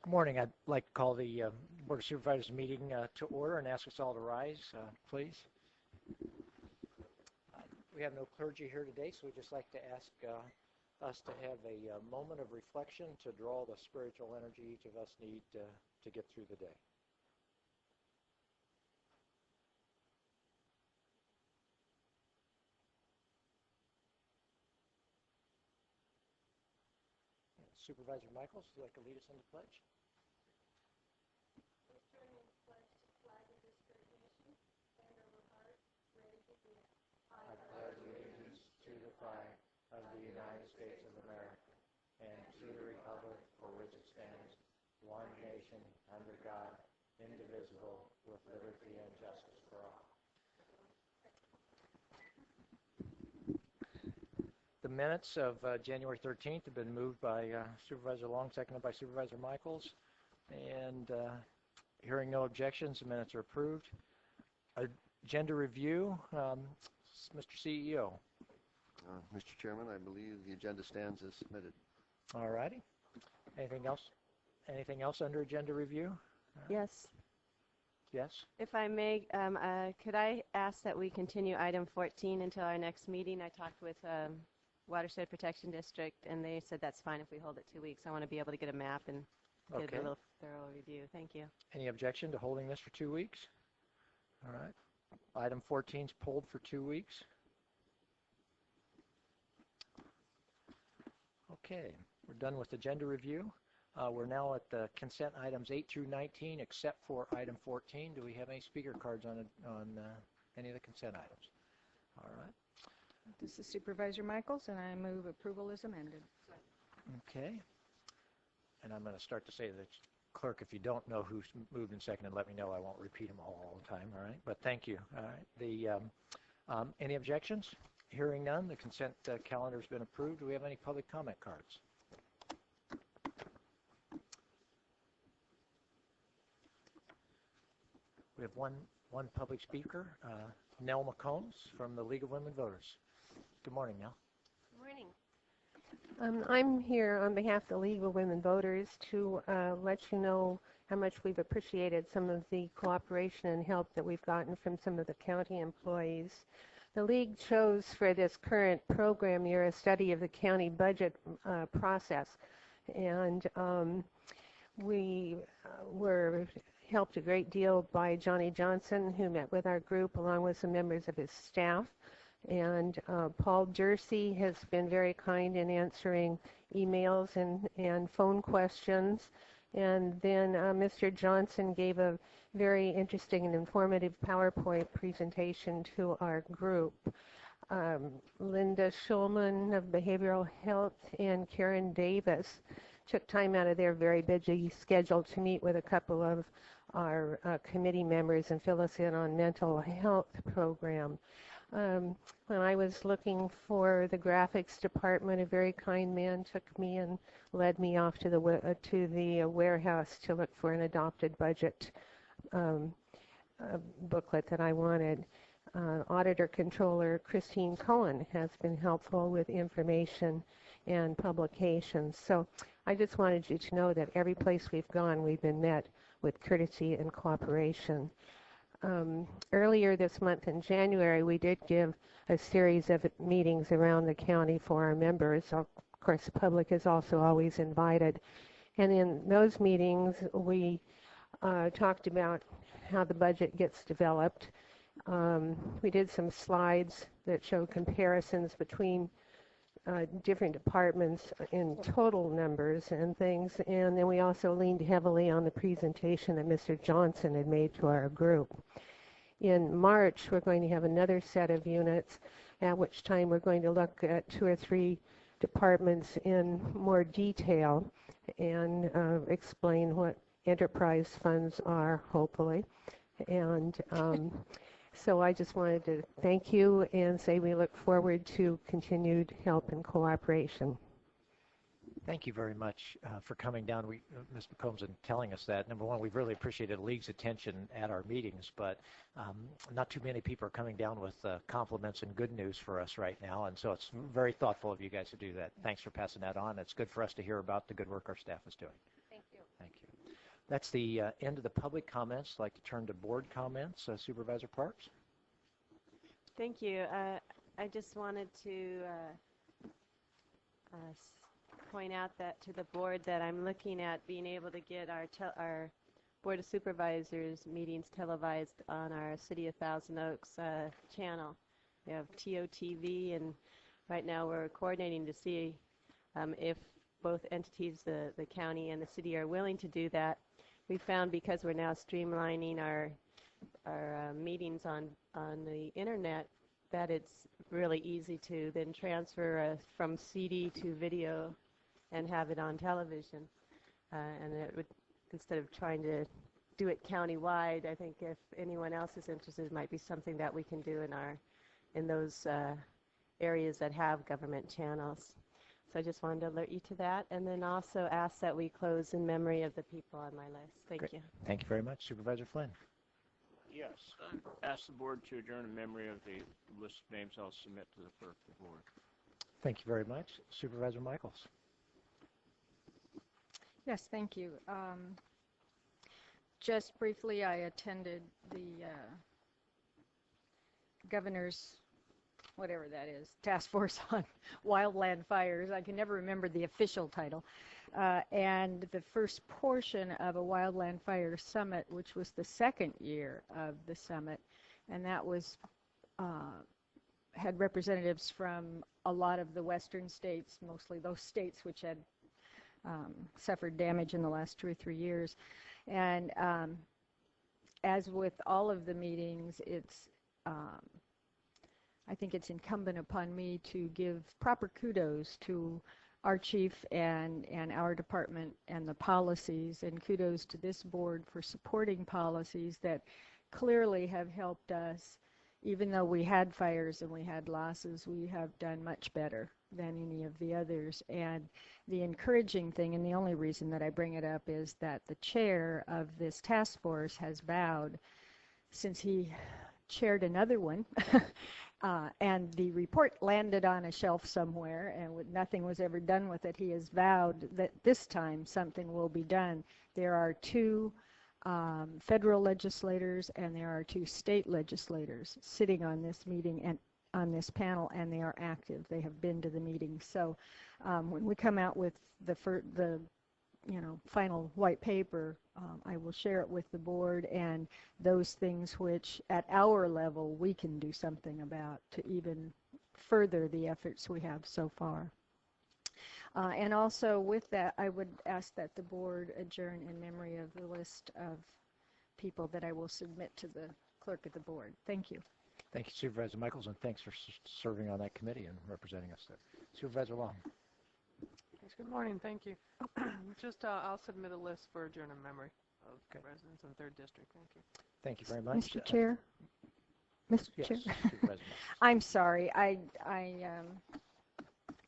Good morning. I'd like to call the Board of Supervisors meeting to order and ask us all to rise, please. We have no clergy here today, so we'd just like to ask us to have a moment of reflection to draw the spiritual energy each of us need to get through the day. Supervisor Michaels, would you like to lead us in the pledge? I pledge allegiance to the flag of the United States of America and to the republic for which it stands, one nation, under God, indivisible, with liberty and justice for all. The minutes of January 13th have been moved by Supervisor Long, seconded by Supervisor Michaels. And hearing no objections, the minutes are approved. Agenda review, Mr. CEO. Mr. Chairman, I believe the agenda stands as submitted. All righty. Anything else? Anything else under agenda review? Yes. Yes. If I may, could I ask that we continue item 14 until our next meeting? I talked with Watershed Protection District, and they said that's fine if we hold it 2 weeks. I want to be able to get a map and get a little thorough review. Thank you. Any objection to holding this for 2 weeks? All right. Item 14 is pulled for 2 weeks. Okay. We're done with agenda review. We're now at the consent items 8 through 19, except for item 14. Do we have any speaker cards on any of the consent items? All right. This is Supervisor Michaels, and I move approval as amended. Okay. And I'm going to start to say to the clerk, if you don't know who's moved and seconded, let me know. I won't repeat them all the time, all right? But thank you. All right. Any objections? Hearing none, the consent calendar has been approved. Do we have any public comment cards? We have one public speaker, Nell McCombs from the League of Women Voters. Good morning, Nell. Good morning. I'm here on behalf of the League of Women Voters to let you know how much we've appreciated some of the cooperation and help that we've gotten from some of the county employees. The League chose for this current program year a study of the county budget process, and we were helped a great deal by Johnny Johnson, who met with our group along with some members of his staff. And Paul Jersey has been very kind in answering emails and phone questions. And then Mr. Johnson gave a very interesting and informative PowerPoint presentation to our group. Linda Schulman of Behavioral Health and Karen Davis took time out of their very busy schedule to meet with a couple of our committee members and fill us in on mental health program. When I was looking for the graphics department, a very kind man took me and led me off to the warehouse to look for an adopted budget booklet that I wanted. Auditor Controller Christine Cohen has been helpful with information and publications. So I just wanted you to know that every place we've gone, we've been met with courtesy and cooperation. Earlier this month in January, we did give a series of meetings around the county for our members. Of course, the public is also always invited. And in those meetings, we talked about how the budget gets developed. We did some slides that show comparisons between different departments in total numbers and things, and then we also leaned heavily on the presentation that Mr. Johnson had made to our group. In March, we're going to have another set of units, at which time we're going to look at 2 or 3 departments in more detail and explain what enterprise funds are, hopefully. And so I just wanted to thank you and say we look forward to continued help and cooperation. Thank you very much for coming down, Ms. McCombs, and telling us that. Number one, we've really appreciated the League's attention at our meetings, but not too many people are coming down with compliments and good news for us right now, and so it's very thoughtful of you guys to do that. Thanks for passing that on. It's good for us to hear about the good work our staff is doing. Thank you. Thank you. That's the end of the public comments. I'd like to turn to board comments. Supervisor Parks? Thank you. I just wanted to point out that to the board that I'm looking at being able to get our Board of Supervisors meetings televised on our City of Thousand Oaks channel. We have TOTV, and right now we're coordinating to see if both entities, the county and the city, are willing to do that. We found, because we're now streamlining our meetings on the internet, that it's really easy to then transfer from CD to video and have it on television. And it would, instead of trying to do it county-wide, I think if anyone else is interested, it might be something that we can do in those areas that have government channels. So I just wanted to alert you to that, and then also ask that we close in memory of the people on my list. Thank Great. you. Thank you very much. Supervisor Flynn? Yes. Ask the board to adjourn in memory of the list of names I'll submit to the clerk of the board. Thank you very much. Supervisor Michaels? Yes, thank you. Just briefly, I attended the governor's, whatever that is, task force on wildland fires. I can never remember the official title. And the first portion of a wildland fire summit, which was the second year of the summit, and that was had representatives from a lot of the western states, mostly those states which had suffered damage in the last 2 or 3 years. And as with all of the meetings, it's I think it's incumbent upon me to give proper kudos to our chief and our department and the policies, and kudos to this board for supporting policies that clearly have helped us. Even though we had fires and we had losses, we have done much better than any of the others. And the encouraging thing, and the only reason that I bring it up, is that the chair of this task force has vowed, since he chaired another one, and the report landed on a shelf somewhere and nothing was ever done with it, he has vowed that this time something will be done. There are 2 federal legislators and there are 2 state legislators sitting on this meeting and on this panel, and they are active. They have been to the meeting. So when we come out with the final white paper, I will share it with the board, and those things which at our level we can do something about to even further the efforts we have so far. And also with that, I would ask that the board adjourn in memory of the list of people that I will submit to the clerk of the board. Thank you. Thank you, Supervisor Michaels, and thanks for serving on that committee and representing us there. Supervisor Long? Yes, good morning. Thank you. Just I'll submit a list for adjourn in memory of residents in the 3rd District. Thank you. Thank you very much. Mr. Chair? Mr. Yes, Chair? Supervisor Michaels. I'm sorry.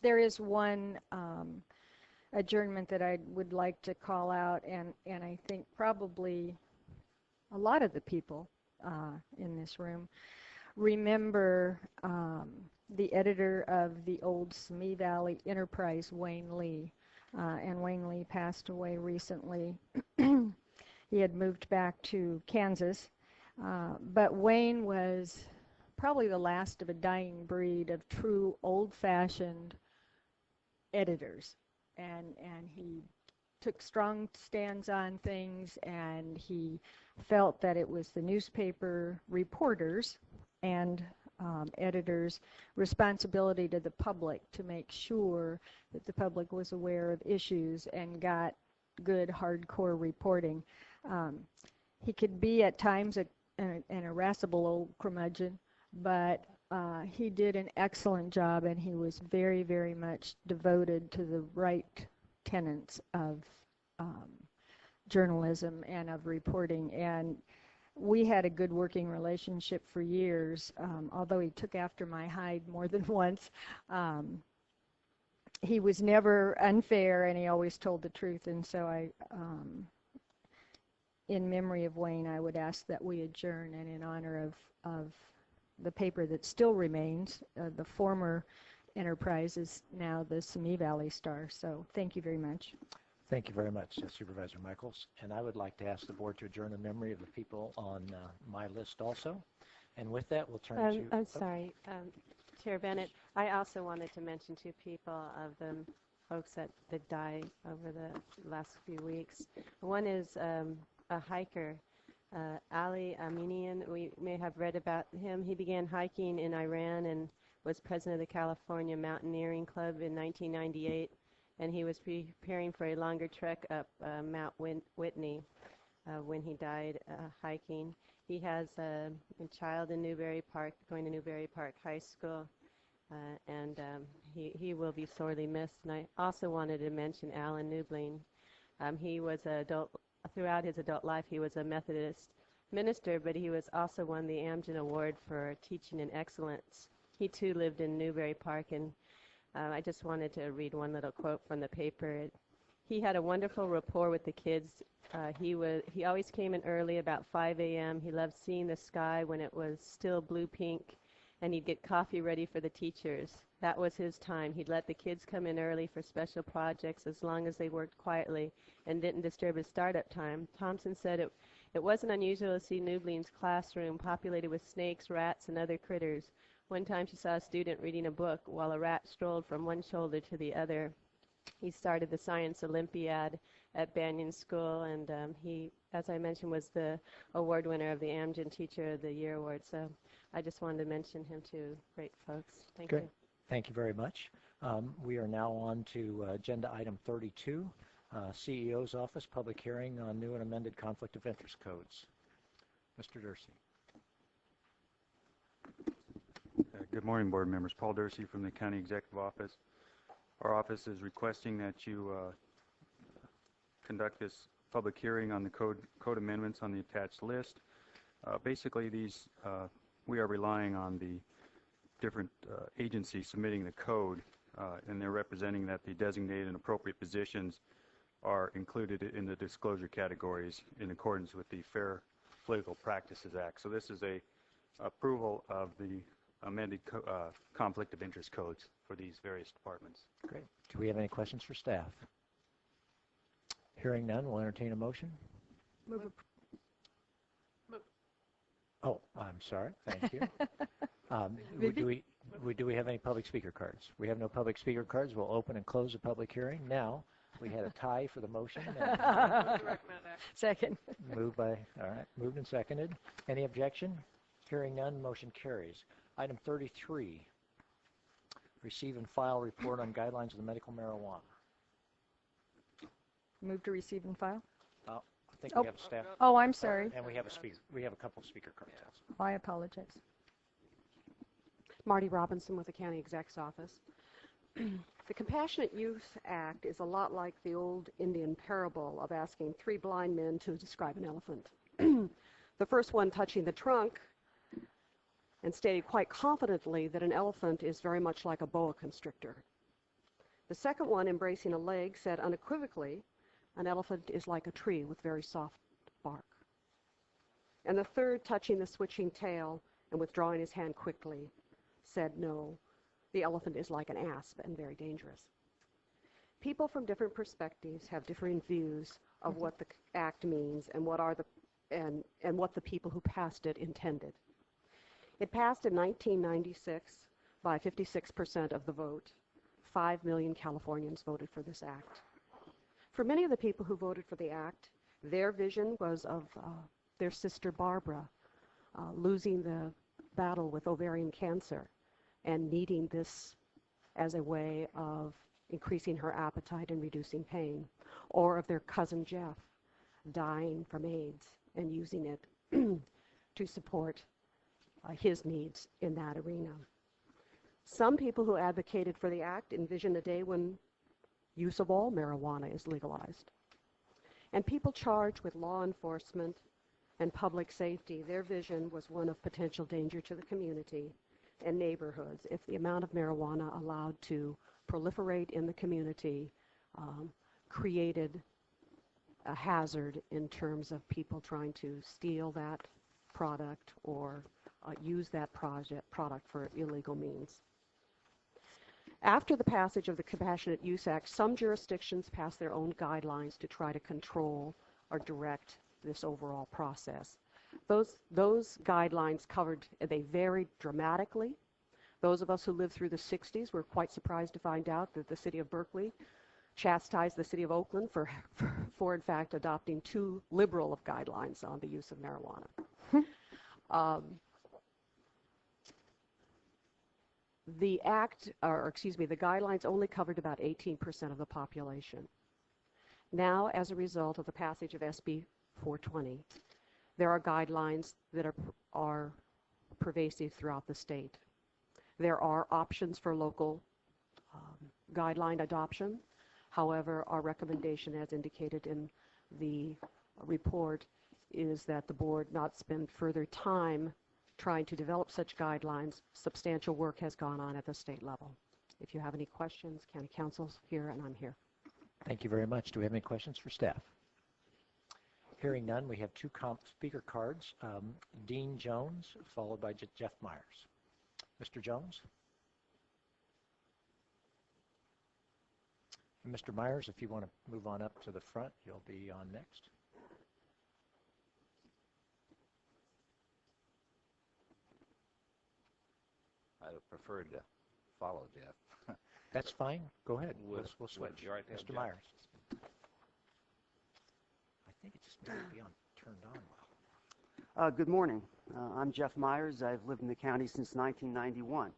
There is one adjournment that I would like to call out, and I think probably a lot of the people in this room remember the editor of the old Simi Valley Enterprise, Wayne Lee. And Wayne Lee passed away recently. He had moved back to Kansas. But Wayne was probably the last of a dying breed of true old-fashioned editors. And he took strong stands on things, and he felt that it was the newspaper reporters and editors' responsibility to the public to make sure that the public was aware of issues and got good hardcore reporting. He could be at times an irascible old curmudgeon, but he did an excellent job, and he was very, very much devoted to the right tenets of journalism and of reporting. And we had a good working relationship for years, although he took after my hide more than once. He was never unfair, and he always told the truth. And so in memory of Wayne, I would ask that we adjourn, and in honor of the paper that still remains, the former Enterprise is now the Simi Valley Star. So thank you very much. Thank you very much, Supervisor Michaels. And I would like to ask the board to adjourn in memory of the people on my list also. And with that, we'll turn to... I'm sorry, Chair Bennett. I also wanted to mention two people of the folks that died over the last few weeks. One is a hiker, Ali Aminian. We may have read about him. He began hiking in Iran and was president of the California Mountaineering Club in 1998. And he was preparing for a longer trek up Mount Whitney when he died hiking. He has a child in Newberry Park, going to Newberry Park High School, and he will be sorely missed. And I also wanted to mention Alan Newbleen. He was throughout his adult life, he was a Methodist minister, but he was also won the Amgen Award for teaching in excellence. He too lived in Newberry Park, and I just wanted to read one little quote from the paper. He had a wonderful rapport with the kids. He always came in early, about 5 a.m. He loved seeing the sky when it was still blue-pink, and he'd get coffee ready for the teachers. That was his time. He'd let the kids come in early for special projects as long as they worked quietly and didn't disturb his startup time. Thompson said it wasn't unusual to see Newbleen's classroom populated with snakes, rats, and other critters. One time she saw a student reading a book while a rat strolled from one shoulder to the other. He started the Science Olympiad at Banyan School, and he, as I mentioned, was the award winner of the Amgen Teacher of the Year Award. So I just wanted to mention him to great folks. Thank you. Thank you very much. We are now on to agenda item 32, CEO's Office, public hearing on new and amended conflict of interest codes. Mr. Dursey. Good morning, board members. Paul Dursey from the County Executive Office. Our office is requesting that you conduct this public hearing on the code amendments on the attached list. Basically, we are relying on the different agencies submitting the code, and they're representing that the designated and appropriate positions are included in the disclosure categories in accordance with the Fair Political Practices Act. So this is a approval of the amended conflict of interest codes for these various departments. Great. Do we have any questions for staff? Hearing none, we'll entertain a motion. Move. Oh, I'm sorry. Thank you. Do we have any public speaker cards? We have no public speaker cards. We'll open and close the public hearing. Now, we had a tie for the motion. Second. Moved and seconded. Any objection? Hearing none, motion carries. Item 33, receive and file report on guidelines of the medical marijuana. Move to receive and file. I think we have staff. Oh, I'm sorry. And we have a speaker. We have a couple of speaker cards. I apologize. Marty Robinson with the County Exec's Office. The Compassionate Youth Act is a lot like the old Indian parable of asking three blind men to describe an elephant. The first one touching the trunk and stated quite confidently that an elephant is very much like a boa constrictor. The second one, embracing a leg, said unequivocally, an elephant is like a tree with very soft bark. And the third, touching the switching tail and withdrawing his hand quickly, said no, the elephant is like an asp and very dangerous. People from different perspectives have differing views of what the act means and what the people who passed it intended. It passed in 1996 by 56% of the vote. 5 million Californians voted for this act. For many of the people who voted for the act, their vision was of their sister Barbara losing the battle with ovarian cancer and needing this as a way of increasing her appetite and reducing pain, or of their cousin Jeff dying from AIDS and using it to support his needs in that arena. Some people who advocated for the act envisioned a day when use of all marijuana is legalized. And people charged with law enforcement and public safety, their vision was one of potential danger to the community and neighborhoods if the amount of marijuana allowed to proliferate in the community created a hazard in terms of people trying to steal that product or use that product for illegal means. After the passage of the Compassionate Use Act, some jurisdictions passed their own guidelines to try to control or direct this overall process. Those guidelines they varied dramatically. Those of us who lived through the 60s were quite surprised to find out that the city of Berkeley chastised the city of Oakland for in fact, adopting too liberal of guidelines on the use of marijuana. The guidelines only covered about 18% of the population. Now, as a result of the passage of SB 420, there are guidelines that are pervasive throughout the state. There are options for local guideline adoption. However, our recommendation, as indicated in the report, is that the board not spend further time trying to develop such guidelines. Substantial work has gone on at the state level. If you have any questions, County Council's here and I'm here. Thank you very much. Do we have any questions for staff? Hearing none, we have two speaker cards. Dean Jones, followed by Jeff Myers. Mr. Jones? And Mr. Myers, if you want to move on up to the front, you'll be on next. I would prefer to follow Jeff. That's fine. Go ahead. We'll switch. You all right there, Mr. Jeff? Myers. I think it just may be turned on well. Good morning. I'm Jeff Myers. I've lived in the county since 1991.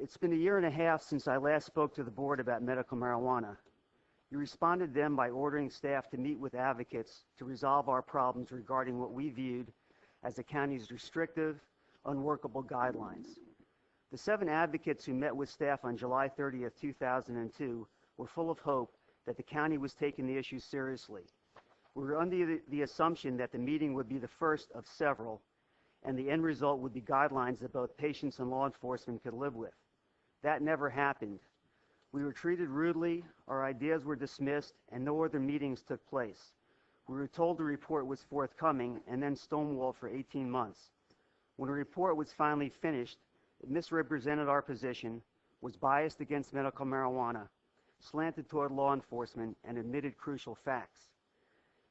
It's been a year and a half since I last spoke to the board about medical marijuana. You responded then by ordering staff to meet with advocates to resolve our problems regarding what we viewed as the county's restrictive, unworkable guidelines. The 7 advocates who met with staff on July 30th, 2002 were full of hope that the county was taking the issue seriously. We were under the assumption that the meeting would be the first of several, and the end result would be guidelines that both patients and law enforcement could live with. That never happened. We were treated rudely, our ideas were dismissed, and no other meetings took place. We were told the report was forthcoming and then stonewalled for 18 months. When the report was finally finished, it misrepresented our position, was biased against medical marijuana, slanted toward law enforcement, and omitted crucial facts.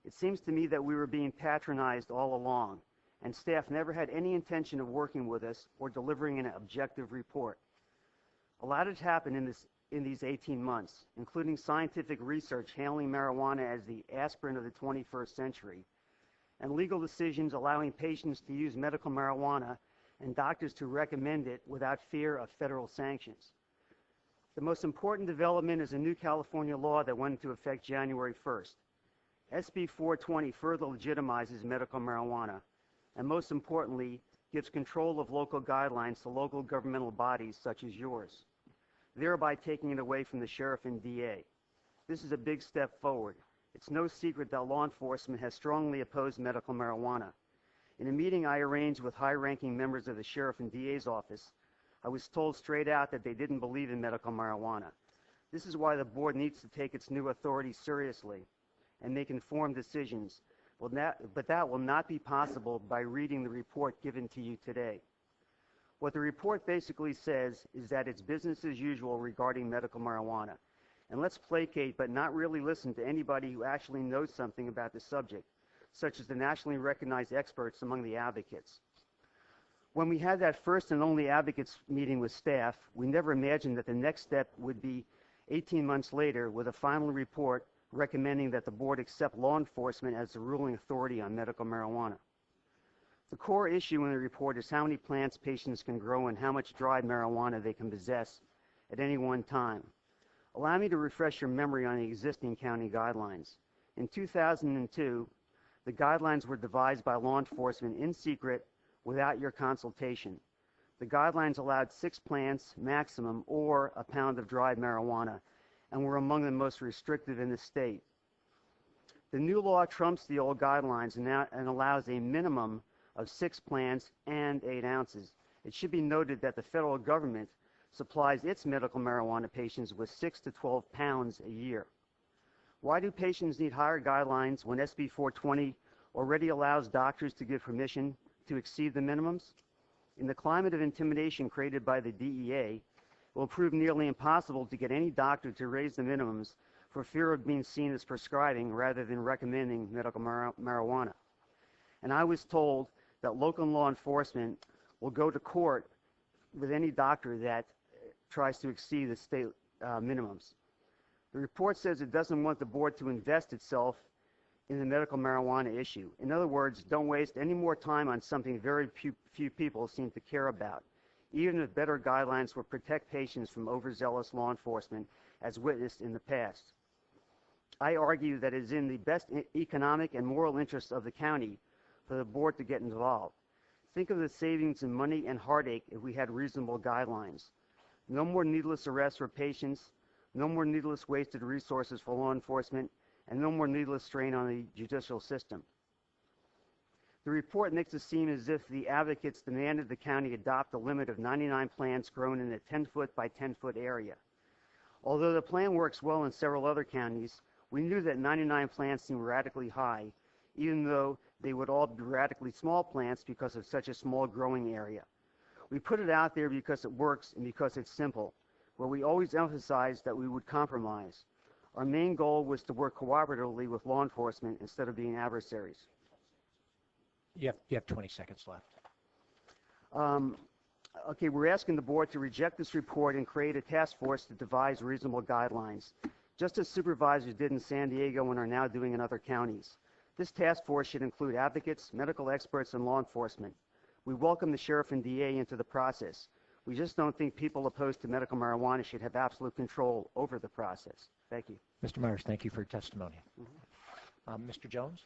It seems to me that we were being patronized all along, and staff never had any intention of working with us or delivering an objective report. A lot has happened in these 18 months, including scientific research hailing marijuana as the aspirin of the 21st century, and legal decisions allowing patients to use medical marijuana and doctors to recommend it without fear of federal sanctions. The most important development is a new California law that went into effect January 1st. SB 420 further legitimizes medical marijuana, and most importantly, gives control of local guidelines to local governmental bodies such as yours, thereby taking it away from the sheriff and DA. This is a big step forward. It's no secret that law enforcement has strongly opposed medical marijuana. In a meeting I arranged with high-ranking members of the sheriff and DA's office, I was told straight out that they didn't believe in medical marijuana. This is why the board needs to take its new authority seriously and make informed decisions. But that will not be possible by reading the report given to you today. What the report basically says is that it's business as usual regarding medical marijuana. And let's placate but not really listen to anybody who actually knows something about the subject, such as the nationally recognized experts among the advocates. When we had that first and only advocates meeting with staff, we never imagined that the next step would be 18 months later with a final report recommending that the board accept law enforcement as the ruling authority on medical marijuana. The core issue in the report is how many plants patients can grow and how much dried marijuana they can possess at any one time. Allow me to refresh your memory on the existing county guidelines. In 2002, the guidelines were devised by law enforcement in secret without your consultation. The guidelines allowed 6 plants maximum or a pound of dried marijuana and were among the most restrictive in the state. The new law trumps the old guidelines and allows a minimum of 6 plants and 8 ounces. It should be noted that the federal government supplies its medical marijuana patients with 6 to 12 pounds a year. Why do patients need higher guidelines when SB 420 already allows doctors to give permission to exceed the minimums? In the climate of intimidation created by the DEA, will prove nearly impossible to get any doctor to raise the minimums for fear of being seen as prescribing rather than recommending medical marijuana. And I was told that local law enforcement will go to court with any doctor that tries to exceed the state minimums. The report says it doesn't want the board to invest itself in the medical marijuana issue. In other words, don't waste any more time on something very few people seem to care about, even if better guidelines will protect patients from overzealous law enforcement as witnessed in the past. I argue that it is in the best economic and moral interests of the county for the board to get involved. Think of the savings in money and heartache if we had reasonable guidelines. No more needless arrests for patients, no more needless wasted resources for law enforcement, and no more needless strain on the judicial system. The report makes it seem as if the advocates demanded the county adopt a limit of 99 plants grown in a 10-foot by 10-foot area. Although the plan works well in several other counties, we knew that 99 plants seemed radically high, even though they would all be radically small plants because of such a small growing area. We put it out there because it works and because it's simple, but we always emphasized that we would compromise. Our main goal was to work cooperatively with law enforcement instead of being adversaries. You have 20 seconds left. Okay, we're asking the board to reject this report and create a task force to devise reasonable guidelines, just as supervisors did in San Diego and are now doing in other counties. This task force should include advocates, medical experts, and law enforcement. We welcome the sheriff and DA into the process. We just don't think people opposed to medical marijuana should have absolute control over the process. Thank you. Mr. Myers, thank you for your testimony. Mr. Jones?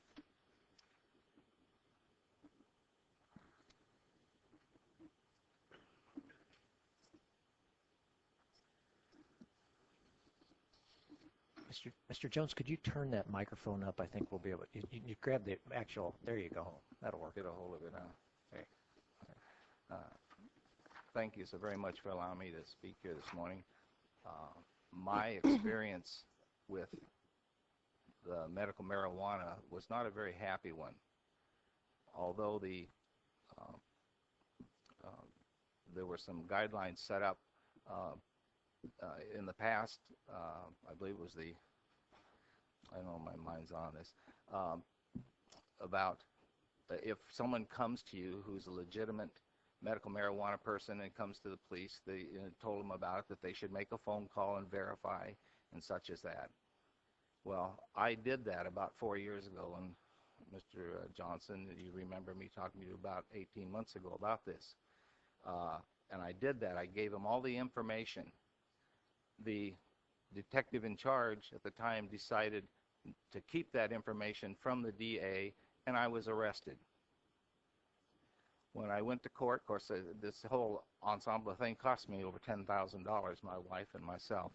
Mr. Jones, could you turn that microphone up? I think we'll be able to. You grab the actual. There you go. That'll work. Get a hold of it now. Okay. Thank you so very much for allowing me to speak here this morning. My experience with the medical marijuana was not a very happy one. Although there were some guidelines set up in the past, I believe it was I don't know, my mind's on this, about if someone comes to you who's a legitimate medical marijuana person and comes to the police, they told them about it, that they should make a phone call and verify and such as that. Well, I did that about 4 years ago, and Mr. Johnson, you remember me talking to you about 18 months ago about this. And I did that. I gave him all the information. The detective in charge at the time decided to keep that information from the DA, and I was arrested. When I went to court, of course, this whole ensemble thing cost me over $10,000, my wife and myself.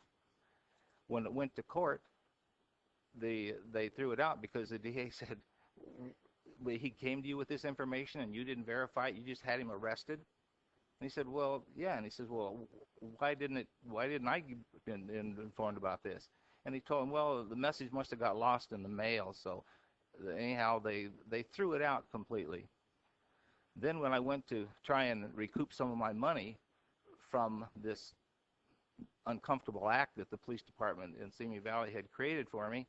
When it went to court, they threw it out because the DA said, he came to you with this information and you didn't verify it, you just had him arrested? And he said, well, yeah. And he says, well, why didn't I get informed about this? And he told him, well, the message must have got lost in the mail. So anyhow, they threw it out completely. Then when I went to try and recoup some of my money from this uncomfortable act that the police department in Simi Valley had created for me,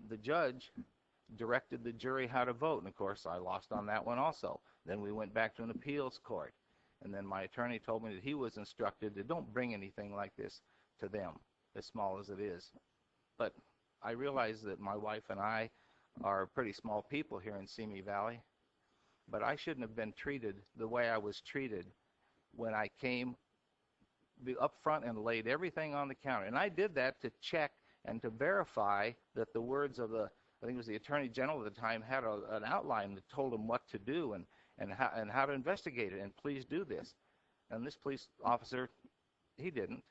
the judge directed the jury how to vote. And of course, I lost on that one also. Then we went back to an appeals court. And then my attorney told me that he was instructed to don't bring anything like this to them, as small as it is. But I realize that my wife and I are pretty small people here in Simi Valley, but I shouldn't have been treated the way I was treated when I came up front and laid everything on the counter. And I did that to check and to verify that the words of I think it was the Attorney General at the time, had an outline that told him what to do and how to investigate it, and please do this. And this police officer, he didn't.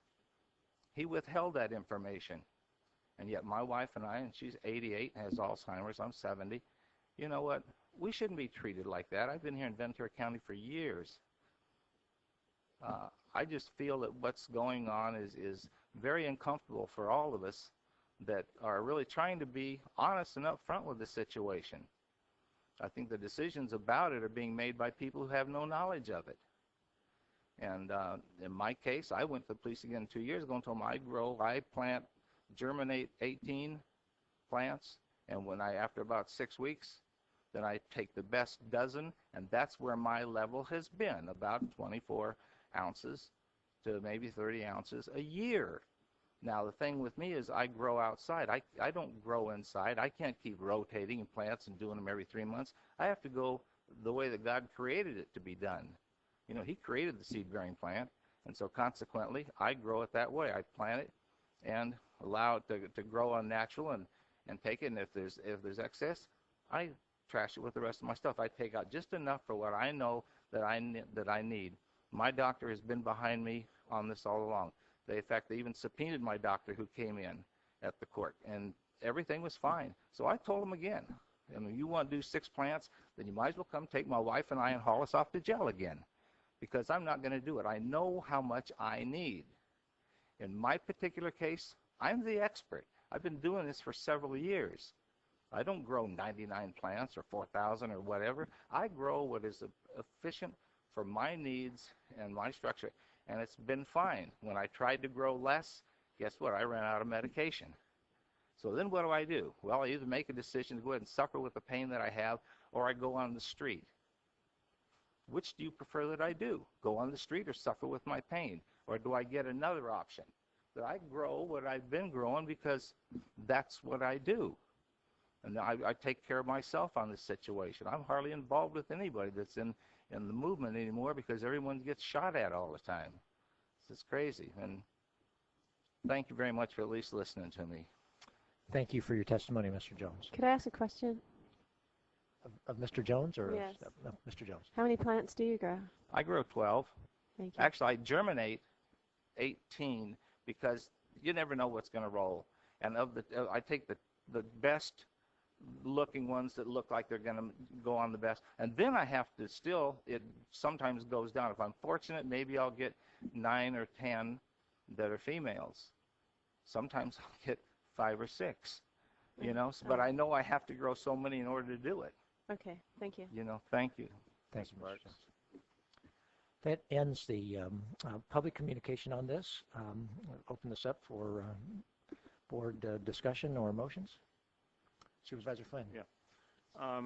He withheld that information. And yet my wife and I, and she's 88, has Alzheimer's, I'm 70, you know what? We shouldn't be treated like that. I've been here in Ventura County for years. I just feel that what's going on is very uncomfortable for all of us that are really trying to be honest and upfront with the situation. I think the decisions about it are being made by people who have no knowledge of it. And in my case, I went to the police again 2 years ago and told them I plant, germinate 18 plants, and after about 6 weeks, then I take the best dozen, and that's where my level has been, about 24 ounces to maybe 30 ounces a year. Now, the thing with me is I grow outside. I don't grow inside. I can't keep rotating plants and doing them every 3 months. I have to go the way that God created it to be done. You know, he created the seed-bearing plant, and so consequently, I grow it that way. I plant it and allow it to grow unnatural and take it, and if there's excess, I trash it with the rest of my stuff. I take out just enough for what I know that I need. My doctor has been behind me on this all along. In fact, they even subpoenaed my doctor who came in at the court, and everything was fine. So I told him again, I mean, you want to do 6 plants, then you might as well come take my wife and I and haul us off to jail again, because I'm not going to do it. I know how much I need. In my particular case, I'm the expert. I've been doing this for several years. I don't grow 99 plants or 4,000 or whatever. I grow what is efficient for my needs and my structure, and it's been fine. When I tried to grow less, guess what? I ran out of medication. So then what do? Well, I either make a decision to go ahead and suffer with the pain that I have, or I go on the street. Which do you prefer that I do? Go on the street or suffer with my pain? Or do I get another option? That I grow what I've been growing because that's what I do. And I take care of myself on this situation. I'm hardly involved with anybody that's in the movement anymore because everyone gets shot at all the time. It's crazy. And thank you very much for at least listening to me. Thank you for your testimony, Mr. Jones. Could I ask a question? Of Mr. Jones or Yes. of Mr. Jones? How many plants do you grow? I grow 12. Thank you. Actually, I germinate 18 because you never know what's going to roll. And I take the best looking ones that look like they're going to go on the best. And then I have to it sometimes goes down. If I'm fortunate, maybe I'll get 9 or 10 that are females. Sometimes I'll get 5 or 6, you know. But I know I have to grow so many in order to do it. Okay, thank you. You know, thank you. Thank you, Mr. Jones. That ends the public communication on this. Open this up for board discussion or motions. Supervisor Flynn. Yeah.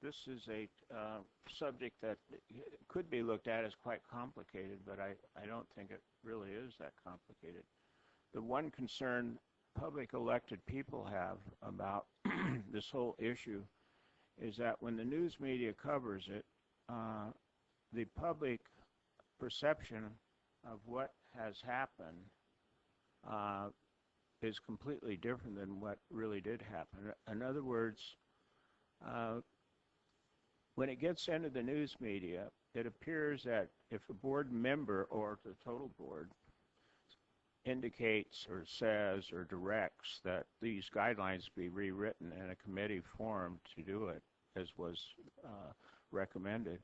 This is a subject that could be looked at as quite complicated, but I don't think it really is that complicated. The one concern public elected people have about this whole issue is that when the news media covers it, the public perception of what has happened is completely different than what really did happen. In other words, when it gets into the news media, it appears that if a board member or the total board indicates or says or directs that these guidelines be rewritten and a committee formed to do it, as was recommended,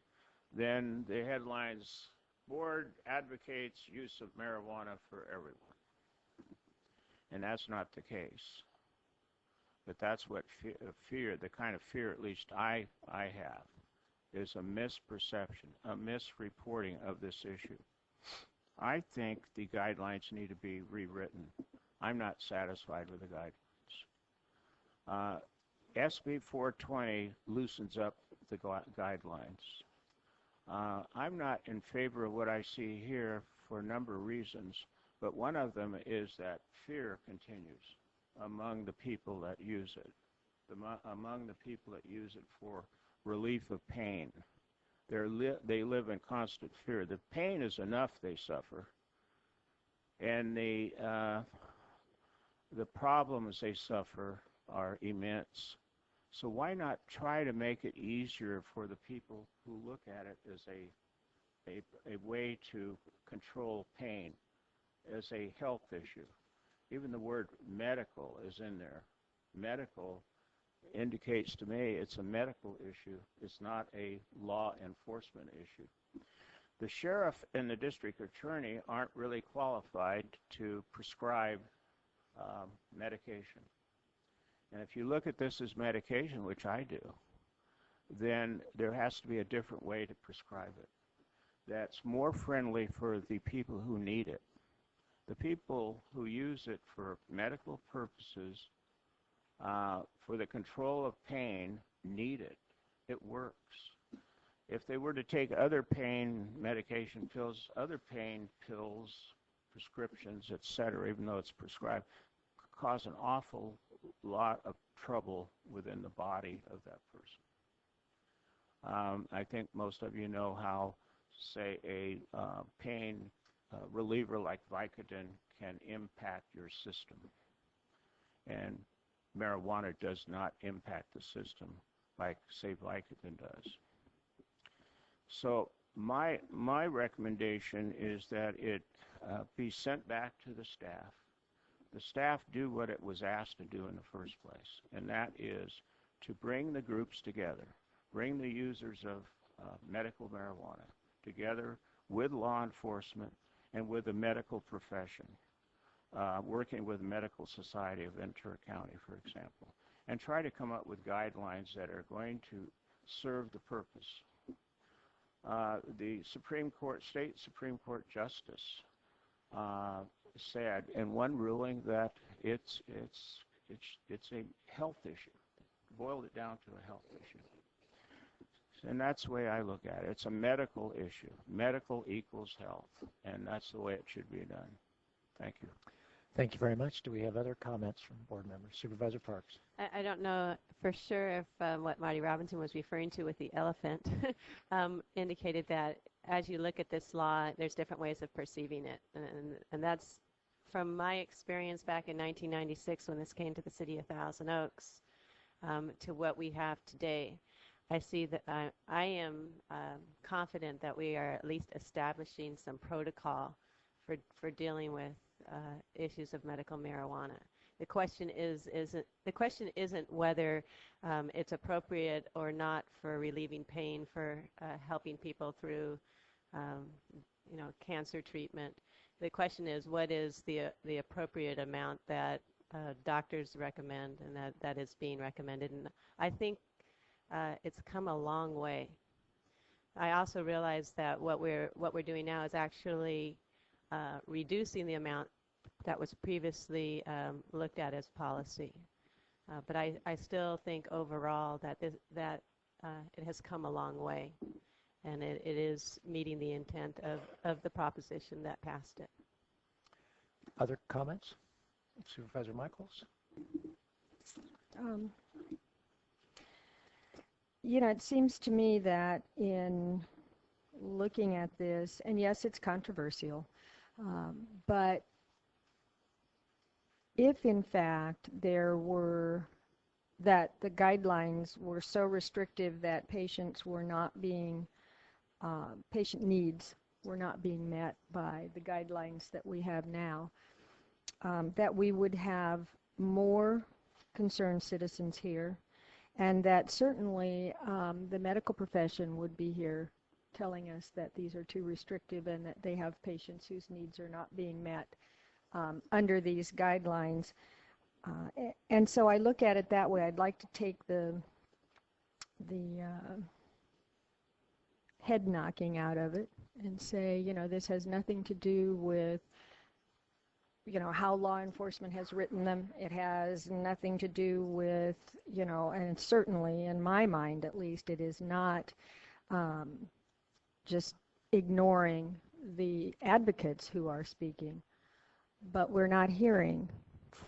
then the headlines, board advocates use of marijuana for everyone. And that's not the case. But that's what fear, the kind of fear at least I have, is a misperception, a misreporting of this issue. I think the guidelines need to be rewritten. I'm not satisfied with the guidelines. SB 420 loosens up the guidelines. I'm not in favor of what I see here for a number of reasons, but one of them is that fear continues among the people that use it, among the people that use it for relief of pain. They live in constant fear. The pain is enough they suffer, and the problems they suffer are immense. So why not try to make it easier for the people who look at it as a way to control pain, as a health issue? Even the word medical is in there. Medical indicates to me it's a medical issue. It's not a law enforcement issue. The sheriff and the district attorney aren't really qualified to prescribe medication. And if you look at this as medication, which I do, then there has to be a different way to prescribe it. that's more friendly for the people who need it. The people who use it for medical purposes, for the control of pain, need it. It works. If they were to take other pain medication pills, other pain pills, prescriptions, etc., even though it's prescribed, cause an awful lot of trouble within the body of that person. I think most of you know how, say, a pain reliever like Vicodin can impact your system. And marijuana does not impact the system like, say, Vicodin does. So my recommendation is that it be sent back to the staff. The staff do what it was asked to do in the first place, and that is to bring the groups together, bring the users of medical marijuana together with law enforcement and with the medical profession, working with the Medical Society of Ventura County, for example, and try to come up with guidelines that are going to serve the purpose. The Supreme Court, state Supreme Court justice said in one ruling that it's a health issue. Boiled it down to a health issue. And that's the way I look at it. It's a medical issue. Medical equals health, and that's the way it should be done. Thank you. Thank you very much. Do we have other comments from board members? Supervisor Parks. I don't know for sure if what Marty Robinson was referring to with the elephant indicated that as you look at this law, there's different ways of perceiving it. And that's from my experience back in 1996 when this came to the city of Thousand Oaks to what we have today. I see that I am confident that we are at least establishing some protocol for dealing with issues of medical marijuana. The question isn't whether it's appropriate or not for relieving pain, for helping people through cancer treatment. The question is, what is the appropriate amount that doctors recommend and that is being recommended? And I think it's come a long way. I also realize that what we're doing now is actually reducing the amount that was previously looked at as policy. But I still think overall that it has come a long way, and it is meeting the intent of the proposition that passed it. Other comments? Supervisor Michaels? It seems to me that in looking at this, and yes, it's controversial, but if in fact that the guidelines were so restrictive that patient needs were not being met by the guidelines that we have now, that we would have more concerned citizens here, and that certainly the medical profession would be here telling us that these are too restrictive and that they have patients whose needs are not being met under these guidelines. And so I look at it that way. I'd like to take the head knocking out of it and say, this has nothing to do with how law enforcement has written them. It has nothing to do with, and certainly in my mind at least, it is not just ignoring the advocates who are speaking, but we're not hearing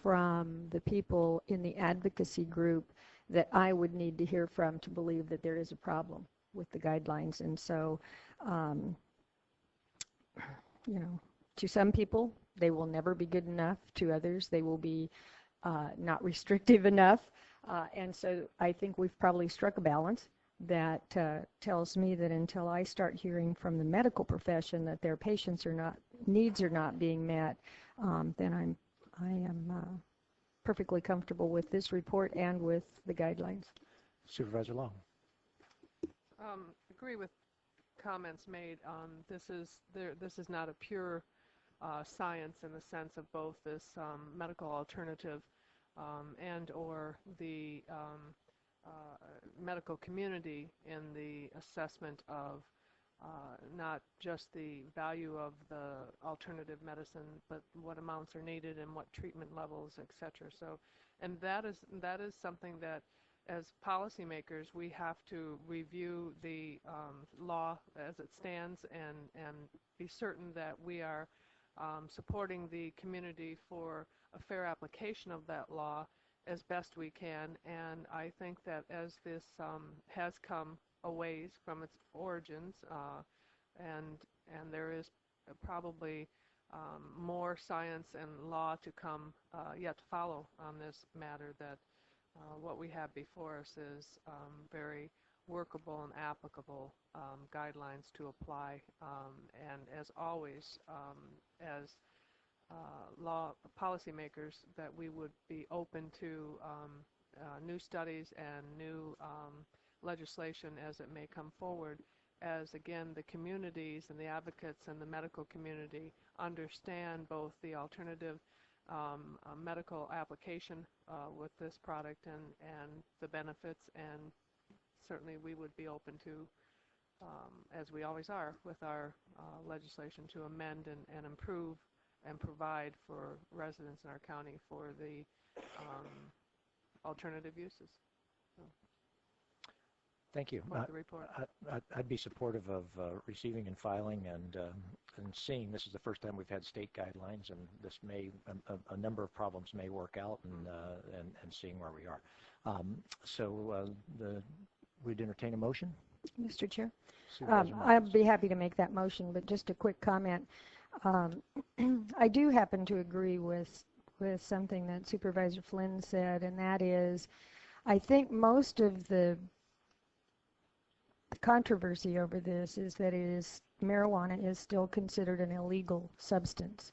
from the people in the advocacy group that I would need to hear from to believe that there is a problem with the guidelines. And so, to some people, they will never be good enough. To others, they will be not restrictive enough. And so I think we've probably struck a balance that tells me that until I start hearing from the medical profession that their needs are not being met, then I am perfectly comfortable with this report and with the guidelines. Supervisor Long. Agree with comments made. This is not a pure science in the sense of both this medical alternative and or the medical community in the assessment of not just the value of the alternative medicine, but what amounts are needed and what treatment levels, etc. So, and that is something that, as policymakers, we have to review the law as it stands and be certain that we are supporting the community for a fair application of that law as best we can. And I think that as this has come a ways from its origins, and there is probably more science and law to come yet to follow on this matter, that what we have before us is very workable and applicable guidelines to apply. And as always, as law policymakers, that we would be open to new studies and new legislation as it may come forward, as again the communities and the advocates and the medical community understand both the alternative medical application with this product and the benefits, and certainly we would be open to, as we always are with our legislation, to amend and improve and provide for residents in our county for the alternative uses. So, thank you. the report. I'd be supportive of receiving and filing and seeing. This is the first time we've had state guidelines, and this may a number of problems may work out, and seeing where we are. We'd entertain a motion. Mr. Chair, Supervisor I'd Miles. be happy to make that motion, but just a quick comment. I do happen to agree with something that Supervisor Flynn said, and that is, I think most of the controversy over this is that marijuana is still considered an illegal substance.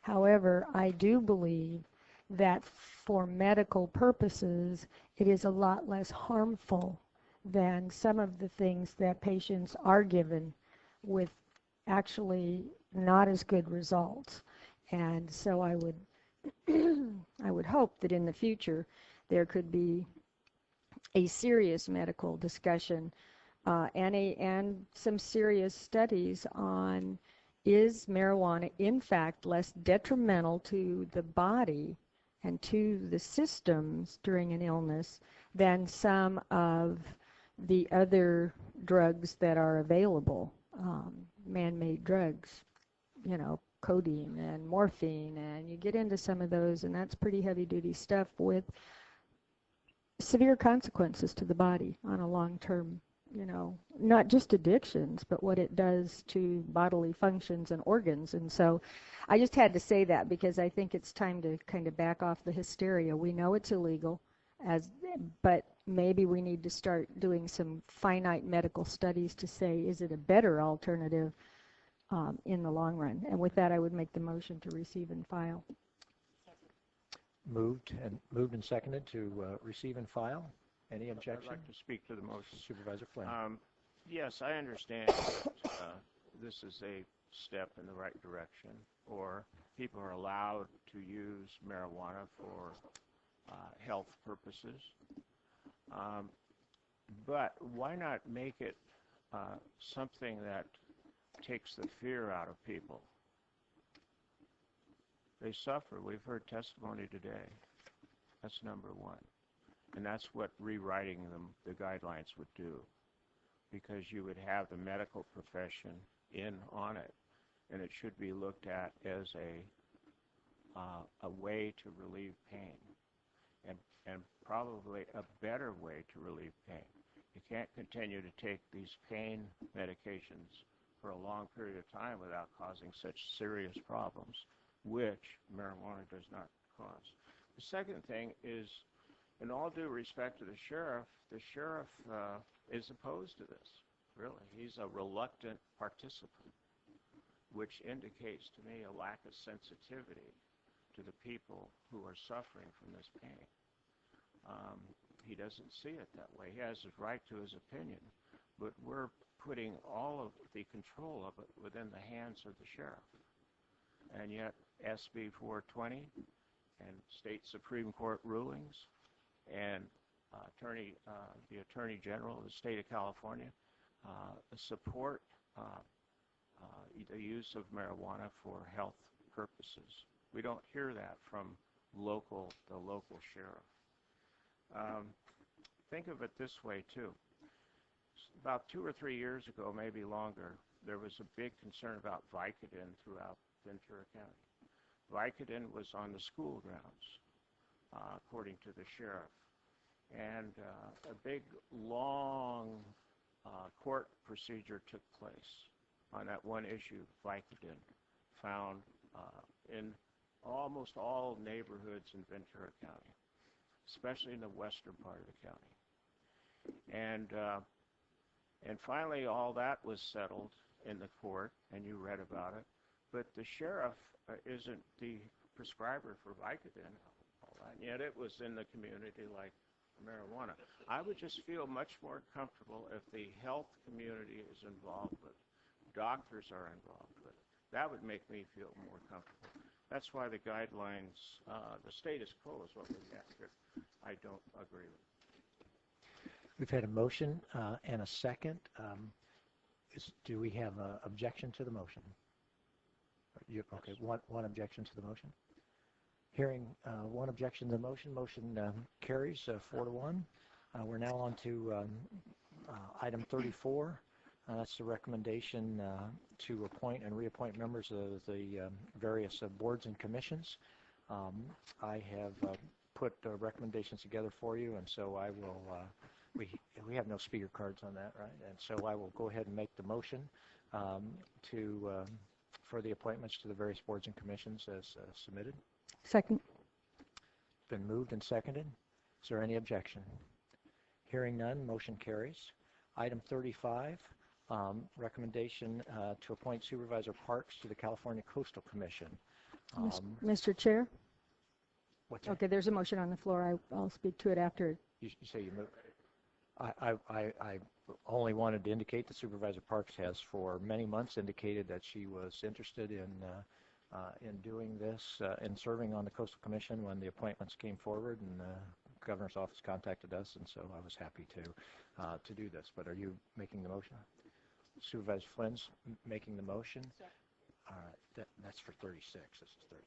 However, I do believe that for medical purposes, it is a lot less harmful than some of the things that patients are given with actually not as good results. And so I would I would hope that in the future there could be a serious medical discussion and some serious studies on, is marijuana in fact less detrimental to the body and to the systems during an illness than some of the other drugs that are available, man-made drugs, codeine and morphine, and you get into some of those, and that's pretty heavy-duty stuff with severe consequences to the body on a long-term, not just addictions, but what it does to bodily functions and organs. And so I just had to say that because I think it's time to kind of back off the hysteria. We know it's illegal, but maybe we need to start doing some finite medical studies to say, is it a better alternative in the long run? And with that, I would make the motion to receive and file. Moved and seconded to receive and file. Any objection? I'd like to speak to the motion. Supervisor Flynn. Yes, I understand that this is a step in the right direction, or people are allowed to use marijuana for health purposes. But why not make it something that takes the fear out of people? They suffer. We've heard testimony today. That's number one. And that's what rewriting the guidelines would do, because you would have the medical profession in on it, and it should be looked at as a way to relieve pain, and probably a better way to relieve pain. You can't continue to take these pain medications for a long period of time without causing such serious problems, which marijuana does not cause. The second thing is, in all due respect to the sheriff is opposed to this, really. He's a reluctant participant, which indicates to me a lack of sensitivity to the people who are suffering from this pain. He doesn't see it that way. He has his right to his opinion, but we're putting all of the control of it within the hands of the sheriff. And yet SB 420 and state Supreme Court rulings and the Attorney General of the state of California support the use of marijuana for health purposes. We don't hear that from the local sheriff. Think of it this way, too. About 2 or 3 years ago, maybe longer, there was a big concern about Vicodin throughout Ventura County. Vicodin was on the school grounds, according to the sheriff. And a big, long court procedure took place on that one issue, Vicodin, found in almost all neighborhoods in Ventura County, especially in the western part of the county. And finally, all that was settled in the court, and you read about it. But the sheriff isn't the prescriber for Vicodin, and yet it was in the community like marijuana. I would just feel much more comfortable if the health community is involved with it, doctors are involved with it. That would make me feel more comfortable. That's why the guidelines, the status quo is what we have here. I don't agree with it. We've had a motion and a second. Do we have an objection to the motion? Okay, one objection to the motion. Hearing one objection to the motion, motion carries 4-1. We're now on to item 34. That's the recommendation to appoint and reappoint members of the various boards and commissions. I have put recommendations together for you, and so I will, we have no speaker cards on that, right? And so I will go ahead and make the motion for the appointments to the various boards and commissions as submitted. Second. It's been moved and seconded. Is there any objection? Hearing none, motion carries. Item 35, recommendation to appoint Supervisor Parks to the California Coastal Commission. Mr. Chair? What's that? Okay, there's a motion on the floor. I'll speak to it after. You say you moved. I only wanted to indicate that Supervisor Parks has for many months indicated that she was interested in doing this, in serving on the Coastal Commission when the appointments came forward, and the Governor's office contacted us, and so I was happy to do this. But are you making the motion? Supervisor Flynn's making the motion. Second. All right, that's for 36. This is 30.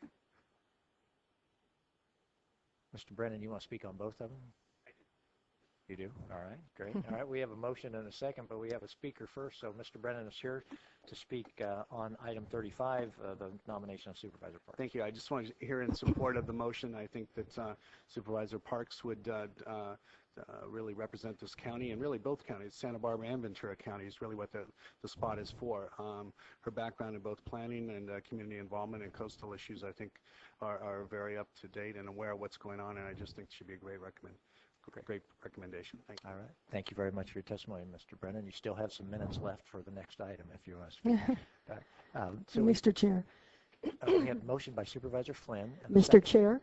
Mr. Brennan, you want to speak on both of them? You do? All right, great. All right, we have a motion and a second, but we have a speaker first. So Mr. Brennan is here to speak on item 35, the nomination of Supervisor Parks. Thank you. I just wanted to hear in support of the motion. I think that Supervisor Parks would really represent this county, and really both counties, Santa Barbara and Ventura County, is really what the spot is for. Her background in both planning and community involvement and coastal issues, I think, are very up to date and aware of what's going on, and I just think she'd be a great recommendation. Thank you. All right. Thank you very much for your testimony, Mr. Brennan. You still have some minutes left for the next item if you want to speak. So Mr. Chair. We have a motion by Supervisor Flynn. And Mr. Chair.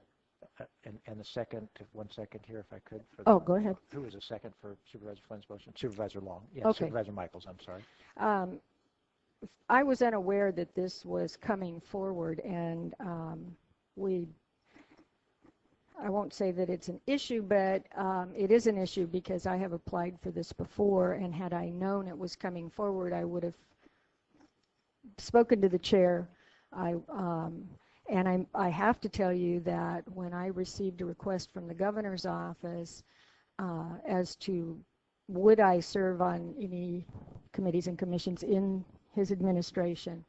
And the second, 1 second here if I could. Go ahead. Who was a second for Supervisor Flynn's motion? Supervisor Long. Yeah, Okay. Supervisor Michaels, I'm sorry. I was unaware that this was coming forward, and I won't say that it's an issue, but it is an issue because I have applied for this before, and had I known it was coming forward, I would have spoken to the chair. And I have to tell you that when I received a request from the governor's office as to would I serve on any committees and commissions in his administration,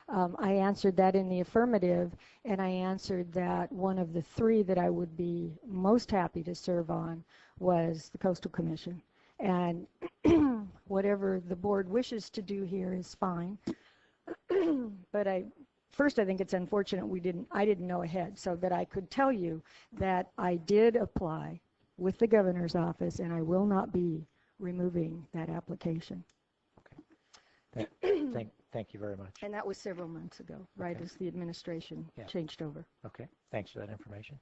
I answered that in the affirmative, and I answered that one of the 3 that I would be most happy to serve on was the Coastal Commission. And whatever the board wishes to do here is fine. But first, I think it's unfortunate I didn't know ahead, so that I could tell you that I did apply with the governor's office, and I will not be removing that application. Okay. Thank you very much. And that was several months ago, right as the administration changed over. Okay. Thanks for that information.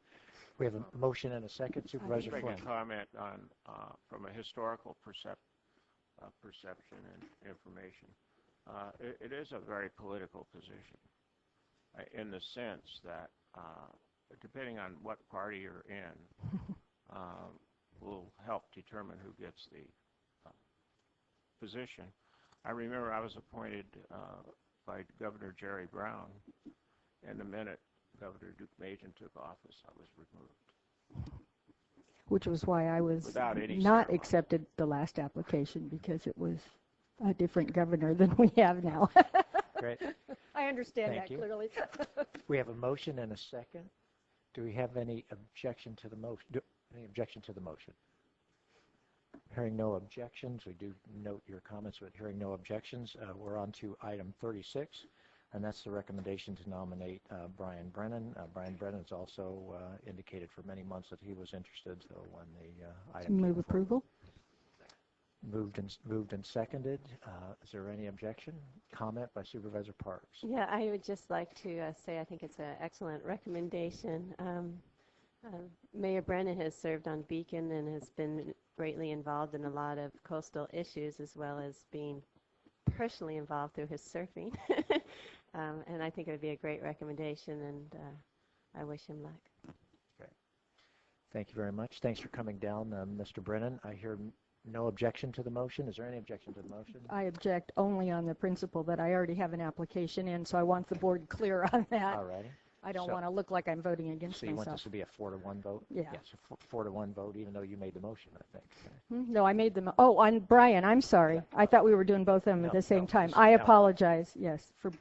We have a motion and a second. Supervisor I'd Flynn. like to comment on, from a historical perception and information. It is a very political position in the sense that depending on what party you're in will help determine who gets the position. I remember I was appointed by Governor Jerry Brown, and the minute Governor Duke Majan took office, I was removed. Which was why I was Without any not ceremony. accepted the last application, because it was a different governor than we have now. Great. I understand Thank that you. clearly. We have a motion and a second. Do we have any objection to the motion? Any objection to the motion? Hearing no objections, we do note your comments, but hearing no objections, we're on to item 36, and that's the recommendation to nominate Brian Brennan. Brian Brennan has also indicated for many months that he was interested, so when the item Move approval. Moved and seconded. Is there any objection? Comment by Supervisor Parks. Yeah, I would just like to say I think it's an excellent recommendation. Mayor Brennan has served on Beacon and has been greatly involved in a lot of coastal issues, as well as being personally involved through his surfing. And I think it would be a great recommendation, and I wish him luck. Great. Thank you very much. Thanks for coming down, Mr. Brennan. I hear no objection to the motion. Is there any objection to the motion? I object only on the principle that I already have an application in, so I want the board clear on that. All righty. I don't So- want to look like I'm voting against So you want myself. this to be a 4-to-1 vote? Yeah. Yes, a 4-to-1 vote, even though you made the motion, I think. No, I made them. Oh, on Brian, I'm sorry. I thought we were doing both of them at No, the same no, time. this- I no. apologize, yes, for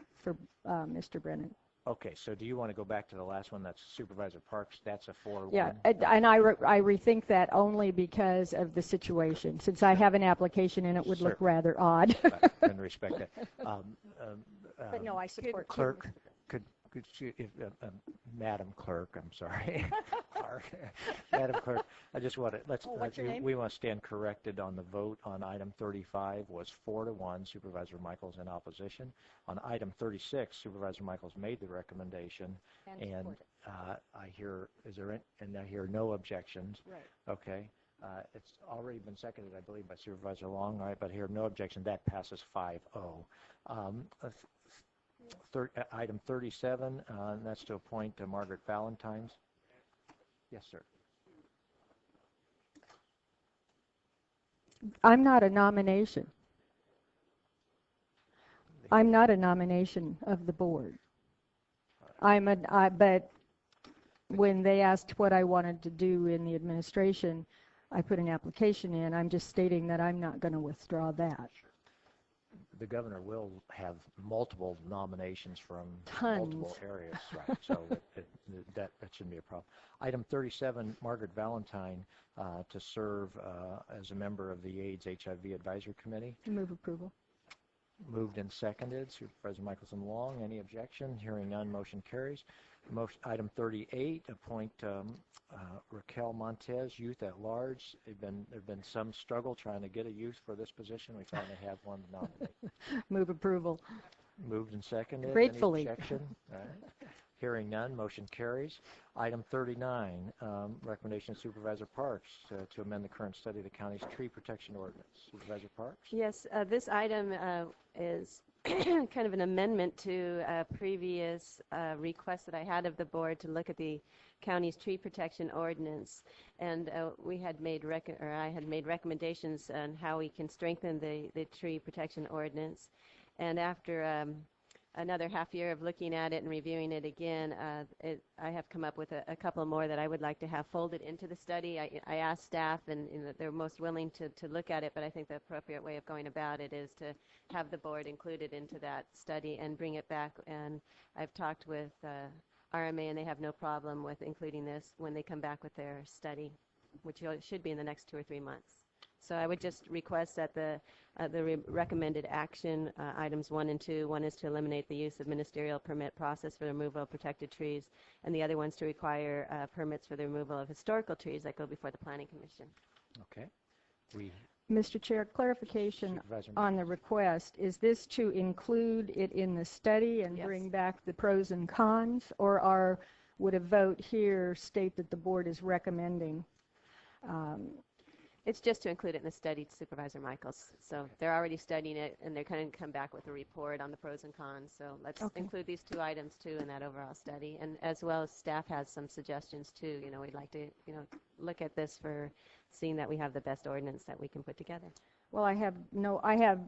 Mr. Brennan. Okay, so do you want to go back to the last one? That's Supervisor Parks. That's a 4-to-1. Yeah, and I rethink that only because of the situation. Since I have an application and it would look Certainly. rather odd. And respect that. But no, I support Clerk, could you, if, Madam Clerk, I'm sorry. Madam Clerk, I just want to, what's your name? we want to stand corrected on the vote on item 35 was 4-to-1, Supervisor Michaels in opposition. On item 36, Supervisor Michaels made the recommendation, and I hear, and I hear no objections. Right. Okay. It's already been seconded, I believe, by Supervisor Long, all right, but here, no objection. That passes 5-0. Item 37, and that's to appoint Margaret Valentines. Yes, sir. I'm not a nomination. I'm not a nomination of the board. But when they asked what I wanted to do in the administration, I put an application in. I'm just stating that I'm not going to withdraw that. The governor will have multiple nominations from Tons. multiple areas, right? So that shouldn't be a problem. Item 37, Margaret Valentine to serve as a member of the AIDS HIV Advisory Committee. Move approval. Moved and seconded. Supervisor Michelson Long. Any objection? Hearing none, motion carries. Item 38, appoint Raquel Montez, youth at large. There've been some struggle trying to get a youth for this position. We finally have one to nominate. Move approval. Moved and seconded. Gratefully. Any objection? All right. Hearing none, motion carries. Item 39, recommendation of Supervisor Parks to amend the current study of the county's tree protection ordinance. Supervisor Parks? Yes, this item is kind of an amendment to a previous request that I had of the board to look at the county's tree protection ordinance, and I had made recommendations on how we can strengthen the tree protection ordinance. And after another half year of looking at it and reviewing it again, I have come up with a couple more that I would like to have folded into the study. I asked staff, and they're most willing to look at it, but I think the appropriate way of going about it is to have the board included into that study and bring it back. And I've talked with RMA, and they have no problem with including this when they come back with their study, which should be in the next 2 or 3 months. So I would just request that the recommended action items 1 and 2. One is to eliminate the use of ministerial permit process for the removal of protected trees, and the other one's to require permits for the removal of historical trees that go before the Planning Commission. Okay. Mr. Chair, clarification Supervisor on the request. Is this to include it in the study and Yes. bring back the pros and cons, or would a vote here state that the board is recommending? It's just to include it in the study to Supervisor Michaels. So they're already studying it, and they're going to come back with a report on the pros and cons. So let's include these 2 items, too, in that overall study. And as well as staff has some suggestions, too. We'd like to, look at this for seeing that we have the best ordinance that we can put together. Well, I have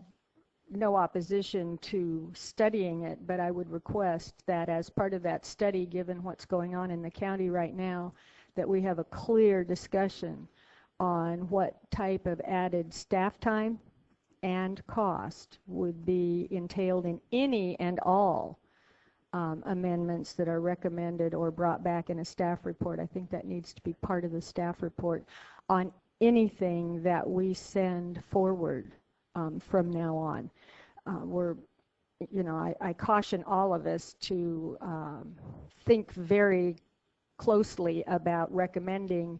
no opposition to studying it, but I would request that as part of that study, given what's going on in the county right now, that we have a clear discussion on what type of added staff time and cost would be entailed in any and all amendments that are recommended or brought back in a staff report. I think that needs to be part of the staff report on anything that we send forward from now on. I caution all of us to think very closely about recommending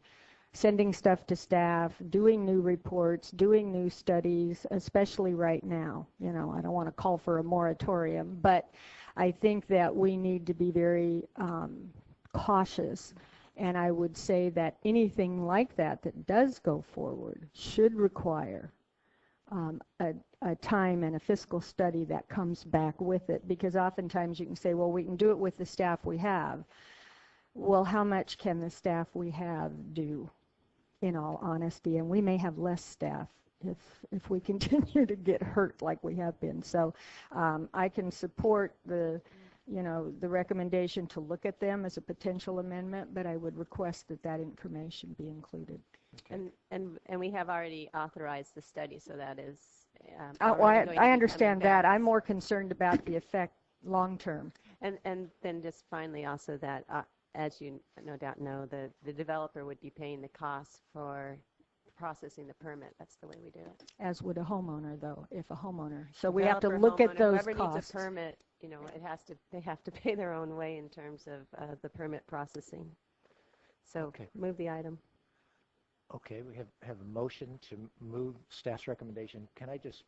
sending stuff to staff, doing new reports, doing new studies, especially right now. I don't want to call for a moratorium, but I think that we need to be very cautious. And I would say that anything like that that does go forward should require a time and a fiscal study that comes back with it, because oftentimes you can say, well, we can do it with the staff we have. Well, how much can the staff we have do, in all honesty? And we may have less staff if we continue to get hurt like we have been. So I can support the recommendation to look at them as a potential amendment, but I would request that information be included. Okay. And we have already authorized the study, so that is. I understand that. I'm more concerned about the effect long term. And then just finally also that, as you no doubt know, the developer would be paying the cost for processing the permit. That's the way we do it. As would a homeowner, though, if a homeowner. So we have to look at those costs. Whoever needs a permit, they have to pay their own way in terms of the permit processing. So Okay. move the item. Okay, we have a motion to move staff's recommendation. Can I just,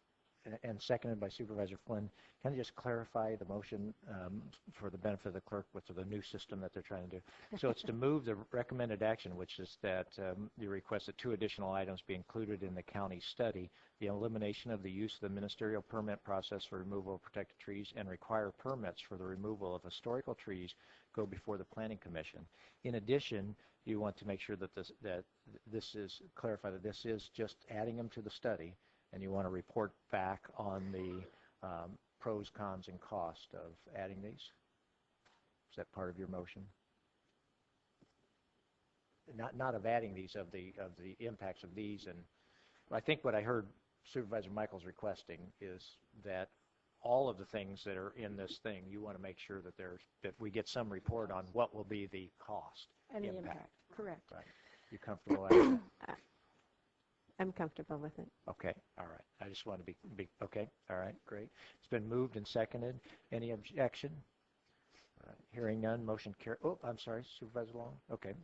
and seconded by Supervisor Flynn, can I just clarify the motion for the benefit of the clerk with the new system that they're trying to do? So it's to move the recommended action, which is that you request that 2 additional items be included in the county study: the elimination of the use of the ministerial permit process for removal of protected trees, and require permits for the removal of historical trees go before the Planning Commission. In addition, you want to make sure that this is clarify that this is just adding them to the study, and you want to report back on the pros, cons, and cost of adding these. Is that part of your motion? Not of adding these, of the impacts of these. And I think what I heard Supervisor Michaels requesting is that all of the things that are in this thing, you want to make sure that we get some report on what will be the cost and the impact. Correct. Right. You comfortable with that? I'm comfortable with it. Okay. All right. I just want to be okay. All right. Great. It's been moved and seconded. Any objection? All right. Hearing none. Motion carries. Oh, I'm sorry, Supervisor Long. Okay.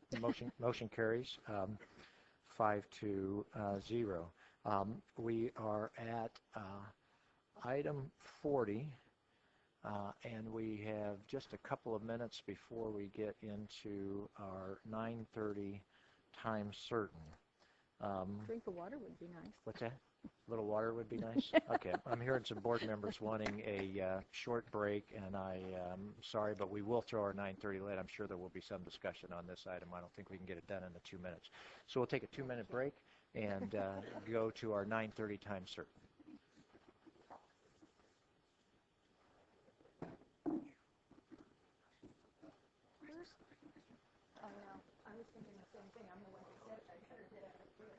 Motion carries 5-0. We are at item 40, and we have just a couple of minutes before we get into our 9:30 time certain. Drink of water would be nice. What's that? A little water would be nice? Okay. I'm hearing some board members wanting a short break, and I'm sorry, but we will throw our 9:30 late. I'm sure there will be some discussion on this item. I don't think we can get it done in the 2 minutes. So we'll take a 2-minute break and go to our 9:30 time certain. Oh, no. I was thinking the same thing. I'm the one who said it. I better get out of here.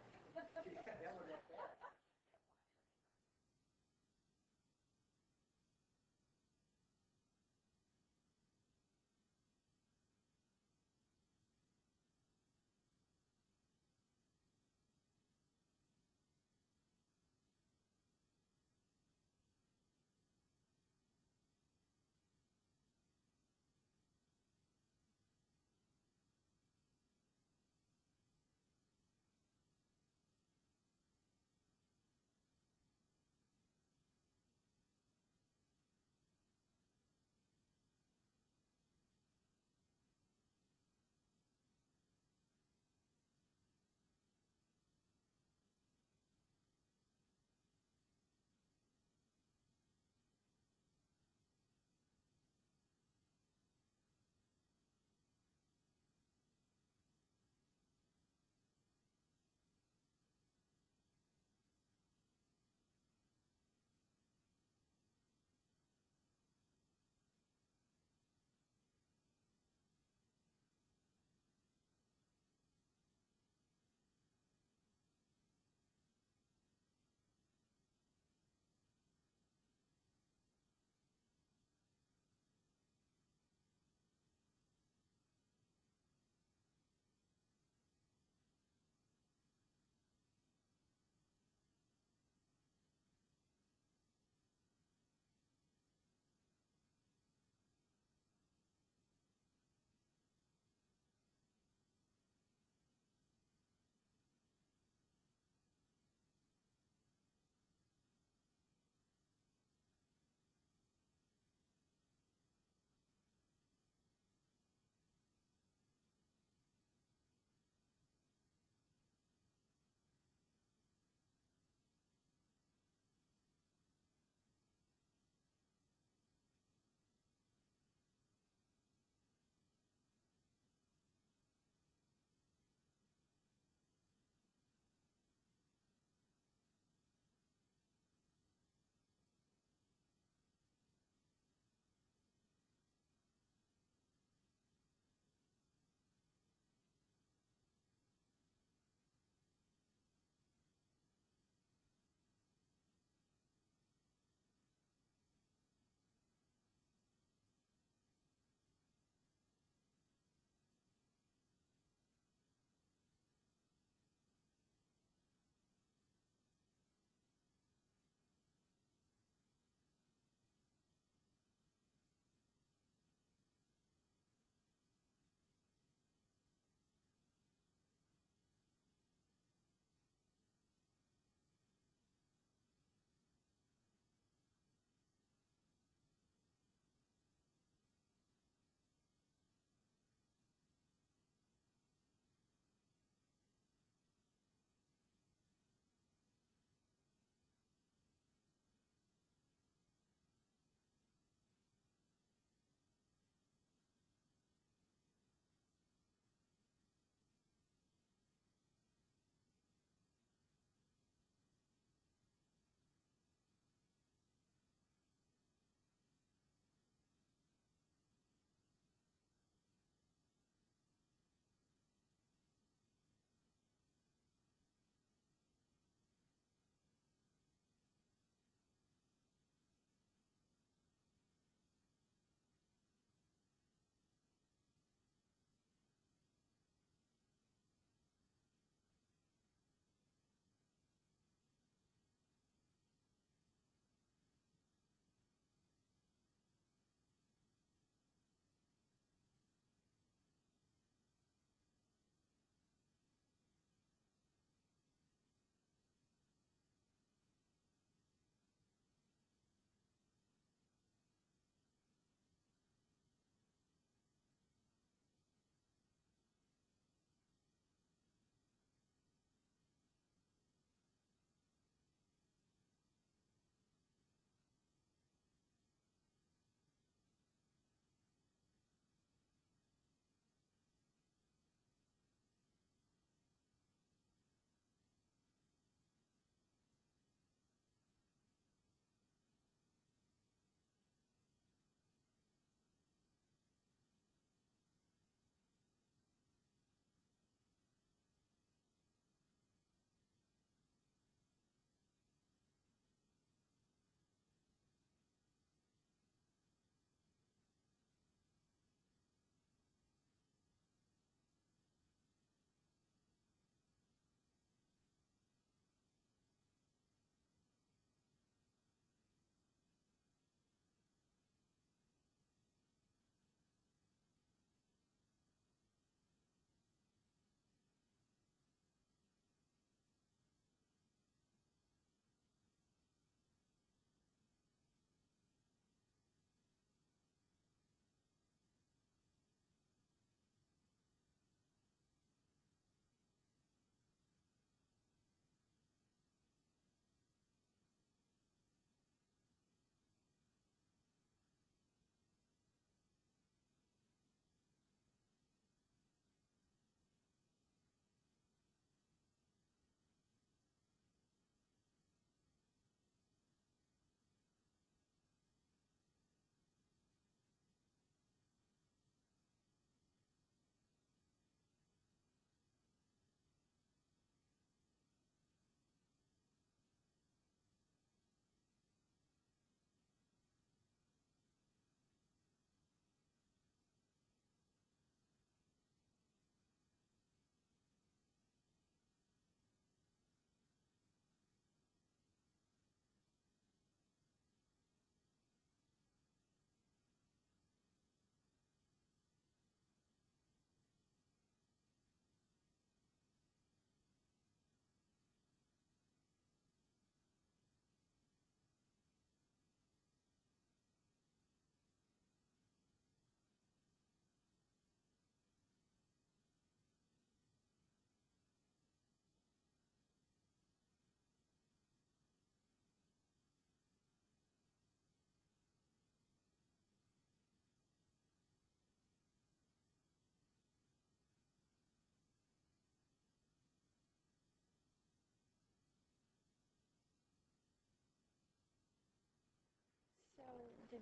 I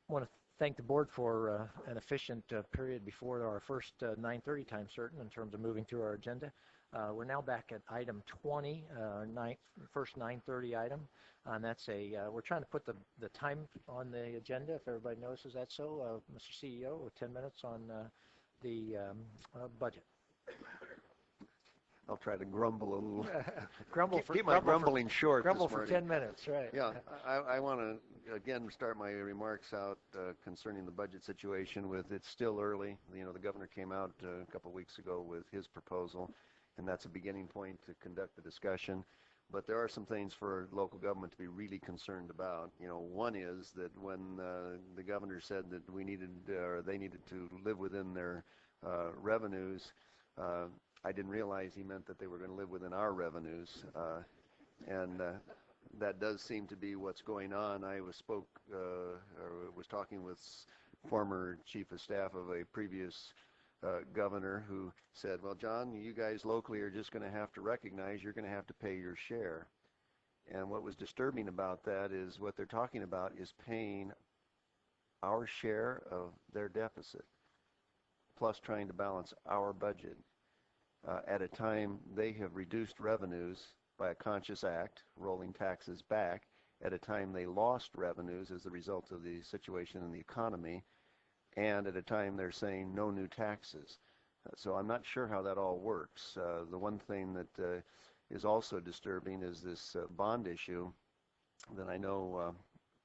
want to thank the board for an efficient period before our first 9:30 time certain in terms of moving through our agenda. We're now back at item 20, first 9:30 item, and that's we're trying to put the time on the agenda, if everybody notices that so. Mr. CEO, with 10 minutes on the budget. I'll try to grumble a little. Keep my grumbling short. Grumble for 10 minutes, right? Yeah, I want to again start my remarks out concerning the budget situation with it's still early. The governor came out a couple of weeks ago with his proposal, and that's a beginning point to conduct the discussion. But there are some things for local government to be really concerned about. One is that when the governor said that they needed to live within their revenues, I didn't realize he meant that they were going to live within our revenues, and that does seem to be what's going on. I was talking with former chief of staff of a previous governor who said, well, John, you guys locally are just going to have to recognize you're going to have to pay your share. And what was disturbing about that is what they're talking about is paying our share of their deficit, plus trying to balance our budget. At a time they have reduced revenues by a conscious act, rolling taxes back, at a time they lost revenues as a result of the situation in the economy, and at a time they're saying no new taxes. So I'm not sure how that all works. The one thing that is also disturbing is this bond issue that I know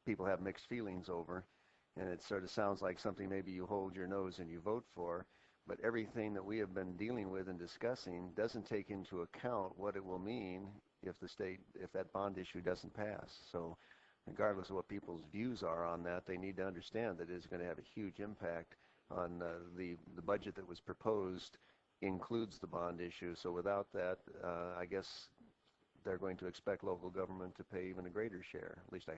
people have mixed feelings over, and it sort of sounds like something maybe you hold your nose and you vote for. But everything that we have been dealing with and discussing doesn't take into account what it will mean if that bond issue doesn't pass. So regardless of what people's views are on that, they need to understand that it is going to have a huge impact on the budget that was proposed includes the bond issue. So without that, I guess they're going to expect local government to pay even a greater share. At least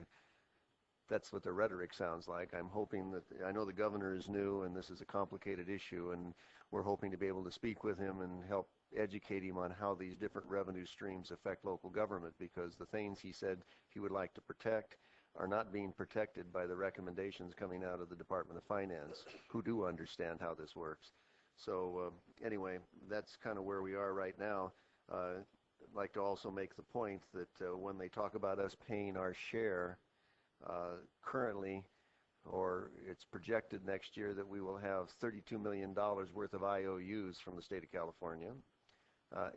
that's what the rhetoric sounds like. I'm hoping that, I know the governor is new and this is a complicated issue, and we're hoping to be able to speak with him and help educate him on how these different revenue streams affect local government, because the things he said he would like to protect are not being protected by the recommendations coming out of the Department of Finance, who do understand how this works. So anyway, that's kind of where we are right now. I'd like to also make the point that when they talk about us paying our share, currently, or it's projected next year that we will have $32 million worth of IOUs from the state of California.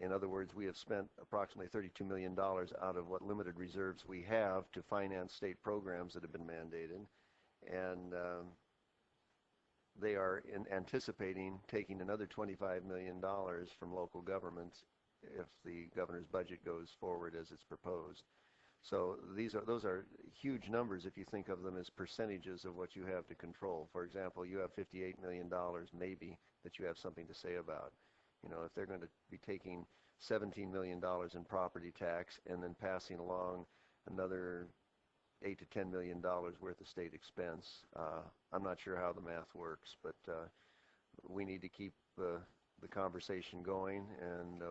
In other words, we have spent approximately $32 million out of what limited reserves we have to finance state programs that have been mandated. And they are anticipating taking another $25 million from local governments if the governor's budget goes forward as it's proposed. So those are huge numbers if you think of them as percentages of what you have to control. For example, you have $58 million maybe that you have something to say about. If they're going to be taking $17 million in property tax and then passing along another $8 to $10 million worth of state expense, I'm not sure how the math works, but we need to keep the conversation going, and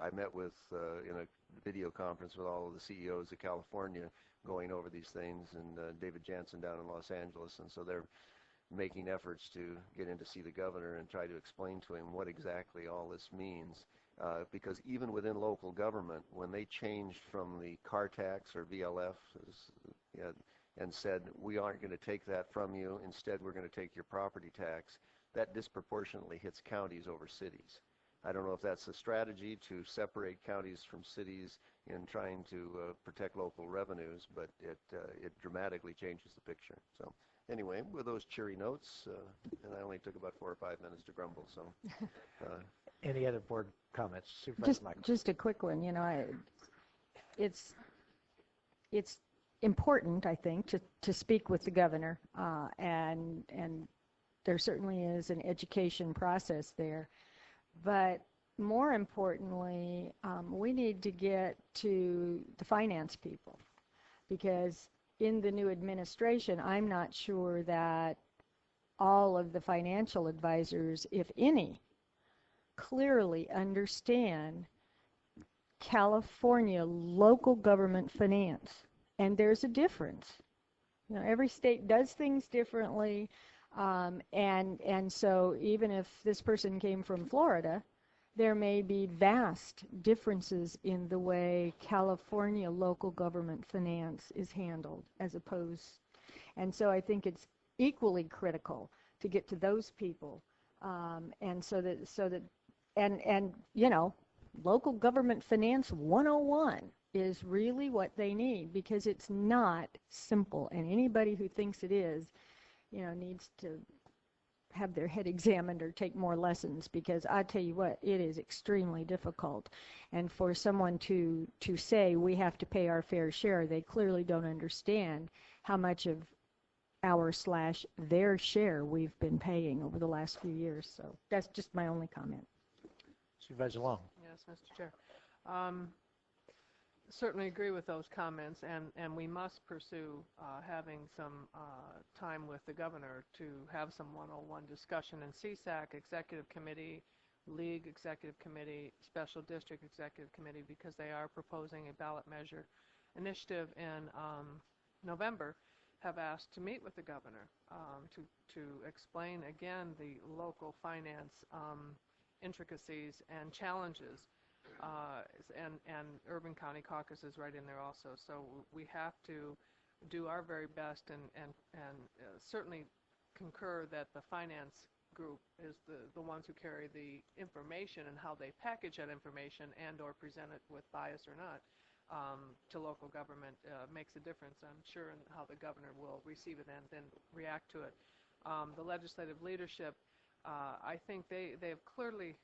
I met with in a video conference with all of the CEOs of California going over these things, and David Jansen down in Los Angeles, and so they're making efforts to get in to see the governor and try to explain to him what exactly all this means, because even within local government, when they changed from the car tax or VLF and said we aren't going to take that from you, instead we're going to take your property tax, that disproportionately hits counties over cities. I don't know if that's a strategy to separate counties from cities in trying to protect local revenues, but it dramatically changes the picture. So anyway, with those cheery notes, and I only took about 4 or 5 minutes to grumble, so. Any other board comments? Supervisor Michael. Just a quick one. It's important, I think, to speak with the governor, and there certainly is an education process there. But more importantly, we need to get to the finance people, because in the new administration, I'm not sure that all of the financial advisors, if any, clearly understand California local government finance. And there's a difference. You know, every state does things differently. And so even if this person came from Florida, there may be vast differences in the way California local government finance is handled as opposed. And so I think it's equally critical to get to those people. And you know, local government finance 101 is really what they need, because it's not simple. And anybody who thinks it is, you know, needs to have their head examined or take more lessons, because I tell you what, it is extremely difficult. And for someone to say we have to pay our fair share, they clearly don't understand how much of our/their share we've been paying over the last few years. So that's just my only comment. Supervisor Long. Yes, Mr. Chair. Certainly agree with those comments, and we must pursue having some time with the governor to have some one-on-one discussion in CSAC Executive Committee, League Executive Committee, Special District Executive Committee, because they are proposing a ballot measure initiative in November, have asked to meet with the governor to explain again the local finance intricacies and challenges. And Urban County Caucus is right in there also. So we have to do our very best and certainly concur that the finance group is the ones who carry the information, and how they package that information and or present it with bias or not to local government makes a difference, I'm sure, in how the governor will receive it and then react to it. The legislative leadership, I think they have clearly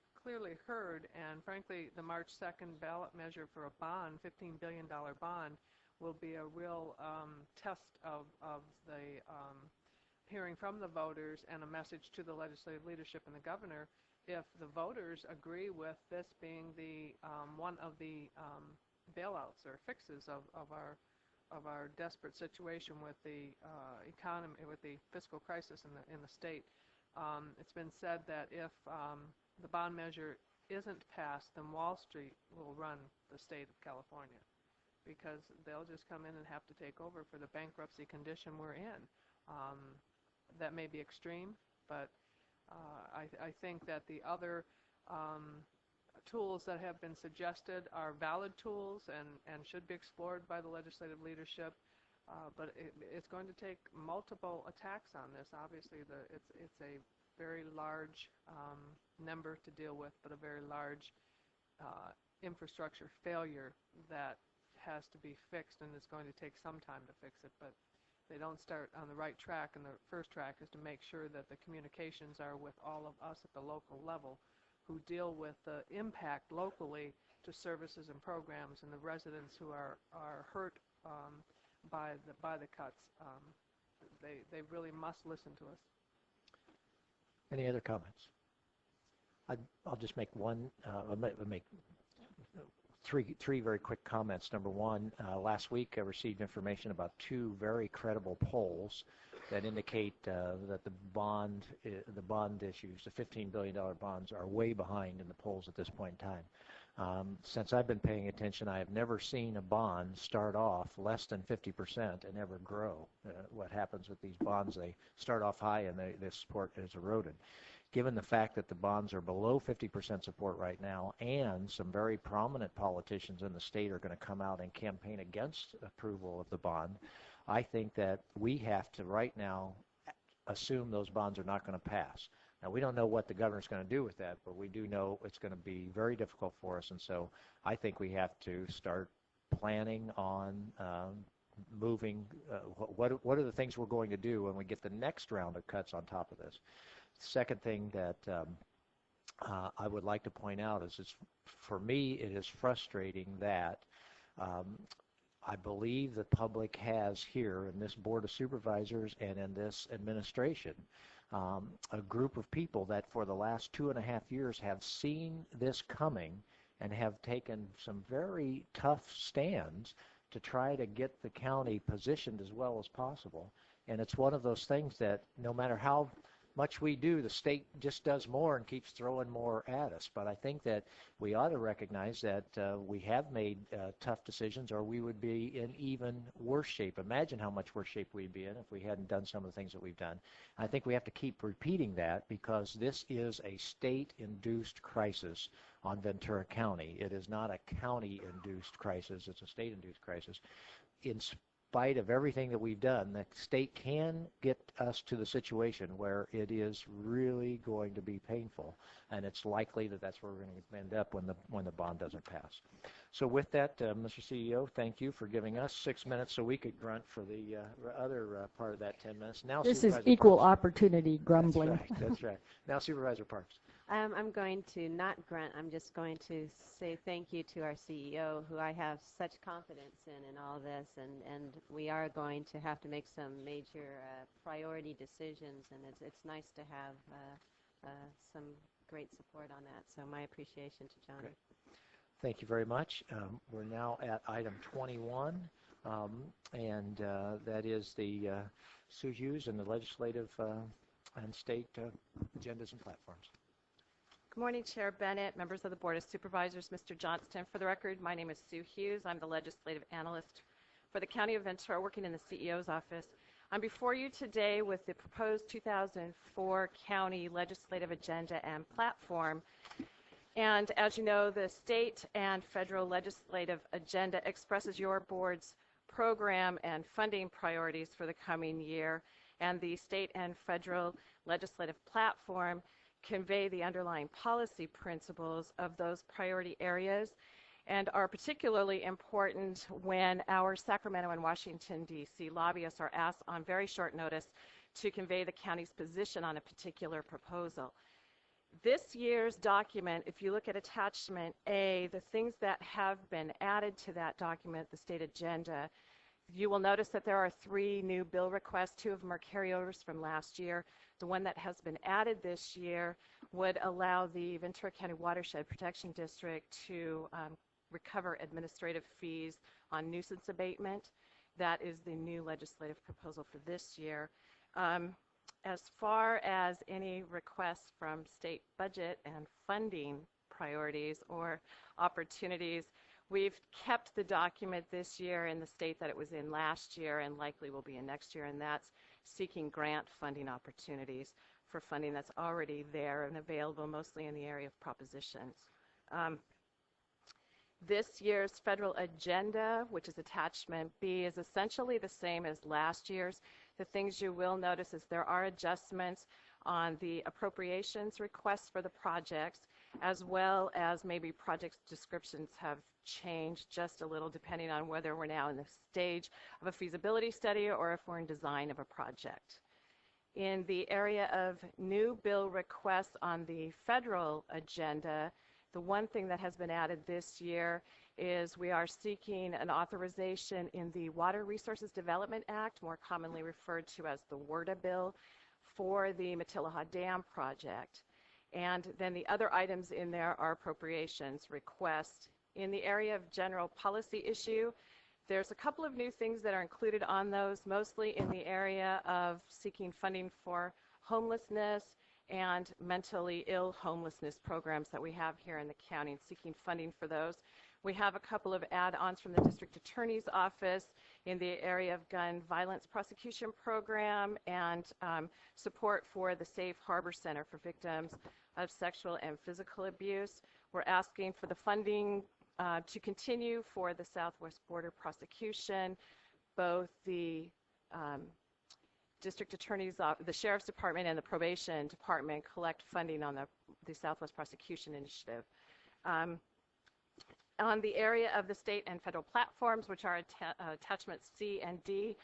heard, and frankly the March 2nd ballot measure for a bond, $15 billion bond, will be a real test of the hearing from the voters and a message to the legislative leadership and the governor. If the voters agree with this being the one of the bailouts or fixes of our desperate situation with the economy, with the fiscal crisis in the state, it's been said that if the bond measure isn't passed, then Wall Street will run the state of California, because they'll just come in and have to take over for the bankruptcy condition we're in. That may be extreme, but I think that the other tools that have been suggested are valid tools and should be explored by the legislative leadership. But it's going to take multiple attacks on this. Obviously, it's a very large number to deal with, but a very large infrastructure failure that has to be fixed, and it's going to take some time to fix it. But they don't start on the right track, and the first track is to make sure that the communications are with all of us at the local level who deal with the impact locally to services and programs, and the residents who are hurt by the cuts. They really must listen to us. Any other comments? I'll just make one. I'll make three very quick comments. Number one, last week I received information about two very credible polls that indicate that the bond issues, the $15 billion bonds, are way behind in the polls at this point in time. Since I've been paying attention, I have never seen a bond start off less than 50% and ever grow. What happens with these bonds, they start off high and their support is eroded. Given the fact that the bonds are below 50% support right now, and some very prominent politicians in the state are going to come out and campaign against approval of the bond, I think that we have to right now assume those bonds are not going to pass. Now, we don't know what the governor's going to do with that, but we do know it's going to be very difficult for us, and so I think we have to start planning on moving, what are the things we're going to do when we get the next round of cuts on top of this. Second thing that I would like to point out is, for me, it is frustrating that I believe the public has here in this Board of Supervisors and in this administration a group of people that for the last 2.5 years have seen this coming and have taken some very tough stands to try to get the county positioned as well as possible. And it's one of those things that no matter how much we do, the state just does more and keeps throwing more at us. But I think that we ought to recognize that we have made tough decisions, or we would be in even worse shape. Imagine how much worse shape we'd be in if we hadn't done some of the things that we've done. I think we have to keep repeating that because this is a state-induced crisis on Ventura County. It is not a county-induced crisis. It's a state-induced crisis. In spite of everything that we've done, the state can get us to the situation where it is really going to be painful, and it's likely that that's where we're going to end up when the bond doesn't pass. So with that, Mr. CEO, thank you for giving us 6 minutes so we could grunt for the other part of that 10 minutes. Now, This is Supervisor equal Parks. opportunity grumbling. That's right. That's right. Now, Supervisor Parks. I'm going to not grunt. I'm just going to say thank you to our CEO, who I have such confidence in all this, and we are going to have to make some major priority decisions, and it's nice to have some great support on that. So my appreciation to Johnny. Great. Thank you very much. We're now at item 21, and that is the SUJUs and the legislative and state agendas and platforms. Good morning, Chair Bennett, members of the Board of Supervisors, Mr. Johnston. For the record, my name is Sue Hughes. I'm the legislative analyst for the County of Ventura, working in the CEO's office. I'm before you today with the proposed 2004 county legislative agenda and platform. And as you know, the state and federal legislative agenda expresses your board's program and funding priorities for the coming year, and the state and federal legislative platform convey the underlying policy principles of those priority areas and are particularly important when our Sacramento and Washington, D.C. lobbyists are asked on very short notice to convey the county's position on a particular proposal. This year's document, if you look at attachment A, the things that have been added to that document, the state agenda, you will notice that there are 3 new bill requests. 2 of them are carryovers from last year. The one that has been added this year would allow the Ventura County Watershed Protection District to recover administrative fees on nuisance abatement. That is the new legislative proposal for this year. As far as any requests from state budget and funding priorities or opportunities, we've kept the document this year in the state that it was in last year and likely will be in next year, and that's seeking grant funding opportunities for funding that's already there and available mostly in the area of propositions. This year's federal agenda, which is attachment B, is essentially the same as last year's. The things you will notice is there are adjustments on the appropriations requests for the projects, as well as maybe project descriptions have changed just a little depending on whether we're now in the stage of a feasibility study or if we're in design of a project. In the area of new bill requests on the federal agenda, the one thing that has been added this year is we are seeking an authorization in the Water Resources Development Act, more commonly referred to as the WRDA bill, for the Matilaha Dam project. And then the other items in there are appropriations requests. In the area of general policy issue, there's a couple of new things that are included on those, mostly in the area of seeking funding for homelessness and mentally ill homelessness programs that we have here in the county, and seeking funding for those. We have a couple of add-ons from the district attorney's office in the area of gun violence prosecution program and support for the Safe Harbor Center for victims of sexual and physical abuse. We're asking for the funding to continue for the Southwest Border prosecution. Both the district attorney's office, the sheriff's department, and the probation department collect funding on the Southwest Prosecution Initiative. On the area of the state and federal platforms, which are attachments C and D,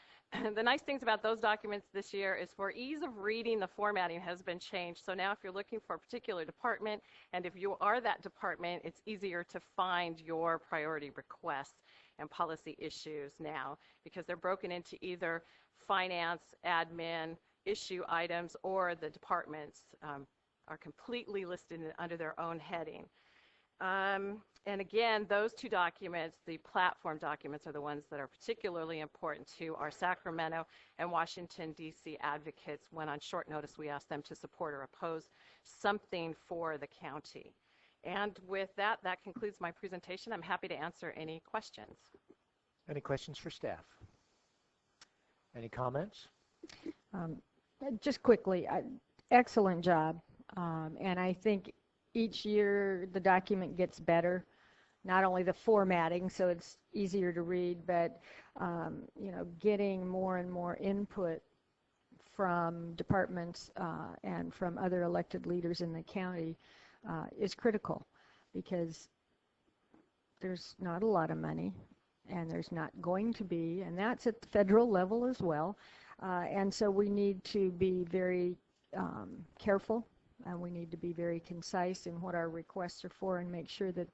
the nice things about those documents this year is for ease of reading, the formatting has been changed. So now if you're looking for a particular department, and if you are that department, it's easier to find your priority requests and policy issues now, because they're broken into either finance, admin, issue items, or the departments are completely listed under their own heading. And again, those two documents, the platform documents, are the ones that are particularly important to our Sacramento and Washington, D.C. advocates when on short notice we ask them to support or oppose something for the county. And with that, that concludes my presentation. I'm happy to answer any questions. Any questions for staff? Any comments? Just quickly, excellent job. And I think each year the document gets better. Not only the formatting, so it's easier to read, but getting more and more input from departments and from other elected leaders in the county is critical, because there's not a lot of money, and there's not going to be, and that's at the federal level as well. And so we need to be very careful, and we need to be very concise in what our requests are for, and make sure that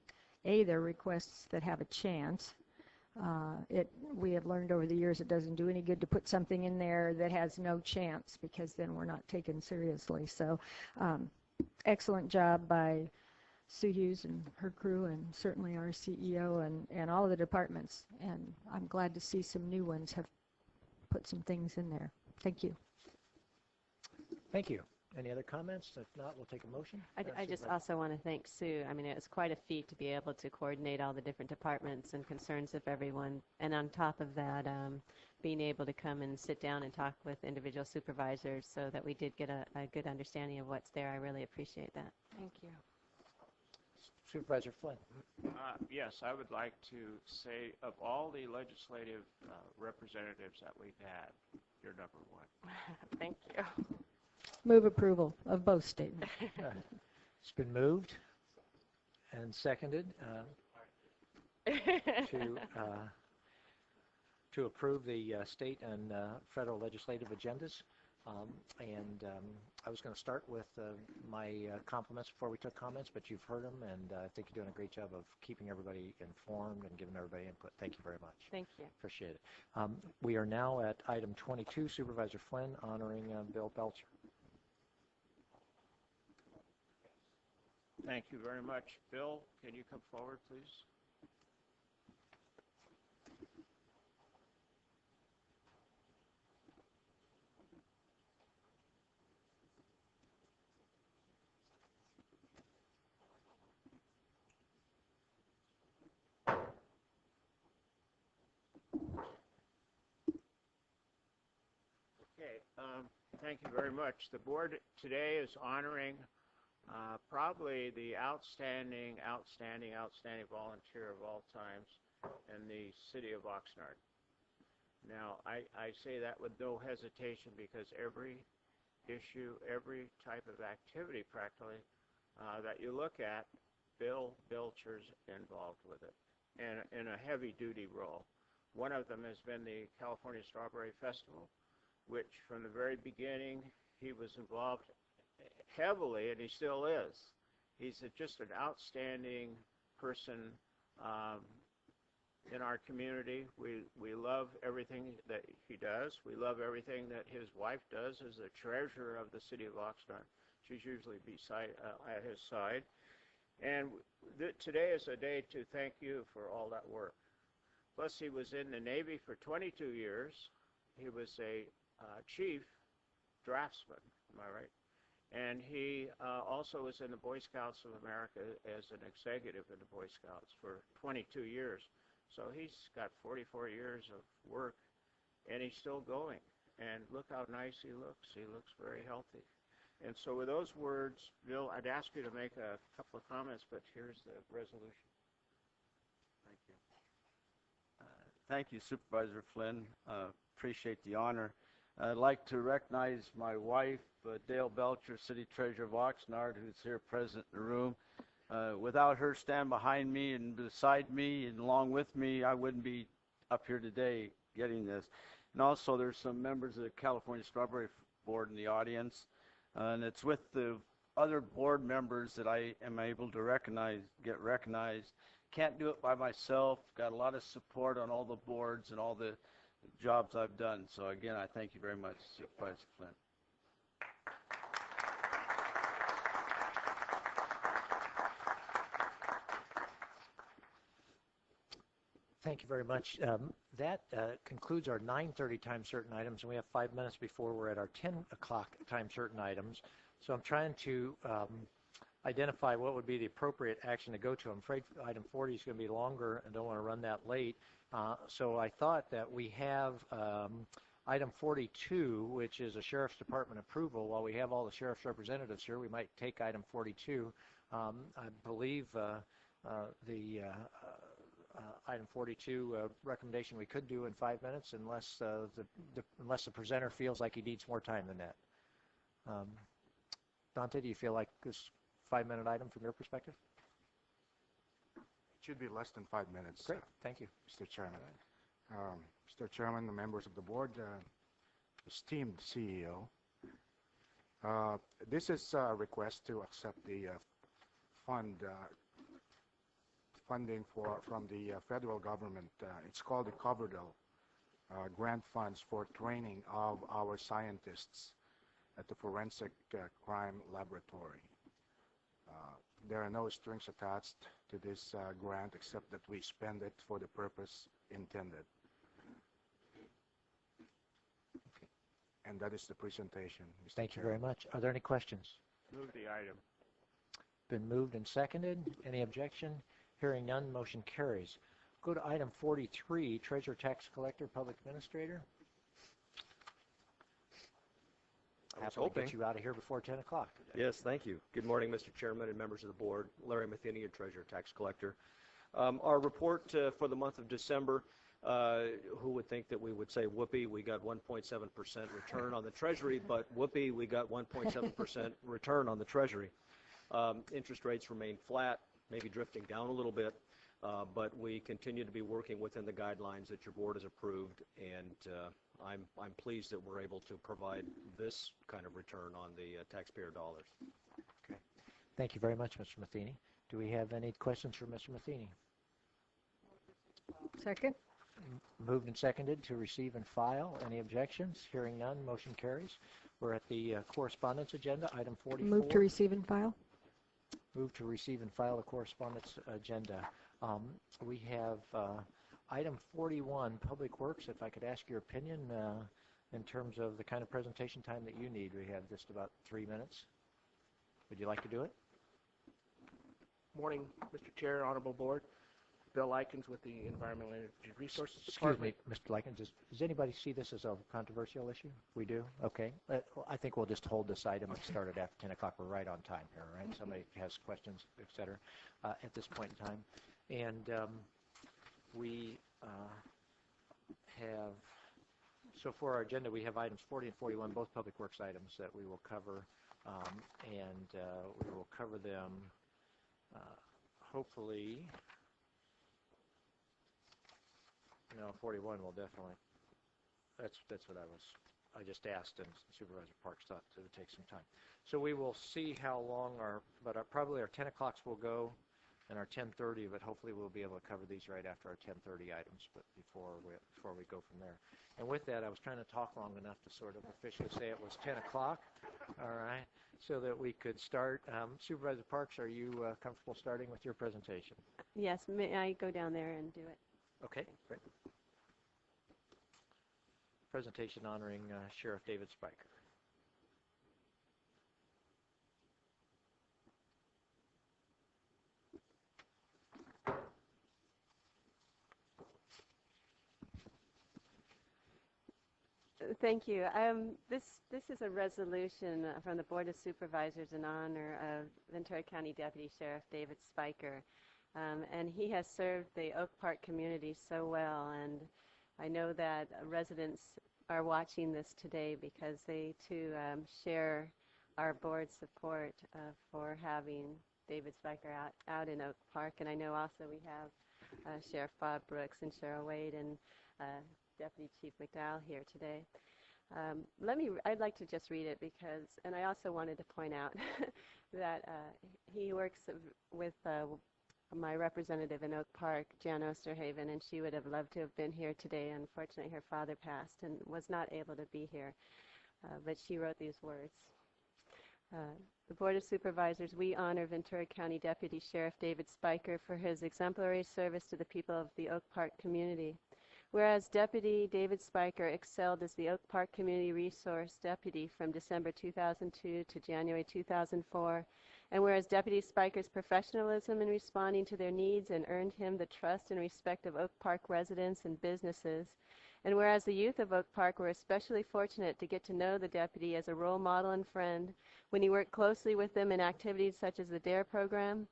they're requests that have a chance. We have learned over the years it doesn't do any good to put something in there that has no chance, because then we're not taken seriously. So excellent job by Sue Hughes and her crew, and certainly our CEO and all of the departments. And I'm glad to see some new ones have put some things in there. Thank you. Thank you. Any other comments? If not, we'll take a motion. I just also want to thank Sue. I mean, it was quite a feat to be able to coordinate all the different departments and concerns of everyone. And on top of that, being able to come and sit down and talk with individual supervisors so that we did get a good understanding of what's there. I really appreciate that. Thank you. Supervisor Flynn. Yes, I would like to say, of all the legislative representatives that we've had, you're number one. Thank you. Move approval of both statements. It's been moved and seconded to approve the state and federal legislative agendas. I was going to start with my compliments before we took comments, but you've heard them, and I think you're doing a great job of keeping everybody informed and giving everybody input. Thank you very much. Thank you. Appreciate it. We are now at item 22, Supervisor Flynn honoring Bill Belcher. Thank you very much. Bill, can you come forward, please? Okay, thank you very much. The board today is honoring probably the outstanding volunteer of all times in the city of Oxnard. Now, I say that with no hesitation, because every issue, every type of activity practically that you look at, Bill Belcher's involved with it, and in a heavy-duty role. One of them has been the California Strawberry Festival, which from the very beginning he was involved heavily, and he still is. He's just an outstanding person in our community. We love everything that he does. We love everything that his wife does as the treasurer of the city of Oxnard. She's usually at his side. And today is a day to thank you for all that work. Plus, he was in the Navy for 22 years. He was a chief draftsman, am I right? And he also was in the Boy Scouts of America as an executive in the Boy Scouts for 22 years. So he's got 44 years of work, and he's still going. And look how nice he looks. He looks very healthy. And so with those words, Bill, I'd ask you to make a couple of comments, but here's the resolution. Thank you. Thank you, Supervisor Flynn. Appreciate the honor. I'd like to recognize my wife, Dale Belcher, City Treasurer of Oxnard, who's here present in the room. Without her standing behind me and beside me and along with me, I wouldn't be up here today getting this. And also there's some members of the California Strawberry Board in the audience. And it's with the other board members that I am able to get recognized. Can't do it by myself. Got a lot of support on all the boards and all the jobs I've done. So again, I thank you very much, Supervisor Flynn. Thank you very much. That concludes our 9:30 time certain items, and we have 5 minutes before we're at our 10 o'clock time certain items. So I'm trying to identify what would be the appropriate action to go to. I'm afraid item 40 is going to be longer and don't want to run that late. So I thought that we have item 42, which is a Sheriff's Department approval. While we have all the Sheriff's representatives here, we might take item 42. I believe the item 42 recommendation we could do in 5 minutes unless unless the presenter feels like he needs more time than that. Dante, do you feel like this 5-minute item from your perspective? It should be less than 5 minutes. Great, thank you. Mr. Chairman. Mr. Chairman, the members of the board, esteemed CEO, this is a request to accept the funding from the federal government. It's called the Coverdell grant funds for training of our scientists at the Forensic Crime Laboratory. There are no strings attached to this grant except that we spend it for the purpose intended. Okay. And that is the presentation, Mr. Thank you Chairman. very much. Are there any questions? Move the item. Been moved and seconded. Any objection? Hearing none, motion carries. Go to item 43, Treasurer, Tax Collector, Public Administrator. I was Happy to hoping. get you out of here before 10 o'clock. Yes, thank you. Good morning, Mr. Chairman and members of the board. Larry Matheny, Treasurer, Tax Collector. Our report for the month of December, who would think that we would say, whoopee, we got 1.7% return on the Treasury, but whoopee, we got 1.7% return on the Treasury. Interest rates remain flat, maybe drifting down a little bit, but we continue to be working within the guidelines that your board has approved, and I'm pleased that we're able to provide this kind of return on the taxpayer dollars. Okay. Thank you very much, Mr. Matheny. Do we have any questions for Mr. Matheny? Second. Moved and seconded to receive and file. Any objections? Hearing none, motion carries. We're at the correspondence agenda, item 44. Move to receive and file. Move to receive and file the correspondence agenda. We have item 41, Public Works. If I could ask your opinion in terms of the kind of presentation time that you need. We have just about 3 minutes. Would you like to do it? Morning, Mr. Chair, Honorable Board. Bill Likens with the Environmental and Energy Resources Excuse Department. me, Mr. Likens, does anybody see this as a controversial issue? We do? Okay. I think we'll just hold this item and start it after 10 o'clock. We're right on time here, right? Somebody has questions, et cetera, at this point in time. And we have, so for our agenda, we have items 40 and 41, both Public Works items that we will cover, and we will cover them hopefully. No, 41 will definitely. That's what I just asked, and Supervisor Parks thought it would take some time. So we will see how long probably our 10 o'clocks will go, and our 10:30, but hopefully we'll be able to cover these right after our 10:30 items, but before we go from there. And with that, I was trying to talk long enough to sort of officially say it was 10 o'clock, all right, so that we could start. Supervisor Parks, are you comfortable starting with your presentation? Yes, may I go down there and do it? Okay, great. Presentation honoring Sheriff David Spiker. Thank you. This is a resolution from the Board of Supervisors in honor of Ventura County Deputy Sheriff David Spiker. And he has served the Oak Park community so well, and I know that residents are watching this today because they too share our board support for having David Spiker out in Oak Park. And I know also we have Sheriff Bob Brooks and Cheryl Wade and Deputy Chief McDowell here today. I'd like to just read it because, and I also wanted to point out that he works with my representative in Oak Park, Jan Osterhaven, and she would have loved to have been here today. Unfortunately, her father passed and was not able to be here, but she wrote these words. The Board of Supervisors, we honor Ventura County Deputy Sheriff David Spiker for his exemplary service to the people of the Oak Park community. Whereas Deputy David Spiker excelled as the Oak Park Community Resource Deputy from December 2002 to January 2004, and whereas Deputy Spiker's professionalism in responding to their needs and earned him the trust and respect of Oak Park residents and businesses, and whereas the youth of Oak Park were especially fortunate to get to know the deputy as a role model and friend when he worked closely with them in activities such as the DARE program,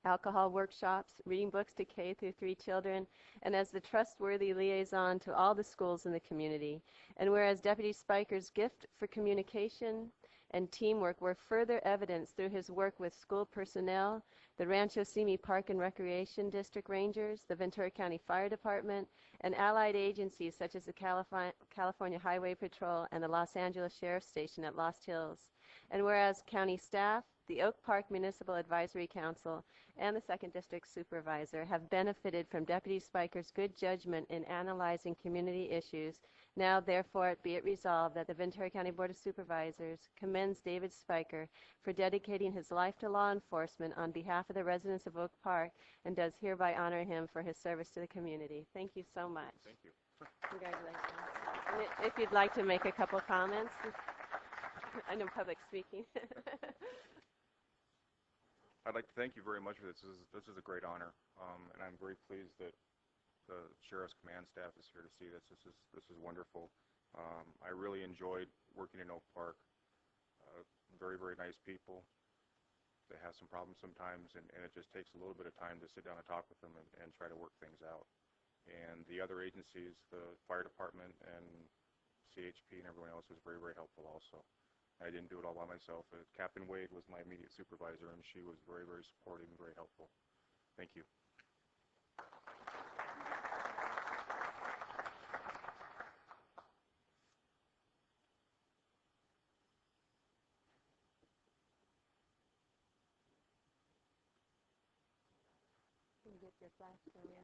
alcohol workshops, reading books to K through 3 children, and as the trustworthy liaison to all the schools in the community. And whereas Deputy Spiker's gift for communication and teamwork were further evidenced through his work with school personnel, the Rancho Simi Park and Recreation District Rangers, the Ventura County Fire Department, and allied agencies such as the California Highway Patrol and the Los Angeles Sheriff's Station at Lost Hills. And whereas county staff, the Oak Park Municipal Advisory Council, and the 2nd District Supervisor have benefited from Deputy Spiker's good judgment in analyzing community issues, now therefore be it resolved that the Ventura County Board of Supervisors commends David Spiker for dedicating his life to law enforcement on behalf of the residents of Oak Park and does hereby honor him for his service to the community. Thank you so much. Thank you. Congratulations. And if you'd like to make a couple comments. I know public speaking. I'd like to thank you very much for this. This is a great honor, and I'm very pleased that the Sheriff's Command staff is here to see this. This is wonderful. I really enjoyed working in Oak Park. Very, very nice people. They have some problems sometimes, and it just takes a little bit of time to sit down and talk with them and try to work things out. And the other agencies, the fire department and CHP and everyone else was very, very helpful also. I didn't do it all by myself. Captain Wade was my immediate supervisor, and she was very, very supportive and very helpful. Thank you. Can you get your flash from you?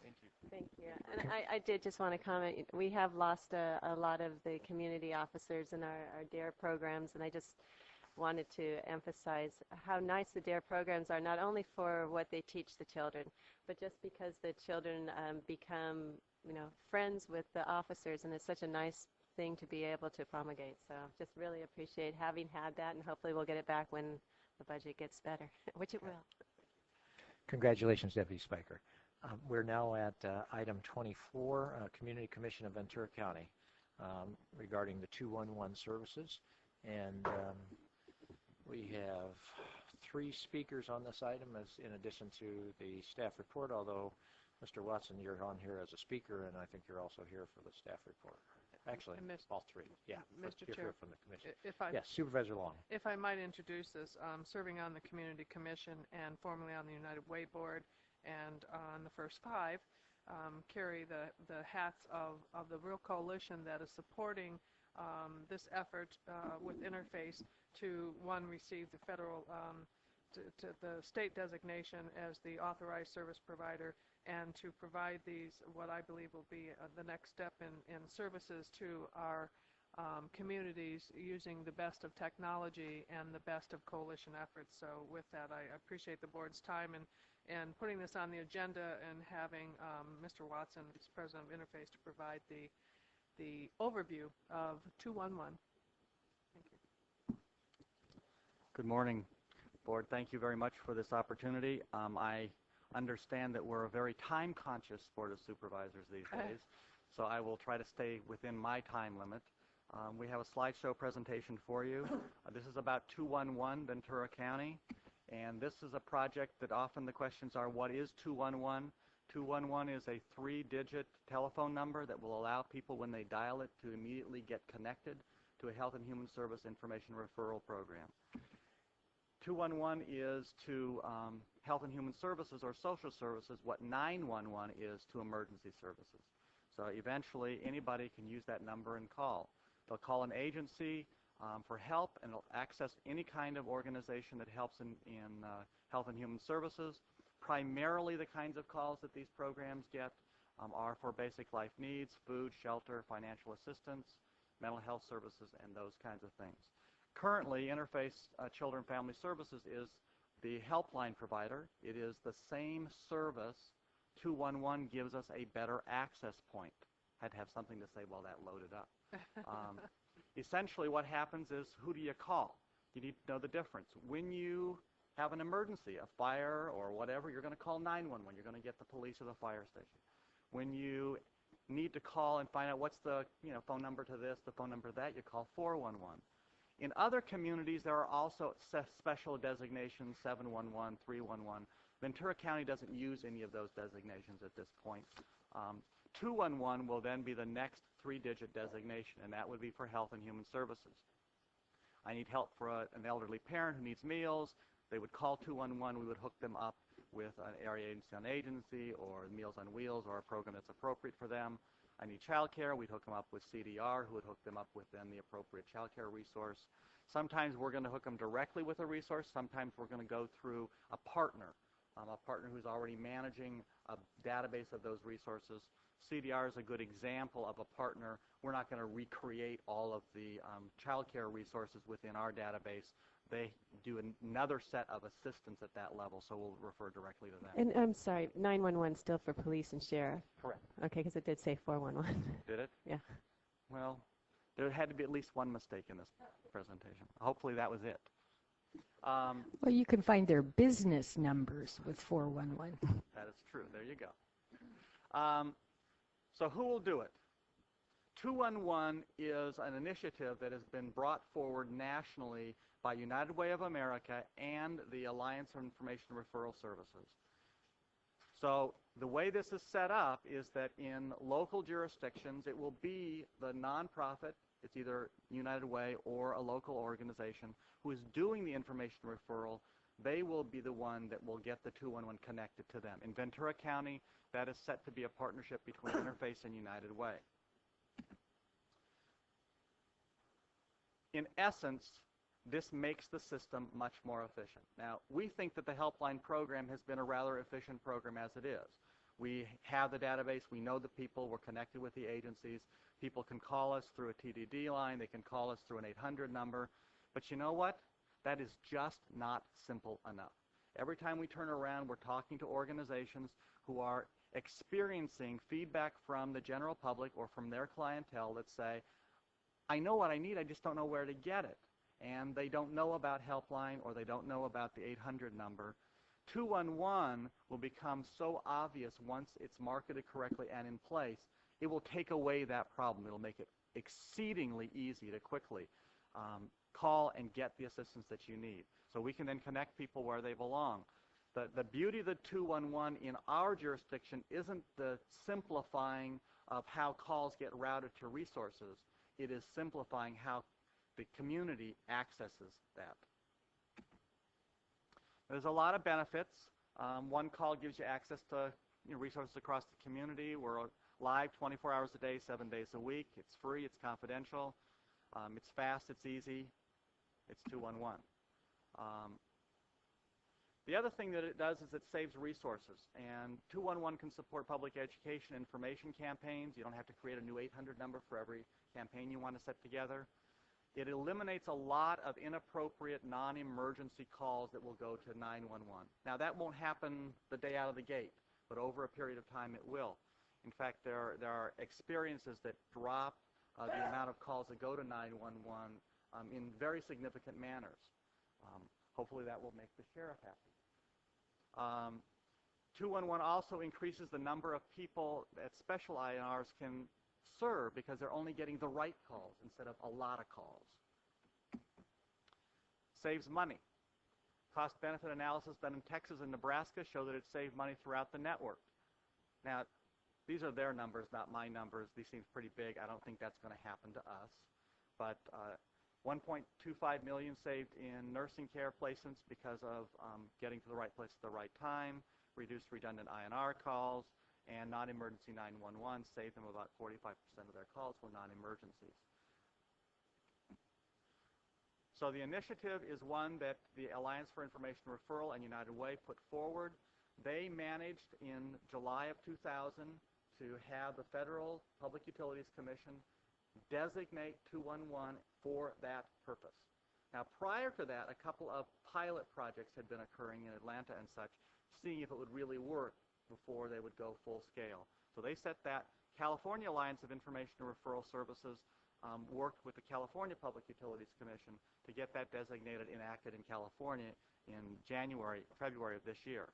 Thank you. Thank you. And I did just want to comment. We have lost a lot of the community officers in our DARE programs, and I just wanted to emphasize how nice the DARE programs are, not only for what they teach the children, but just because the children become, friends with the officers, and it's such a nice thing to be able to promulgate. So just really appreciate having had that, and hopefully we'll get it back when the budget gets better, which it will. Congratulations, Deputy Spiker. We're now at item 24, Community Commission of Ventura County, regarding the 211 services. And we have 3 speakers on this item in addition to the staff report, although Mr. Watson, you're on here as a speaker, and I think you're also here for the staff report. Actually, all 3. Yeah, Mr. you're Chair, here from the commission. Yes, Supervisor Long. If I might introduce this, serving on the Community Commission and formerly on the United Way Board, and on the first 5, carry the hats of the real coalition that is supporting this effort with Interface to, one, receive the federal, to the state designation as the authorized service provider, and to provide these, what I believe will be the next step in services to our communities using the best of technology and the best of coalition efforts. So with that, I appreciate the board's time and putting this on the agenda and having Mr. Watson, as President of Interface, to provide the overview of 211. Thank you. Good morning, board. Thank you very much for this opportunity. I understand that we're a very time-conscious Board of Supervisors these days, so I will try to stay within my time limit. We have a slideshow presentation for you. This is about 211 Ventura County, and this is a project that often the questions are, what is 211? 211 is a 3-digit telephone number that will allow people, when they dial it, to immediately get connected to a Health and Human Service Information Referral Program. 211 is to Health and Human Services or social services what 911 is to emergency services. So eventually anybody can use that number and call. They'll call an agency for help, and they'll access any kind of organization that helps in Health and Human Services. Primarily the kinds of calls that these programs get are for basic life needs, food, shelter, financial assistance, mental health services, and those kinds of things. Currently, Interface Children and Family Services is the helpline provider. It is the same service. 211 gives us a better access point. Had to have something to say while that loaded up. Essentially, what happens is, who do you call? You need to know the difference. When you have an emergency, a fire or whatever, you're going to call 911. You're going to get the police or the fire station. When you need to call and find out what's the phone number to this, the phone number to that, you call 411. In other communities, there are also special designations, 711, 311. Ventura County doesn't use any of those designations at this point. 211 will then be the next 3-digit designation, and that would be for Health and Human Services. I need help for an elderly parent who needs meals. They would call 211. We would hook them up with an area agency on agency or Meals on Wheels or a program that's appropriate for them. I need child care. We'd hook them up with CDR, who would hook them up with then the appropriate child care resource. Sometimes we're going to hook them directly with a resource. Sometimes we're going to go through a partner who's already managing a database of those resources. CDR is a good example of a partner. We're not going to recreate all of the child care resources within our database. They do another set of assistance at that level, so we'll refer directly to them. And I'm sorry, 911 still for police and sheriff? Correct. Okay, because it did say 411. Did it? Yeah. Well, there had to be at least one mistake in this presentation. Hopefully that was it. Well, you can find their business numbers with 411. That is true. There you go. So who will do it? 211 is an initiative that has been brought forward nationally by United Way of America and the Alliance for Information Referral Services. So the way this is set up is that in local jurisdictions, it will be the nonprofit, it's either United Way or a local organization, who is doing the information referral. They will be the one that will get the 211 connected to them. In Ventura County, that is set to be a partnership between Interface and United Way. In essence, this makes the system much more efficient. Now, we think that the helpline program has been a rather efficient program as it is. We have the database, we know the people, we're connected with the agencies. People can call us through a TDD line, they can call us through an 800 number. But you know what? That is just not simple enough. Every time we turn around, we're talking to organizations who are experiencing feedback from the general public or from their clientele that say, I know what I need, I just don't know where to get it. And they don't know about helpline or they don't know about the 800 number. 211 will become so obvious once it's marketed correctly and in place, it will take away that problem. It'll make it exceedingly easy to quickly call and get the assistance that you need. So we can then connect people where they belong. The beauty of the 211 in our jurisdiction isn't the simplifying of how calls get routed to resources. It is simplifying how the community accesses that. There's a lot of benefits. One call gives you access to resources across the community. We're live 24 hours a day, 7 days a week. It's free, it's confidential, it's fast, it's easy. It's 211. The other thing that it does is it saves resources. And 211 can support public education information campaigns. You don't have to create a new 800 number for every campaign you want to set together. It eliminates a lot of inappropriate non-emergency calls that will go to 911. Now, that won't happen the day out of the gate, but over a period of time it will. In fact, there are experiences that drop the amount of calls that go to 911 in very significant manners. Hopefully that will make the sheriff happy. 211 also increases the number of people that special INRs can serve because they're only getting the right calls instead of a lot of calls. Saves money. Cost-benefit analysis done in Texas and Nebraska show that it saved money throughout the network. Now, these are their numbers, not my numbers. These seem pretty big. I don't think that's going to happen to us. But 1.25 million saved in nursing care placements because of getting to the right place at the right time, reduced redundant INR calls, and non-emergency 911 saved them about 45% of their calls were non-emergencies. So the initiative is one that the Alliance for Information Referral and United Way put forward. They managed in July of 2000 to have the Federal Public Utilities Commission designate 211 for that purpose. Now, prior to that, a couple of pilot projects had been occurring in Atlanta and such, seeing if it would really work before they would go full scale. So they set that. California Alliance of Information and Referral Services worked with the California Public Utilities Commission to get that designated enacted in California in February of this year.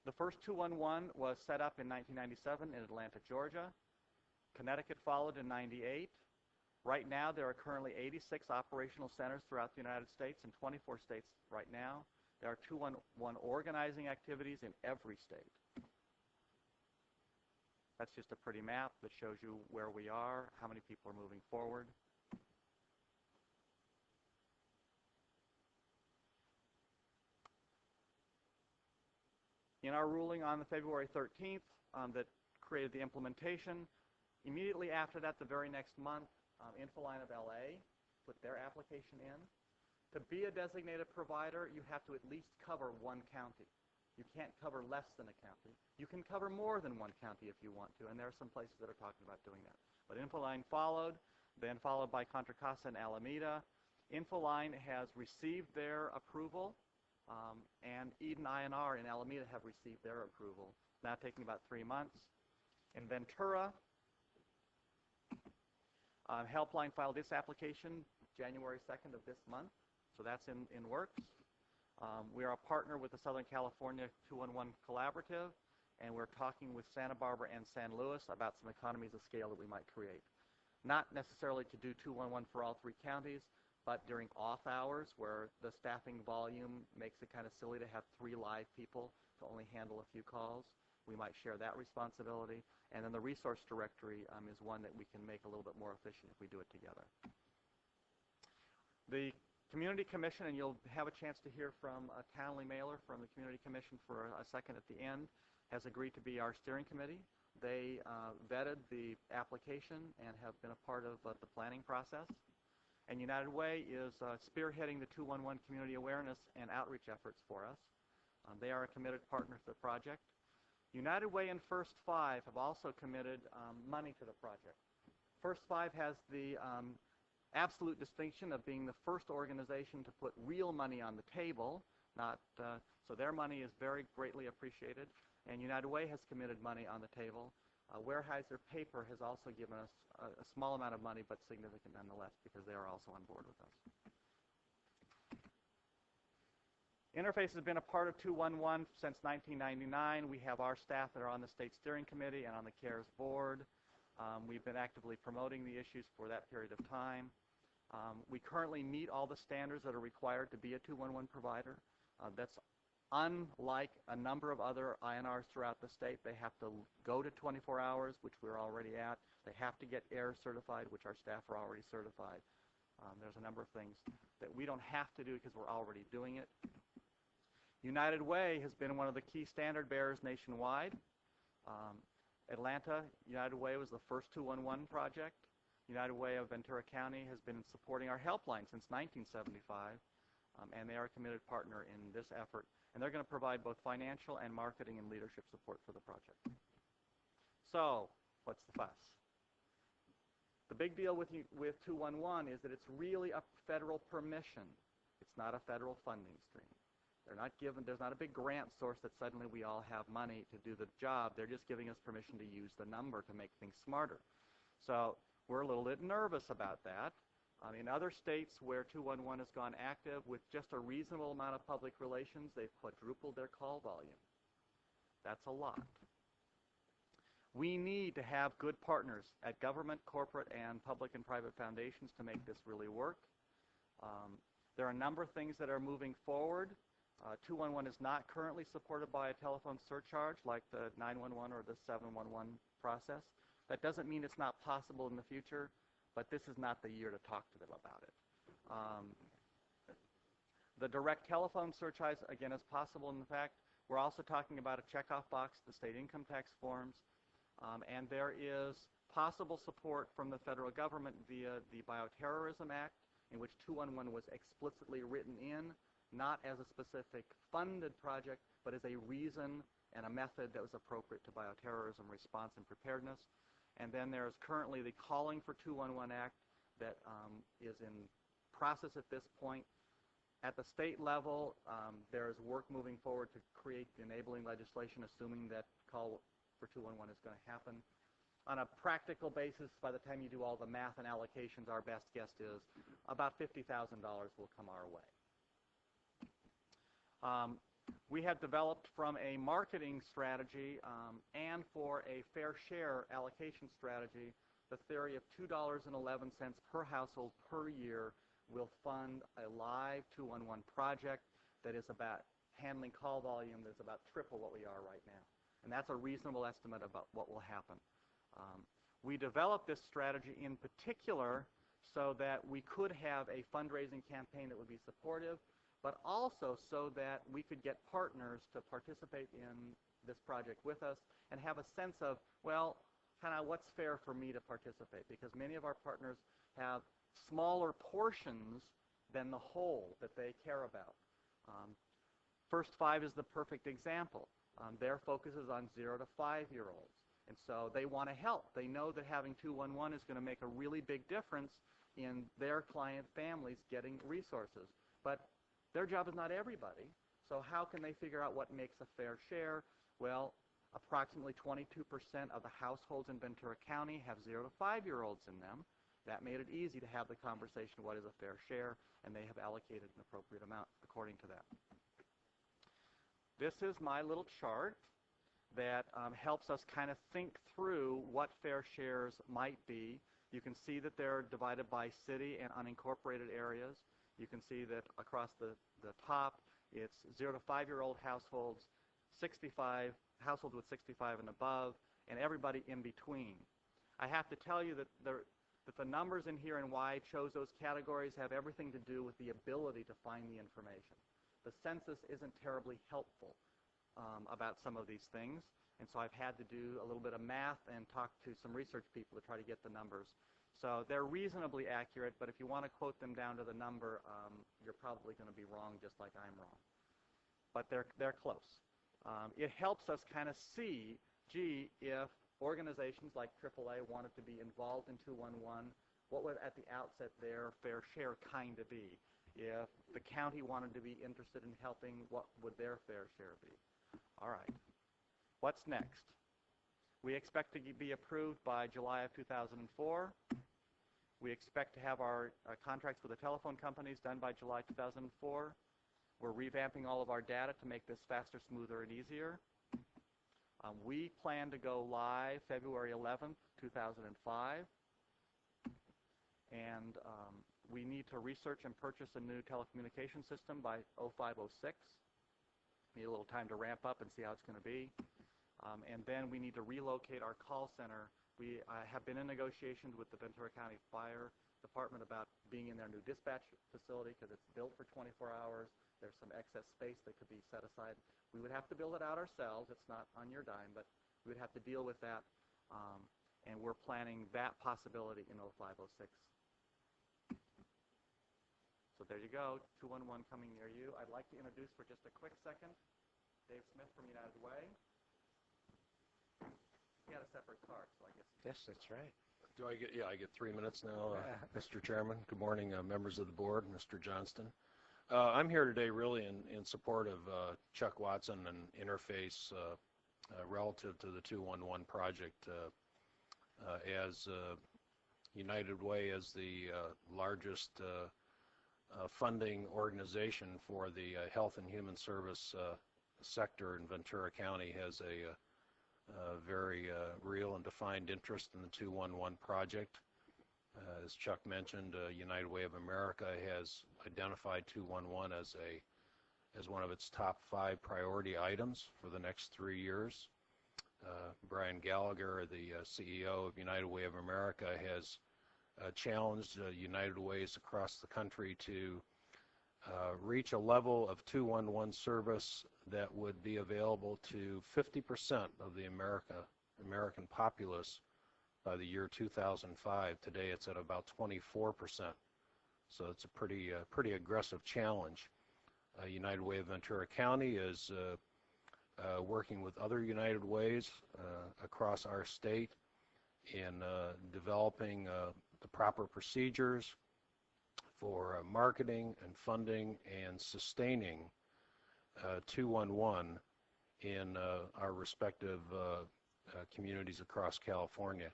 The first 211 was set up in 1997 in Atlanta, Georgia. Connecticut followed in 98. Right now, there are currently 86 operational centers throughout the United States in 24 states right now. There are 211 organizing activities in every state. That's just a pretty map that shows you where we are, how many people are moving forward. In our ruling on the February 13th that created the implementation, immediately after that, the very next month, Infoline of LA put their application in. To be a designated provider, you have to at least cover one county. You can't cover less than a county. You can cover more than one county if you want to, and there are some places that are talking about doing that. But Infoline followed, then followed by Contra Costa and Alameda. Infoline has received their approval, and Eden INR in Alameda have received their approval, now taking about 3 months. In Ventura, Helpline filed its application January 2nd of this month, so that's in works. We are a partner with the Southern California 211 Collaborative, and we're talking with Santa Barbara and San Luis about some economies of scale that we might create. Not necessarily to do 211 for all 3 counties, but during off hours where the staffing volume makes it kind of silly to have 3 live people to only handle a few calls, we might share that responsibility. And then the resource directory is one that we can make a little bit more efficient if we do it together. The Community Commission, and you'll have a chance to hear from Townley Mailer from the Community Commission for a second at the end, has agreed to be our steering committee. They vetted the application and have been a part of the planning process. And United Way is spearheading the 211 community awareness and outreach efforts for us. They are a committed partner to the project. United Way and First 5 have also committed money to the project. First 5 has the absolute distinction of being the first organization to put real money on the table, so their money is very greatly appreciated. And United Way has committed money on the table. Weyerhaeuser Paper has also given us a small amount of money, but significant nonetheless, because they are also on board with us. Interface has been a part of 211 since 1999. We have our staff that are on the state steering committee and on the CARES board. We've been actively promoting the issues for that period of time. We currently meet all the standards that are required to be a 211 provider. That's unlike a number of other INRs throughout the state. They have to go to 24 hours, which we're already at. They have to get AIR certified, which our staff are already certified. There's a number of things that we don't have to do because we're already doing it. United Way has been one of the key standard bearers nationwide. Atlanta, United Way was the first 211 project. United Way of Ventura County has been supporting our helpline since 1975, and they are a committed partner in this effort. And they're going to provide both financial and marketing and leadership support for the project. So, what's the fuss? The big deal with 211 is that it's really a federal permission. It's not a federal funding stream. There's not a big grant source that suddenly we all have money to do the job. They're just giving us permission to use the number to make things smarter. So we're a little bit nervous about that. In other states where 211 has gone active with just a reasonable amount of public relations, they've quadrupled their call volume. That's a lot. We need to have good partners at government, corporate, and public and private foundations to make this really work. There are a number of things that are moving forward. 211 is not currently supported by a telephone surcharge like the 911 or the 711 process. That doesn't mean it's not possible in the future, but this is not the year to talk to them about it. The direct telephone surcharge, again, is possible. In fact, we're also talking about a checkoff box, the state income tax forms, and there is possible support from the federal government via the Bioterrorism Act, in which 211 was explicitly written in, not as a specific funded project, but as a reason and a method that was appropriate to bioterrorism response and preparedness. And then there's currently the Calling for 211 Act that is in process at this point. At the state level, there is work moving forward to create the enabling legislation, assuming that Call for 211 is going to happen. On a practical basis, by the time you do all the math and allocations, our best guess is about $50,000 will come our way. We have developed from a marketing strategy and for a fair share allocation strategy the theory of $2.11 per household per year will fund a live 211 project that is about handling call volume that's about triple what we are right now. And that's a reasonable estimate about what will happen. We developed this strategy in particular so that we could have a fundraising campaign that would be supportive, but also so that we could get partners to participate in this project with us and have a sense of, well, kind of what's fair for me to participate, because many of our partners have smaller portions than the whole that they care about. First Five is the perfect example. Their focus is on 0 to 5-year-olds, and so they want to help. They know that having 211 is going to make a really big difference in their client families getting resources. But their job is not everybody, so how can they figure out what makes a fair share? Well, approximately 22% of the households in Ventura County have 0 to 5-year-olds in them. That made it easy to have the conversation, what is a fair share, and they have allocated an appropriate amount according to that. This is my little chart that helps us kind of think through what fair shares might be. You can see that they're divided by city and unincorporated areas. You can see that across the top, it's 0 to 5-year-old households, households with 65 and above, and everybody in between. I have to tell you that the numbers in here and why I chose those categories have everything to do with the ability to find the information. The census isn't terribly helpful about some of these things, and so I've had to do a little bit of math and talk to some research people to try to get the numbers. So they're reasonably accurate, but if you want to quote them down to the number, you're probably going to be wrong just like I'm wrong. But they're close. It helps us kind of see, gee, if organizations like AAA wanted to be involved in 211, what would at the outset their fair share kind of be? If the county wanted to be interested in helping, what would their fair share be? All right. What's next? We expect to be approved by July of 2004. We expect to have our contracts with the telephone companies done by July 2004. We're revamping all of our data to make this faster, smoother, and easier. We plan to go live February 11th, 2005. And we need to research and purchase a new telecommunication system by 0506. Need a little time to ramp up and see how it's going to be. And then we need to relocate our call center. We have been in negotiations with the Ventura County Fire Department about being in their new dispatch facility because it's built for 24 hours. There's some excess space that could be set aside. We would have to build it out ourselves. It's not on your dime, but we would have to deal with that. And we're planning that possibility in 0506. So there you go, 211 coming near you. I'd like to introduce for just a quick second Dave Smith from United Way. He had a separate card, so I guess. Yes, that's right. Do I get, I get 3 minutes now, Mr. Chairman. Good morning, members of the board, Mr. Johnston. I'm here today really in support of Chuck Watson and Interface relative to the 211 project. As United Way is the largest funding organization for the health and human service sector in Ventura County, has a very real and defined interest in the 211 project. As Chuck mentioned, United Way of America has identified 211 as one of its top 5 priority items for the next 3 years. Brian Gallagher, the CEO of United Way of America, has challenged United Ways across the country to reach a level of 211 service that would be available to 50% of the American populace by the year 2005. Today it's at about 24%. So it's a pretty aggressive challenge. United Way of Ventura County is working with other United Ways across our state in developing the proper procedures for marketing and funding and sustaining 211 in our respective communities across California.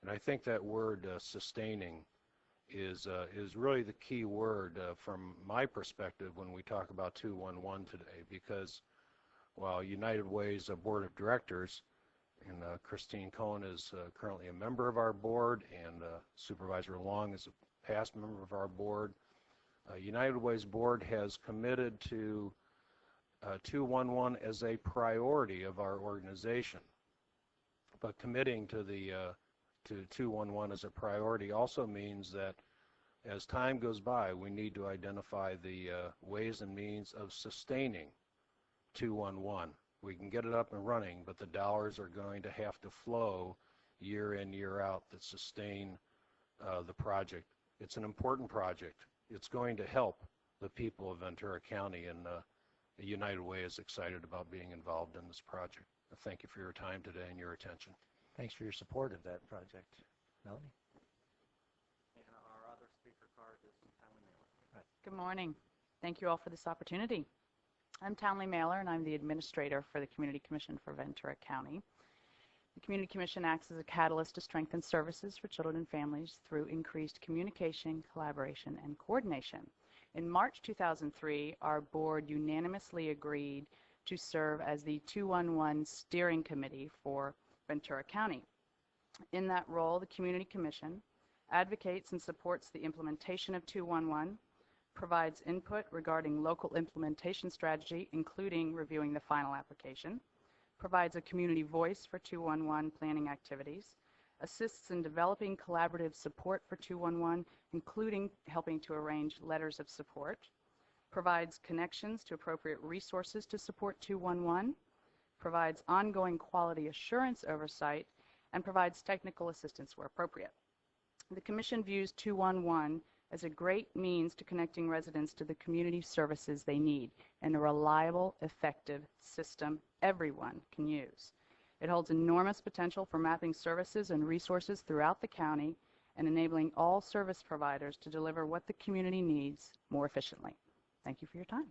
And I think that word sustaining is really the key word from my perspective when we talk about 211 today, because while United Way's Board of Directors, and Christine Cohen is currently a member of our board, and Supervisor Long is a past member of our board, United Way's board has committed to 211 as a priority of our organization. But committing to the to 211 as a priority also means that as time goes by, we need to identify the ways and means of sustaining 211. We can get it up and running, but the dollars are going to have to flow year in, year out that sustain the project. It's an important project. It's going to help the people of Ventura County, and United Way is excited about being involved in this project. Thank you for your time today and your attention. Thanks for your support of that project. Melanie? And our other speaker card is Townley Mailer. Right. Good morning. Thank you all for this opportunity. I'm Townley Mailer, and I'm the administrator for the Community Commission for Ventura County. The Community Commission acts as a catalyst to strengthen services for children and families through increased communication, collaboration, and coordination. In March 2003, our board unanimously agreed to serve as the 211 Steering Committee for Ventura County. In that role, the Community Commission advocates and supports the implementation of 211, provides input regarding local implementation strategy, including reviewing the final application, provides a community voice for 211 planning activities, assists in developing collaborative support for 211, including helping to arrange letters of support, provides connections to appropriate resources to support 211, provides ongoing quality assurance oversight, and provides technical assistance where appropriate. The Commission views 211 as a great means to connecting residents to the community services they need and a reliable, effective system everyone can use. It holds enormous potential for mapping services and resources throughout the county and enabling all service providers to deliver what the community needs more efficiently. Thank you for your time.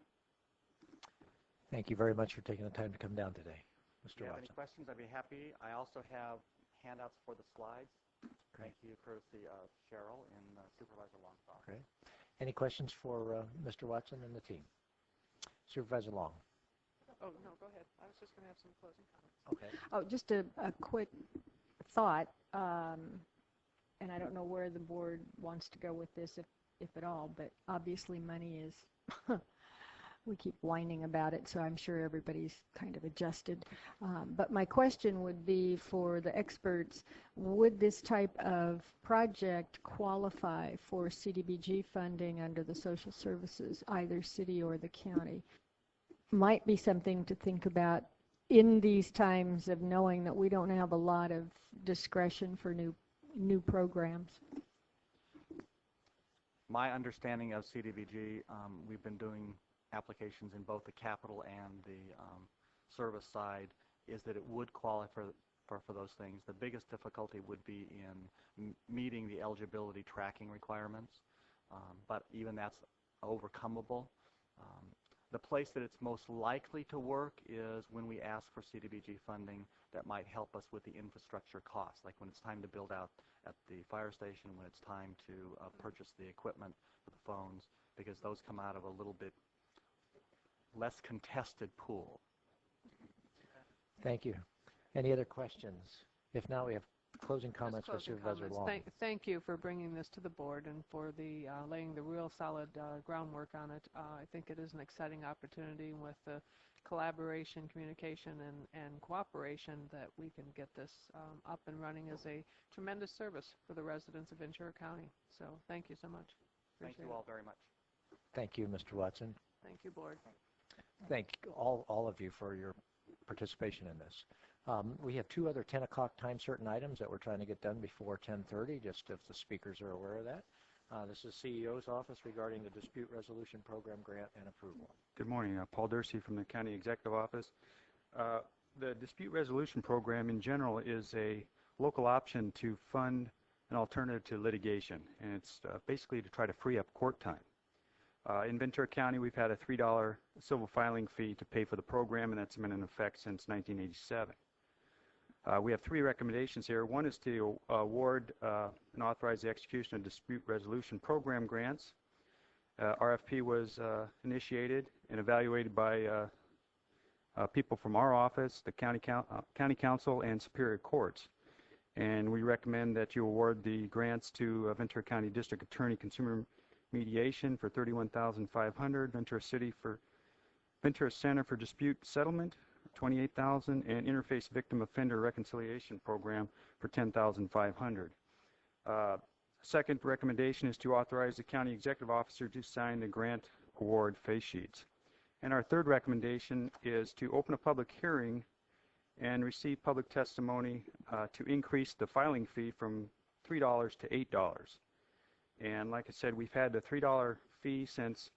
Thank you very much for taking the time to come down today. If you have any questions, I'd be happy. I also have handouts for the slides. Thank you, courtesy of Cheryl and Supervisor Long. Great. Any questions for Mr. Watson and the team? Supervisor Long. Oh, no, go ahead. I was just going to have some closing comments. Okay. Oh, just a quick thought, and I don't know where the board wants to go with this, if at all, but obviously money is, we keep whining about it, so I'm sure everybody's kind of adjusted. But my question would be for the experts, would this type of project qualify for CDBG funding under the social services, either city or the county? Might be something to think about in these times of knowing that we don't have a lot of discretion for new programs. My understanding of CDBG, we've been doing applications in both the capital and the service side, is that it would qualify for those things. The biggest difficulty would be in meeting the eligibility tracking requirements, but even that's overcomable. The place that it's most likely to work is when we ask for CDBG funding that might help us with the infrastructure costs, like when it's time to build out at the fire station, when it's time to purchase the equipment for the phones, because those come out of a little bit less contested pool. Thank you. Any other questions? If not, we have closing comments for Supervisor Long. Thank you for bringing this to the board and for the laying the real solid groundwork on it. I think it is an exciting opportunity with the collaboration, communication, and cooperation that we can get this up and running as a tremendous service for the residents of Ventura County. So thank you so much. Thank you all very much. Thank you, Mr. Watson. Thank you, board. Thank all of you for your participation in this. We have two other 10 o'clock time certain items that we're trying to get done before 10:30, just if the speakers are aware of that. This is CEO's office regarding the Dispute Resolution Program grant and approval. Good morning. Paul Dursey from the County Executive Office. The dispute resolution program in general is a local option to fund an alternative to litigation, and it's basically to try to free up court time. In Ventura County, we've had a $3 civil filing fee to pay for the program, and that's been in effect since 1987. We have three recommendations here. One is to award and authorize the execution of dispute resolution program grants. RFP was initiated and evaluated by people from our office, the county council, and superior courts. And we recommend that you award the grants to Ventura County District Attorney Consumer Mediation for $31,500, Ventura City for Ventura Center for Dispute Settlement, $28,000, and Interface Victim Offender Reconciliation Program for $10,500. Second recommendation is to authorize the county executive officer to sign the grant award face sheets. And our third recommendation is to open a public hearing and receive public testimony to increase the filing fee from $3 to $8. And like I said, we've had the $3 fee since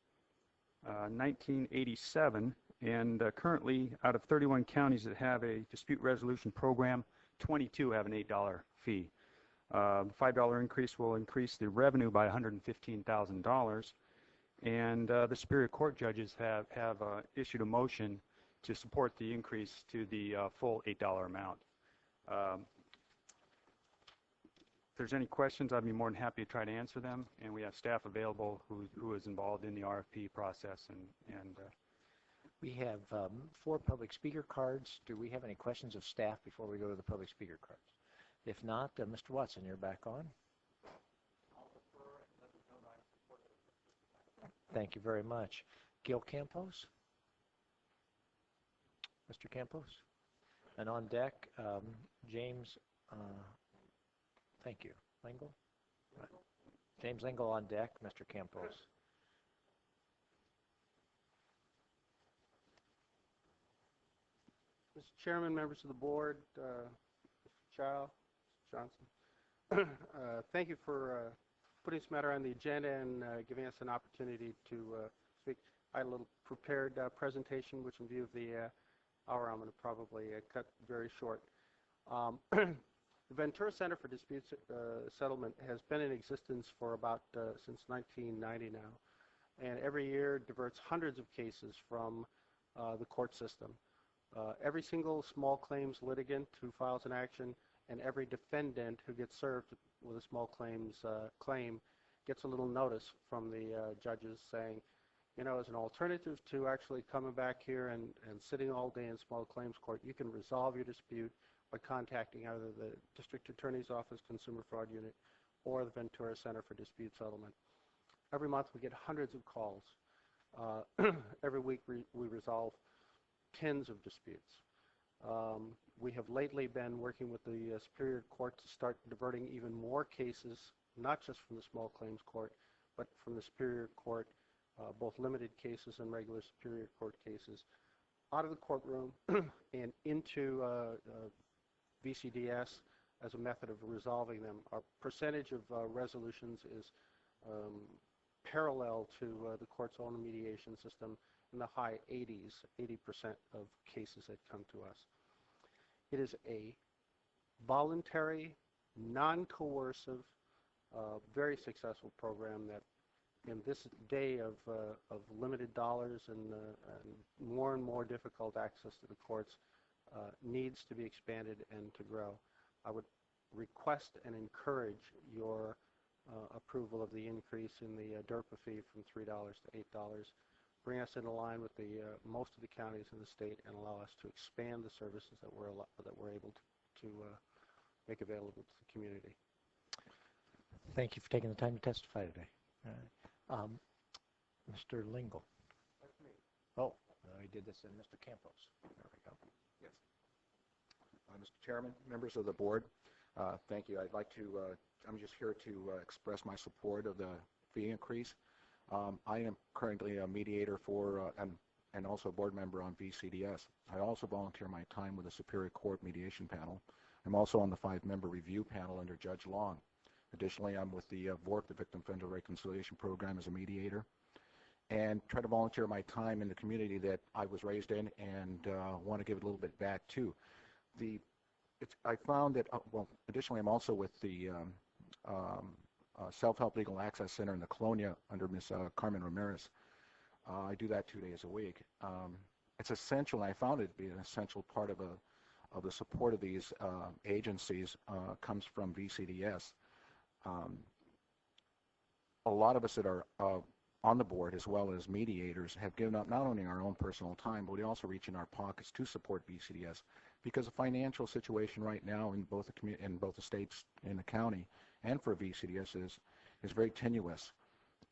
1987, and currently out of 31 counties that have a dispute resolution program, 22 have an $8 fee. The $5 increase will increase the revenue by $115,000, and the Superior Court judges have issued a motion to support the increase to the full $8 amount. If there's any questions, I'd be more than happy to try to answer them, and we have staff available who is involved in the RFP process. We have 4 public speaker cards. Do we have any questions of staff before we go to the public speaker cards? If not, Mr. Watson, you're back on. Thank you very much. Gil Campos? Mr. Campos? And on deck, James, thank you, Lingle? Right. James Lingle on deck, Mr. Campos. Mr. Chairman, members of the board, Mr. Chow, Mr. Johnson, thank you for putting this matter on the agenda and giving us an opportunity to speak. I had a little prepared presentation, which in view of the hour, I'm going to probably cut very short. The Ventura Center for Dispute Settlement has been in existence for about since 1990 now, and every year diverts hundreds of cases from the court system. Every single small claims litigant who files an action and every defendant who gets served with a small claims claim gets a little notice from the judges saying, you know, as an alternative to actually coming back here and sitting all day in small claims court, you can resolve your dispute by contacting either the District Attorney's Office Consumer Fraud Unit or the Ventura Center for Dispute Settlement. Every month we get hundreds of calls. Every week we resolve tens of disputes. We have lately been working with the Superior Court to start diverting even more cases, not just from the small claims court, but from the Superior Court, both limited cases and regular Superior Court cases, out of the courtroom and into VCDS as a method of resolving them. Our percentage of resolutions is parallel to the court's own mediation system, in the high 80s, 80% of cases that come to us. It is a voluntary, non-coercive, very successful program that in this day of limited dollars and more and more difficult access to the courts needs to be expanded and to grow. I would request and encourage your approval of the increase in the DERPA fee from $3 to $8. Bring us in line with the most of the counties in the state and allow us to expand the services that we're able to make available to the community. Thank you for taking the time to testify today. All right. Mr. Lingle. That's me. Oh, we did this in Mr. Campos. There we go. Yes. Mr. Chairman, members of the board, thank you. I'd like to, I'm just here to express my support of the fee increase. I am currently a mediator for and also a board member on VCDS. I also volunteer my time with the Superior Court Mediation Panel. I'm also on the 5-member review panel under Judge Long. Additionally, I'm with the VORP, the Victim Offender Reconciliation Program, as a mediator. and try to volunteer my time in the community that I was raised in, and want to give it a little bit back too. I found that, well, additionally, I'm also with the Self-Help Legal Access Center in the Colonia under Ms. Carmen Ramirez. I do that 2 days a week. It's essential, and I found it to be an essential part of the support of these agencies comes from VCDS. A lot of us that are on the board, as well as mediators, have given up not only our own personal time, but we also reach in our pockets to support VCDS, because the financial situation right now in both the states and the county and for VCDS is very tenuous,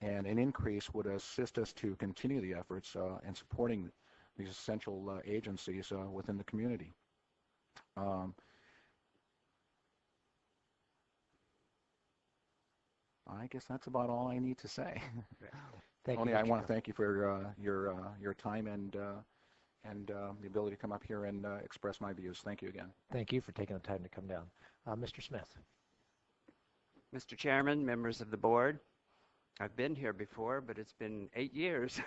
and an increase would assist us to continue the efforts in supporting these essential agencies within the community. I guess that's about all I need to say. Tony, I want to thank you for your time and the ability to come up here and express my views. Thank you again. Thank you for taking the time to come down. Mr. Smith. Mr. Chairman, members of the board, I've been here before, but it's been 8 years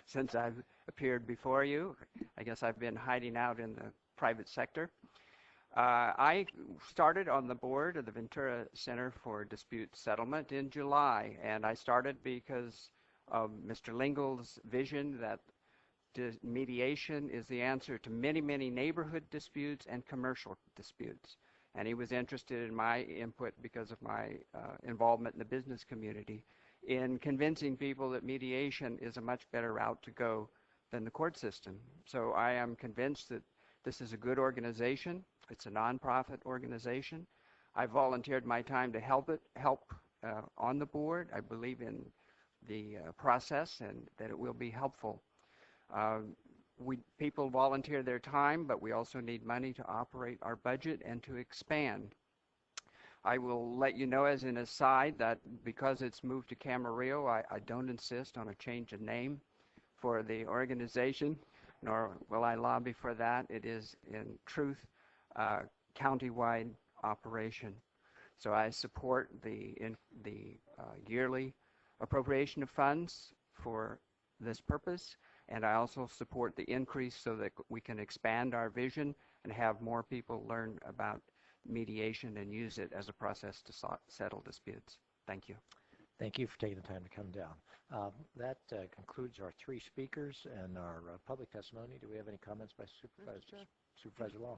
since I've appeared before you. I guess I've been hiding out in the private sector. I started on the board of the Ventura Center for Dispute Settlement in July, and I started because of Mr. Lingel's vision that mediation is the answer to many, many neighborhood disputes and commercial disputes. And he was interested in my input because of my involvement in the business community in convincing people that mediation is a much better route to go than the court system. So I am convinced that this is a good organization. It's a nonprofit organization. I volunteered my time to help on the board. I believe in the process and that it will be helpful. People volunteer their time, but we also need money to operate our budget and to expand. I will let you know as an aside that because it's moved to Camarillo, I don't insist on a change of name for the organization, nor will I lobby for that. It is in truth a county-wide operation. So I support the yearly appropriation of funds for this purpose, and I also support the increase so that we can expand our vision and have more people learn about mediation and use it as a process to settle disputes. Thank you. Thank you for taking the time to come down. That concludes our 3 speakers and our public testimony. Do we have any comments by Supervisor Long?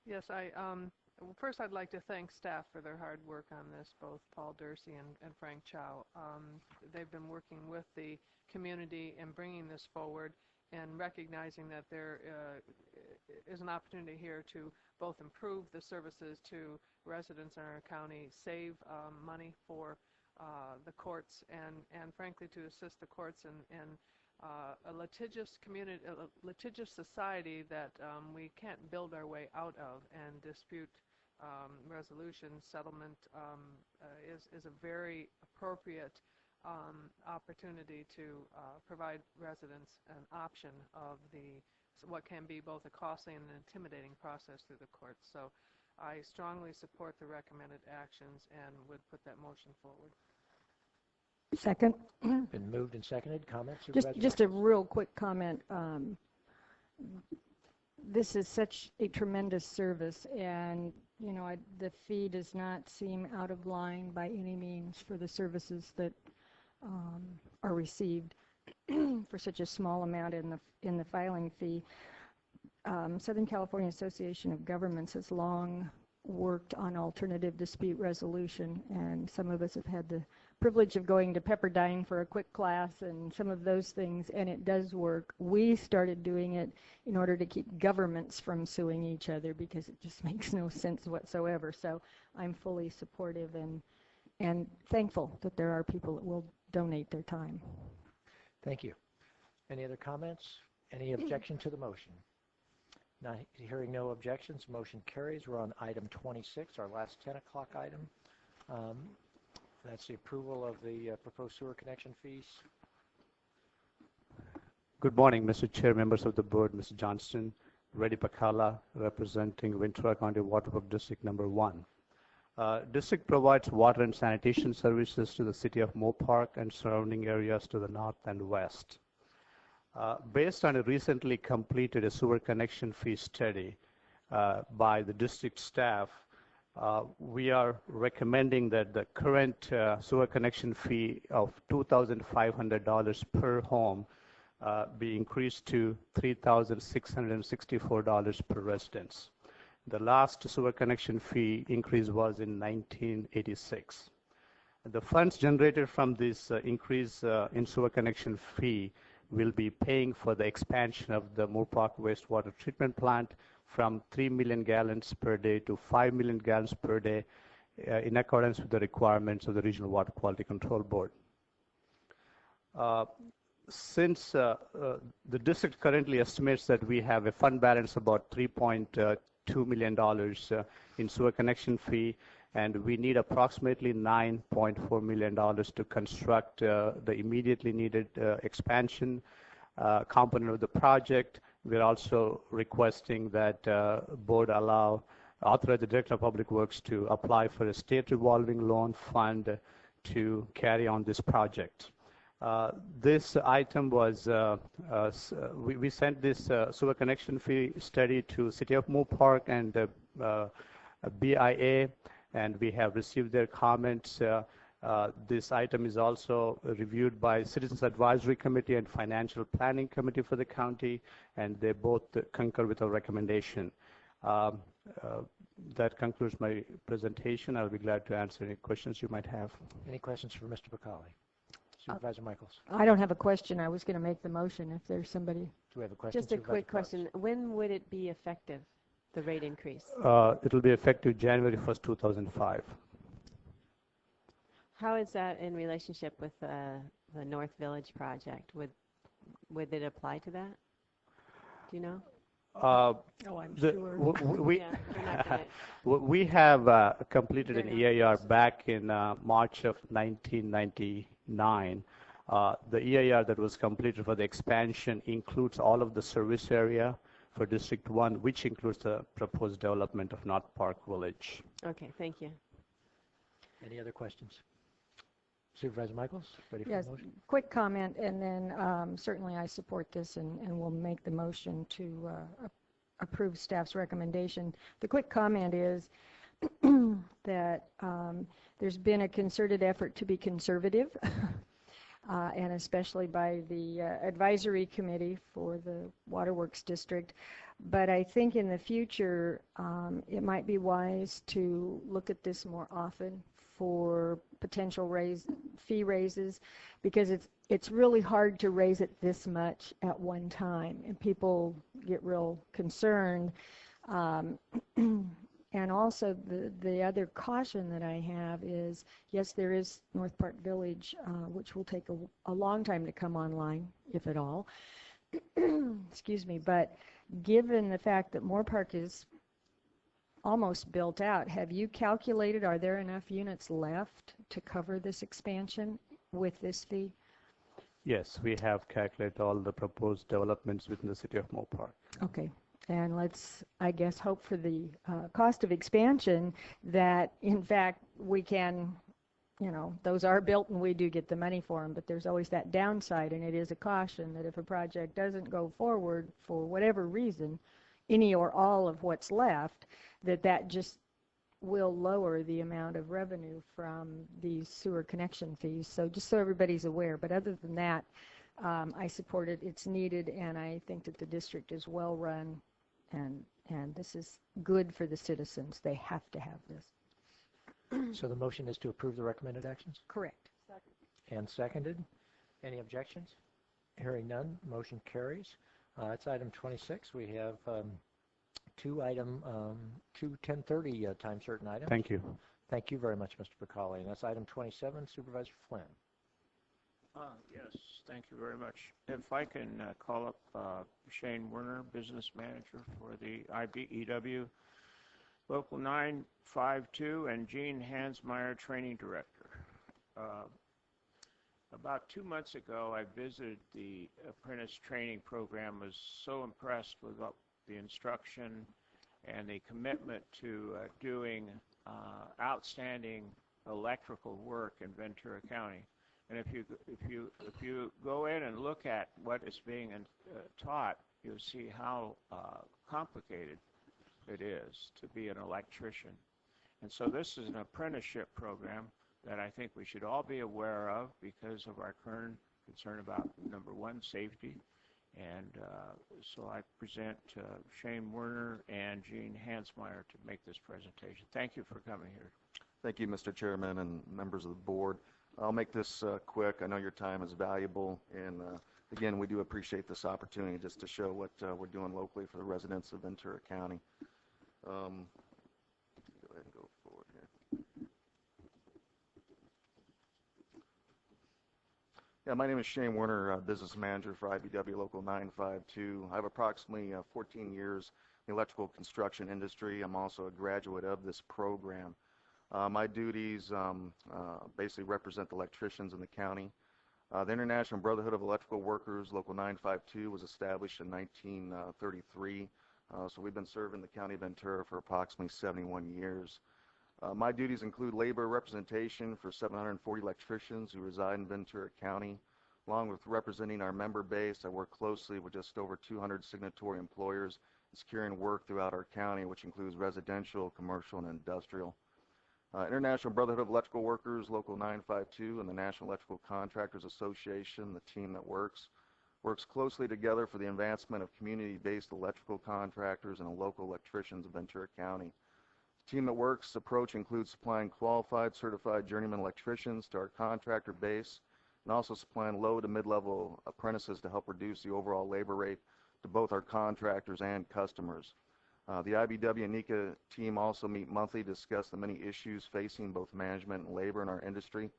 Yes, well, first I'd like to thank staff for their hard work on this, both Paul Dursey and Frank Chow. They've been working with the community and bringing this forward and recognizing that there is an opportunity here to both improve the services to residents in our county, save money for the courts, and frankly to assist the courts in a litigious community, a litigious society that we can't build our way out of, and dispute resolution settlement is a very appropriate opportunity to provide residents an option of what can be both a costly and an intimidating process through the courts. So I strongly support the recommended actions and would put that motion forward. Second. Been moved and seconded. Comments? Just a real quick comment. This is such a tremendous service, and you know, the fee does not seem out of line by any means for the services that are received for such a small amount in the filing fee. Southern California Association of Governments has long worked on alternative dispute resolution, and some of us have had the privilege of going to Pepperdine for a quick class and some of those things, and it does work. We started doing it in order to keep governments from suing each other because it just makes no sense whatsoever. So I'm fully supportive and thankful that there are people that will donate their time. Thank you. Any other comments? Any objection to the motion? Not hearing no objections, motion carries. We're on item 26, our last 10 o'clock item. That's the approval of the proposed sewer connection fees. Good morning, Mr. Chair, members of the board, Mr. Johnston, Reddy Pacala, representing Ventura County Water Works District Number 1. District provides water and sanitation services to the city of Moore Park and surrounding areas to the north and west. Based on a recently completed a sewer connection fee study by the district staff, we are recommending that the current sewer connection fee of $2,500 per home be increased to $3,664 per residence. The last sewer connection fee increase was in 1986. The funds generated from this increase in sewer connection fee will be paying for the expansion of the Moore Park wastewater treatment plant from 3 million gallons per day to 5 million gallons per day in accordance with the requirements of the Regional Water Quality Control Board. Since the district currently estimates that we have a fund balance about $3.2 million in sewer connection fee, and we need approximately $9.4 million to construct the immediately needed expansion component of the project. We're also requesting that board authorize the Director of Public Works to apply for a state revolving loan fund to carry on this project. This item was, we sent this sewer connection fee study to City of Moore Park and BIA, and we have received their comments. This item is also reviewed by Citizens Advisory Committee and Financial Planning Committee for the county, and they both concur with our recommendation. That concludes my presentation. I'll be glad to answer any questions you might have. Any questions for Mr. Bacali? Supervisor Michaels. I don't have a question. I was going to make the motion if there's somebody. Do we have a question? Just a quick question. When would it be effective, the rate increase? It will be effective January 1st, 2005. How is that in relationship with the North Village project? Would it apply to that? Do you know? I'm sure. We have completed an EIR back in March of 1999. The EIR that was completed for the expansion includes all of the service area for District 1, which includes the proposed development of North Park Village. Okay, thank you. Any other questions? Supervisor Michaels, ready for Yes, the motion? quick comment, and then certainly I support this and will make the motion to approve staff's recommendation. The quick comment is that there's been a concerted effort to be conservative, and especially by the advisory committee for the Waterworks District. But I think in the future, it might be wise to look at this more often for potential fee raises, because it's really hard to raise it this much at one time, and people get real concerned. And also the other caution that I have is, yes, there is North Park Village, which will take a long time to come online, if at all. Excuse me, but given the fact that Moore Park is almost built out, have you calculated, are there enough units left to cover this expansion with this fee? Yes, we have calculated all the proposed developments within the City of Moore Park. Okay. And let's, I guess, hope for the cost of expansion that, in fact, we can, those are built and we do get the money for them, but there's always that downside, and it is a caution that if a project doesn't go forward for whatever reason, any or all of what's left, that just will lower the amount of revenue from these sewer connection fees. So just so everybody's aware. But other than that, I support it. It's needed, and I think that the district is well run, and this is good for the citizens. They have to have this. So the motion is to approve the recommended actions? Correct. And seconded. Any objections? Hearing none, motion carries. That's item 26. We have two 10:30 time certain items. Thank you. Thank you very much, Mr. Bacali. And that's item 27, Supervisor Flynn. Yes, thank you very much. If I can call up Shane Werner, Business Manager for the IBEW, Local 952, and Gene Hansmeyer, Training Director. About 2 months ago, I visited the apprentice training program. Was so impressed with the instruction and the commitment to doing outstanding electrical work in Ventura County. And if you go in and look at what is being taught, you'll see how complicated it is to be an electrician. And so this is an apprenticeship program that I think we should all be aware of because of our current concern about, number one, safety. And so I present Shane Werner and Gene Hansmeyer to make this presentation. Thank you for coming here. Thank you, Mr. Chairman and members of the board. I'll make this quick. I know your time is valuable, and again, we do appreciate this opportunity just to show what we're doing locally for the residents of Ventura County. Go ahead and go forward here. Yeah, my name is Shane Werner, business manager for IBW Local 952. I have approximately 14 years in the electrical construction industry. I'm also a graduate of this program. My duties basically represent the electricians in the county. The International Brotherhood of Electrical Workers, Local 952, was established in 1933. So we've been serving the county of Ventura for approximately 71 years. My duties include labor representation for 740 electricians who reside in Ventura County. Along with representing our member base, I work closely with just over 200 signatory employers securing work throughout our county, which includes residential, commercial, and industrial. International Brotherhood of Electrical Workers, Local 952, and the National Electrical Contractors Association, the team that works closely together for the advancement of community-based electrical contractors and local electricians in Ventura County. The team that works approach includes supplying qualified, certified journeyman electricians to our contractor base, and also supplying low to mid-level apprentices to help reduce the overall labor rate to both our contractors and customers. The IBW and NECA team also meet monthly to discuss the many issues facing both management and labor in our industry.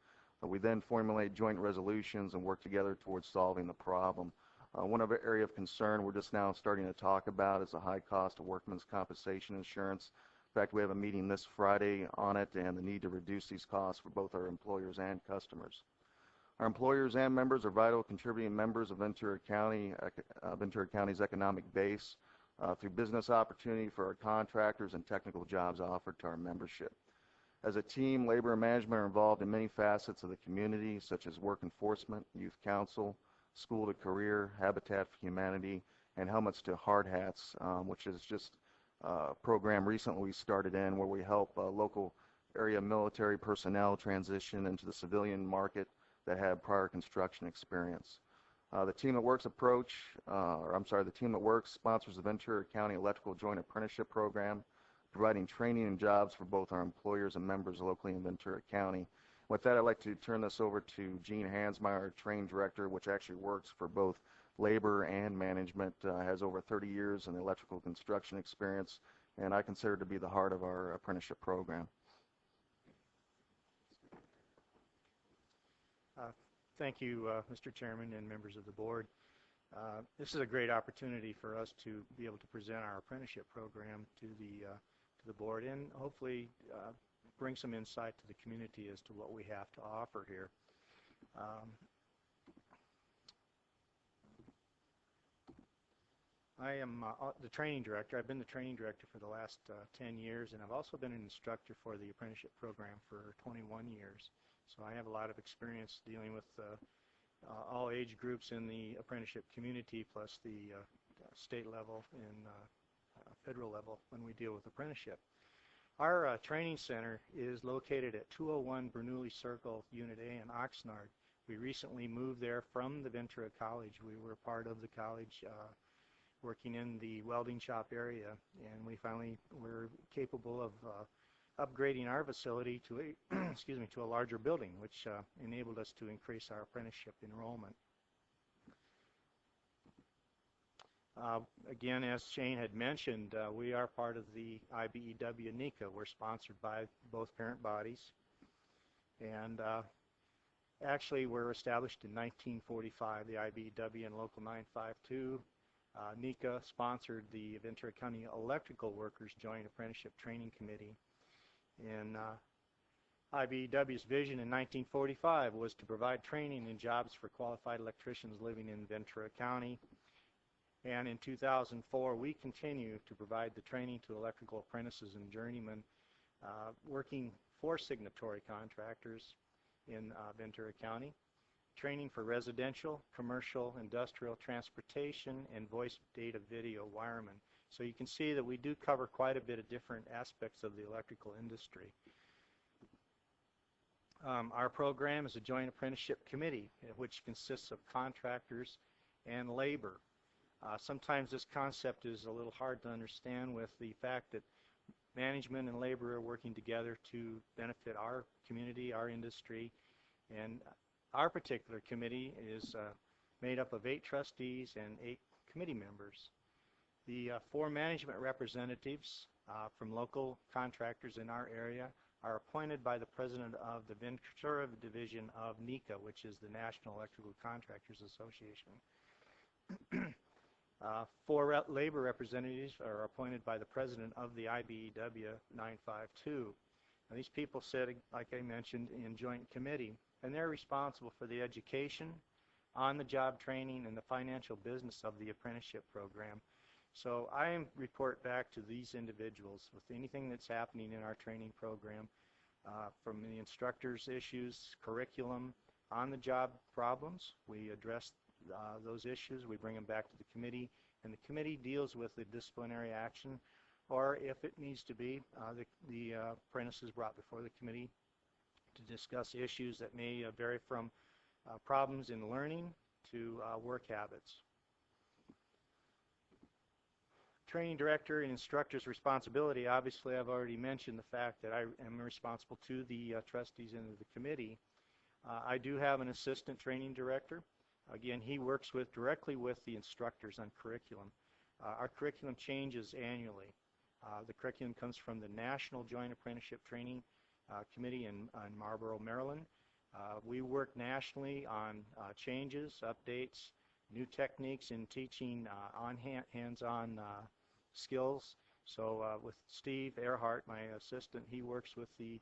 We then formulate joint resolutions and work together towards solving the problem. One other area of concern we're just now starting to talk about is the high cost of workmen's compensation insurance. In fact, we have a meeting this Friday on it and the need to reduce these costs for both our employers and customers. Our employers and members are vital contributing members of Ventura County's economic base through business opportunity for our contractors and technical jobs offered to our membership. As a team, labor and management are involved in many facets of the community, such as work enforcement, youth council, school to career, Habitat for Humanity, and helmets to hard hats, which is just a program recently we started in where we help local area military personnel transition into the civilian market that have prior construction experience. The team that works sponsors the Ventura County Electrical Joint Apprenticeship Program, providing training and jobs for both our employers and members locally in Ventura County. With that, I'd like to turn this over to Gene Hansmeyer, our training director, which actually works for both labor and management, has over 30 years in electrical construction experience, and I consider to be the heart of our apprenticeship program. Thank you, Mr. Chairman and members of the board. This is a great opportunity for us to be able to present our apprenticeship program to the board and hopefully bring some insight to the community as to what we have to offer here. I am the training director. I've been the training director for the last 10 years, and I've also been an instructor for the apprenticeship program for 21 years. So I have a lot of experience dealing with all age groups in the apprenticeship community, plus the state level and federal level when we deal with apprenticeship. Our training center is located at 201 Bernoulli Circle, Unit A in Oxnard. We recently moved there from the Ventura College. We were part of the college working in the welding shop area, and we finally were capable of upgrading our facility to a to a larger building, which enabled us to increase our apprenticeship enrollment. Again, as Shane had mentioned, we are part of the IBEW NECA. We're sponsored by both parent bodies, and actually we're established in 1945, the IBEW and Local 952. NECA sponsored the Ventura County Electrical Workers Joint Apprenticeship Training Committee. And IBEW's vision in 1945 was to provide training and jobs for qualified electricians living in Ventura County. And in 2004, we continue to provide the training to electrical apprentices and journeymen working for signatory contractors in Ventura County. training for residential, commercial, industrial, transportation, and voice data video wiremen. So you can see that we do cover quite a bit of different aspects of the electrical industry. Our program is a joint apprenticeship committee, which consists of contractors and labor. Sometimes this concept is a little hard to understand with the fact that management and labor are working together to benefit our community, our industry, and our particular committee is made up of 8 trustees and 8 committee members. The 4 management representatives from local contractors in our area are appointed by the president of the Ventura division of NECA, which is the National Electrical Contractors Association. 4 labor representatives are appointed by the president of the IBEW 952. Now, these people sit, like I mentioned, in joint committee, and they're responsible for the education, on-the-job training, and the financial business of the apprenticeship program. So I report back to these individuals with anything that's happening in our training program, from the instructors' issues, curriculum, on-the-job problems. We address those issues. We bring them back to the committee, and the committee deals with the disciplinary action, or if it needs to be, the apprentice is brought before the committee to discuss issues that may vary from problems in learning to work habits. Training director and instructor's responsibility, obviously I've already mentioned the fact that I am responsible to the trustees and the committee. I do have an assistant training director. Again, he works directly with the instructors on curriculum. Our curriculum changes annually. The curriculum comes from the National Joint Apprenticeship Training Committee in Marlboro, Maryland. We work nationally on changes, updates, new techniques in teaching hands-on skills. So with Steve Earhart, my assistant, he works with the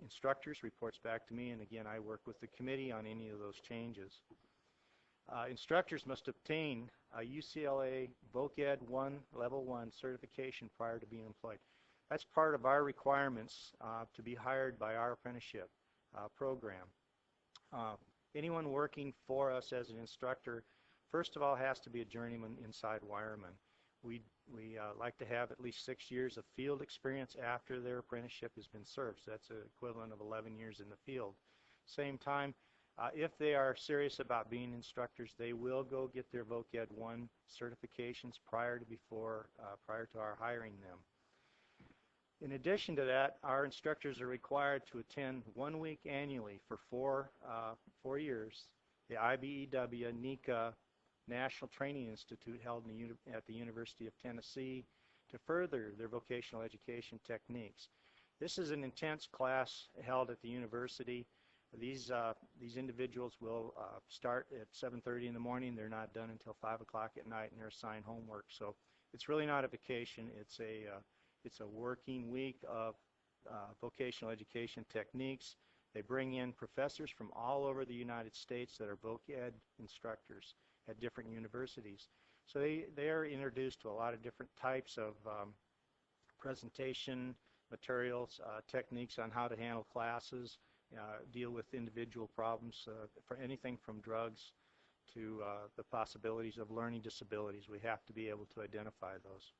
instructors, reports back to me, and again I work with the committee on any of those changes. Instructors must obtain a UCLA VocEd 1 Level 1 certification prior to being employed. That's part of our requirements to be hired by our apprenticeship program. Anyone working for us as an instructor, first of all, has to be a journeyman inside wireman. We like to have at least 6 years of field experience after their apprenticeship has been served. So that's the equivalent of 11 years in the field. Same time, if they are serious about being instructors, they will go get their VocEd 1 certifications prior to our hiring them. In addition to that, our instructors are required to attend 1 week annually for 4 years the IBEW NECA National Training Institute held at the University of Tennessee to further their vocational education techniques. This is an intense class held at the university. These individuals will start at 7:30 in the morning. They're not done until 5 o'clock at night, and they're assigned homework. So it's really not a vacation. It's a working week of vocational education techniques. They bring in professors from all over the United States that are VocEd instructors at different universities. So they are introduced to a lot of different types of presentation materials, techniques on how to handle classes, deal with individual problems, for anything from drugs to the possibilities of learning disabilities. We have to be able to identify those.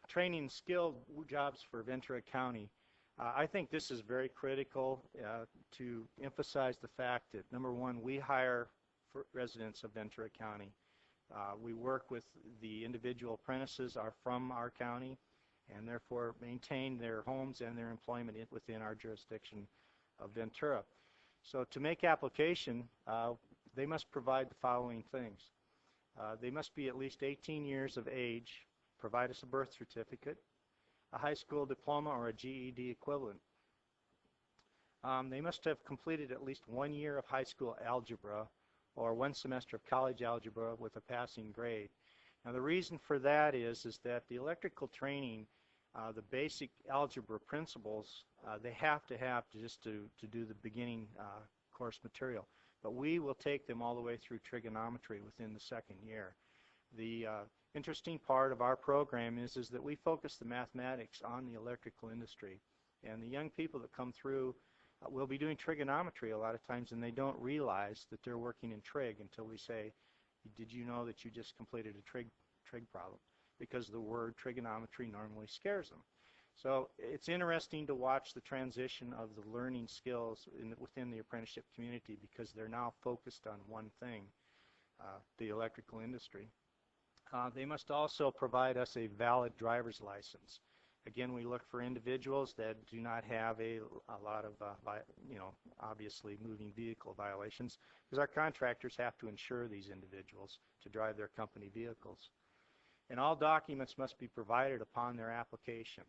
Training skilled jobs for Ventura County. I think this is very critical to emphasize the fact that, number one, we hire for residents of Ventura County. We work with the individual apprentices are from our county and therefore maintain their homes and their employment within our jurisdiction of Ventura. So to make application, they must provide the following things. They must be at least 18 years of age, provide us a birth certificate, a high school diploma or a GED equivalent. They must have completed at least 1 year of high school algebra or 1 semester of college algebra with a passing grade. Now the reason for that is that the electrical training, the basic algebra principles, they have to have just to do the beginning course material. But we will take them all the way through trigonometry within the 2nd year. The interesting part of our program is that we focus the mathematics on the electrical industry. And the young people that come through will be doing trigonometry a lot of times, and they don't realize that they're working in trig until we say, did you know that you just completed a trig problem? Because the word trigonometry normally scares them. So it's interesting to watch the transition of the learning skills within the apprenticeship community, because they're now focused on one thing, the electrical industry. They must also provide us a valid driver's license. Again, we look for individuals that do not have a lot of, obviously moving vehicle violations, because our contractors have to insure these individuals to drive their company vehicles. And all documents must be provided upon their application.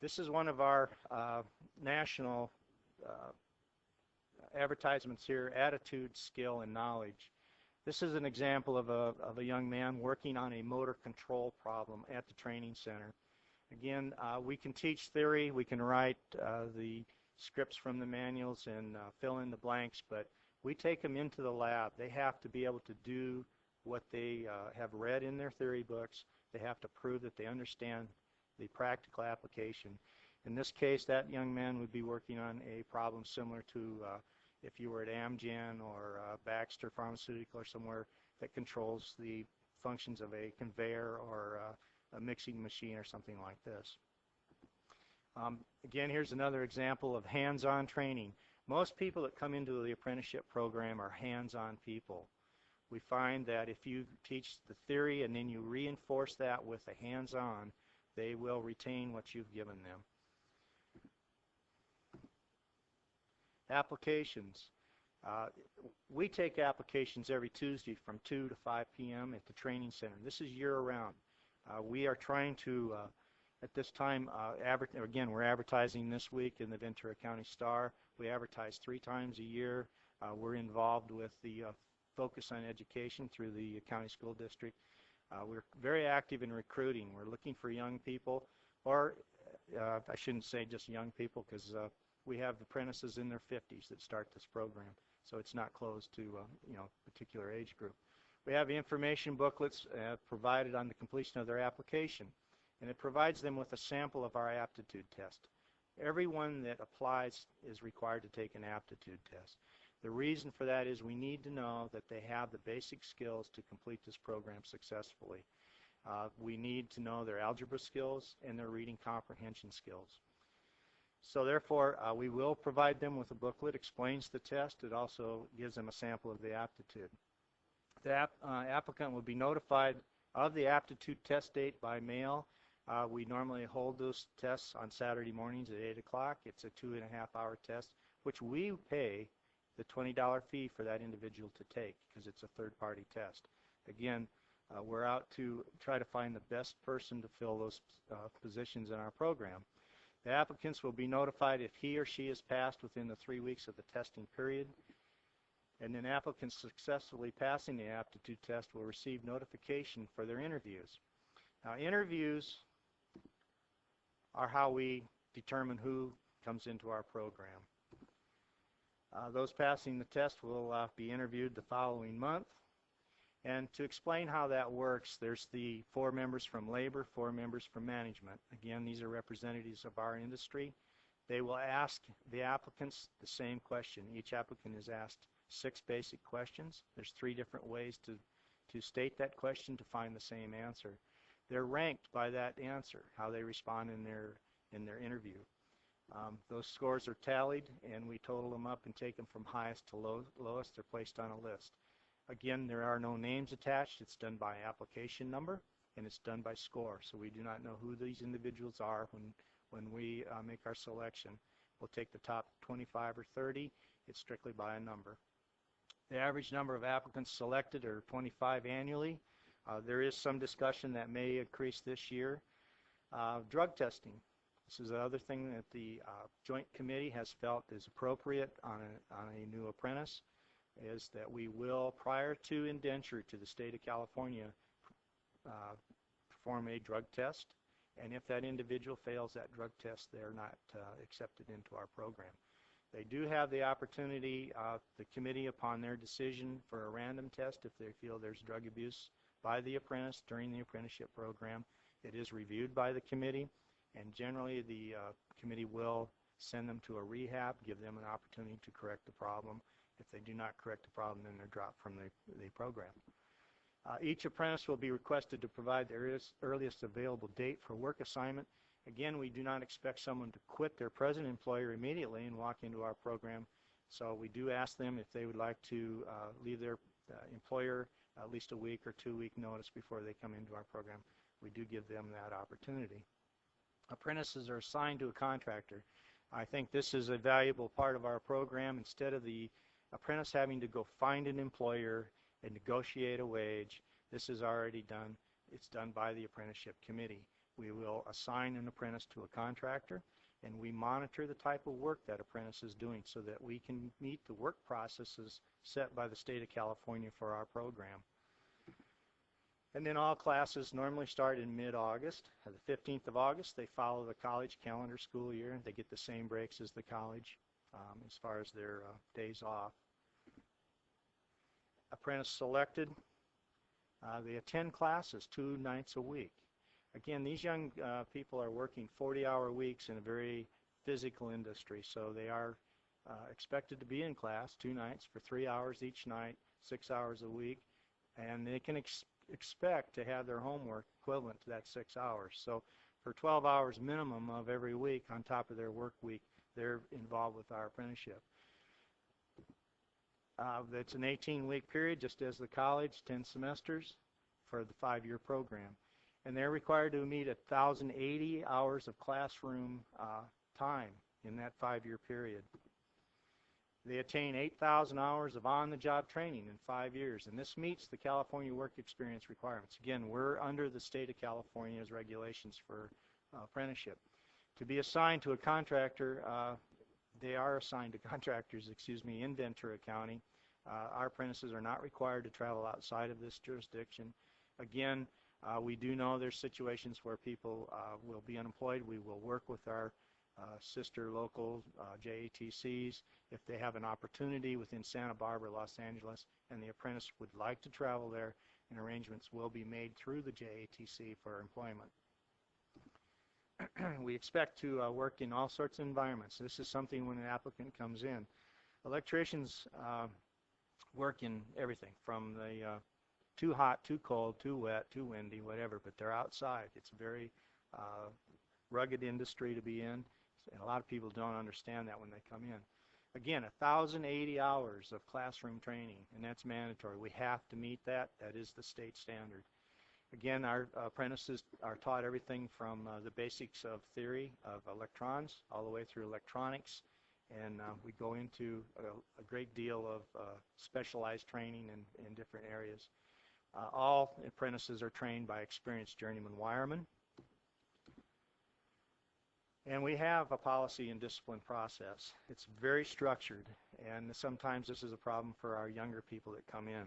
This is one of our national advertisements here, attitude, skill, and knowledge. This is an example of a young man working on a motor control problem at the training center. Again, we can teach theory, we can write the scripts from the manuals and fill in the blanks, but we take them into the lab. They have to be able to do what they have read in their theory books. They have to prove that they understand the practical application. In this case, that young man would be working on a problem similar to if you were at Amgen or Baxter Pharmaceutical or somewhere that controls the functions of a conveyor or a mixing machine or something like this. Again, here's another example of hands-on training. Most people that come into the apprenticeship program are hands-on people. We find that if you teach the theory and then you reinforce that with the hands-on, they will retain what you've given them. Applications. We take applications every Tuesday from 2 to 5 p.m. at the training center. This is year-round. We are trying to, at this time, again, we're advertising this week in the Ventura County Star. We advertise 3 times a year. We're involved with the Focus on Education through the county school district. We're very active in recruiting. We're looking for young people, or I shouldn't say just young people, because we have apprentices in their 50s that start this program, so it's not closed to a particular age group. We have information booklets provided on the completion of their application, and it provides them with a sample of our aptitude test. Everyone that applies is required to take an aptitude test. The reason for that is we need to know that they have the basic skills to complete this program successfully. We need to know their algebra skills and their reading comprehension skills. So therefore, we will provide them with a booklet, explains the test. It also gives them a sample of the aptitude. The applicant will be notified of the aptitude test date by mail. We normally hold those tests on Saturday mornings at 8 o'clock. It's a 2.5-hour test, which we pay the $20 fee for that individual to take, because it's a third-party test. Again, we're out to try to find the best person to fill those positions in our program. The applicants will be notified if he or she is passed within the 3 weeks of the testing period. And then applicants successfully passing the aptitude test will receive notification for their interviews. Now, interviews are how we determine who comes into our program. Those passing the test will be interviewed the following month. And to explain how that works, there's the 4 members from labor, 4 members from management. Again, these are representatives of our industry. They will ask the applicants the same question. Each applicant is asked 6 basic questions. There's 3 different ways to state that question to find the same answer. They're ranked by that answer, how they respond in their interview. Those scores are tallied, and we total them up and take them from highest to lowest. They're placed on a list. Again, there are no names attached. It's done by application number, and it's done by score. So we do not know who these individuals are when we make our selection. We'll take the top 25 or 30. It's strictly by a number. The average number of applicants selected are 25 annually. There is some discussion that may increase this year. Drug testing. This is the other thing that the Joint Committee has felt is appropriate on a new apprentice, is that we will, prior to indenture to the state of California, perform a drug test, and if that individual fails that drug test, they are not accepted into our program. They do have the opportunity, the committee, upon their decision, for a random test if they feel there's drug abuse by the apprentice during the apprenticeship program. It is reviewed by the committee, and generally the committee will send them to a rehab, give them an opportunity to correct the problem. If they do not correct the problem, then they're dropped from the program. Each apprentice will be requested to provide the earliest available date for work assignment. Again, we do not expect someone to quit their present employer immediately and walk into our program. So we do ask them if they would like to leave their employer at least a week or 2-week notice before they come into our program. We do give them that opportunity. Apprentices are assigned to a contractor. I think this is a valuable part of our program. Instead of the apprentice having to go find an employer and negotiate a wage, this is already done. It's done by the apprenticeship committee. We will assign an apprentice to a contractor, and we monitor the type of work that apprentice is doing so that we can meet the work processes set by the state of California for our program. And then all classes normally start in mid-August. On the 15th of August, they follow the college calendar school year. They get the same breaks as the college as far as their days off. Apprentice selected, they attend classes 2 nights a week. Again, these young people are working 40-hour weeks in a very physical industry, so they are expected to be in class 2 nights for 3 hours each night, 6 hours a week, and they can expect to have their homework equivalent to that 6 hours. So for 12 hours minimum of every week on top of their work week, they're involved with our apprenticeship. It's an 18-week period, just as the college, 10 semesters for the 5-year program. And they're required to meet 1,080 hours of classroom time in that 5-year period. They attain 8,000 hours of on-the-job training in 5 years, and this meets the California work experience requirements. Again, we're under the state of California's regulations for apprenticeship. To be assigned to a contractor, they are assigned to contractors, in Ventura County. Our apprentices are not required to travel outside of this jurisdiction. Again, we do know there's situations where people will be unemployed. We will work with our sister local JATCs if they have an opportunity within Santa Barbara, Los Angeles, and the apprentice would like to travel there, and arrangements will be made through the JATC for employment. We expect to work in all sorts of environments. This is something when an applicant comes in. Electricians work in everything from the too hot, too cold, too wet, too windy, whatever, but they're outside. It's a very rugged industry to be in, and a lot of people don't understand that when they come in. Again, 1,080 hours of classroom training, and that's mandatory. We have to meet that. That is the state standard. Again, our apprentices are taught everything from the basics of theory of electrons all the way through electronics, and we go into a great deal of specialized training in different areas. All apprentices are trained by experienced journeyman wiremen. And we have a policy and discipline process. It's very structured, and sometimes this is a problem for our younger people that come in.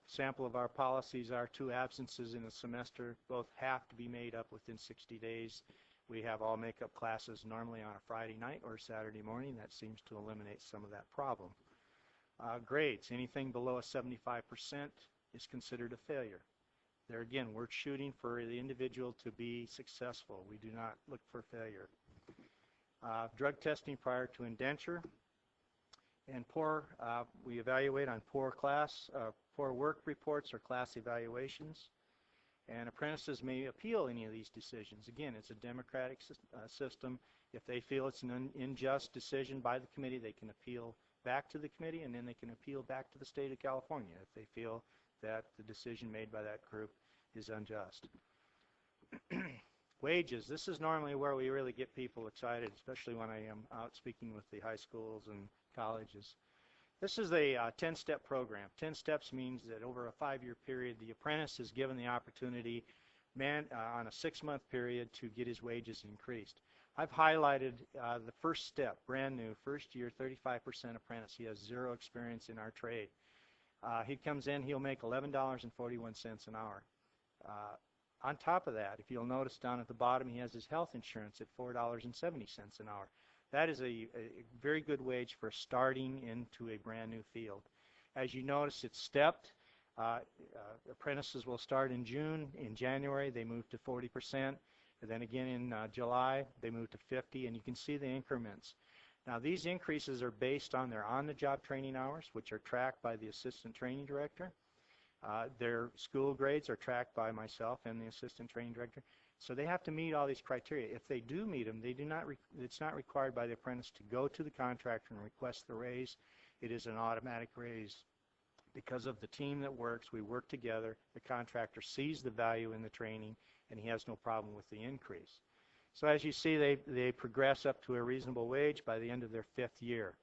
Sample of our policies are 2 absences in a semester. Both have to be made up within 60 days. We have all makeup classes normally on a Friday night or Saturday morning. That seems to eliminate some of that problem. Grades, anything below a 75% is considered a failure. There again, we're shooting for the individual to be successful. We do not look for failure. Drug testing prior to indenture. And we evaluate on poor work reports or class evaluations. And apprentices may appeal any of these decisions. Again, it's a democratic system. If they feel it's an unjust decision by the committee, they can appeal back to the committee, and then they can appeal back to the state of California if they feel that the decision made by that group is unjust. Wages. This is normally where we really get people excited, especially when I am out speaking with the high schools and colleges. This is a 10-step program. 10 steps means that over a 5-year period, the apprentice is given the opportunity on a 6-month period to get his wages increased. I've highlighted the first step, brand new, first year, 35% apprentice. He has 0 experience in our trade. He comes in, he'll make $11.41 an hour. On top of that, if you'll notice down at the bottom, he has his health insurance at $4.70 an hour. That is a very good wage for starting into a brand new field. As you notice, it's stepped. Apprentices will start in June. In January, they move to 40%. And then again in July, they moved to 50, and you can see the increments. Now, these increases are based on their on-the-job training hours, which are tracked by the assistant training director. Their school grades are tracked by myself and the assistant training director. So they have to meet all these criteria. If they do meet them, they do not. It's not required by the apprentice to go to the contractor and request the raise. It is an automatic raise. Because of the team that works, we work together. The contractor sees the value in the training, and he has no problem with the increase. So as you see, they progress up to a reasonable wage by the end of their 5th year.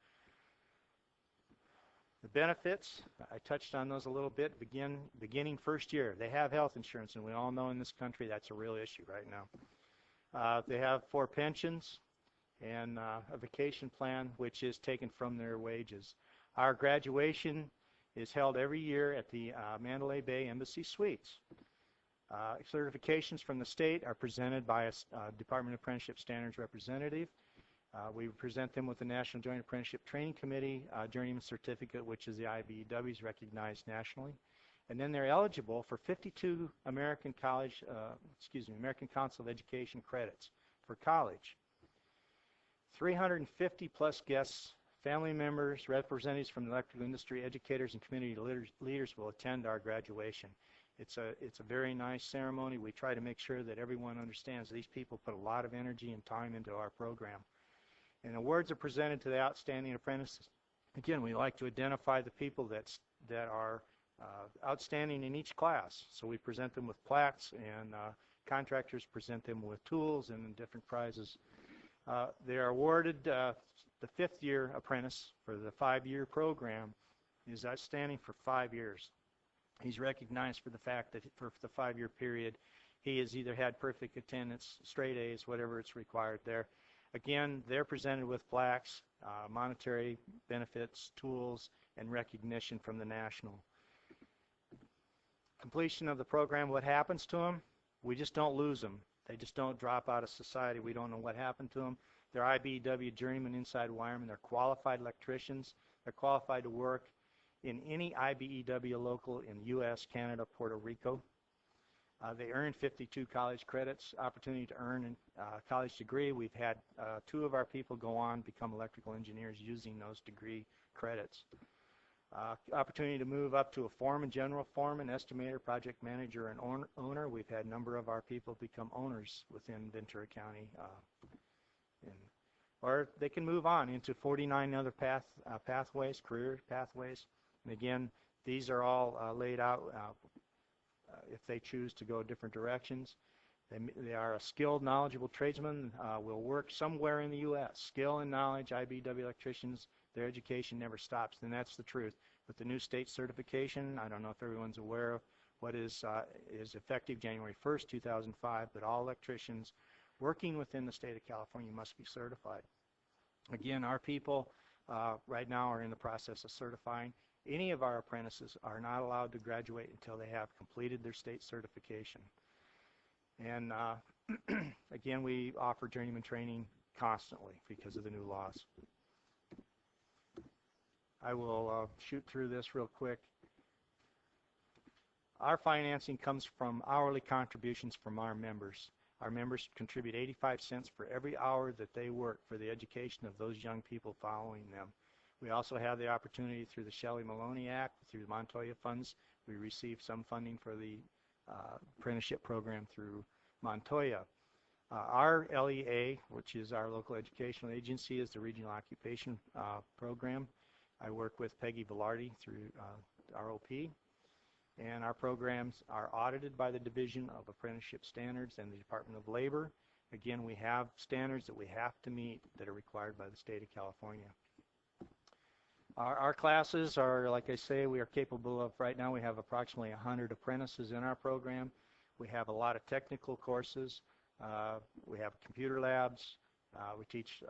The benefits, I touched on those a little bit. Beginning first year, they have health insurance, and we all know in this country that's a real issue right now. They have 4 pensions and a vacation plan, which is taken from their wages. Our graduation is held every year at the Mandalay Bay Embassy Suites. Certifications from the state are presented by a Department of Apprenticeship Standards representative. We present them with the National Joint Apprenticeship Training Committee Journeyman Certificate, which is the IBEWs recognized nationally. And then they're eligible for 52 American American Council of Education credits for college. 350 plus guests, family members, representatives from the electrical industry, educators, and community leaders will attend our graduation. It's a very nice ceremony. We try to make sure that everyone understands these people put a lot of energy and time into our program. And awards are presented to the outstanding apprentices. Again, we like to identify the people that are outstanding in each class. So we present them with plaques, and contractors present them with tools and different prizes. They are awarded the 5th year apprentice for the 5-year program is outstanding for 5 years. He's recognized for the fact that for the 5-year period, he has either had perfect attendance, straight A's, whatever it's required there. Again, they're presented with plaques, monetary benefits, tools, and recognition from the national. Completion of the program, what happens to them? We just don't lose them. They just don't drop out of society. We don't know what happened to them. They're IBEW journeymen inside wiremen. They're qualified electricians. They're qualified to work in any IBEW local in U.S., Canada, Puerto Rico. They earn 52 college credits, opportunity to earn a college degree. We've had 2 of our people go on become electrical engineers using those degree credits. Opportunity to move up to a foreman, general foreman, estimator, project manager, and owner. We've had a number of our people become owners within Ventura County. Or they can move on into 49 other pathways, career pathways. And again, these are all laid out if they choose to go different directions. They are a skilled, knowledgeable tradesman, will work somewhere in the U.S. Skill and knowledge, IBEW electricians, their education never stops, and that's the truth. With the new state certification, I don't know if everyone's aware of what is effective January 1st, 2005, but all electricians working within the state of California must be certified. Again, our people right now are in the process of certifying. Any of our apprentices are not allowed to graduate until they have completed their state certification. And again, we offer journeyman training constantly because of the new laws. I will shoot through this real quick. Our financing comes from hourly contributions from our members. Our members contribute 85 cents for every hour that they work for the education of those young people following them. We also have the opportunity through the Shelley Maloney Act, through the Montoya funds. We receive some funding for the apprenticeship program through Montoya. Our LEA, which is our local educational agency, is the Regional Occupation Program. I work with Peggy Velarde through ROP. And our programs are audited by the Division of Apprenticeship Standards and the Department of Labor. Again, we have standards that we have to meet that are required by the state of California. Our classes are, like I say, we are capable of, right now we have approximately 100 apprentices in our program. We have a lot of technical courses. We have computer labs. We teach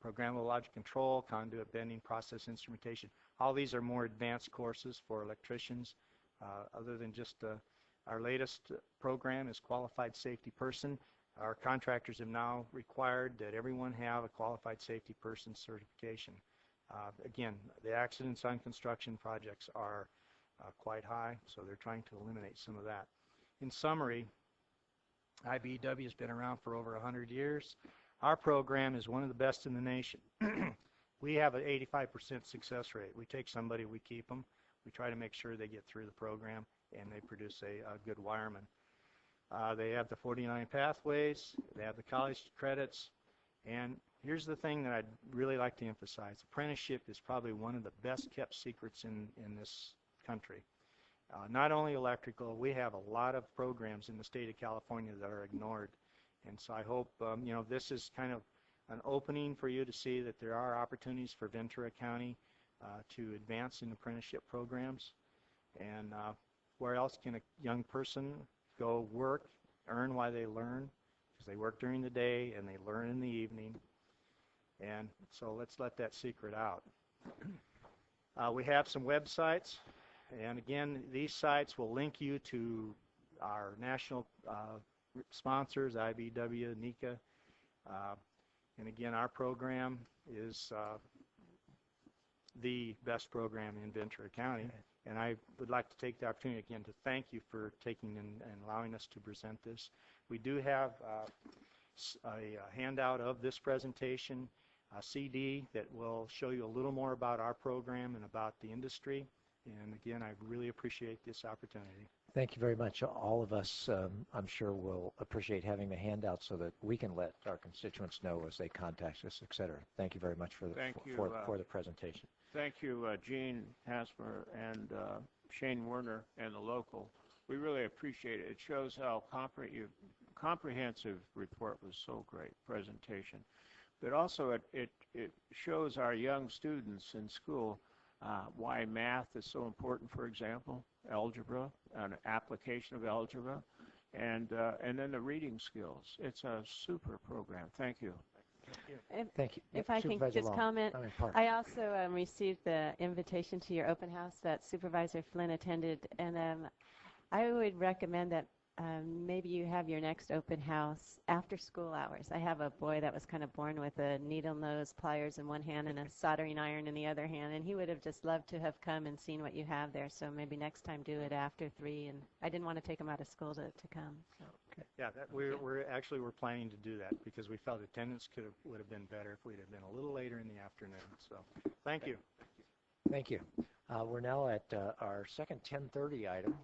programmable logic control, conduit bending, process instrumentation. All these are more advanced courses for electricians. Other than just our latest program is qualified safety person. Our contractors have now required that everyone have a qualified safety person certification. Again, the accidents on construction projects are quite high, so they're trying to eliminate some of that. In summary, IBEW has been around for over 100 years. Our program is one of the best in the nation. We have an 85% success rate. We take somebody, we keep them. We try to make sure they get through the program and they produce a good wireman. They have the 49 pathways, they have the college credits, and here's the thing that I'd really like to emphasize. Apprenticeship is probably one of the best kept secrets in this country. Not only electrical, we have a lot of programs in the state of California that are ignored. And so I hope, this is kind of an opening for you to see that there are opportunities for Ventura County to advance in apprenticeship programs. And where else can a young person go work, earn while they learn? Because they work during the day and they learn in the evening. And so let's let that secret out. We have some websites. And again, these sites will link you to our national sponsors, IBEW, NECA. And again, our program is the best program in Ventura County. And I would like to take the opportunity again to thank you for taking and allowing us to present this. We do have a handout of this presentation, a CD that will show you a little more about our program and about the industry. And again, I really appreciate this opportunity. Thank you very much. All of us, I'm sure, will appreciate having the handout so that we can let our constituents know as they contact us, et cetera. Thank you very much for the presentation. Thank you, Gene Hasmer and Shane Werner and the local. We really appreciate it. It shows how comprehensive report was. So great presentation. But also it shows our young students in school why math is so important, for example, algebra, an application of algebra, and then the reading skills. It's a super program. Thank you. Thank you. If I can just comment, I also received the invitation to your open house that Supervisor Flynn attended, and I would recommend that maybe you have your next open house after school hours. I have a boy that was kind of born with a needle nose, pliers in one hand and a soldering iron in the other hand, and he would have just loved to have come and seen what you have there. So maybe next time do it after 3, and I didn't want to take him out of school to come. So. Okay. Yeah, we're planning to do that because we felt attendance would have been better if we'd have been a little later in the afternoon. So thank you. Thank you. We're now at our second 10:30 item,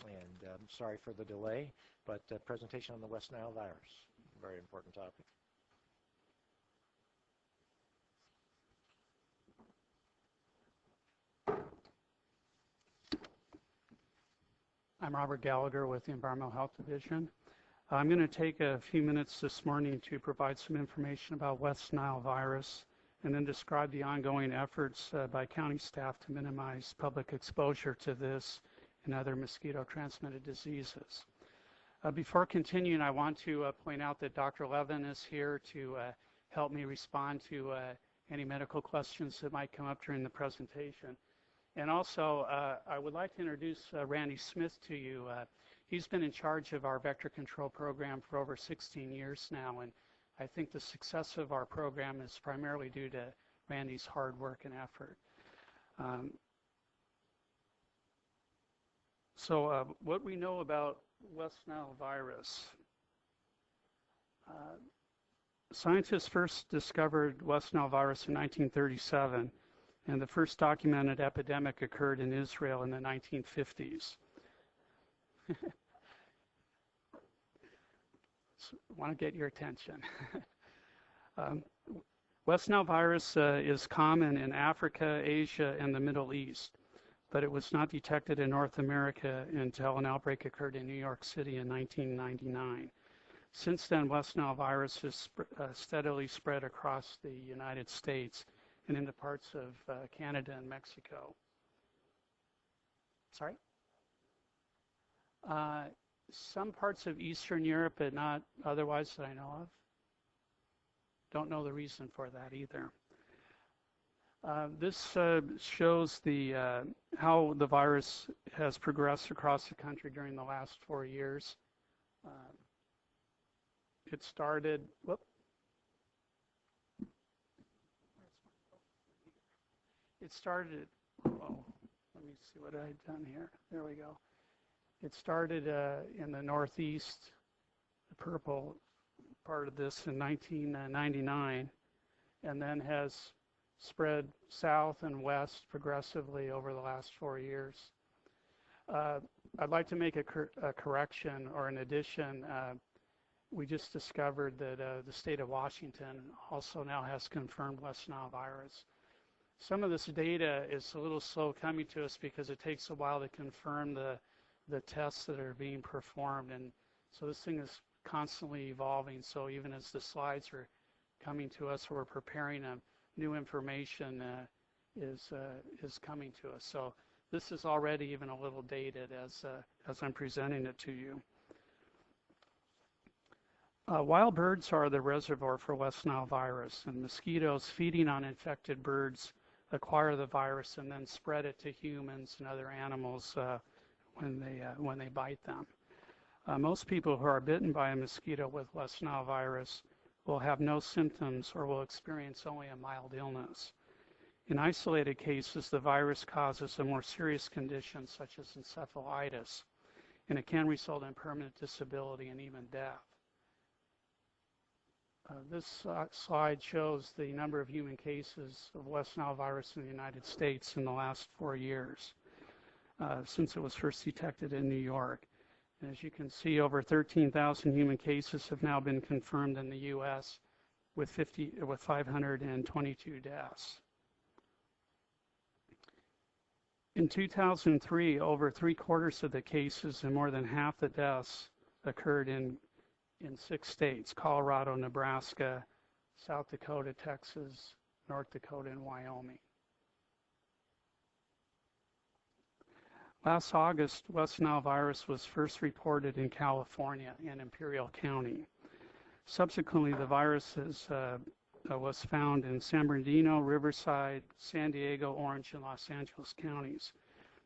and sorry for the delay, but presentation on the West Nile virus, very important topic. I'm Robert Gallagher with the Environmental Health Division. I'm going to take a few minutes this morning to provide some information about West Nile virus and then describe the ongoing efforts by county staff to minimize public exposure to this and other mosquito-transmitted diseases. Before continuing, I want to point out that Dr. Levin is here to help me respond to any medical questions that might come up during the presentation. And also, I would like to introduce Randy Smith to you. He's been in charge of our vector control program for over 16 years now, and I think the success of our program is primarily due to Randy's hard work and effort. So what we know about West Nile virus. Scientists first discovered West Nile virus in 1937, and the first documented epidemic occurred in Israel in the 1950s. So, I want to get your attention. West Nile virus is common in Africa, Asia, and the Middle East, but it was not detected in North America until an outbreak occurred in New York City in 1999. Since then, West Nile virus has steadily spread across the United States and into parts of Canada and Mexico. Sorry? Some parts of Eastern Europe, but not otherwise that I know of. Don't know the reason for that either. This shows how the virus has progressed across the country during the last 4 years. It started, oh, let me see what I've done here. There we go. It started in the Northeast purple part of this in 1999, and then has spread south and west progressively over the last 4 years. I'd like to make a correction or an addition. We just discovered that the state of Washington also now has confirmed West Nile virus. Some of this data is a little slow coming to us because it takes a while to confirm the tests that are being performed, and so this thing is constantly evolving. So even as the slides are coming to us, we're preparing them, new information is coming to us. So this is already even a little dated as I'm presenting it to you. Wild birds are the reservoir for West Nile virus, and mosquitoes feeding on infected birds acquire the virus and then spread it to humans and other animals when they bite them. Most people who are bitten by a mosquito with West Nile virus will have no symptoms or will experience only a mild illness. In isolated cases, the virus causes a more serious condition such as encephalitis, and it can result in permanent disability and even death. This slide shows the number of human cases of West Nile virus in the United States in the last 4 years, since it was first detected in New York. And as you can see, over 13,000 human cases have now been confirmed in the U.S. with 522 deaths. In 2003, over 3/4 of the cases and more than half the deaths occurred in 6 states: Colorado, Nebraska, South Dakota, Texas, North Dakota, and Wyoming. Last August, West Nile virus was first reported in California in Imperial County. Subsequently, the virus was found in San Bernardino, Riverside, San Diego, Orange, and Los Angeles counties.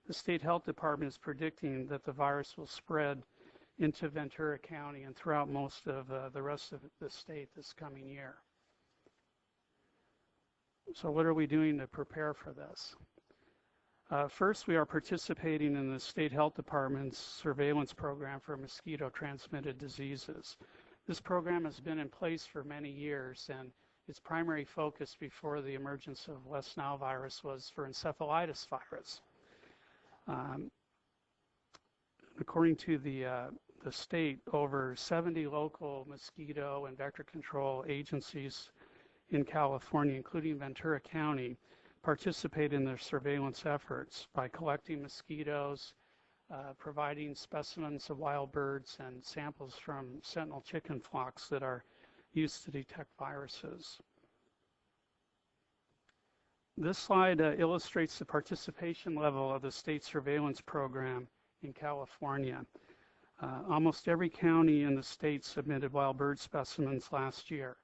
The state health department is predicting that the virus will spread into Ventura County and throughout most of the rest of the state this coming year. So what are we doing to prepare for this? First, we are participating in the state health department's surveillance program for mosquito-transmitted diseases. This program has been in place for many years, and its primary focus before the emergence of West Nile virus was for encephalitis virus. According to the state, over 70 local mosquito and vector control agencies in California, including Ventura County, participate in their surveillance efforts by collecting mosquitoes, providing specimens of wild birds and samples from sentinel chicken flocks that are used to detect viruses. This slide illustrates the participation level of the state surveillance program in California. Almost every county in the state submitted wild bird specimens last year.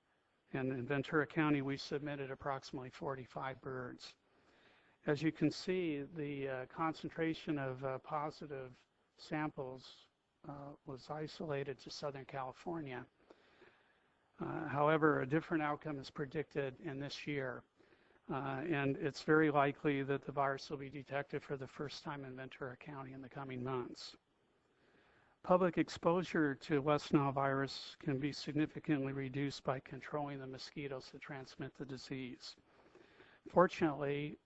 And in Ventura County, we submitted approximately 45 birds. As you can see, the concentration of positive samples was isolated to Southern California. However, a different outcome is predicted in this year. And it's very likely that the virus will be detected for the first time in Ventura County in the coming months. Public exposure to West Nile virus can be significantly reduced by controlling the mosquitoes that transmit the disease. Fortunately,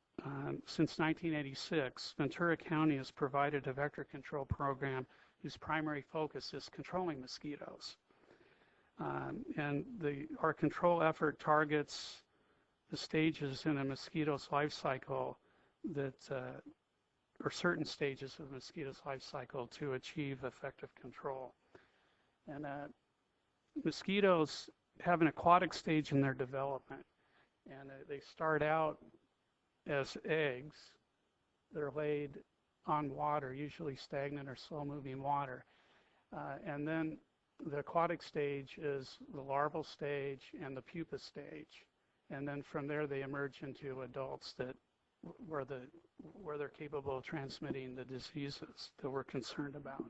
since 1986, Ventura County has provided a vector control program whose primary focus is controlling mosquitoes. And our control effort targets the stages in a mosquito's life cycle that or certain stages of the mosquito's life cycle to achieve effective control. And mosquitoes have an aquatic stage in their development, and they start out as eggs that are laid on water, usually stagnant or slow-moving water. And then the aquatic stage is the larval stage and the pupa stage. And then from there they emerge into adults where they're capable of transmitting the diseases that we're concerned about.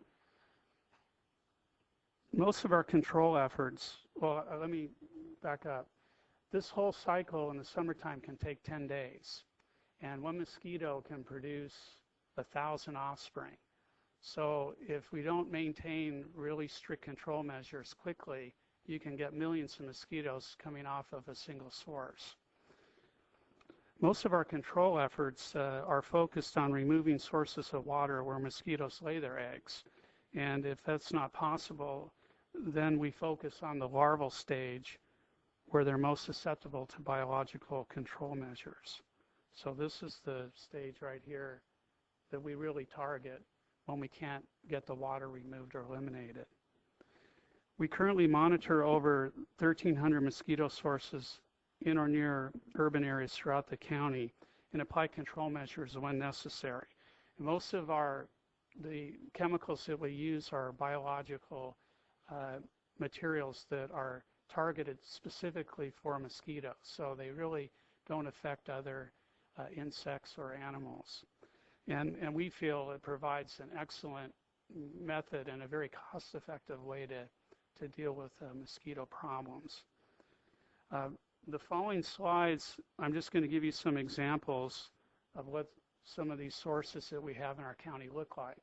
Most of our control efforts, well, let me back up. This whole cycle in the summertime can take 10 days, and one mosquito can produce 1,000 offspring. So if we don't maintain really strict control measures quickly, you can get millions of mosquitoes coming off of a single source. Most of our control efforts are focused on removing sources of water where mosquitoes lay their eggs. And if that's not possible, then we focus on the larval stage where they're most susceptible to biological control measures. So this is the stage right here that we really target when we can't get the water removed or eliminated. We currently monitor over 1,300 mosquito sources in or near urban areas throughout the county and apply control measures when necessary. And most of the chemicals that we use are biological materials that are targeted specifically for mosquitoes, so they really don't affect other insects or animals. And we feel it provides an excellent method and a very cost-effective way to deal with mosquito problems. The following slides, I'm just going to give you some examples of what some of these sources that we have in our county look like.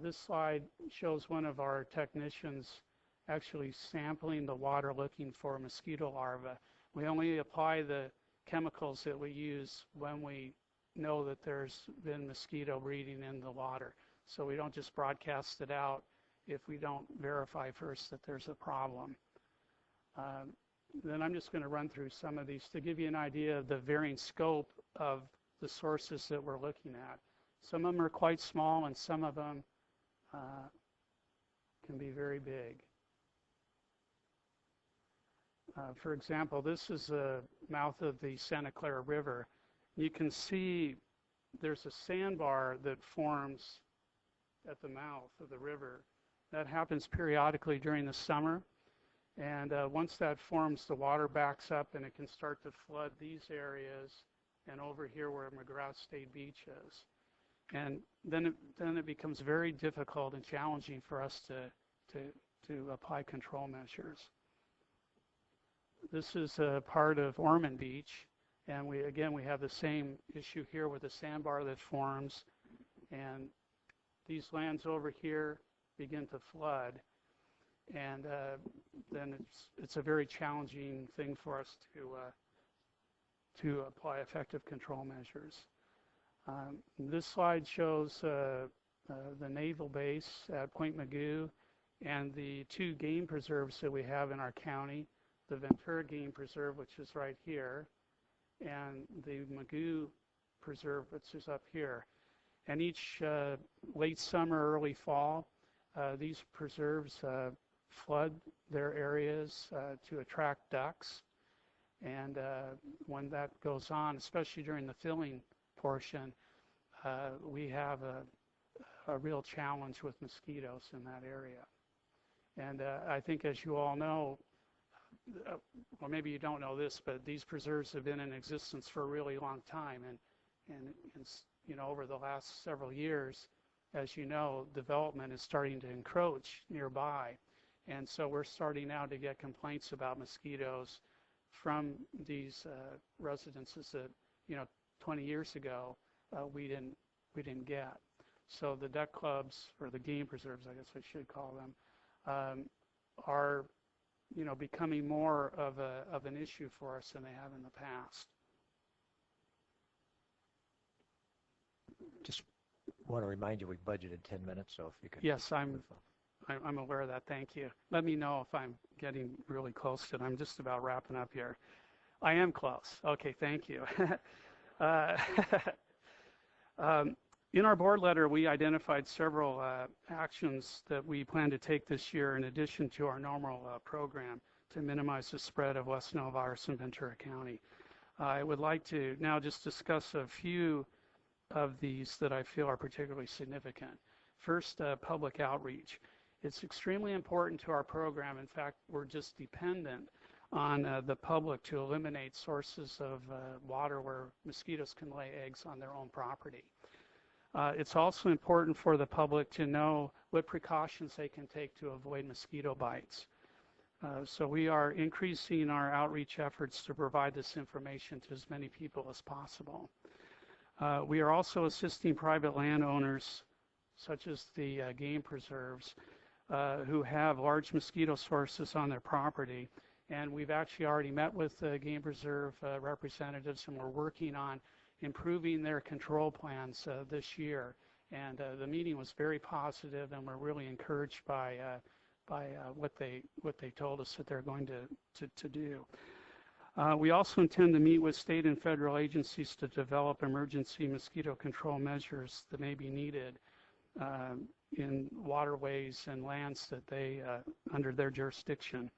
This slide shows one of our technicians actually sampling the water looking for mosquito larvae. We only apply the chemicals that we use when we know that there's been mosquito breeding in the water. So we don't just broadcast it out if we don't verify first that there's a problem. Then I'm just going to run through some of these to give you an idea of the varying scope of the sources that we're looking at. Some of them are quite small and some of them can be very big. For example, this is the mouth of the Santa Clara River. You can see there's a sandbar that forms at the mouth of the river. That happens periodically during the summer. And once that forms, the water backs up and it can start to flood these areas and over here where McGrath State Beach is. And then it becomes very difficult and challenging for us to apply control measures. This is a part of Ormond Beach, and we have the same issue here with the sandbar that forms, and these lands over here begin to flood, and then it's a very challenging thing for us to apply effective control measures. This slide shows the naval base at Point Mugu and the two game preserves that we have in our county, the Ventura Game Preserve, which is right here, and the Mugu Preserve, which is up here. And each late summer, early fall, these preserves flood their areas to attract ducks. And when that goes on, especially during the filling portion, we have a real challenge with mosquitoes in that area. And I think, as you all know, or maybe you don't know this, but these preserves have been in existence for a really long time. And you know, over the last several years, as you know, development is starting to encroach nearby. And so we're starting now to get complaints about mosquitoes from these residences that, you know, 20 years ago we didn't get. So the duck clubs, or the game preserves, I guess I should call them, are, you know, becoming more of an issue for us than they have in the past. Just want to remind you we budgeted 10 minutes, so if you could. Yes, I'm aware of that. Thank you. Let me know if I'm getting really close to it. I'm just about wrapping up here. I am close. Okay, thank you. In our board letter, we identified several actions that we plan to take this year in addition to our normal program to minimize the spread of West Nile virus in Ventura County. I would like to now just discuss a few of these that I feel are particularly significant. First, public outreach. It's extremely important to our program. In fact, we're just dependent on the public to eliminate sources of water where mosquitoes can lay eggs on their own property. It's also important for the public to know what precautions they can take to avoid mosquito bites. So we are increasing our outreach efforts to provide this information to as many people as possible. We are also assisting private landowners such as the game preserves, who have large mosquito sources on their property. And we've actually already met with the game preserve representatives, and we're working on improving their control plans this year. And the meeting was very positive, and we're really encouraged by what they told us that they're going to do. We also intend to meet with state and federal agencies to develop emergency mosquito control measures that may be needed in waterways and lands that they under their jurisdiction.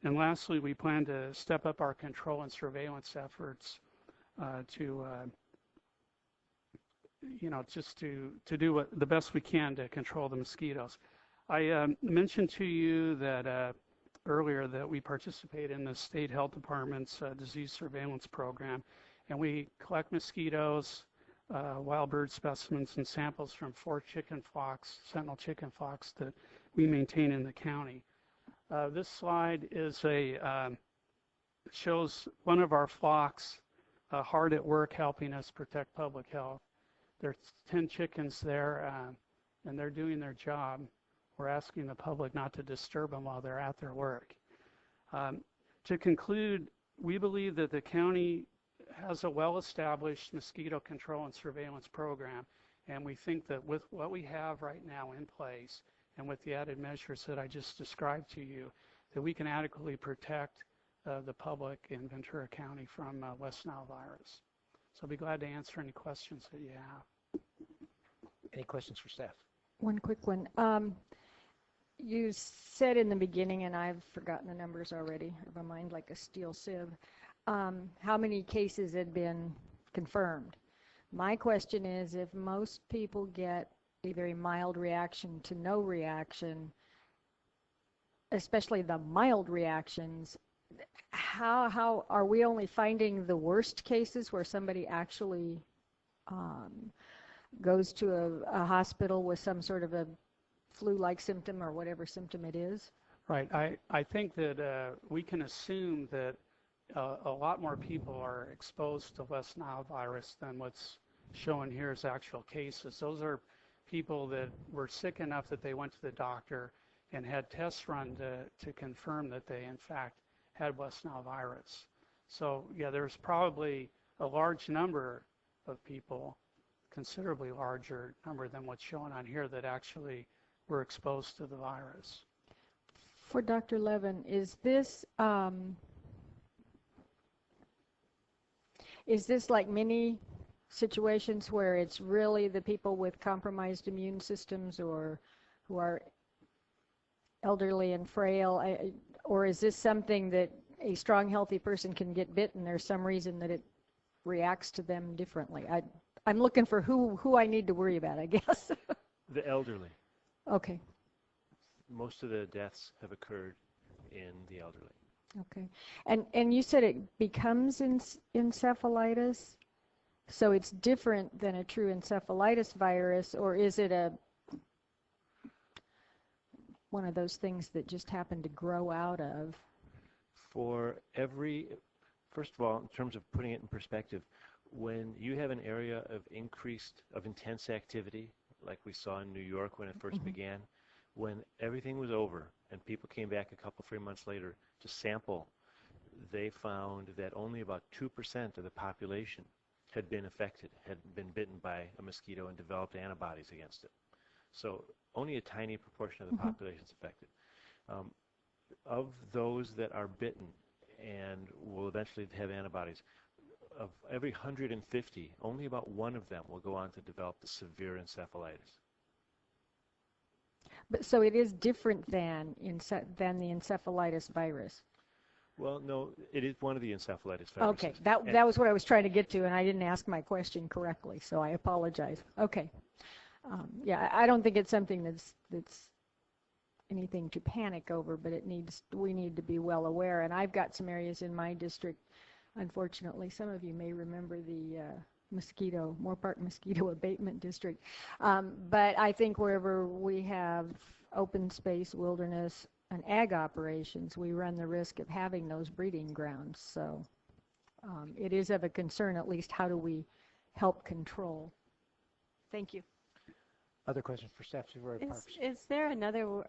And lastly, we plan to step up our control and surveillance efforts just to do the best we can to control the mosquitoes. I mentioned to you that earlier that we participate in the state health department's disease surveillance program, and we collect mosquitoes, wild bird specimens, and samples from 4 chicken flocks, sentinel chicken flocks that we maintain in the county. This slide is shows one of our flocks hard at work helping us protect public health. There's 10 chickens there, and they're doing their job. We're asking the public not to disturb them while they're at their work. To conclude, we believe that the county has a well-established mosquito control and surveillance program, and we think that with what we have right now in place and with the added measures that I just described to you, that we can adequately protect the public in Ventura County from West Nile virus. So I'll be glad to answer any questions that you have. Any questions for staff? One quick one. You said in the beginning, and I've forgotten the numbers already, I have a mind like a steel sieve, how many cases had been confirmed. My question is, if most people get a very mild reaction to no reaction, especially the mild reactions, how are we only finding the worst cases where somebody actually goes to a hospital with some sort of a flu-like symptom or whatever symptom it is? Right. I think that we can assume that a lot more people are exposed to West Nile virus than what's shown here as actual cases. Those are people that were sick enough that they went to the doctor and had tests run to confirm that they, in fact, had West Nile virus. So, yeah, there's probably a large number of people, considerably larger number than what's shown on here, that actually were exposed to the virus. For Dr. Levin, is this like many situations where it's really the people with compromised immune systems or who are elderly and frail, or is this something that a strong, healthy person can get bitten? There's some reason that it reacts to them differently. I'm looking for who I need to worry about, I guess. The elderly. Okay. Most of the deaths have occurred in the elderly. Okay. And you said it becomes encephalitis, so it's different than a true encephalitis virus, or is it one of those things that just happen to grow out of? First of all, in terms of putting it in perspective, when you have an area of intense activity, like we saw in New York when it first began, when everything was over and people came back a couple, 3 months later to sample, they found that only about 2% of the population had been affected, had been bitten by a mosquito and developed antibodies against it. So only a tiny proportion of the population is affected. Of those that are bitten and will eventually have antibodies, of every 150, only about 1 of them will go on to develop the severe encephalitis. But so it is different than the encephalitis virus. Well, no, it is one of the encephalitis viruses. Okay, that was what I was trying to get to, and I didn't ask my question correctly, so I apologize. Okay. Yeah, I don't think it's something that's anything to panic over, but we need to be well aware. And I've got some areas in my district, unfortunately, some of you may remember the Moorpark Mosquito Abatement District. But I think wherever we have open space, wilderness, and ag operations, we run the risk of having those breeding grounds. So it is of a concern, at least, how do we help control? Thank you. Other questions for staff supervisor Parks? Is there another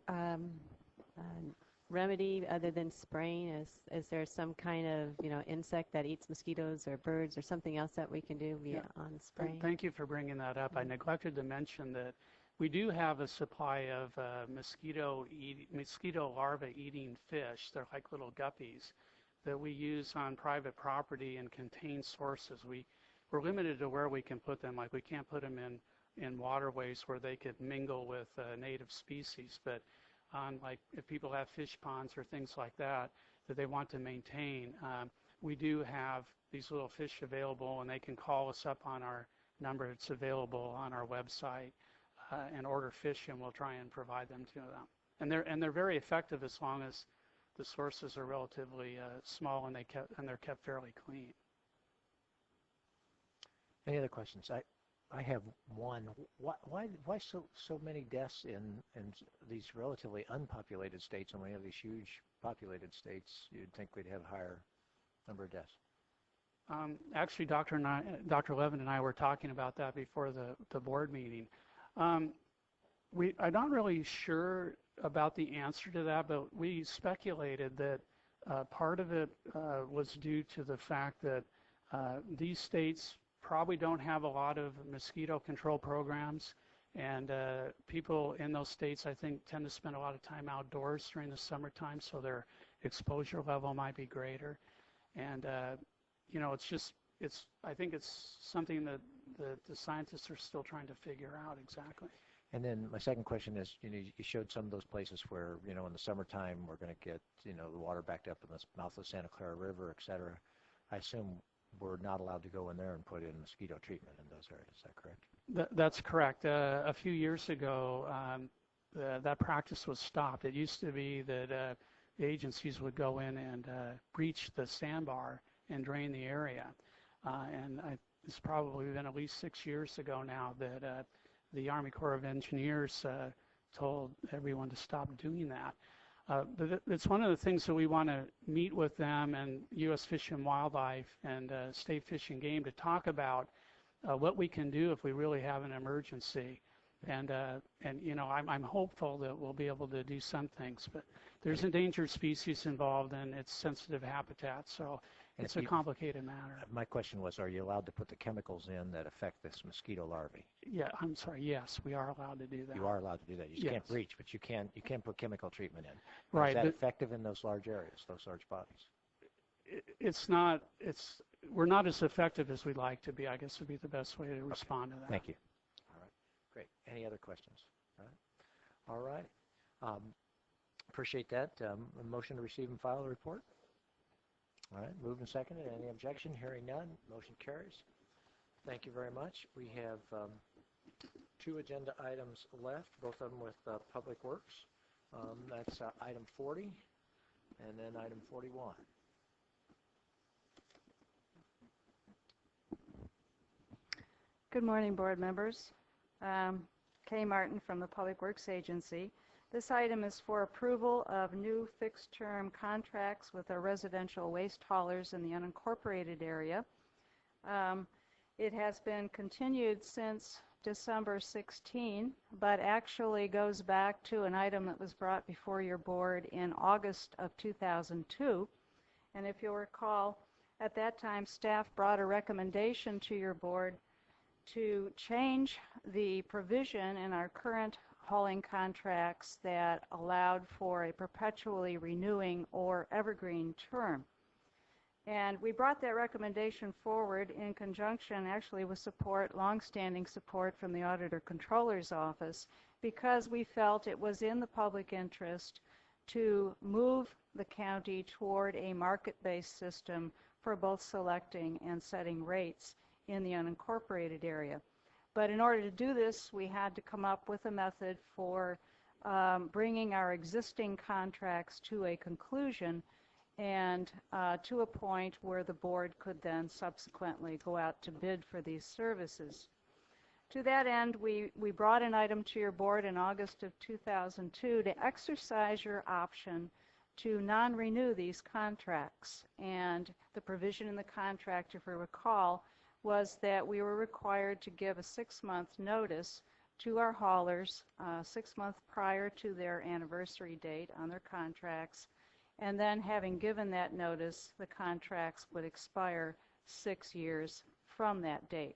remedy other than spraying? Is there some kind of insect that eats mosquitoes or birds or something else that we can do on spraying? Thank you for bringing that up. I neglected to mention that we do have a supply of mosquito larvae eating fish. They're like little guppies that we use on private property and contained sources. We're limited to where we can put them. Like we can't put them in waterways where they could mingle with native species, but on like if people have fish ponds or things like that they want to maintain, we do have these little fish available, and they can call us up on our number that's available on our website and order fish, and we'll try and provide them to them. And they're very effective as long as the sources are relatively small and they're kept fairly clean. Any other questions? I have one. Why so many deaths in these relatively unpopulated states, and we have these huge populated states? You'd think we'd have a higher number of deaths. Actually, Dr. Levin and I were talking about that before the board meeting. I'm not really sure about the answer to that, but we speculated that part of it was due to the fact that these states probably don't have a lot of mosquito control programs, and people in those states, I think, tend to spend a lot of time outdoors during the summertime, so their exposure level might be greater. And I think it's something that the scientists are still trying to figure out exactly. And then my second question is, you showed some of those places where, in the summertime we're going to get, the water backed up in the mouth of the Santa Clara River, et cetera. I assume we're not allowed to go in there and put in mosquito treatment in those areas. Is that correct? That's correct. A few years ago, that practice was stopped. It used to be that the agencies would go in and breach the sandbar and drain the area. It's probably been at least 6 years ago now that the Army Corps of Engineers told everyone to stop doing that. But it's one of the things that we want to meet with them and U.S. Fish and Wildlife and State Fish and Game to talk about what we can do if we really have an emergency. And I'm hopeful that we'll be able to do some things. But there's endangered species involved, and it's sensitive habitat, so it's a complicated matter. My question was, are you allowed to put the chemicals in that affect this mosquito larvae? Yeah, I'm sorry. Yes, we are allowed to do that. You are allowed to do that. You just can't breach, but you can put chemical treatment in. Right. Is that effective in those large areas, those large bodies? We're not as effective as we'd like to be, I guess would be the best way to respond to that. Thank you. All right. Great. Any other questions? All right. Appreciate that. A motion to receive and file the report? All right, moved and seconded. Any objection? Hearing none, motion carries. Thank you very much. We have 2 agenda items left, both of them with Public Works. That's item 40 and then item 41. Good morning, board members. Kay Martin from the Public Works Agency. This item is for approval of new fixed-term contracts with our residential waste haulers in the unincorporated area. It has been continued since December 16, but actually goes back to an item that was brought before your board in August of 2002. And if you'll recall, at that time, staff brought a recommendation to your board to change the provision in our current hauling contracts that allowed for a perpetually renewing or evergreen term. And we brought that recommendation forward in conjunction actually with long-standing support from the Auditor Controller's Office, because we felt it was in the public interest to move the county toward a market-based system for both selecting and setting rates in the unincorporated area. But in order to do this, we had to come up with a method for bringing our existing contracts to a conclusion and to a point where the board could then subsequently go out to bid for these services. To that end, we brought an item to your board in August of 2002 to exercise your option to non-renew these contracts. And the provision in the contract, if you recall, was that we were required to give a 6-month notice to our haulers 6 months prior to their anniversary date on their contracts, and then having given that notice, the contracts would expire 6 years from that date.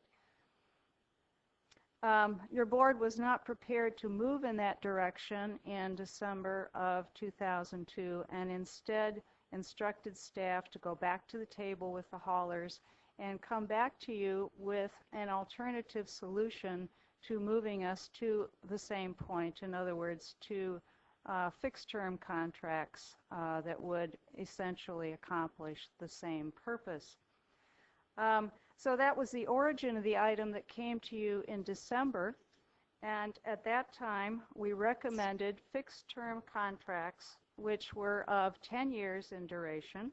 Your board was not prepared to move in that direction in December of 2002 and instead instructed staff to go back to the table with the haulers and come back to you with an alternative solution to moving us to the same point. In other words, to fixed-term contracts that would essentially accomplish the same purpose. So that was the origin of the item that came to you in December, and at that time we recommended fixed-term contracts which were of 10 years in duration.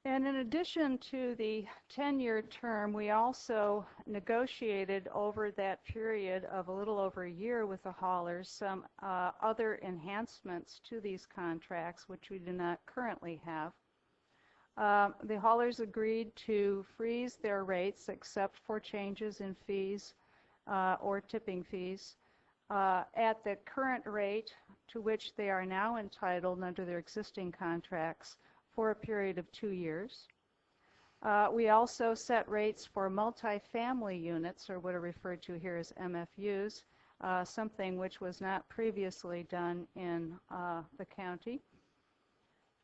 And in addition to the 10-year term, we also negotiated over that period of a little over a year with the haulers some other enhancements to these contracts, which we do not currently have. The haulers agreed to freeze their rates except for changes in fees or tipping fees at the current rate to which they are now entitled under their existing contracts for a period of 2 years. We also set rates for multifamily units, or what are referred to here as MFUs, something which was not previously done in the county.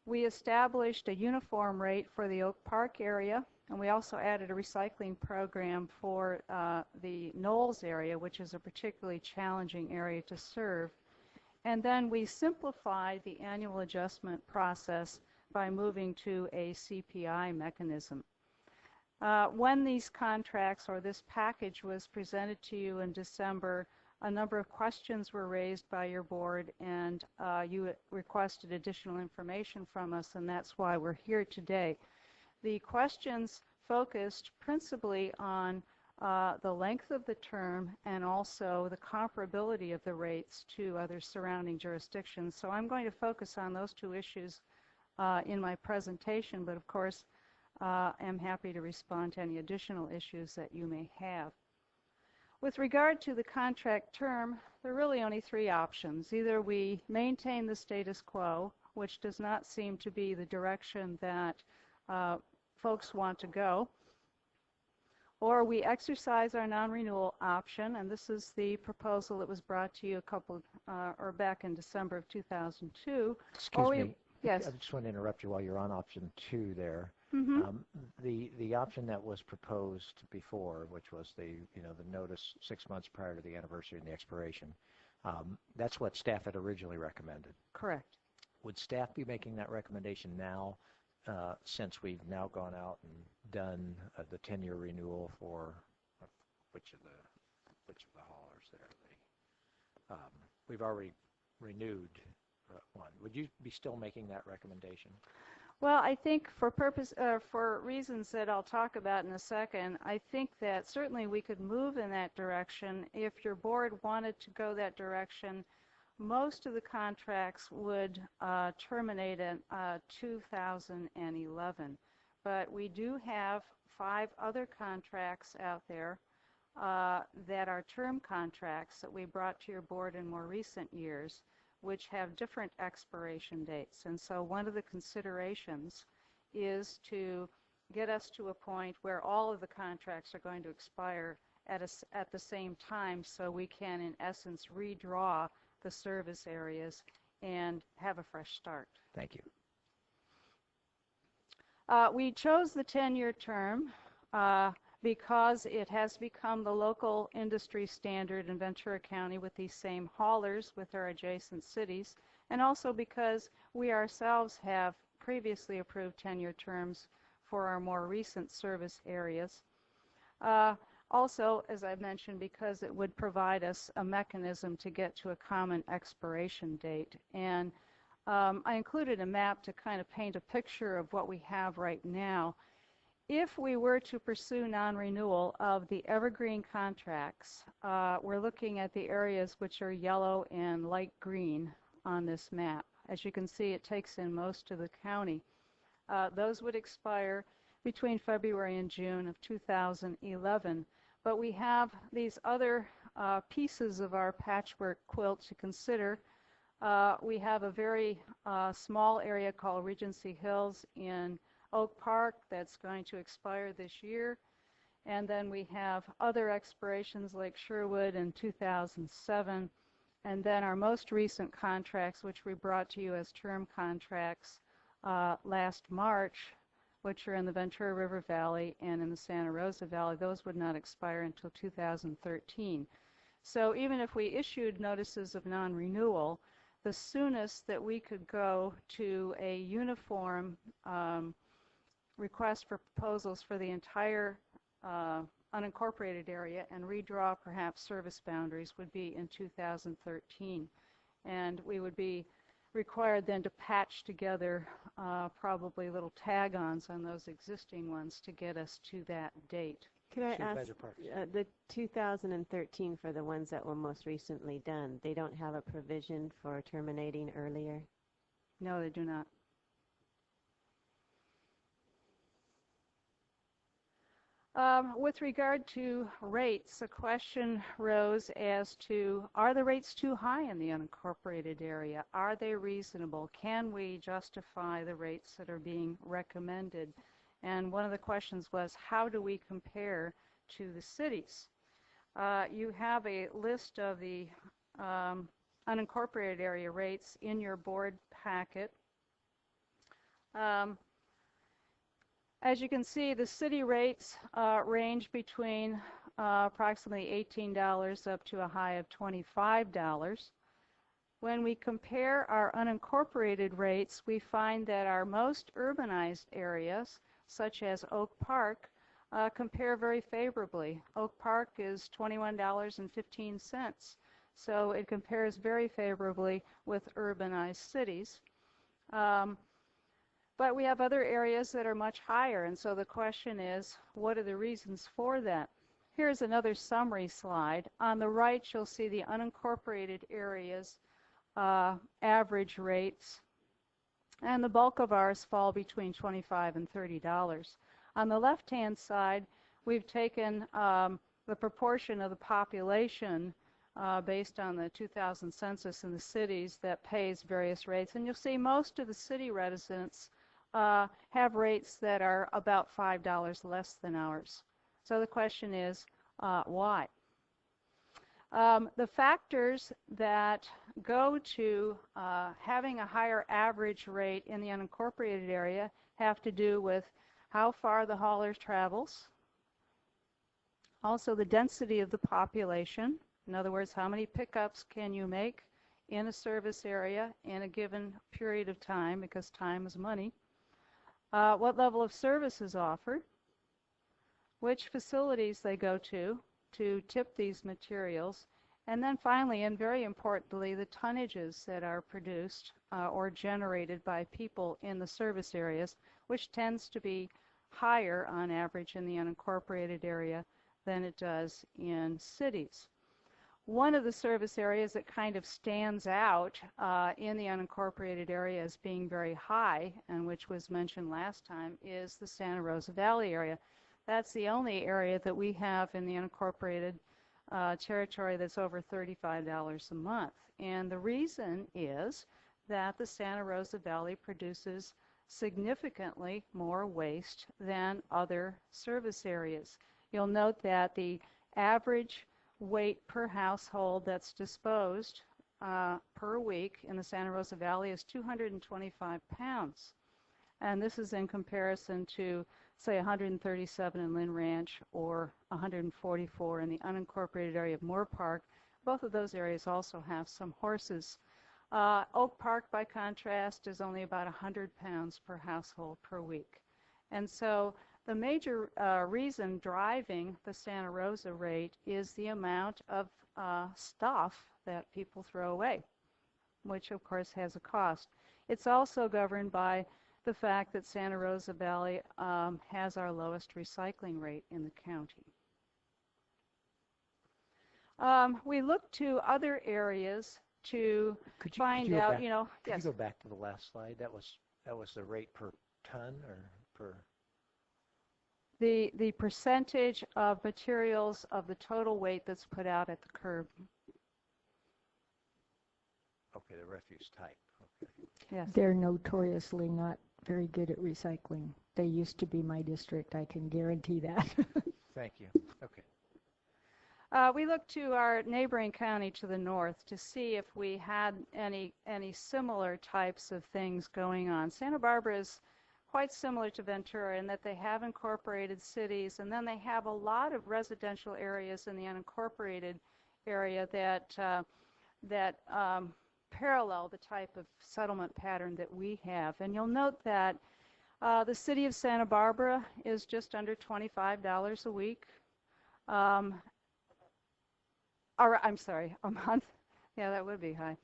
We established a uniform rate for the Oak Park area, and we also added a recycling program for the Knowles area, which is a particularly challenging area to serve. And then we simplified the annual adjustment process by moving to a CPI mechanism. When these contracts or this package was presented to you in December, a number of questions were raised by your board, and you requested additional information from us, and that's why we're here today. The questions focused principally on the length of the term and also the comparability of the rates to other surrounding jurisdictions. So I'm going to focus on those two issues in my presentation, but of course am happy to respond to any additional issues that you may have. With regard to the contract term, there are really only three options. Either we maintain the status quo, which does not seem to be the direction that folks want to go, or we exercise our non-renewal option, and this is the proposal that was brought to you back in December of 2002. Excuse me. Yes. I just want to interrupt you while you're on option 2 there. Mm-hmm. The option that was proposed before, which was the notice 6 months prior to the anniversary and the expiration, that's what staff had originally recommended. Correct. Would staff be making that recommendation now, since we've now gone out and done the 10-year renewal for which of the haulers there? We've already renewed one. Would you be still making that recommendation? Well, I think for reasons that I'll talk about in a second, I think that certainly we could move in that direction. If your board wanted to go that direction, most of the contracts would terminate in 2011. But we do have 5 other contracts out there that are term contracts that we brought to your board in more recent years, which have different expiration dates. And so one of the considerations is to get us to a point where all of the contracts are going to expire at the same time, so we can, in essence, redraw the service areas and have a fresh start. Thank you. We chose the 10-year term because it has become the local industry standard in Ventura County with these same haulers with our adjacent cities, and also because we ourselves have previously approved 10-year terms for our more recent service areas. Also, as I mentioned, because it would provide us a mechanism to get to a common expiration date. And I included a map to kind of paint a picture of what we have right now. If we were to pursue non-renewal of the evergreen contracts, we're looking at the areas which are yellow and light green on this map. As you can see, it takes in most of the county. Those would expire between February and June of 2011. but we have these other pieces of our patchwork quilt to consider. We have a very small area called Regency Hills in Oak Park that's going to expire this year. And then we have other expirations like Sherwood in 2007. And then our most recent contracts, which we brought to you as term contracts last March, which are in the Ventura River Valley and in the Santa Rosa Valley, those would not expire until 2013. So even if we issued notices of non-renewal, the soonest that we could go to a uniform request for proposals for the entire unincorporated area and redraw perhaps service boundaries would be in 2013. And we would be required then to patch together probably little tag-ons on those existing ones to get us to that date. Could I ask, the 2013 for the ones that were most recently done, they don't have a provision for terminating earlier? No, they do not. With regard to rates, a question rose as to, are the rates too high in the unincorporated area? Are they reasonable? Can we justify the rates that are being recommended? And one of the questions was, how do we compare to the cities? You have a list of the unincorporated area rates in your board packet. As you can see, the city rates range between approximately $18 up to a high of $25. When we compare our unincorporated rates, we find that our most urbanized areas, such as Oak Park, compare very favorably. Oak Park is $21.15, so it compares very favorably with urbanized cities. But we have other areas that are much higher, and so the question is, what are the reasons for that? Here's another summary slide. On the right, you'll see the unincorporated areas average rates, and the bulk of ours fall between $25 and $30. On the left-hand side, we've taken the proportion of the population based on the 2000 census in the cities that pays various rates, and you'll see most of the city residents have rates that are about $5 less than ours. So the question is, why? The factors that go to having a higher average rate in the unincorporated area have to do with how far the hauler travels, also the density of the population. In other words, how many pickups can you make in a service area in a given period of time, because time is money. What level of service is offered, which facilities they go to tip these materials, and then finally, and very importantly, the tonnages that are produced or generated by people in the service areas, which tends to be higher on average in the unincorporated area than it does in cities. One of the service areas that kind of stands out in the unincorporated area as being very high, and which was mentioned last time, is the Santa Rosa Valley area. That's the only area that we have in the unincorporated territory that's over $35 a month. And the reason is that the Santa Rosa Valley produces significantly more waste than other service areas. You'll note that the average weight per household that's disposed per week in the Santa Rosa Valley is 225 pounds. And this is in comparison to, say, 137 in Lynn Ranch or 144 in the unincorporated area of Moore Park. Both of those areas also have some horses. Oak Park, by contrast, is only about 100 pounds per household per week. And so the major reason driving the Santa Rosa rate is the amount of stuff that people throw away, which of course has a cost. It's also governed by the fact that Santa Rosa Valley has our lowest recycling rate in the county. We look to other areas to find out, you know, Could you go back to the last slide? That was the rate per ton or per? The percentage of materials of the total weight that's put out at the curb. Okay, the refuse type. Okay. Yes. They're notoriously not very good at recycling. They used to be my district, I can guarantee that. Thank you. Okay. We looked to our neighboring county to the north to see if we had any similar types of things going on. Santa Barbara is quite similar to Ventura in that they have incorporated cities, and then they have a lot of residential areas in the unincorporated area that parallel the type of settlement pattern that we have. And you'll note that the city of Santa Barbara is just under $25 a week. Or, I'm sorry, a month. Yeah, that would be high.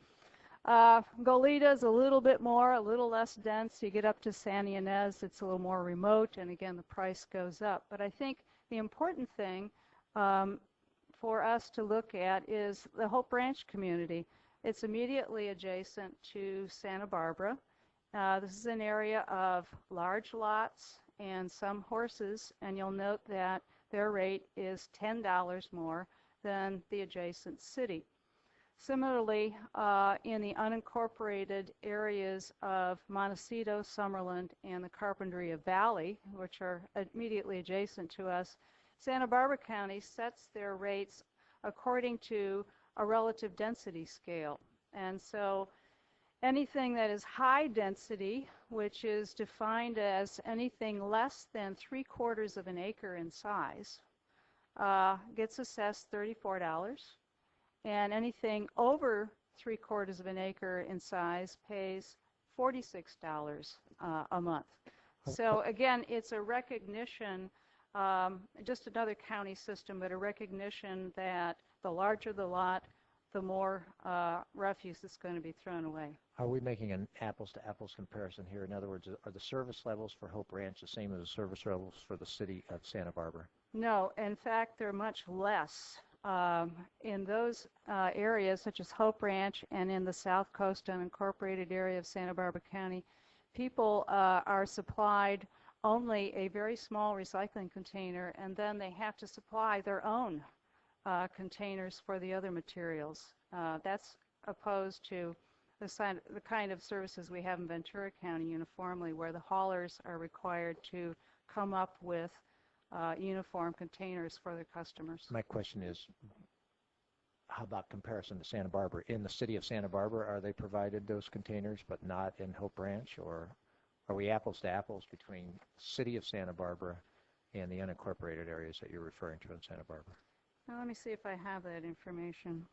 Goleta is a little bit more, a little less dense. You get up to San Ynez, it's a little more remote, and again, the price goes up. But I think the important thing for us to look at is the Hope Ranch community. It's immediately adjacent to Santa Barbara. This is an area of large lots and some horses, and you'll note that their rate is $10 more than the adjacent city. Similarly, in the unincorporated areas of Montecito, Summerlin, and the Carpinteria Valley, which are immediately adjacent to us, Santa Barbara County sets their rates according to a relative density scale. And so anything that is high density, which is defined as anything less than 3/4 of an acre in size, gets assessed $34, and anything over 3/4 of an acre in size pays $46 a month. So again, it's a recognition, just another county system, but a recognition that the larger the lot, the more refuse that's going to be thrown away. Are we making an apples-to-apples comparison here? In other words, are the service levels for Hope Ranch the same as the service levels for the city of Santa Barbara? No, in fact, they're much less. In those areas, such as Hope Ranch and in the South Coast unincorporated area of Santa Barbara County, people are supplied only a very small recycling container, and then they have to supply their own containers for the other materials. That's opposed to the kind of services we have in Ventura County uniformly, where the haulers are required to come up with uniform containers for their customers. My question is, how about comparison to Santa Barbara? In the city of Santa Barbara, are they provided those containers, but not in Hope Ranch? Or are we apples to apples between city of Santa Barbara and the unincorporated areas that you're referring to in Santa Barbara? Now, let me see if I have that information.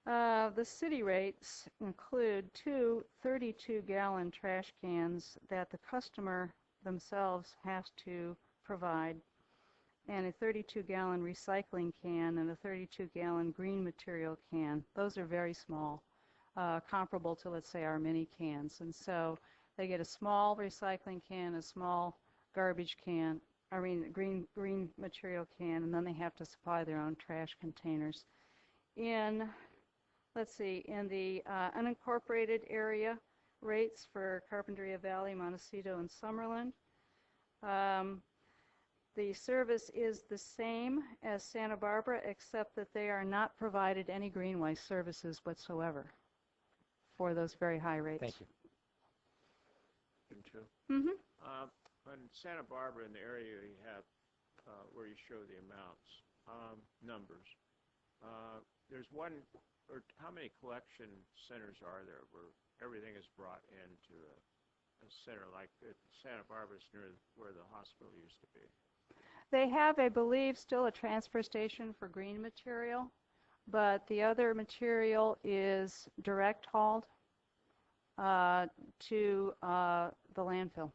The city rates include two 32-gallon trash cans that the customer themselves has to provide, and a 32-gallon recycling can and a 32-gallon green material can. Those are very small, comparable to, let's say, our mini cans. And so they get a small recycling can, a small garbage can, green material can, and then they have to supply their own trash containers. In, let's see, in the unincorporated area, rates for Carpinteria Valley, Montecito, and Summerlin, the service is the same as Santa Barbara, except that they are not provided any greenway services whatsoever for those very high rates. Thank you. Mm-hmm. In Santa Barbara, in the area you have where you show the amounts, numbers, there's one, or how many collection centers are there where everything is brought into a center like Santa Barbara's near where the hospital used to be? They have, I believe, still a transfer station for green material, but the other material is direct hauled to the landfill.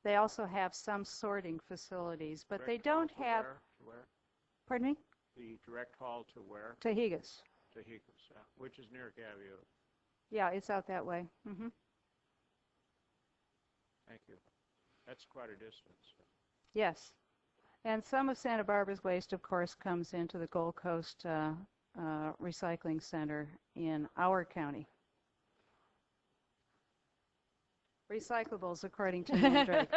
They also have some sorting facilities, but they don't have... Where? Pardon me? The direct haul to where? To Higas. To Higas, yeah, which is near Gavio. Yeah, it's out that way. Mm-hmm. Thank you. That's quite a distance. Yes. And some of Santa Barbara's waste, of course, comes into the Gold Coast Recycling Center in our county. Recyclables, according to Neil Drake.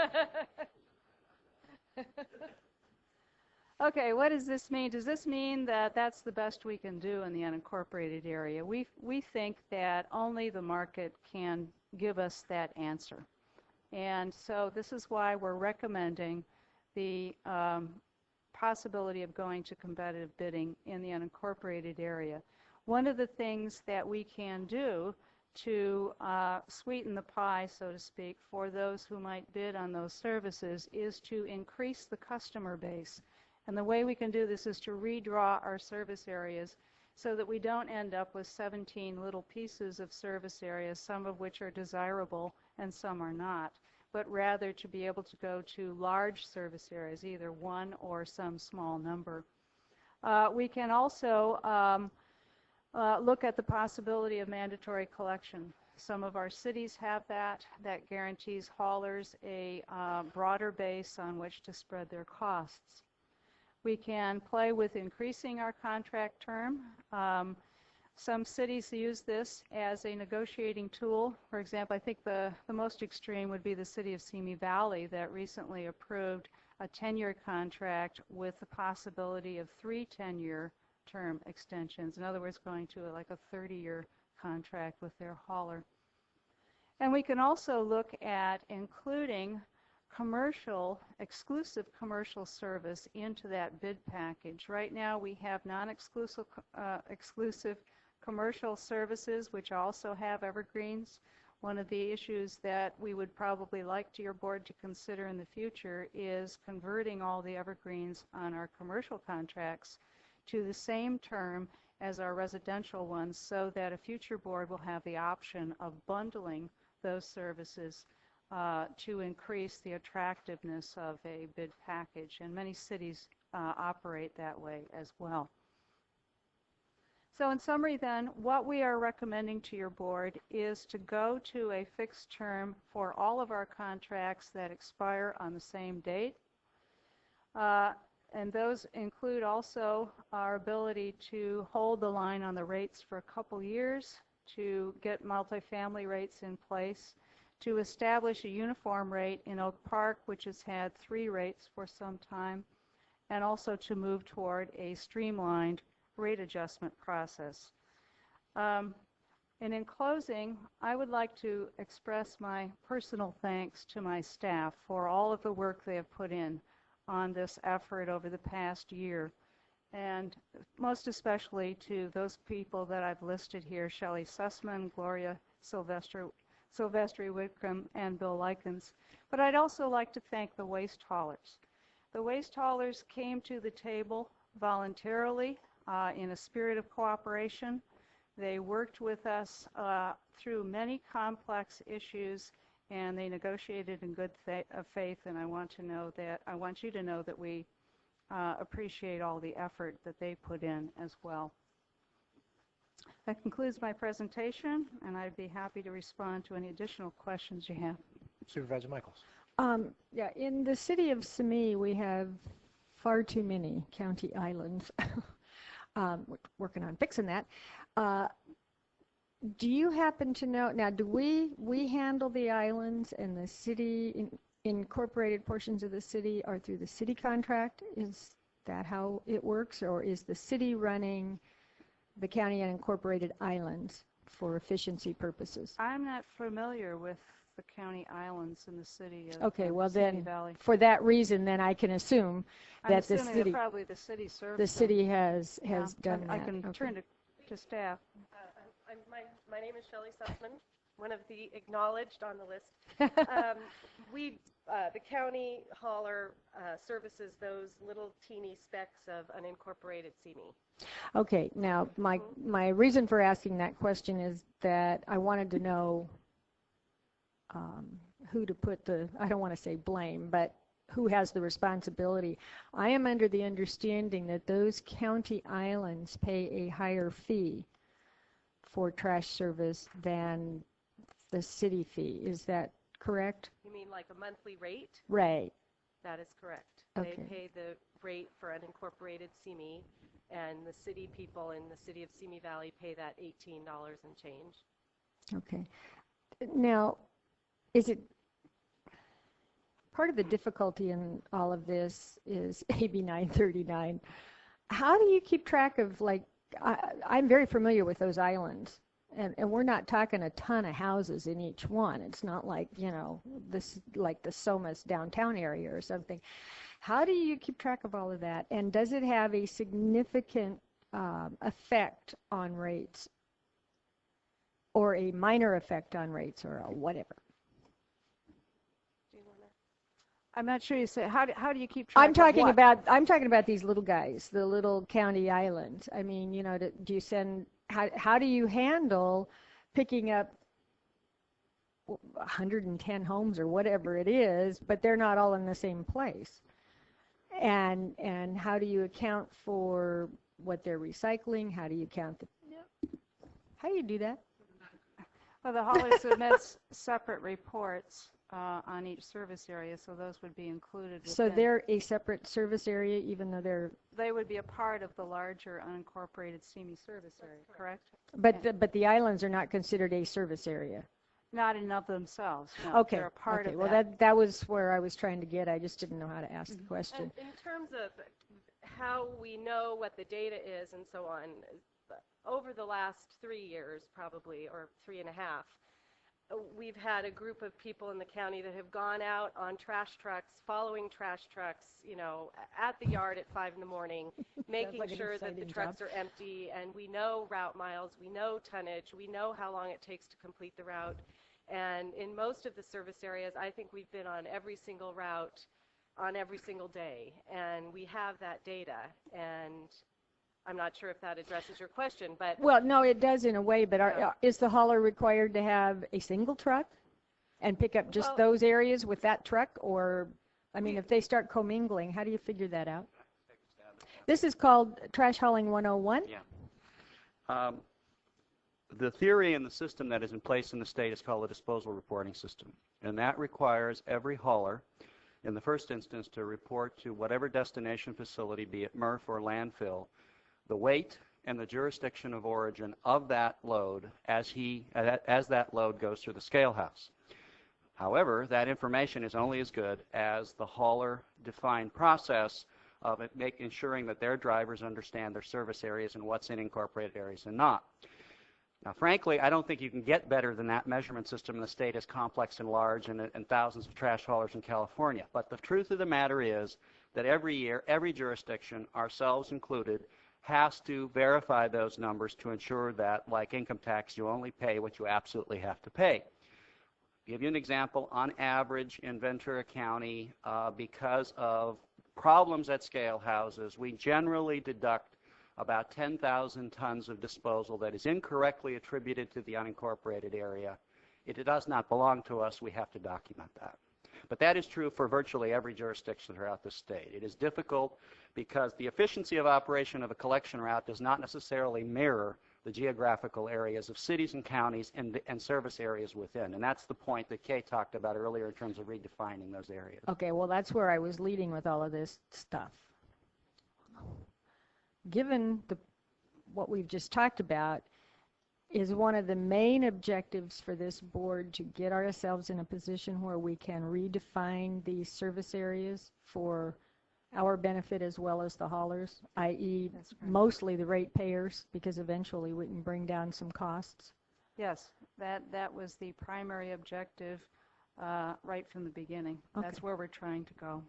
Okay, what does this mean? Does this mean that that's the best we can do in the unincorporated area? We think that only the market can give us that answer. And so this is why we're recommending the possibility of going to competitive bidding in the unincorporated area. One of the things that we can do to sweeten the pie, so to speak, for those who might bid on those services is to increase the customer base. And the way we can do this is to redraw our service areas so that we don't end up with 17 little pieces of service areas, some of which are desirable and some are not, but rather to be able to go to large service areas, either one or some small number. We can also look at the possibility of mandatory collection. Some of our cities have that. That guarantees haulers a broader base on which to spread their costs. We can play with increasing our contract term. Some cities use this as a negotiating tool. For example, I think the most extreme would be the city of Simi Valley that recently approved a 10-year contract with the possibility of 3 10-year term extensions. In other words, going to like a 30-year contract with their hauler. And we can also look at including exclusive commercial service into that bid package. Right now we have non-exclusive exclusive commercial services which also have evergreens. One of the issues that we would probably like to your board to consider in the future is converting all the evergreens on our commercial contracts to the same term as our residential ones so that a future board will have the option of bundling those services to increase the attractiveness of a bid package, and many cities operate that way as well. So in summary then, what we are recommending to your board is to go to a fixed term for all of our contracts that expire on the same date. And those include also our ability to hold the line on the rates for a couple years, to get multifamily rates in place, to establish a uniform rate in Oak Park, which has had 3 rates for some time, and also to move toward a streamlined rate adjustment process. And in closing, I would like to express my personal thanks to my staff for all of the work they have put in on this effort over the past year, and most especially to those people that I've listed here, Shelley Sussman, Gloria Sylvester Whitcomb, and Bill Likens. But I'd also like to thank the waste haulers. The waste haulers came to the table voluntarily in a spirit of cooperation. They worked with us through many complex issues, and they negotiated in good faith, and I want you to know that we appreciate all the effort that they put in as well. That concludes my presentation, and I'd be happy to respond to any additional questions you have. Supervisor Michaels. Yeah, in the city of Simi, we have far too many county islands. We're working on fixing that. Do you happen to know, now do we handle the islands, and the city, incorporated portions of the city are through the city contract? Is that how it works, or is the city running the county and incorporated islands for efficiency purposes? I'm not familiar with the county islands in the city of Okay, well Simi then, Valley. for that reason, then I can assume that the city, probably the city serves the city them. has Yeah, done that. I can Okay. turn to staff. My name is Shelley Sussman, one of the acknowledged on the list. The county hauler services those little teeny specks of unincorporated Simi. Okay, now my reason for asking that question is that I wanted to know who to put I don't want to say blame, but who has the responsibility. I am under the understanding that those county islands pay a higher fee for trash service than the city fee. Is that correct? You mean like a monthly rate? Right. That is correct. Okay. They pay the rate for unincorporated Simi, and the city people in the city of Simi Valley pay that $18 and change. Okay. Now, is it part of the difficulty in all of this is AB 939. How do you keep track of, like, I'm very familiar with those islands, and we're not talking a ton of houses in each one. It's not like, you know, this, like the Somas downtown area or something. How do you keep track of all of that? And does it have a significant effect on rates, or a minor effect on rates, or a whatever? I'm not sure you said, how do you keep track I'm talking of what? I'm talking about these little guys, the little county islands. I mean, you know, do you send, how do you handle picking up 110 homes or whatever it is, but they're not all in the same place? And how do you account for what they're recycling? How do you count how do you do that? Well, the hauler submits separate reports on each service area, so those would be included within. So they're a separate service area, even though they would be a part of the larger unincorporated CME service area, correct? But the islands are not considered a service area. Not in of themselves, no. Okay. They're a part of well, that. that was where I was trying to get. I just didn't know how to ask the question. And in terms of how we know what the data is and so on, over the last 3 years probably, or 3.5, we've had a group of people in the county that have gone out on trash trucks, following trash trucks, you know, at the yard at 5 in the morning, making like an sure that the exciting trucks job. are empty, and we know route miles, we know tonnage, we know how long it takes to complete the route. And in most of the service areas, I think we've been on every single route on every single day, and we have that data. And I'm not sure if that addresses your question, but Well, no, it does in a way, but is the hauler required to have a single truck and pick up just those areas with that truck? Or, I mean, if they start commingling, how do you figure that out? This is called Trash Hauling 101? Yeah. The theory and the system that is in place in the state is called the disposal reporting system. And that requires every hauler, in the first instance, to report to whatever destination facility, be it MRF or landfill, the weight and the jurisdiction of origin of that load as that load goes through the scale house. However, that information is only as good as the hauler-defined process of ensuring that their drivers understand their service areas and what's in incorporated areas and not. Now, frankly, I don't think you can get better than that measurement system in the state as complex and large and thousands of trash haulers in California. But the truth of the matter is that every year, every jurisdiction, ourselves included, has to verify those numbers to ensure that, like income tax, you only pay what you absolutely have to pay. To give you an example, on average in Ventura County, because of problems at scale houses, we generally deduct about 10,000 tons of disposal that is incorrectly attributed to the unincorporated area. It does not belong to us. We have to document that. But that is true for virtually every jurisdiction throughout the state. It is difficult because the efficiency of operation of a collection route does not necessarily mirror the geographical areas of cities and counties and service areas within. And that's the point that Kay talked about earlier in terms of redefining those areas. Okay, well, that's where I was leading with all of this stuff. Given what we've just talked about, is one of the main objectives for this board to get ourselves in a position where we can redefine these service areas for our benefit as well as the haulers, i.e. mostly the ratepayers, because eventually we can bring down some costs? Yes, that was the primary objective right from the beginning. Okay. That's where we're trying to go.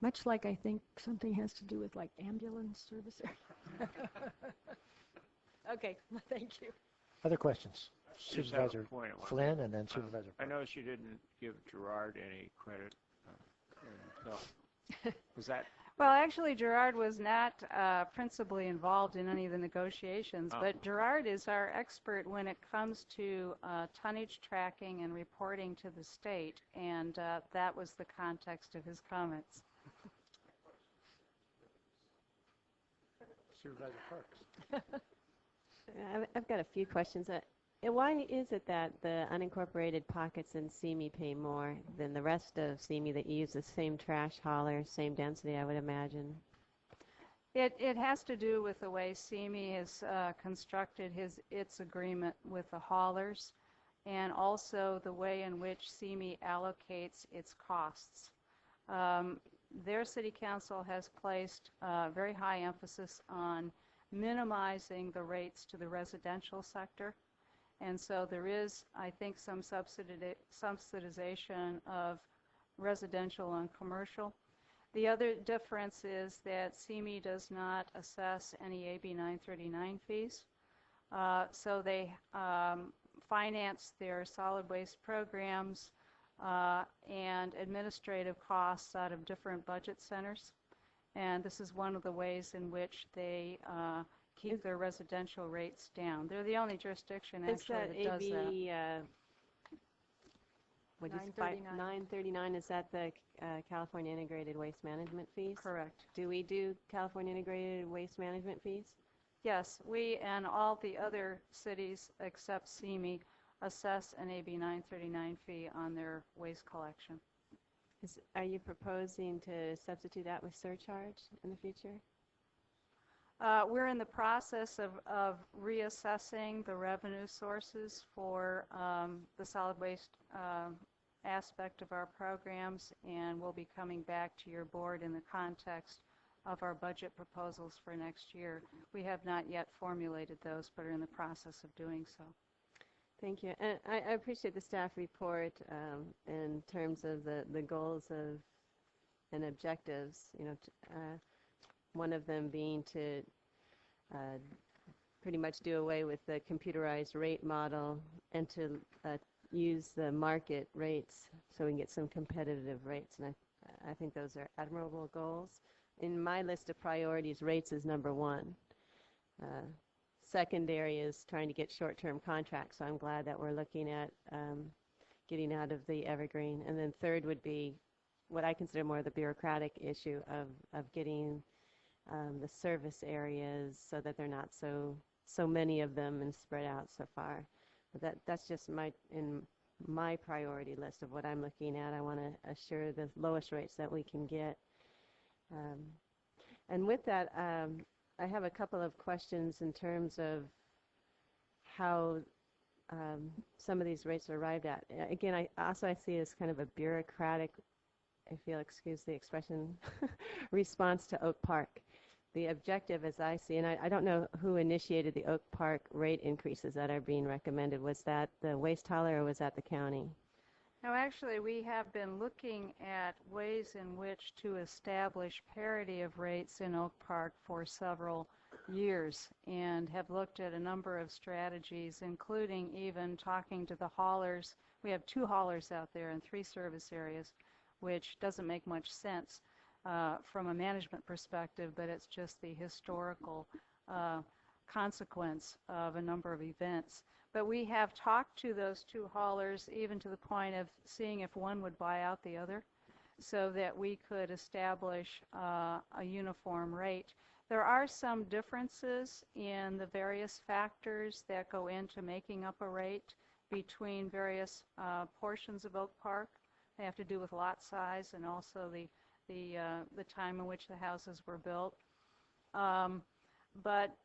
Much like I think something has to do with like ambulance service area. Okay, thank you. Other questions? Just have a Supervisor point at one Flynn point. and then Supervisor I noticed you didn't give Gerard any credit. No. Was that? Well, actually, Gerard was not principally involved in any of the negotiations, but Gerard is our expert when it comes to tonnage tracking and reporting to the state, and that was the context of his comments. Supervisor Parks. I've got a few questions. Why is it that the unincorporated pockets in SEME pay more than the rest of SEME that use the same trash hauler, same density, I would imagine? It has to do with the way SEME has constructed its agreement with the haulers, and also the way in which SEME allocates its costs. their city council has placed very high emphasis on minimizing the rates to the residential sector. And so there is, I think, some subsidization of residential and commercial. The other difference is that CME does not assess any AB 939 fees. So they finance their solid waste programs and administrative costs out of different budget centers. And this is one of the ways in which they keep their residential rates down. They're the only jurisdiction actually that does that. What is 939? Is that the California Integrated Waste Management fees? Correct. Do we do California Integrated Waste Management fees? Yes, we and all the other cities except CME assess an AB 939 fee on their waste collection. Are you proposing to substitute that with surcharge in the future? We're in the process of reassessing the revenue sources for the solid waste aspect of our programs, and we'll be coming back to your board in the context of our budget proposals for next year. We have not yet formulated those, but are in the process of doing so. Thank you. And I appreciate the staff report in terms of the goals of and objectives, you know, one of them being to pretty much do away with the computerized rate model and to use the market rates so we can get some competitive rates. And I think those are admirable goals. In my list of priorities, rates is number one. Secondary is trying to get short-term contracts, so I'm glad that we're looking at getting out of the evergreen. And then third would be what I consider more the bureaucratic issue of getting the service areas so that they're not so many of them and spread out so far. But that's just in my priority list of what I'm looking at. I want to assure the lowest rates that we can get. And with that, I have a couple of questions in terms of how some of these rates are arrived at. Again, I see it as kind of a bureaucratic, I feel, excuse the expression, response to Oak Park. The objective, as I see, and I don't know who initiated the Oak Park rate increases that are being recommended. Was that the waste hauler or was that the county? No, actually, we have been looking at ways in which to establish parity of rates in Oak Park for several years and have looked at a number of strategies, including even talking to the haulers. We have 2 haulers out there in 3 service areas, which doesn't make much sense from a management perspective, but it's just the historical consequence of a number of events. But we have talked to those 2 haulers even to the point of seeing if one would buy out the other so that we could establish a uniform rate. There are some differences in the various factors that go into making up a rate between various portions of Oak Park. They have to do with lot size and also the time in which the houses were built. But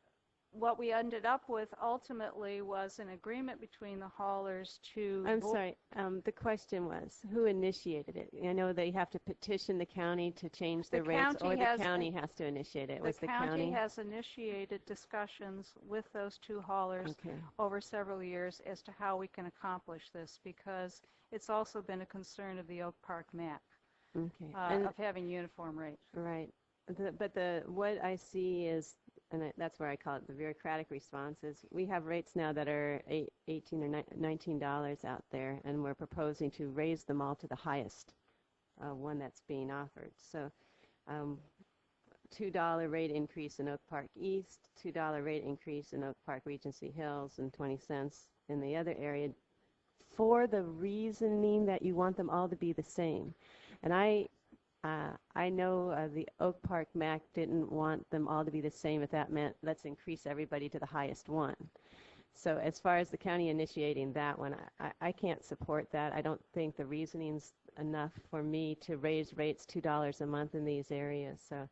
what we ended up with ultimately was an agreement between the haulers to... I'm sorry, the question was, who initiated it? I know they have to petition the county to change the rates, or the county has to initiate it. Was the county has initiated discussions with those 2 haulers over several years as to how we can accomplish this, because it's also been a concern of the Oak Park MAC of having uniform rates. Right. But what I see is, and that's where I call it the bureaucratic response, is we have rates now that are $18 or $19 out there, and we're proposing to raise them all to the highest one that's being offered. So $2 rate increase in Oak Park East, $2 rate increase in Oak Park Regency Hills, and 20 cents in the other area, for the reasoning that you want them all to be the same. And I know the Oak Park MAC didn't want them all to be the same if that meant let's increase everybody to the highest one. So as far as the county initiating that one, I can't support that. I don't think the reasoning's enough for me to raise rates $2 a month in these areas. So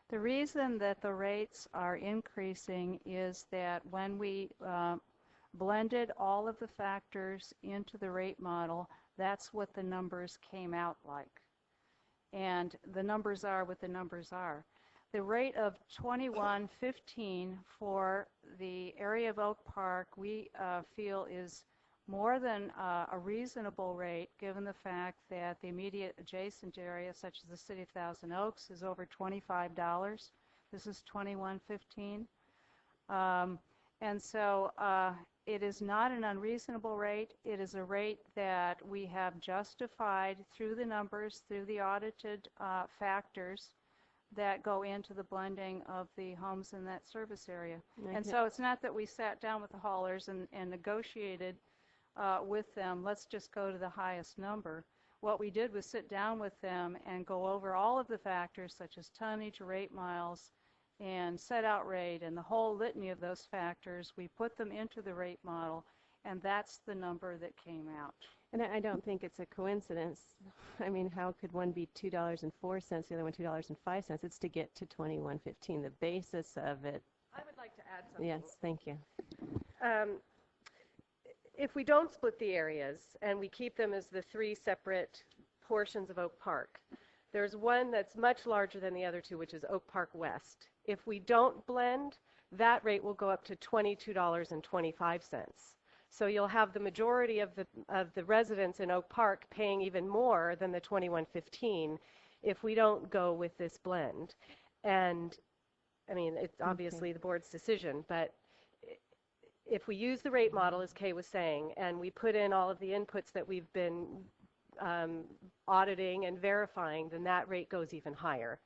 the reason that the rates are increasing is that when we blended all of the factors into the rate model, that's what the numbers came out like. and the numbers are what the numbers are. The rate of 21.15 for the area of Oak Park we feel is more than a reasonable rate given the fact that the immediate adjacent area such as the city of Thousand Oaks is over $25. This is 21.15. And so it is not an unreasonable rate. It is a rate that we have justified through the numbers, through the audited factors that go into the blending of the homes in that service area. Okay. And so it's not that we sat down with the haulers and negotiated with them, let's just go to the highest number. What we did was sit down with them and go over all of the factors such as tonnage, rate miles, and set out rate, and the whole litany of those factors. We put them into the rate model, and that's the number that came out. And I don't think it's a coincidence. I mean, how could one be $2.04, the other one $2.05? It's to get to 21.15, the basis of it. I would like to add something. Yes, thank you. If we don't split the areas and we keep them as the three separate portions of Oak Park, there's one that's much larger than the other two, which is Oak Park West. If we don't blend, that rate will go up to $22.25. So you'll have the majority of the residents in Oak Park paying even more than the 21.15 if we don't go with this blend. And I mean, it's obviously the board's decision, but if we use the rate model, as Kay was saying, and we put in all of the inputs that we've been auditing and verifying, then that rate goes even higher.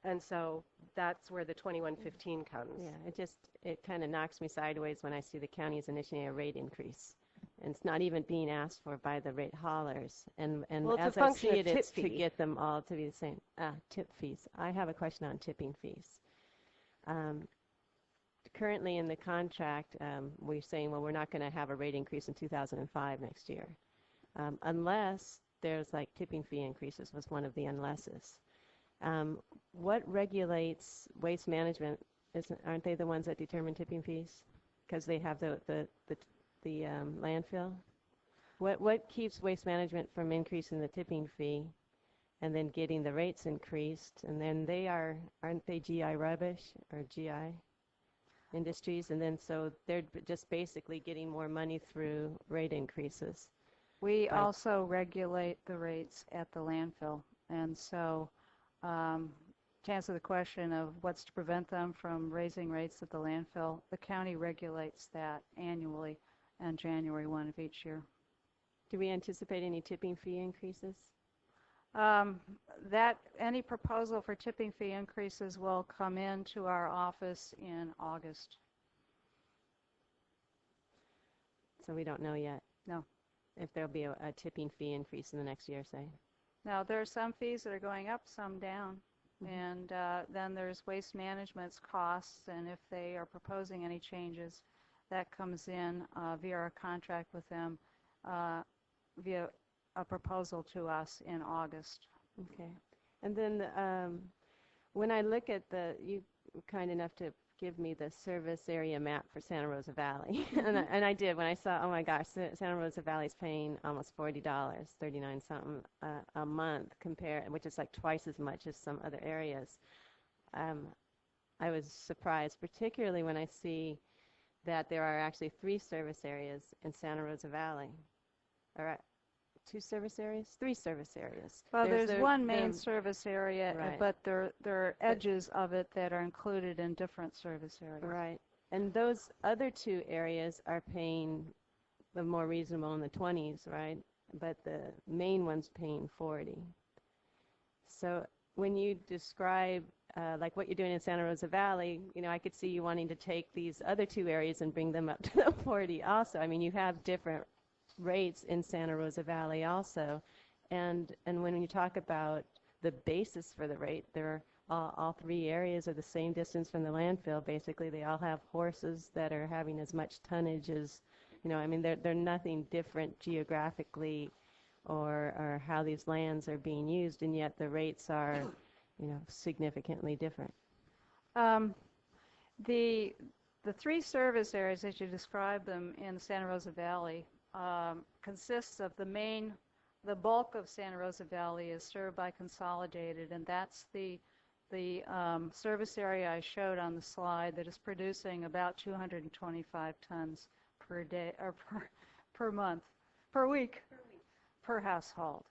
And so that's where the 21.15 comes. Yeah, it kind of knocks me sideways when I see the county is initiating a rate increase. And it's not even being asked for by the rate haulers. And well, as I see it, it's to get them all to be the same. Tip fees. I have a question on tipping fees. Currently in the contract, we're saying, well, we're not going to have a rate increase in 2005 next year. Unless there's like tipping fee increases was one of the unlesses. What regulates waste management? Aren't they the ones that determine tipping fees? Because they have the landfill. What keeps waste management from increasing the tipping fee and then getting the rates increased? And then aren't they GI rubbish or GI industries? And then so they're just basically getting more money through rate increases. We also regulate the rates at the landfill. And so to answer the question of what's to prevent them from raising rates at the landfill, the county regulates that annually on January 1 of each year. Do we anticipate any tipping fee increases? Any proposal for tipping fee increases will come into our office in August. So we don't know yet? No. If there'll be a tipping fee increase in the next year, say? Now, there are some fees that are going up, some down. And then there's waste management's costs, and if they are proposing any changes, that comes in via our contract with them via a proposal to us in August. Okay. And then when I look at you were kind enough to give me the service area map for Santa Rosa Valley. and I did when I saw, oh my gosh, Santa Rosa Valley is paying almost $40, 39 something a month which is like twice as much as some other areas. I was surprised, particularly when I see that there are actually 3 service areas in Santa Rosa Valley. All right. 2 service areas? 3 service areas. Well, there's one main service area, right. But there are edges of it that are included in different service areas. Right. And those other 2 areas are paying the more reasonable in the 20s, right? But the main one's paying 40. So when you describe like what you're doing in Santa Rosa Valley, I could see you wanting to take these other 2 areas and bring them up to the 40 also. I mean, you have different rates in Santa Rosa Valley also, and when you talk about the basis for the rate, all 3 areas are the same distance from the landfill. Basically, they all have horses that are having as much tonnage as, I mean, they're nothing different geographically or how these lands are being used, and yet the rates are, significantly different. The 3 service areas, as you describe them in Santa Rosa Valley, consists of the main the bulk of Santa Rosa Valley is served by Consolidated, and that's the service area I showed on the slide that is producing about 225 tons per day or per month, per week, per household.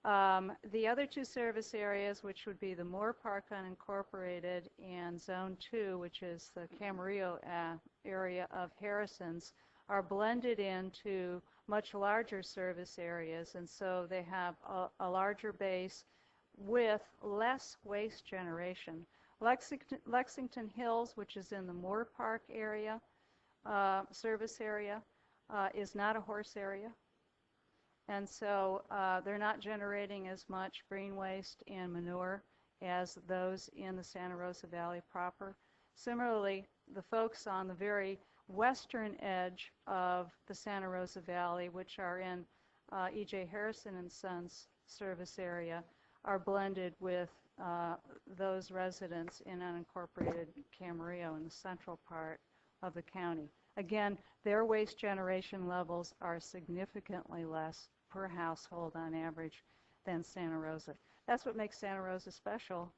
The other two service areas, which would be the Moore Park Unincorporated and Zone 2, which is the Camarillo area of Harrison's, are blended into much larger service areas, and so they have a larger base with less waste generation. Lexington Hills, which is in the Moore Park area, service area, is not a horse area. And so they're not generating as much green waste and manure as those in the Santa Rosa Valley proper. Similarly, the folks on the very western edge of the Santa Rosa Valley, which are in E.J. Harrison and Sons service area, are blended with those residents in unincorporated Camarillo in the central part of the county. Again, their waste generation levels are significantly less per household on average than Santa Rosa. That's what makes Santa Rosa special.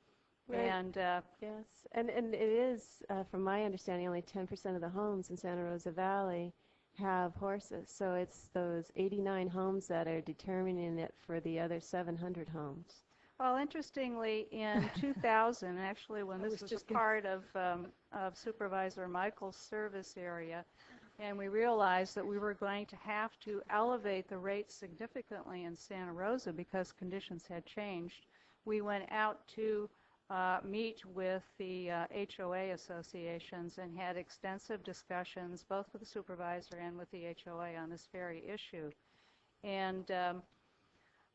Right. And yes, and it is, from my understanding, only 10% of the homes in Santa Rosa Valley have horses. So it's those 89 homes that are determining it for the other 700 homes. well, interestingly, in 2000, actually, when this was just part of Supervisor Michael's service area, and we realized that we were going to have to elevate the rates significantly in Santa Rosa because conditions had changed, we went out to meet with the HOA associations and had extensive discussions both with the supervisor and with the HOA on this very issue. And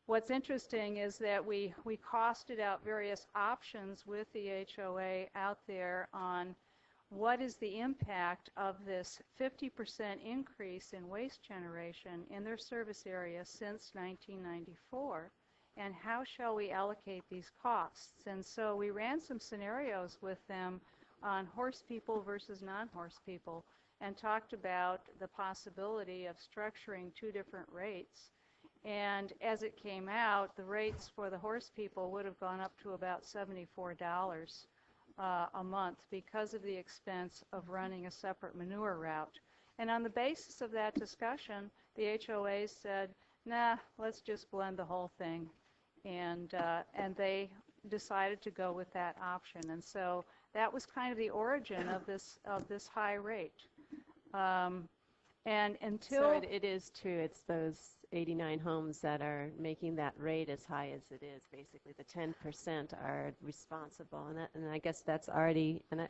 what's interesting is that we costed out various options with the HOA out there on what is the impact of this 50% increase in waste generation in their service area since 1994, and how shall we allocate these costs. And so we ran some scenarios with them on horse people versus non-horse people and talked about the possibility of structuring two different rates. And as it came out, the rates for the horse people would have gone up to about $74 a month because of the expense of running a separate manure route. And on the basis of that discussion, the HOA said, nah, let's just blend the whole thing. And they decided to go with that option. And so that was kind of the origin of this high rate. And until... So it is true, it's those 89 homes that are making that rate as high as it is. Basically, the 10% are responsible, and I guess that's already. And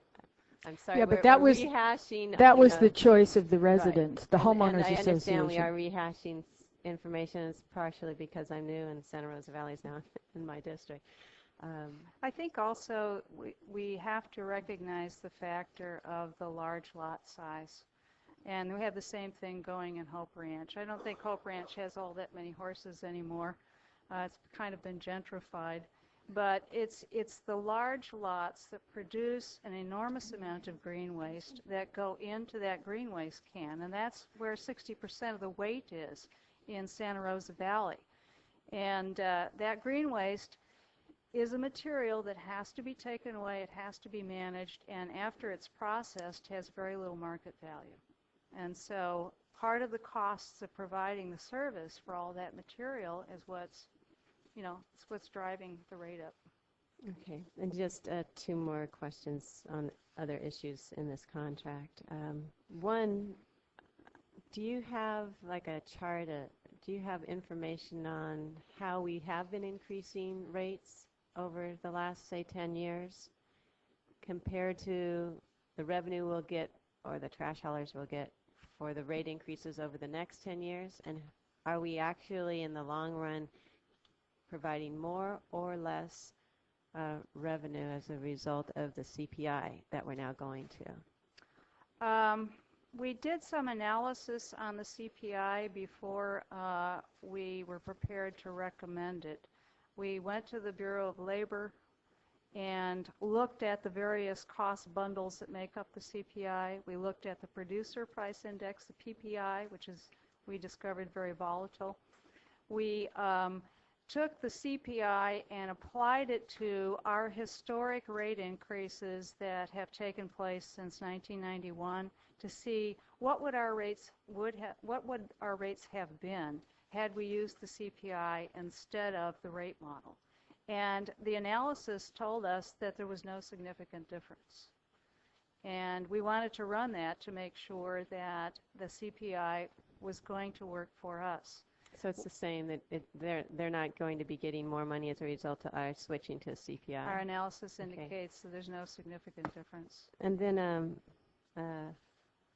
I'm sorry, yeah, but that was rehashing. That was the choice of the residents, the homeowners and I association. understand we are rehashing information. It's partially because I'm new, and Santa Rosa Valley is now in my district. I think also we have to recognize the factor of the large lot size. And we have the same thing going in Hope Ranch. I don't think Hope Ranch has all that many horses anymore. It's kind of been gentrified. But it's the large lots that produce an enormous amount of green waste that go into that green waste can. And that's where 60% of the weight is in Santa Rosa Valley. And that green waste is a material that has to be taken away, it has to be managed, and after it's processed has very little market value. And so part of the costs of providing the service for all that material is what's driving the rate up. Okay, and just two more questions on other issues in this contract. One, do you have like a chart, do you have information on how we have been increasing rates over the last, say, 10 years compared to the revenue we'll get or the trash haulers will get for the rate increases over the next 10 years? And are we actually, in the long run, providing more or less revenue as a result of the CPI that we're now going to? We did some analysis on the CPI before we were prepared to recommend it. We went to the Bureau of Labor and looked at the various cost bundles that make up the CPI. We looked at the producer price index, the PPI, which is, we discovered, very volatile. we took the CPI and applied it to our historic rate increases that have taken place since 1991 to see what would our rates have been had we used the CPI instead of the rate model. And the analysis told us that there was no significant difference. And we wanted to run that to make sure that the CPI was going to work for us. So it's the same, that they're not going to be getting more money as a result of our switching to CPI. Our analysis indicates that there's no significant difference. And then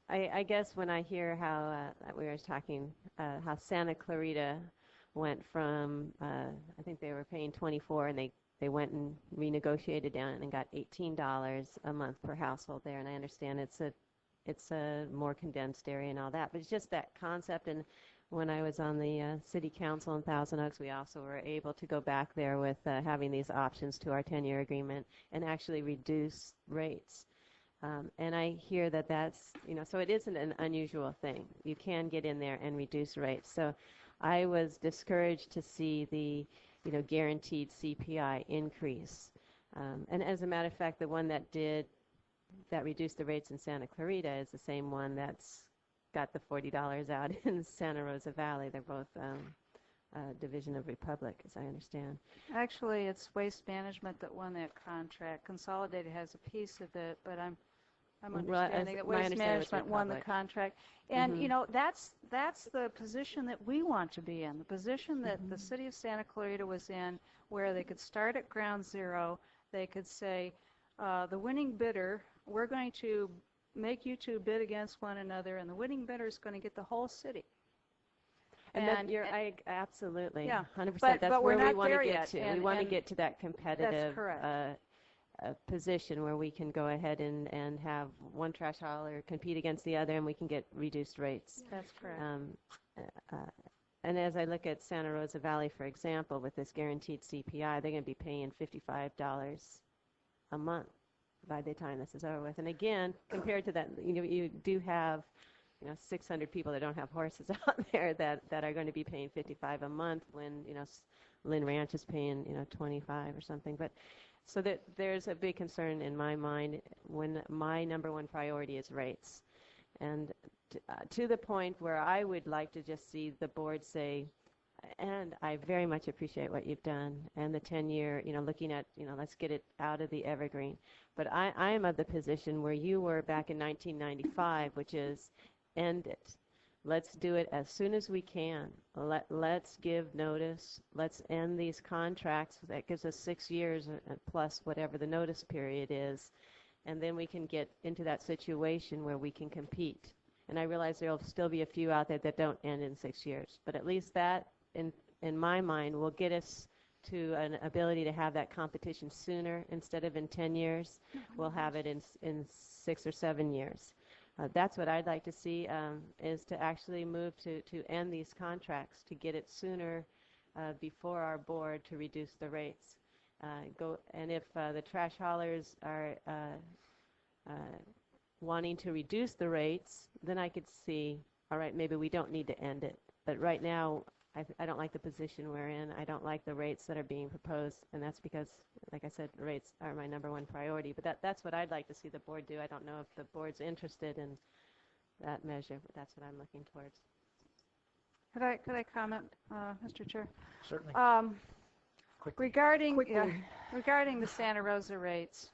I guess when I hear how we were talking, how Santa Clarita went from, I think they were paying $24, and they went and renegotiated down and got $18 a month per household there. And I understand it's a more condensed area and all that, but it's just that concept. And when I was on the city council in Thousand Oaks, we also were able to go back there with having these options to our 10-year agreement and actually reduce rates. And I hear that that's, so it isn't an unusual thing. You can get in there and reduce rates. So I was discouraged to see the, guaranteed CPI increase. And as a matter of fact, the one that reduced the rates in Santa Clarita is the same one that's got the $40 out in Santa Rosa Valley. They're both Division of Republic, as I understand. Actually, it's Waste Management that won that contract. Consolidated has a piece of it, but I'm understanding that Waste Management won the contract. And, that's the position that we want to be in, the position that the city of Santa Clarita was in, where they could start at ground zero. They could say, the winning bidder, we're going to make you two bid against one another, and the winning bidder is going to get the whole city. And absolutely, yeah, 100%. But that's we're where we not want to there get yet. to. We want to get to that competitive That's position where we can go ahead and have one trash hauler compete against the other, and we can get reduced rates. That's correct. And as I look at Santa Rosa Valley, for example, with this guaranteed CPI, they're going to be paying $55 a month by the time this is over with. And again, compared to that, you do have 600 people that don't have horses out there that are going to be paying $55 a month when Lynn Ranch is paying 25 or something. But so that there's a big concern in my mind when my number one priority is rates, and to the point where I would like to just see the board say, and I very much appreciate what you've done, and the 10-year, looking at, let's get it out of the evergreen. But I am of the position where you were back in 1995, which is end it. Let's do it as soon as we can. Let's give notice. Let's end these contracts. That gives us 6 years plus whatever the notice period is. And then we can get into that situation where we can compete. And I realize there will still be a few out there that don't end in 6 years. But at least that, in my mind, will get us to an ability to have that competition sooner instead of in 10 years. We'll have it in 6 or 7 years. That's what I'd like to see, is to actually move to end these contracts, to get it sooner before our board to reduce the rates. And if the trash haulers are wanting to reduce the rates, then I could see, all right, maybe we don't need to end it. But right now, I don't like the position we're in. I don't like the rates that are being proposed, and that's because, like I said, rates are my number one priority. But that's what I'd like to see the board do. I don't know if the board's interested in that measure, but that's what I'm looking towards. Could I comment, Mr. Chair? Certainly. Regarding the Santa Rosa rates,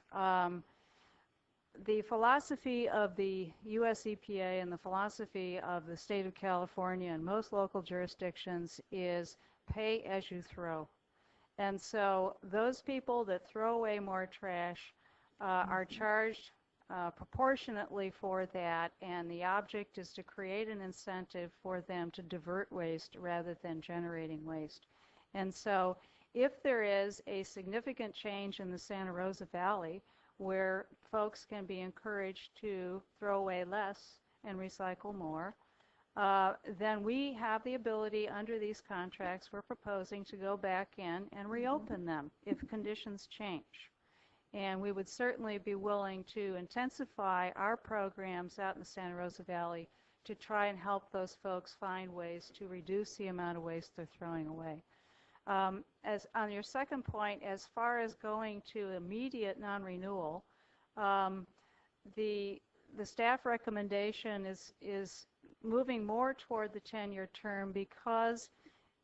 the philosophy of the U.S. EPA and the philosophy of the state of California and most local jurisdictions is pay as you throw. And so those people that throw away more trash are charged proportionately for that, and the object is to create an incentive for them to divert waste rather than generating waste. And so if there is a significant change in the Santa Rosa Valley where folks can be encouraged to throw away less and recycle more, then we have the ability under these contracts we're proposing to go back in and reopen them if conditions change. And we would certainly be willing to intensify our programs out in the Santa Rosa Valley to try and help those folks find ways to reduce the amount of waste they're throwing away. As on your second point, as far as going to immediate non-renewal, the staff recommendation is moving more toward the 10-year term, because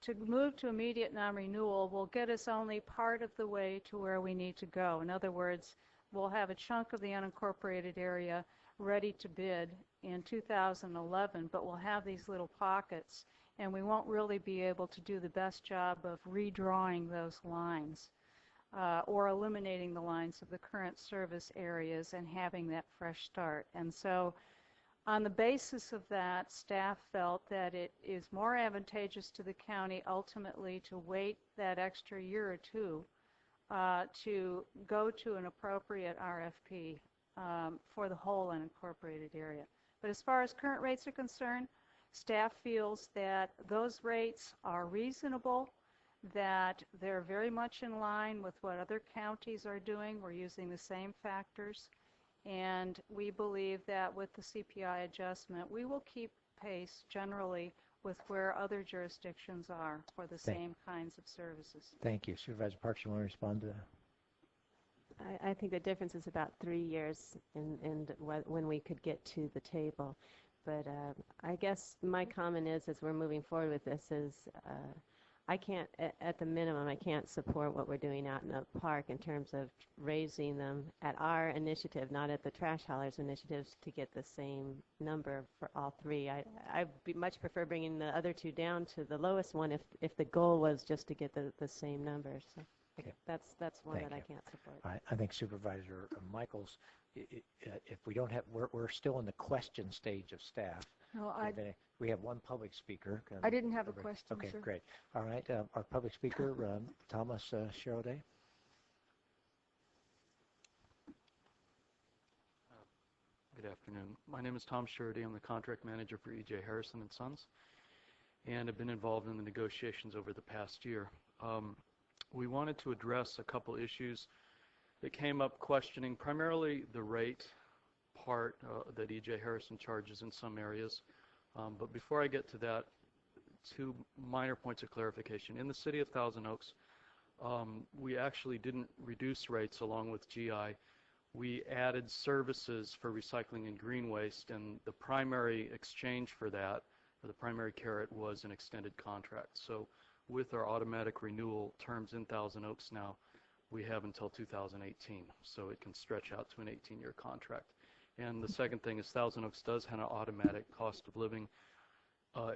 to move to immediate non-renewal will get us only part of the way to where we need to go. In other words, we'll have a chunk of the unincorporated area ready to bid in 2011, but we'll have these little pockets, and we won't really be able to do the best job of redrawing those lines or eliminating the lines of the current service areas and having that fresh start. And so on the basis of that, staff felt that it is more advantageous to the county ultimately to wait that extra year or two to go to an appropriate RFP for the whole unincorporated area. But as far as current rates are concerned, staff feels that those rates are reasonable, that they're very much in line with what other counties are doing. We're using the same factors. And we believe that with the CPI adjustment, we will keep pace generally with where other jurisdictions are for the same kinds of services. Thank you. Supervisor Parks, you want to respond to that? I think the difference is about 3 years in when we could get to the table. But I guess my comment is, as we're moving forward with this, is I can't, at the minimum, I can't support what we're doing out in the park in terms of raising them at our initiative, not at the trash haulers' initiatives, to get the same number for all three. I'd much prefer bringing the other two down to the lowest one if the goal was just to get the same number. So okay. That's one that I can't support. All right. I think Supervisor Michaels, if we don't have, we're still in the question stage of staff. No, we have one public speaker. I didn't have a question, okay, sir. Great. All right, our public speaker, Thomas Sherode. Good afternoon. My name is Tom Sherode. I'm the contract manager for E.J. Harrison & Sons, and have been involved in the negotiations over the past year. We wanted to address a couple issues that came up, questioning primarily the rate part that E.J. Harrison charges in some areas. But before I get to that, two minor points of clarification. In the city of Thousand Oaks, we actually didn't reduce rates along with GI. We added services for recycling and green waste, and the primary exchange for that, or the primary carrot, was an extended contract. So with our automatic renewal terms in Thousand Oaks now, we have until 2018, so it can stretch out to an 18-year contract. And the second thing is Thousand Oaks does have an automatic cost of living.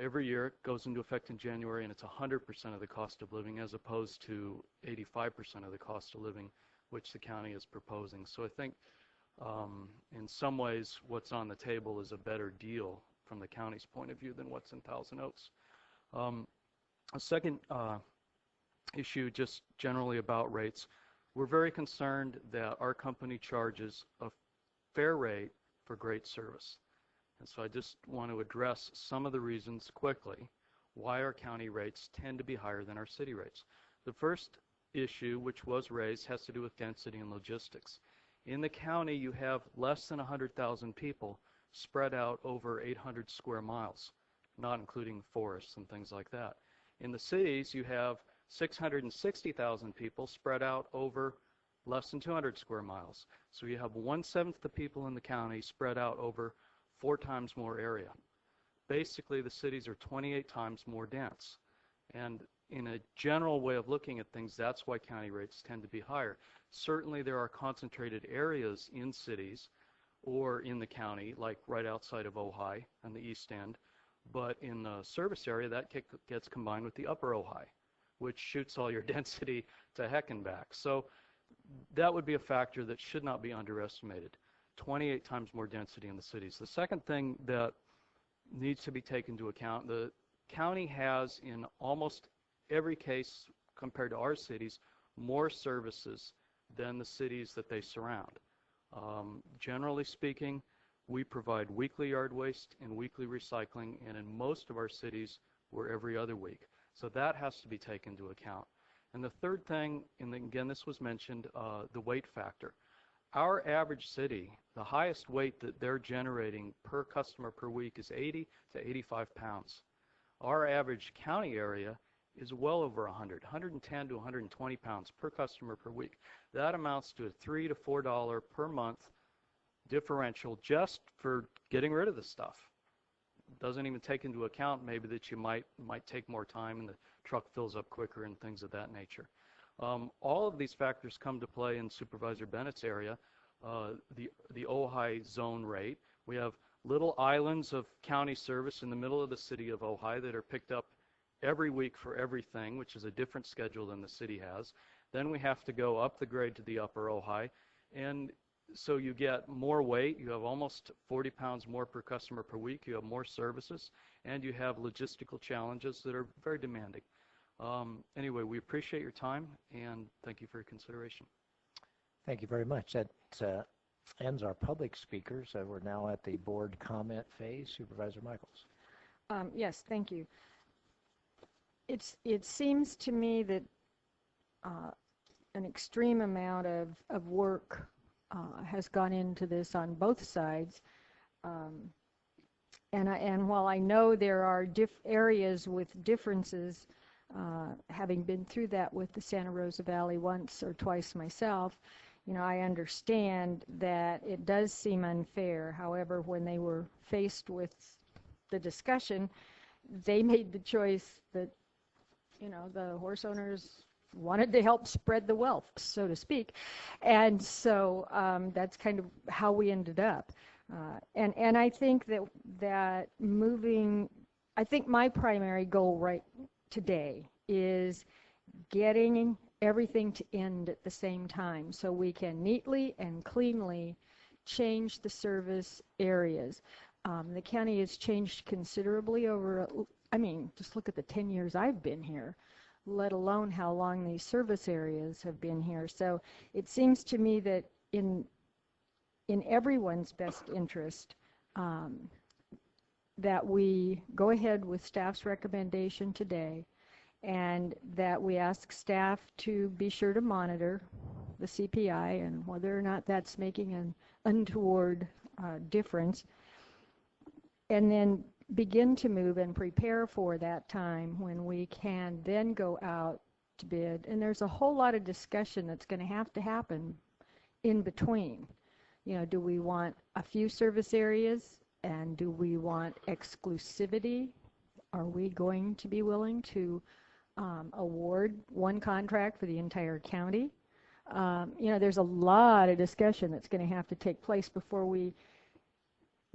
Every year it goes into effect in January, and it's 100% of the cost of living as opposed to 85% of the cost of living, which the county is proposing. So I think in some ways what's on the table is a better deal from the county's point of view than what's in Thousand Oaks. A second issue, just generally about rates, we're very concerned that our company charges a fair rate for great service. And so I just want to address some of the reasons quickly why our county rates tend to be higher than our city rates. The first issue, which was raised, has to do with density and logistics. In the county, you have less than 100,000 people spread out over 800 square miles, not including forests and things like that. In the cities, you have 660,000 people spread out over less than 200 square miles. So you have 1/7 the people in the county spread out over 4 times more area. Basically, the cities are 28 times more dense. And in a general way of looking at things, that's why county rates tend to be higher. Certainly, there are concentrated areas in cities or in the county, like right outside of Ojai on the east end. But in the service area, that gets combined with the upper Ojai, which shoots all your density to heck and back. So that would be a factor that should not be underestimated. 28 times more density in the cities. The second thing that needs to be taken into account, the county has, in almost every case compared to our cities, more services than the cities that they surround. Generally speaking, we provide weekly yard waste and weekly recycling, and in most of our cities, we're every other week. So that has to be taken into account. And the third thing, and again this was mentioned, the weight factor. Our average city, the highest weight that they're generating per customer per week is 80 to 85 pounds. Our average county area is well over 110 to 120 pounds per customer per week. That amounts to a $3 to $4 per month differential just for getting rid of the stuff. Doesn't even take into account maybe that you might take more time and the truck fills up quicker and things of that nature. All of these factors come to play in Supervisor Bennett's area. The Ojai zone rate. We have little islands of county service in the middle of the city of Ojai that are picked up every week for everything, which is a different schedule than the city has. Then we have to go up the grade to the upper Ojai, and so you get more weight. You have almost 40 pounds more per customer per week. You have more services, and you have logistical challenges that are very demanding. Anyway, we appreciate your time, and thank you for your consideration. Thank you very much. That ends our public speakers. We're now at the board comment phase. Supervisor Michaels. Yes, thank you. It seems to me that an extreme amount of work has gone into this on both sides. And while I know there are areas with differences, having been through that with the Santa Rosa Valley once or twice myself, I understand that it does seem unfair. However, when they were faced with the discussion, they made the choice that, the horse owners wanted to help spread the wealth, so to speak. And so that's kind of how we ended up. And I think that I think my primary goal right today is getting everything to end at the same time so we can neatly and cleanly change the service areas. The county has changed considerably over, just look at the 10 years I've been here, let alone how long these service areas have been here. So it seems to me that in everyone's best interest that we go ahead with staff's recommendation today, and that we ask staff to be sure to monitor the CPI and whether or not that's making an untoward difference, and then begin to move and prepare for that time when we can then go out to bid. And there's a whole lot of discussion that's going to happen in between. Do we want a few service areas, and do we want exclusivity? Are we going to be willing to award one contract for the entire county? There's a lot of discussion that's going to have to take place before we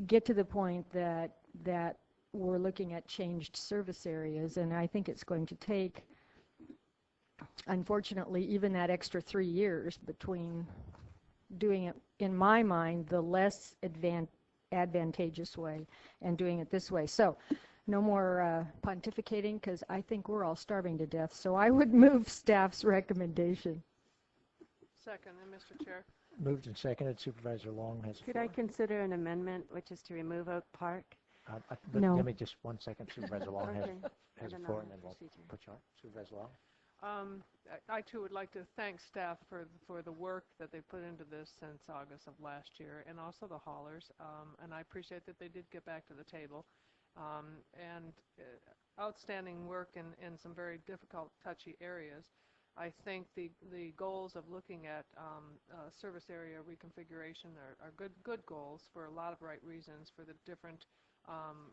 get to the point that we're looking at changed service areas. And I think it's going to take, unfortunately, even that extra 3 years between doing it, in my mind, the less advantageous way and doing it this way. So no more pontificating, because I think we're all starving to death. So I would move staff's recommendation. Second, and Mr. Chair. Moved and seconded. Supervisor Long has the Could floor. I consider an amendment, which is to remove Oak Park? No. Give me just 1 second. Supervisor Long Okay. has the floor, and then we'll put you on. Supervisor Long. I too would like to thank staff for the work that they put into this since August of last year, and also the haulers. And I appreciate that they did get back to the table. And outstanding work in some very difficult, touchy areas. I think the goals of looking at service area reconfiguration are good goals for a lot of right reasons, for the different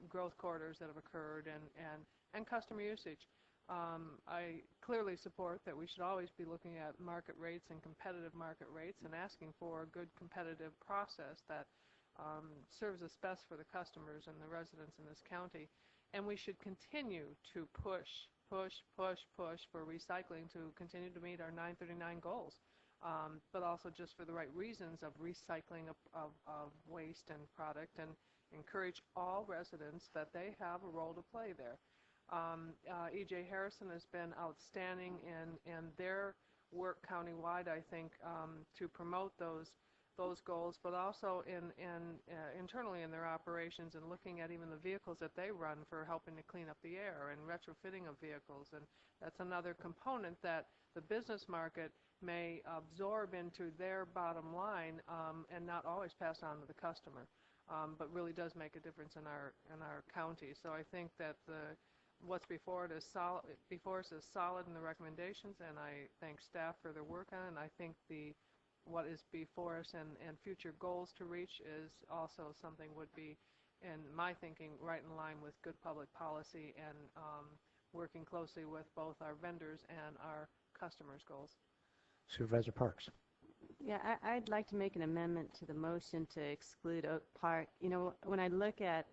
growth corridors that have occurred and customer usage. I clearly support that we should always be looking at market rates and competitive market rates and asking for a good competitive process that serves us best for the customers and the residents in this county. And we should continue to push for recycling to continue to meet our 939 goals, but also just for the right reasons of recycling of waste and product, and encourage all residents that they have a role to play there. E.J. Harrison has been outstanding in their work countywide, I think, to promote those those goals, but also internally in their operations and looking at even the vehicles that they run for helping to clean up the air and retrofitting of vehicles. And that's another component that the business market may absorb into their bottom line and not always pass on to the customer, but really does make a difference in our county. So I think that what's before us is solid in the recommendations, and I thank staff for their work on it. And I think what is before us and future goals to reach is also something would be, in my thinking, right in line with good public policy and working closely with both our vendors and our customers' goals. Supervisor Parks. Yeah, I'd like to make an amendment to the motion to exclude Oak Park. You know, when I look at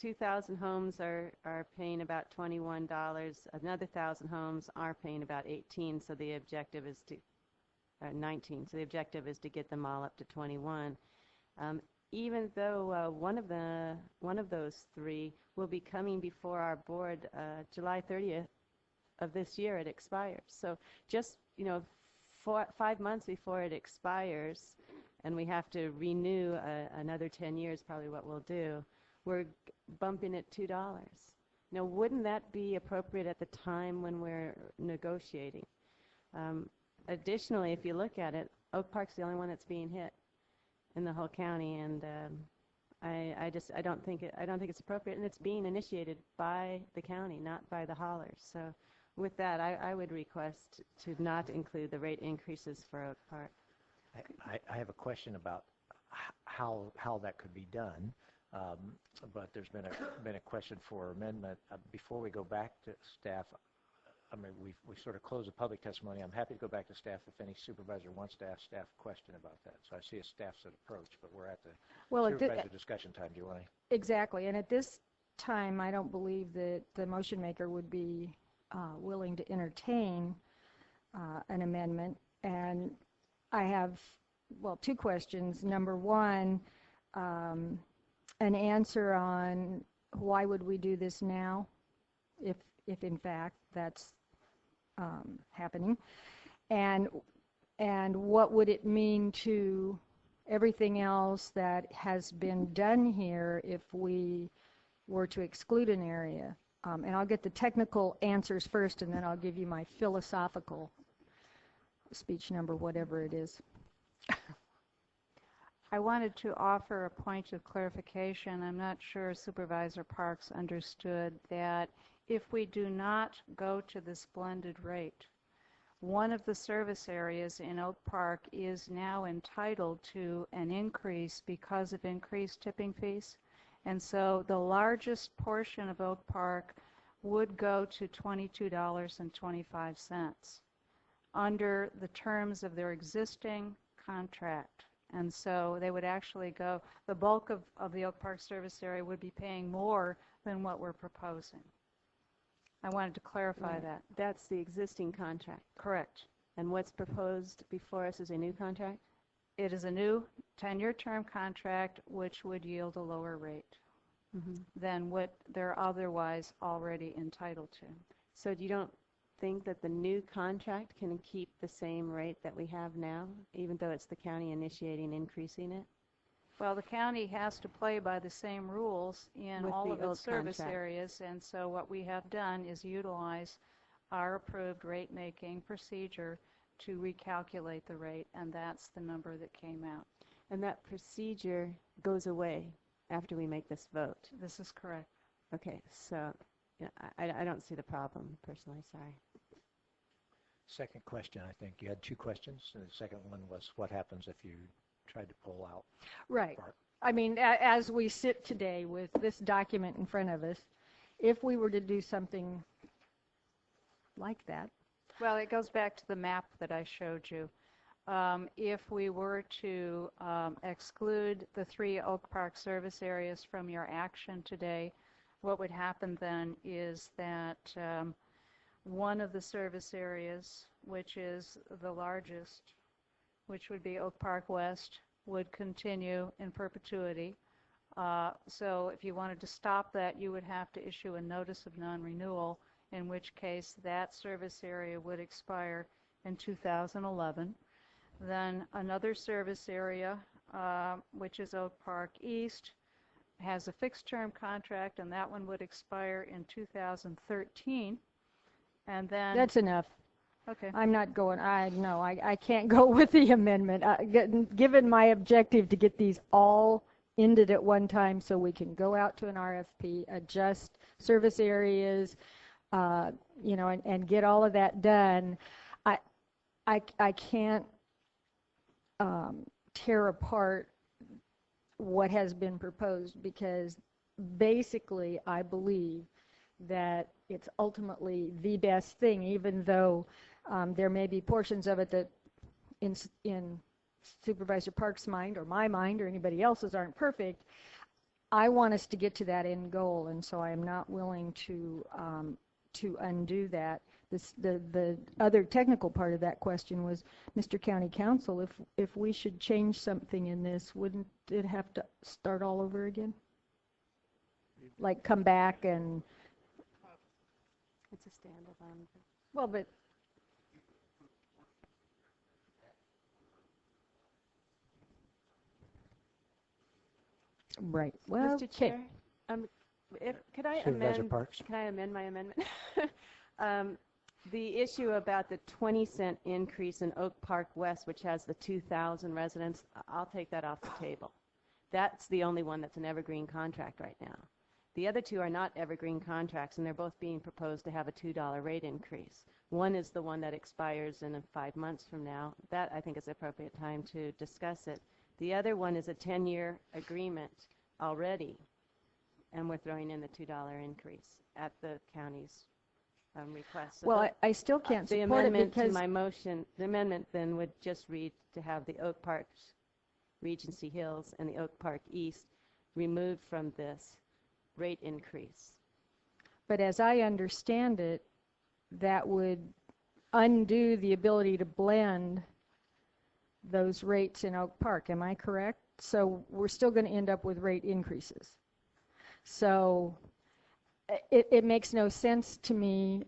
2,000 homes are paying about $21, another 1,000 homes are paying about 18, so the objective is to 19. So the objective is to get them all up to 21. Even though one of those three will be coming before our board July 30th of this year, it expires. So just 5 months before it expires, and we have to renew another 10 years, probably what we'll do, we're bumping it $2. Now, wouldn't that be appropriate at the time when we're negotiating? Additionally, if you look at it, Oak Park's the only one that's being hit in the whole county, and I don't think it's appropriate, and it's being initiated by the county, not by the haulers. So, with that, I would request to not include the rate increases for Oak Park. I have a question about how that could be done, but there's been a question for amendment. Before we go back to staff, I mean, we sort of closed the public testimony. I'm happy to go back to staff if any supervisor wants to ask staff a question about that. So I see a staff's approach, but we're at the supervisor discussion time. Do you want to? Exactly. And at this time, I don't believe that the motion maker would be willing to entertain an amendment. And I have, well, two questions. Number one, an answer on why would we do this now, if in fact that's happening, and what would it mean to everything else that has been done here if we were to exclude an area. And I'll get the technical answers first, and then I'll give you my philosophical speech number, whatever it is. I wanted to offer a point of clarification. I'm not sure Supervisor Parks understood that if we do not go to this blended rate, one of the service areas in Oak Park is now entitled to an increase because of increased tipping fees. And so the largest portion of Oak Park would go to $22.25 under the terms of their existing contract. And so they would actually go, the bulk of the Oak Park service area would be paying more than what we're proposing. I wanted to clarify that. That's the existing contract. Correct. And what's proposed before us is a new contract? It is a new 10-year term contract which would yield a lower rate than what they're otherwise already entitled to. So you don't think that the new contract can keep the same rate that we have now, even though it's the county initiating increasing it? Well, the county has to play by the same rules in all of its service areas, and so what we have done is utilize our approved rate-making procedure to recalculate the rate, and that's the number that came out. And that procedure goes away after we make this vote? This is correct. Okay, so I don't see the problem, personally, sorry. Second question, I think. You had two questions, and the second one was what happens if you tried to pull out. Right. Part. I mean, as we sit today with this document in front of us, if we were to do something like that. Well, it goes back to the map that I showed you. If we were to exclude the 3 Oak Park service areas from your action today, what would happen then is that one of the service areas, which is the largest, which would be Oak Park West, would continue in perpetuity. So if you wanted to stop that, you would have to issue a notice of non-renewal, in which case that service area would expire in 2011. Then another service area which is Oak Park East, has a fixed-term contract, and that one would expire in 2013. And then That's enough. Okay. I'm not going, I can't go with the amendment. Given my objective to get these all ended at one time so we can go out to an RFP, adjust service areas, and get all of that done, I can't tear apart what has been proposed, because basically I believe that it's ultimately the best thing, even though there may be portions of it that in Supervisor Park's mind or my mind or anybody else's aren't perfect. I want us to get to that end goal, and so I am not willing to undo that. The other technical part of that question was, Mr. County Counsel, if we should change something in this, wouldn't it have to start all over again? Like come back and... It's a standalone. Well, but... Right. Well, Mr. Chair, could I amend my amendment? The issue about the 20-cent increase in Oak Park West, which has the 2,000 residents, I'll take that off the table. That's the only one that's an evergreen contract right now. The other two are not evergreen contracts, and they're both being proposed to have a $2 rate increase. One is the one that expires in 5 months from now. That, I think, is the appropriate time to discuss it. The other one is a 10-year agreement already, and we're throwing in the $2 increase at the county's request. So well, I still can't the support it amendment because... to my motion, the amendment then would just read to have the Oak Park Regency Hills and the Oak Park East removed from this rate increase. But as I understand it, that would undo the ability to blend those rates in Oak Park. Am I correct? So we're still going to end up with rate increases. So it makes no sense to me,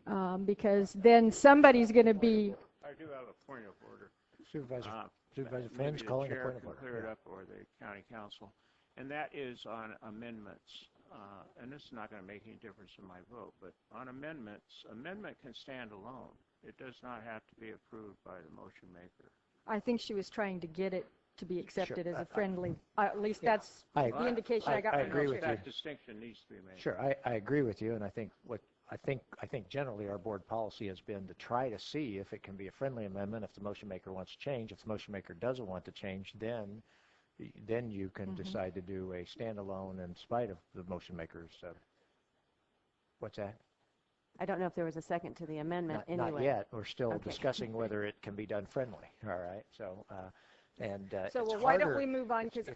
because then somebody's going to be... I do have a point of order. Supervisor Maybe Finn's the calling a chair point of can order. clear it up, or the county council. And that is on amendments. And this is not going to make any difference in my vote, but on amendments, amendment can stand alone. It does not have to be approved by the motion maker. I think she was trying to get it to be accepted as a friendly, at least that's the indication I got from I agree with you. That distinction needs to be made. Sure, I agree with you, and I think generally our board policy has been to try to see if it can be a friendly amendment. If the motion maker wants to change, if the motion maker doesn't want to change, then you can decide to do a standalone in spite of the motion maker's. What's that? I don't know if there was a second to the amendment anyway. Not yet. We're still discussing whether it can be done friendly. All right. So, so well, why don't we move on? Because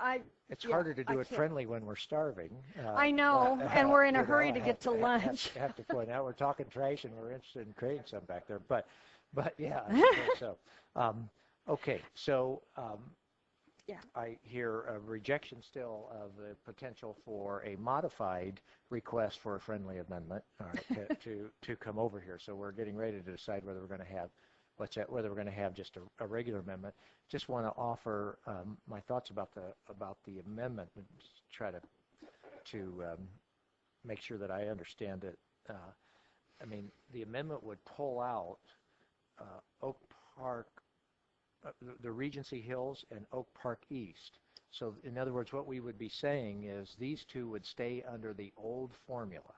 it's harder to do it friendly when we're starving. I know, and we're in a hurry to get to lunch. I have to point out we're talking trash, and we're interested in creating some back there. But yeah. So okay. So. Yeah. I hear a rejection still of the potential for a modified request for a friendly amendment, all right, to come over here. So we're getting ready to decide whether we're going to have just a regular amendment. Just want to offer my thoughts about the amendment and try to make sure that I understand it. I mean, the amendment would pull out Oak Park. The Regency Hills and Oak Park East. So in other words, what we would be saying is these two would stay under the old formula,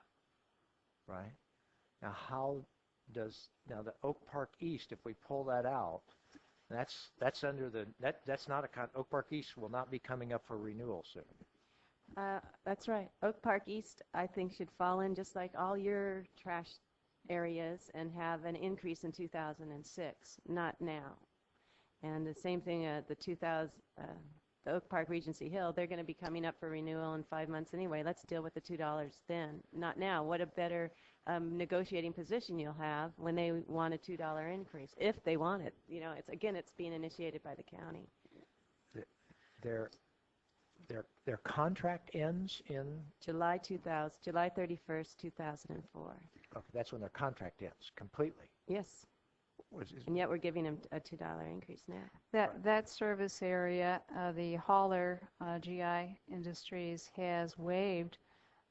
right? Now the Oak Park East, if we pull that out, that's under that's not Oak Park East will not be coming up for renewal soon. That's right. Oak Park East, I think, should fall in just like all your trash areas and have an increase in 2006, not now. And the same thing, the Oak Park Regency Hill, they're going to be coming up for renewal in 5 months anyway. Let's deal with the $2 then, not now. What a better negotiating position you'll have when they want a $2 increase, if they want it. You know, it's being initiated by the county. Their contract ends in July 31st, 2004. Okay, that's when their contract ends completely. Yes. And yet we're giving them a $2 increase now. That service area, the hauler, GI Industries, has waived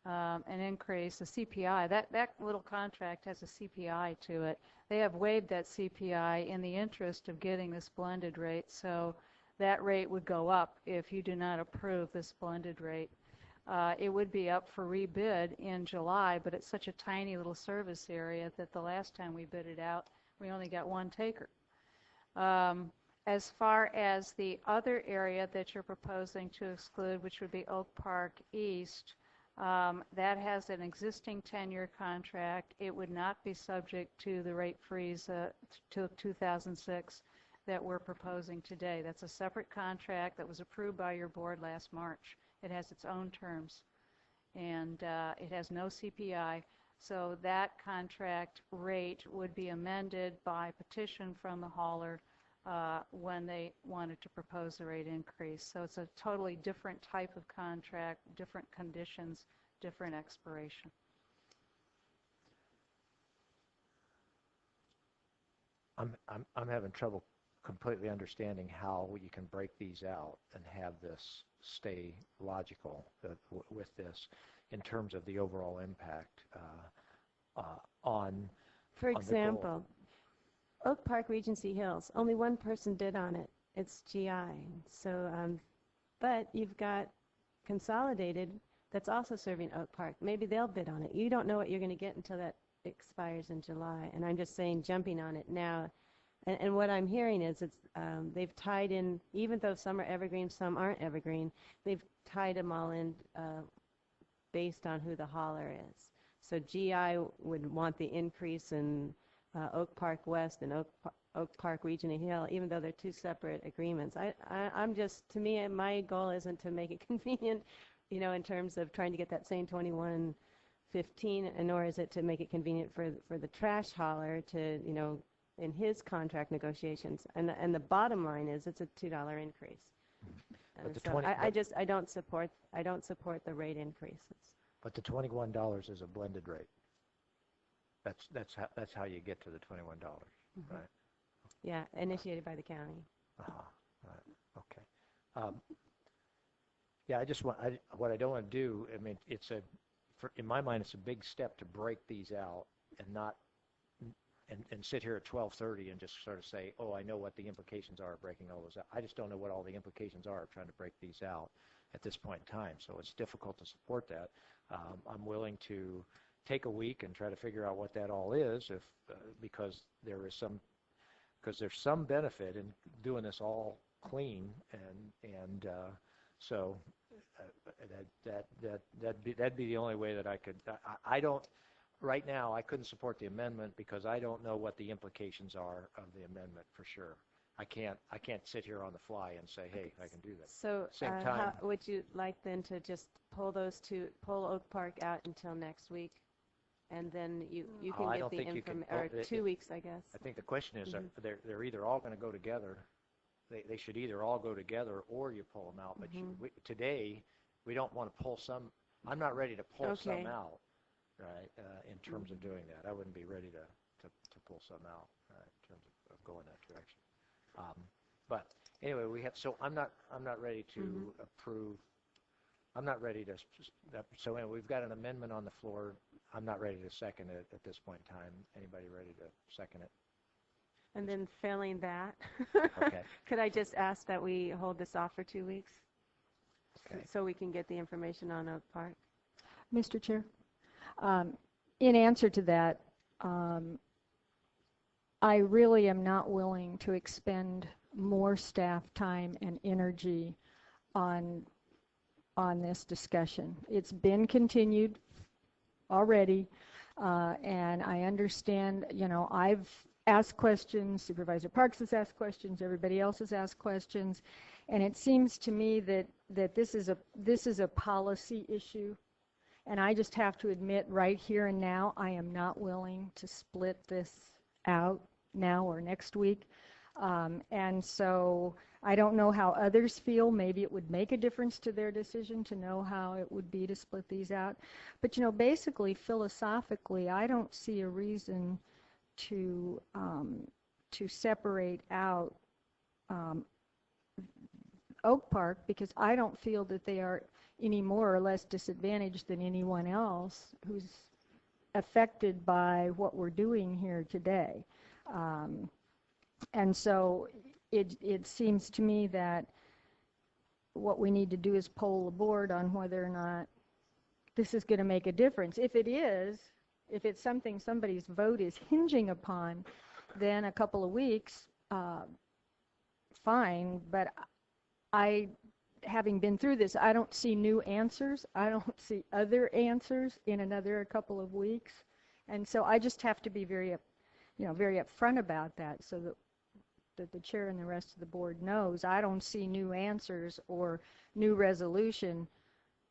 an increase, a CPI. That little contract has a CPI to it. They have waived that CPI in the interest of getting this blended rate, so that rate would go up if you do not approve this blended rate. It would be up for rebid in July, but it's such a tiny little service area that the last time we bid it out, we only got one taker. As far as the other area that you're proposing to exclude, which would be Oak Park East, that has an existing 10-year contract. It would not be subject to the rate freeze to 2006 that we're proposing today. That's a separate contract that was approved by your board last March. It has its own terms, and it has no CPI. So that contract rate would be amended by petition from the hauler when they wanted to propose a rate increase. So it's a totally different type of contract, different conditions, different expiration. I'm having trouble completely understanding how you can break these out and have this stay logical with this in terms of the overall impact on. For example, Oak Park Regency Hills, only one person bid on it. It's GI. So, but you've got Consolidated that's also serving Oak Park. Maybe they'll bid on it. You don't know what you're going to get until that expires in July. And I'm just saying, jumping on it now. And what I'm hearing is they've tied in, even though some are evergreen, some aren't evergreen, they've tied them all in based on who the hauler is. So GI would want the increase in Oak Park West and Oak Park Regional Hill, even though they're two separate agreements. I'm just, to me, my goal isn't to make it convenient, you know, in terms of trying to get that same 2115, nor is it to make it convenient for the trash hauler to, you know, in his contract negotiations. And the bottom line is it's a $2 increase. And so I don't support the rate increases. But the $21 is a blended rate. That's how you get to the $21, right? Yeah, initiated by the county. Right. Okay. Yeah, I just want. What I don't want to do. I mean, in my mind, it's a big step to break these out and not and sit here at 12:30 and just sort of say, oh, I know what the implications are of breaking all those out. I just don't know what all the implications are of trying to break these out at this point in time. So it's difficult to support that. I'm willing to take a week and try to figure out what that all is, because there's some benefit in doing this all clean, and so that'd be the only way that I could. I don't. Right now, I couldn't support the amendment because I don't know what the implications are of the amendment for sure. I can't sit here on the fly and say, hey, I can do that. So how would you like then to just pull Oak Park out until next week, and then you can get the information, or 2 weeks, I guess. I think the question is, they're either all going to go together. They should either all go together, or you pull them out. But today, we don't want to pull some. I'm not ready to pull some out. Right, in terms of doing that, I wouldn't be ready to pull some out in terms of going that direction. But anyway, I'm not ready to approve. I'm not ready to. So anyway, we've got an amendment on the floor. I'm not ready to second it at this point in time. Anybody ready to second it? And then failing that, okay. Could I just ask that we hold this off for 2 weeks, okay, so we can get the information on Oak Park? Mr. Chair? In answer to that, I really am not willing to expend more staff time and energy on this discussion. It's been continued already, and I understand, you know, I've asked questions, Supervisor Parks has asked questions, everybody else has asked questions, and it seems to me that this is a policy issue. And I just have to admit right here and now, I am not willing to split this out now or next week. And so I don't know how others feel. Maybe it would make a difference to their decision to know how it would be to split these out. But, you know, basically, philosophically, I don't see a reason to to separate out Oak Park, because I don't feel that they are any more or less disadvantaged than anyone else who's affected by what we're doing here today. And so it seems to me that what we need to do is poll the board on whether or not this is going to make a difference. If it is, if it's something somebody's vote is hinging upon, then a couple of weeks, fine. But having been through this, I don't see new answers. I don't see other answers in another couple of weeks. And so I just have to be very upfront about that, so that the chair and the rest of the board knows I don't see new answers or new resolution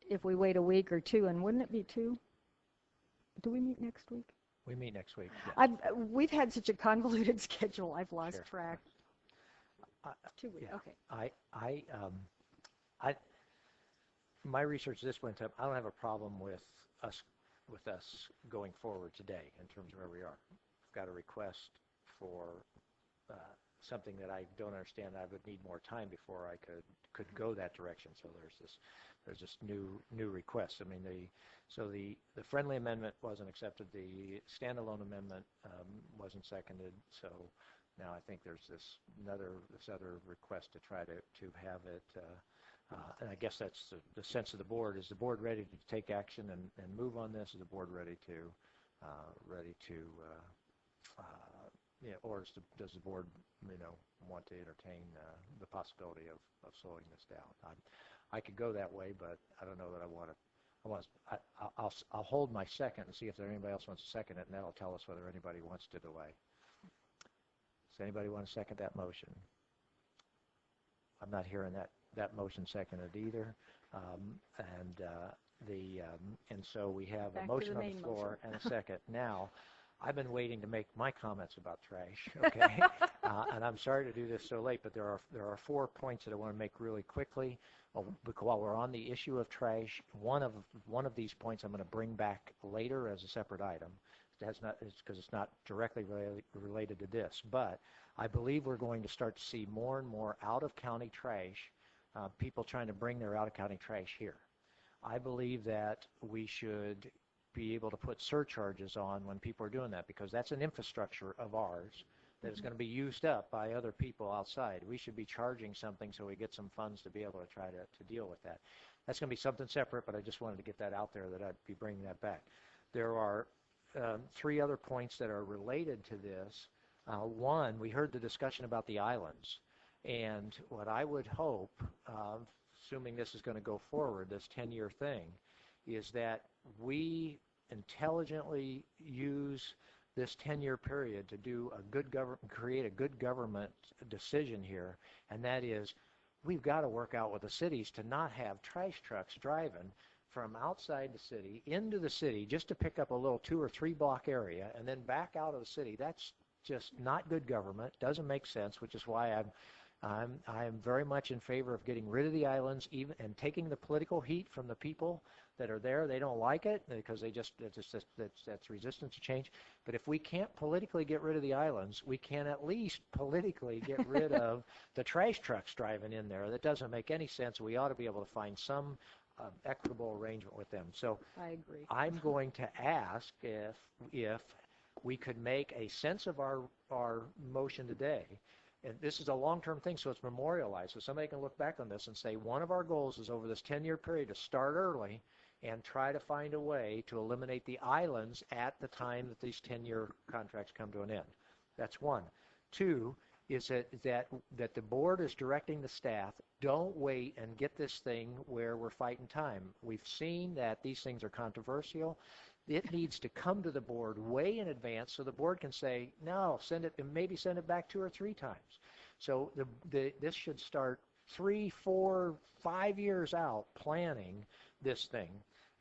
if we wait a week or two. And wouldn't it be 2? Do we meet next week? We meet next week. Yes. We've had such a convoluted schedule, I've lost track. 2 weeks. Yeah. Okay. My research this went up. I don't have a problem with us going forward today in terms of where we are. I've got a request for something that I don't understand. I would need more time before I could go that direction. So there's this new request. I mean, the friendly amendment wasn't accepted. The standalone amendment wasn't seconded. So now I think there's this other request to try to have it. And I guess that's the sense of the board. Is the board ready to take action and move on this? Is the board ready to or does the board, want to entertain the possibility of slowing this down? I could go that way, but I don't know that I want to. I'll hold my second and see if anybody else wants to second it, and that'll tell us whether anybody wants to delay. Does anybody want to second that motion? I'm not hearing that motion seconded either. And so we have a motion on the floor and a second. Now, I've been waiting to make my comments about trash, okay? And I'm sorry to do this so late, but there are 4 points that I want to make really quickly. While we're on the issue of trash, one of these points I'm going to bring back later as a separate item. It's because it's not directly related to this, but I believe we're going to start to see more and more out-of-county trash, people trying to bring their out-of-county trash here. I believe that we should be able to put surcharges on when people are doing that, because that's an infrastructure of ours that is going to be used up by other people outside. We should be charging something so we get some funds to be able to try to deal with that. That's going to be something separate, but I just wanted to get that out there, that I'd be bringing that back. There are 3 other points that are related to this. One, we heard the discussion about the islands, and what I would hope, assuming this is going to go forward, this 10-year thing, is that we intelligently use this 10-year period to do create a good government decision here, and that is we've got to work out with the cities to not have trash trucks driving from outside the city into the city just to pick up a little 2 or 3 block area and then back out of the city. That's just not good government. Doesn't make sense, which is why I'm very much in favor of getting rid of the islands, even and taking the political heat from the people that are there. They don't like it because that's resistance to change. But if we can't politically get rid of the islands, we can at least politically get rid of the trash trucks driving in there. That doesn't make any sense. We ought to be able to find some equitable arrangement with them. So I agree. I'm going to ask if we could make a sense of our motion today. And this is a long-term thing, so it's memorialized. So somebody can look back on this and say, one of our goals is over this 10-year period to start early and try to find a way to eliminate the islands at the time that these 10-year contracts come to an end. That's one. 2 is that the board is directing the staff, don't wait and get this thing where we're fighting time. We've seen that these things are controversial. It needs to come to the board way in advance so the board can say, no, send it, and maybe send it back 2 or 3 times. So this should start 3, 4, 5 years out planning this thing.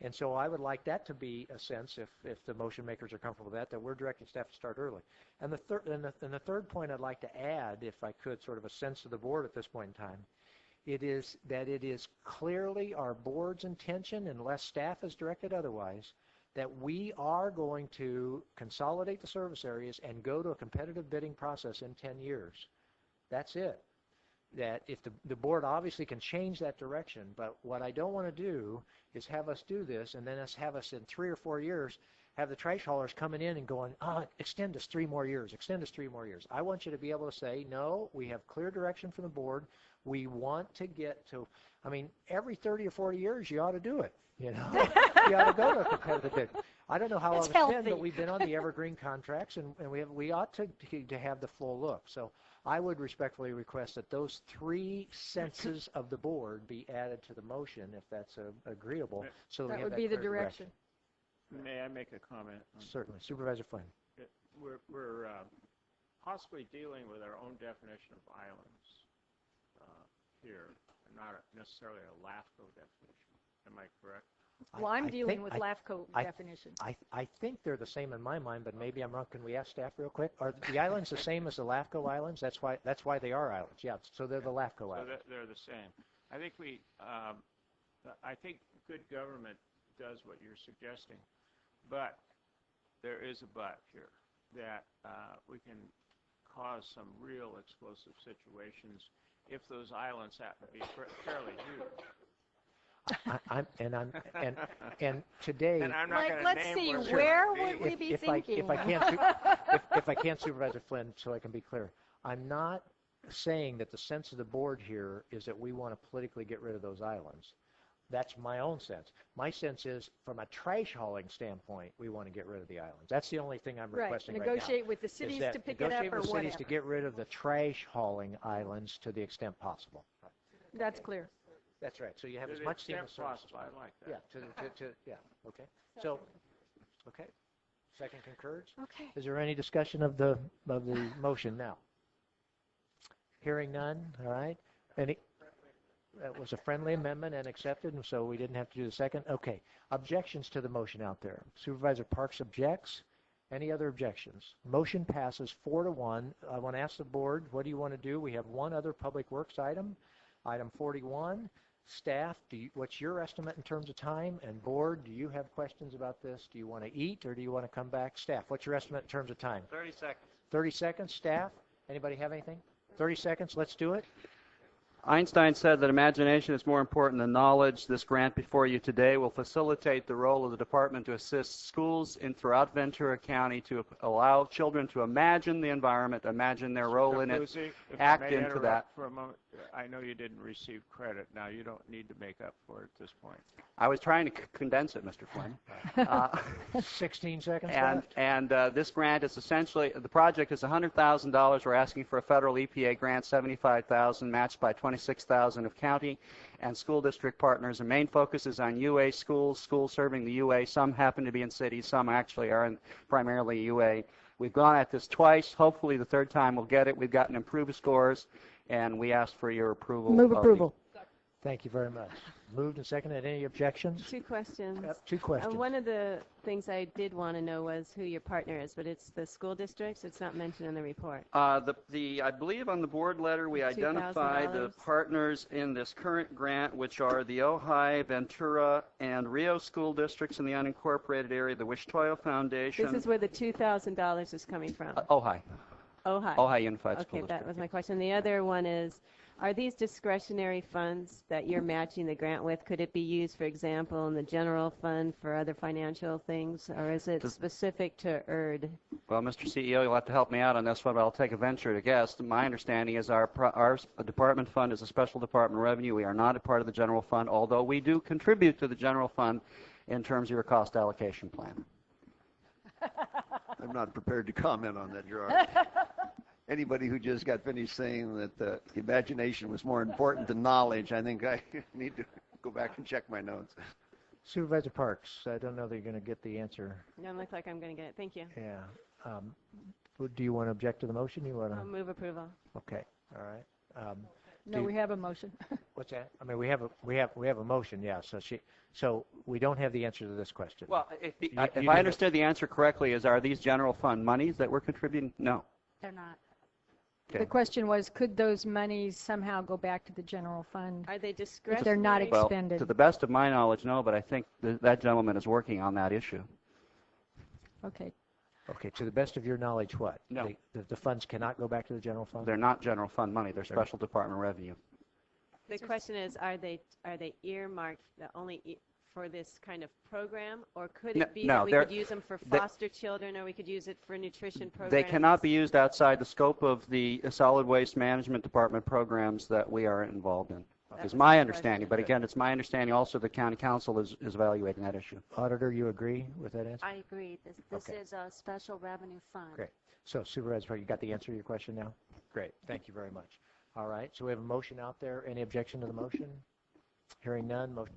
And so I would like that to be a sense, if the motion makers are comfortable with that we're directing staff to start early. And the third point I'd like to add, if I could, sort of a sense of the board at this point in time, it is that it is clearly our board's intention, unless staff is directed otherwise, that we are going to consolidate the service areas and go to a competitive bidding process in 10 years. That's it. That if the board obviously can change that direction, but what I don't want to do is have us do this and then have us in 3 or 4 years have the trash haulers coming in and going, extend us 3 more years, extend us 3 more years. I want you to be able to say, no, we have clear direction from the board. We want to get to, every 30 or 40 years you ought to do it. You ought to go to a competitive bid. I don't know how long it's been, but we've been on the evergreen contracts, and we ought to have the full look. So I would respectfully request that those 3 senses of the board be added to the motion, if that's agreeable. So that we would have be the clear direction. May I make a comment? Certainly. Supervisor Flynn. We're possibly dealing with our own definition of islands here, and not necessarily a LAFCO definition. Am I correct? Well, I'm dealing with LAFCO definition. I think they're the same in my mind, but maybe I'm wrong. Can we ask staff real quick? Are the islands the same as the LAFCO islands? That's why they are islands. Yeah, so they're the LAFCO islands. So they're the same. I think I think good government does what you're suggesting, but there is a but here that we can cause some real explosive situations if those islands happen to be fairly huge. And today, and I'm not Mike, let's see, where would we be thinking? If I can, Supervisor Flynn, so I can be clear, I'm not saying that the sense of the board here is that we want to politically get rid of those islands. That's my own sense. My sense is, from a trash hauling standpoint, we want to get rid of the islands. That's the only thing I'm requesting right now. Negotiate with the cities to pick it up or Negotiate with whatever. cities to get rid of the trash hauling islands to the extent possible. That's clear. That's right. So you have as much seamless service. I like that. Yeah. Okay. So, okay. Second concurs. Okay. Is there any discussion of the motion now? Hearing none. All right. That was a friendly amendment and accepted, and so we didn't have to do the second. Okay. Objections to the motion out there. Supervisor Parks objects. Any other objections? Motion passes 4-1. I want to ask the board, what do you want to do? We have one other public works item, item 41. Staff, what's your estimate in terms of time? And board, do you have questions about this? Do you want to eat or do you want to come back? Staff, what's your estimate in terms of time? 30 seconds. 30 seconds. Staff, anybody have anything? 30 seconds. Let's do it. Einstein said that imagination is more important than knowledge. This grant before you today will facilitate the role of the department to assist schools throughout Ventura County to allow children to imagine the environment, imagine their role in it, act into that. For a moment, I know you didn't receive credit. Now you don't need to make up for it at this point. I was trying to condense it, Mr. Flynn. 16 seconds and this grant is essentially, the project is $100,000. We're asking for a federal EPA grant, $75,000, matched by $26,000 of county and school district partners. The main focus is on UA schools serving the UA. Some happen to be in cities. Some actually are in primarily UA. We've gone at this twice. Hopefully the third time we'll get it. We've gotten improved scores, and we ask for your approval. Move approval. Thank you very much. Moved and seconded. Any objections? 2 questions. Yep, 2 questions. One of the things I did want to know was who your partner is, but it's the school districts. It's not mentioned in the report. I believe on the board letter we identified the partners in this current grant, which are the Ojai, Ventura, and Rio school districts in the unincorporated area, the Wishtoya Foundation. This is where the $2,000 is coming from. Ojai. Ojai Unified School Okay, District. that was my question. The other one is, are these discretionary funds that you're matching the grant with? Could it be used, for example, in the general fund for other financial things, or is it specific to ERD? Well, Mr. CEO, you'll have to help me out on this one, but I'll take a venture to guess. My understanding is our department fund is a special department revenue. We are not a part of the general fund, although we do contribute to the general fund in terms of your cost allocation plan. I'm not prepared to comment on that, Gerard. Anybody who just got finished saying that imagination was more important than knowledge, I think I need to go back and check my notes. Supervisor Parks, I don't know that you're going to get the answer. Doesn't look like I'm going to get it. Thank you. Yeah. Do you want to object to the motion? You want to? I'll move approval. Okay. All right. No, we have a motion. What's that? I mean, we have a motion. Yeah. So we don't have the answer to this question. Well, if I understood the answer correctly, are these general fund monies that we're contributing? No. They're not. Okay. The question was, could those monies somehow go back to the general fund? Are they If discretionary? they're not Well, expended. to the best of my knowledge, no, but I think that gentleman is working on that issue. Okay. Okay, to the best of your knowledge, what? No. The funds cannot go back to the general fund? They're not general fund money. They're special department revenue. The question is, are they earmarked for this kind of program, or could it be that we could use them for foster children, or we could use it for nutrition programs? They cannot be used outside the scope of the solid waste management department programs that we are involved in. Is my understanding, but again, it's my understanding also the county council is evaluating that issue. Auditor, you agree with that answer? I agree. This is a special revenue fund. Great. So Supervisor, you got the answer to your question now? Great. Thank you very much. All right. So we have a motion out there. Any objection to the motion? Hearing none. Motion.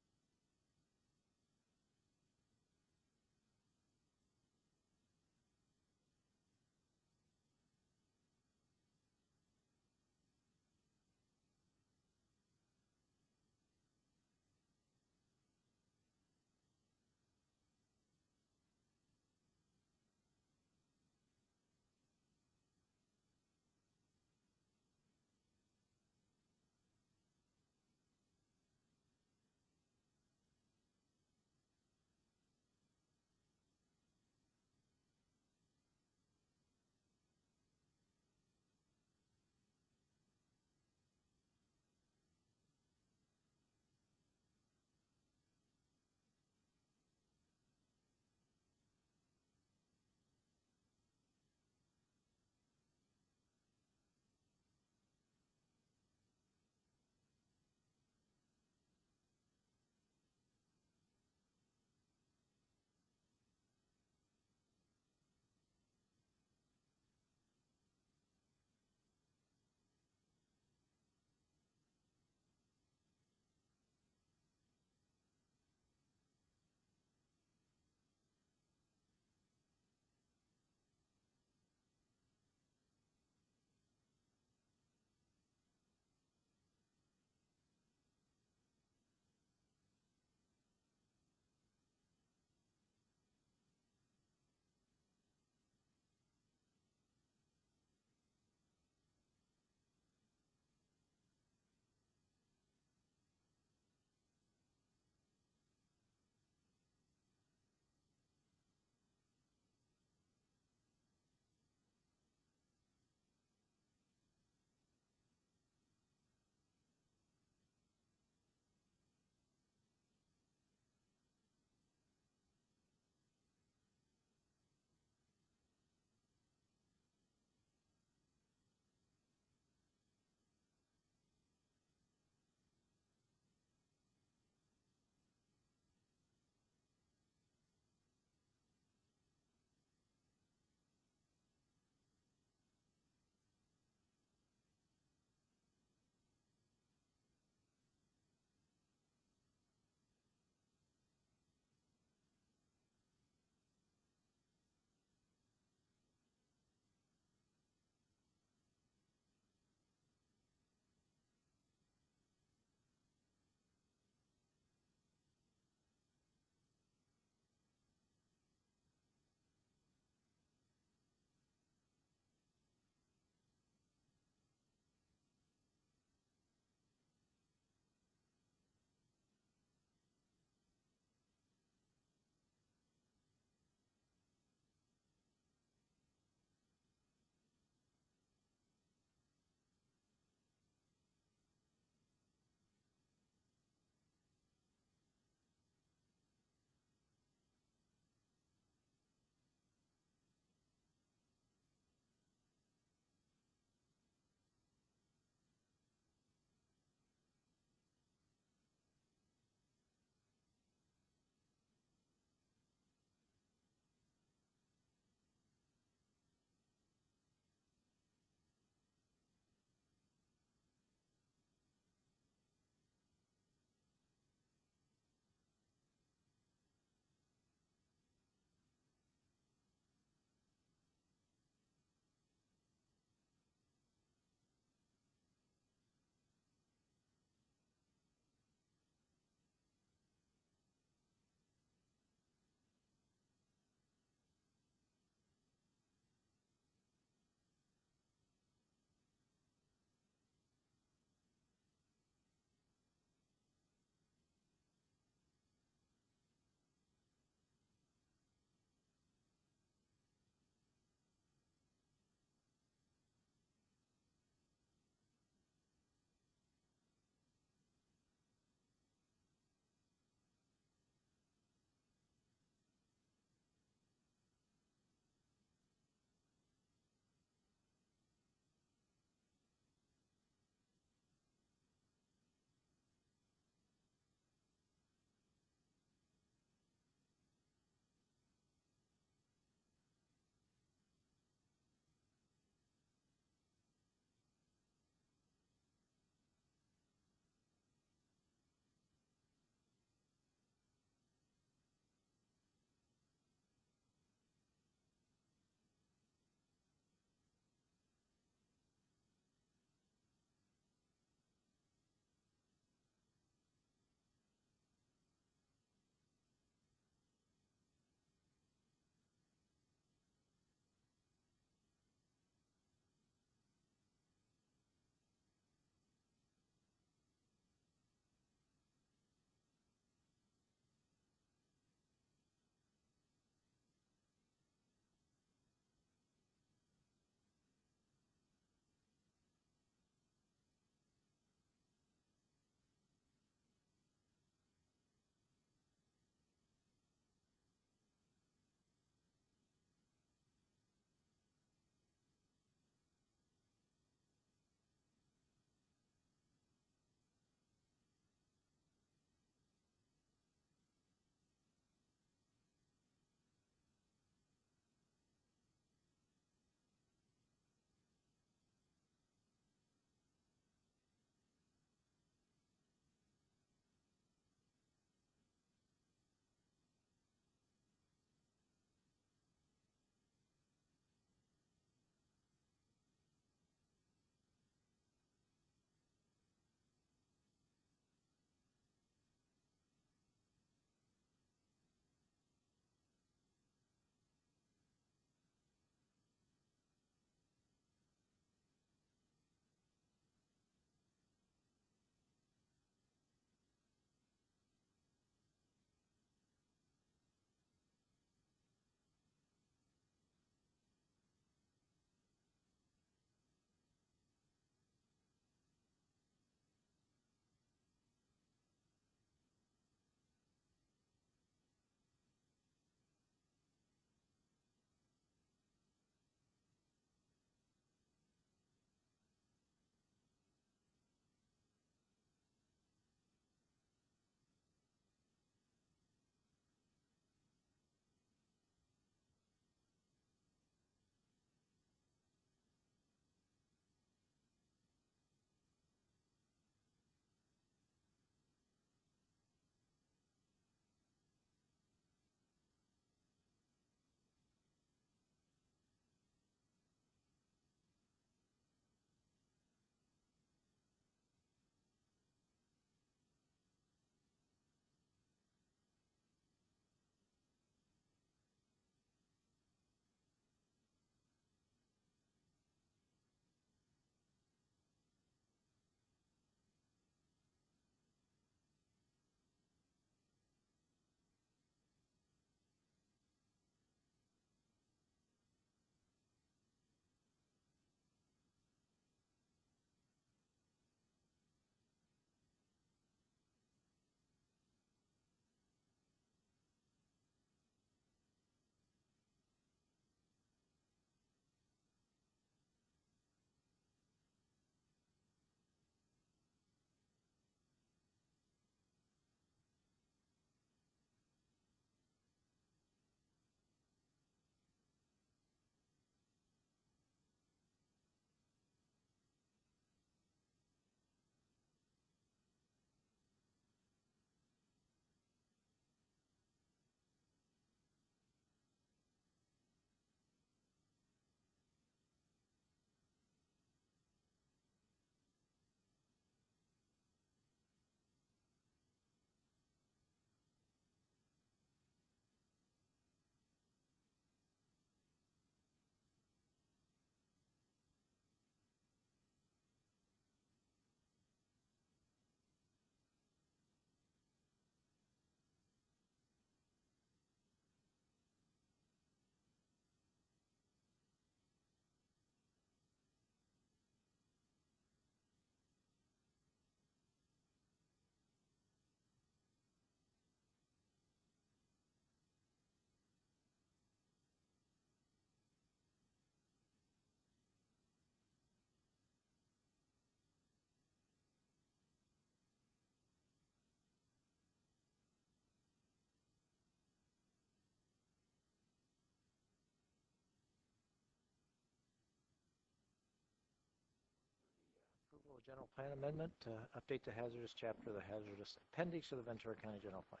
Approval of General Plan Amendment, update the hazardous chapter of the hazardous appendix of the Ventura County General Plan.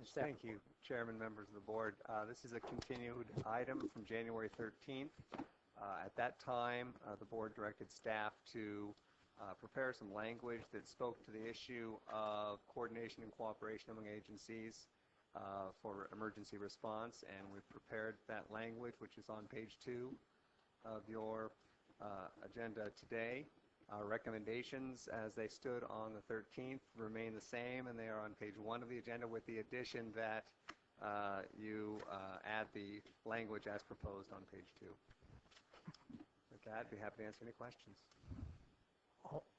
Staff Thank you, Chairman, members of the board. This is a continued item from January 13th. At that time, the board directed staff to prepare some language that spoke to the issue of coordination and cooperation among agencies for emergency response, and we've prepared that language, which is on page 2 of your agenda today. Our recommendations as they stood on the 13th remain the same, and they are on page 1 of the agenda with the addition that you add the language as proposed on page 2. With that, I'd be happy to answer any questions.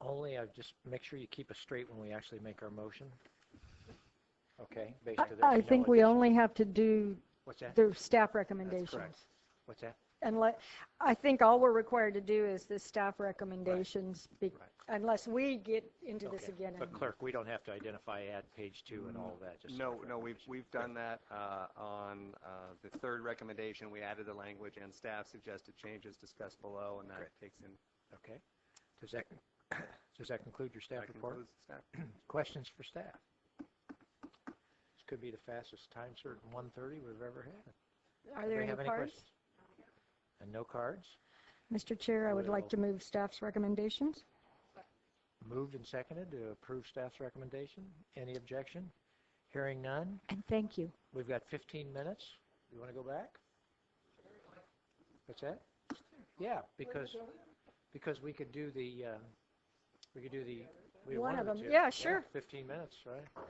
Only just make sure you keep us straight when we actually make our motion. Okay, based on I think we only have to do the staff recommendations. That's correct. What's that? And I think all we're required to do is the staff recommendations, unless we get into this again. But clerk, we don't have to identify add page 2 and all of that. Just No, we've done that on the third recommendation. We added the language, and staff suggested changes discussed below, and that takes in. Okay. Does that conclude your staff report? Concludes the staff. Questions for staff? This could be the fastest time certain 1:30 we've ever had. Are there any cards? Questions? And no cards? Mr. Chair, I would like to move staff's recommendations. Moved and seconded to approve staff's recommendation. Any objection? Hearing none. And thank you. We've got 15 minutes. You want to go back? What's that? Yeah, because we could do the one of them. Yeah, sure. 15 minutes, right?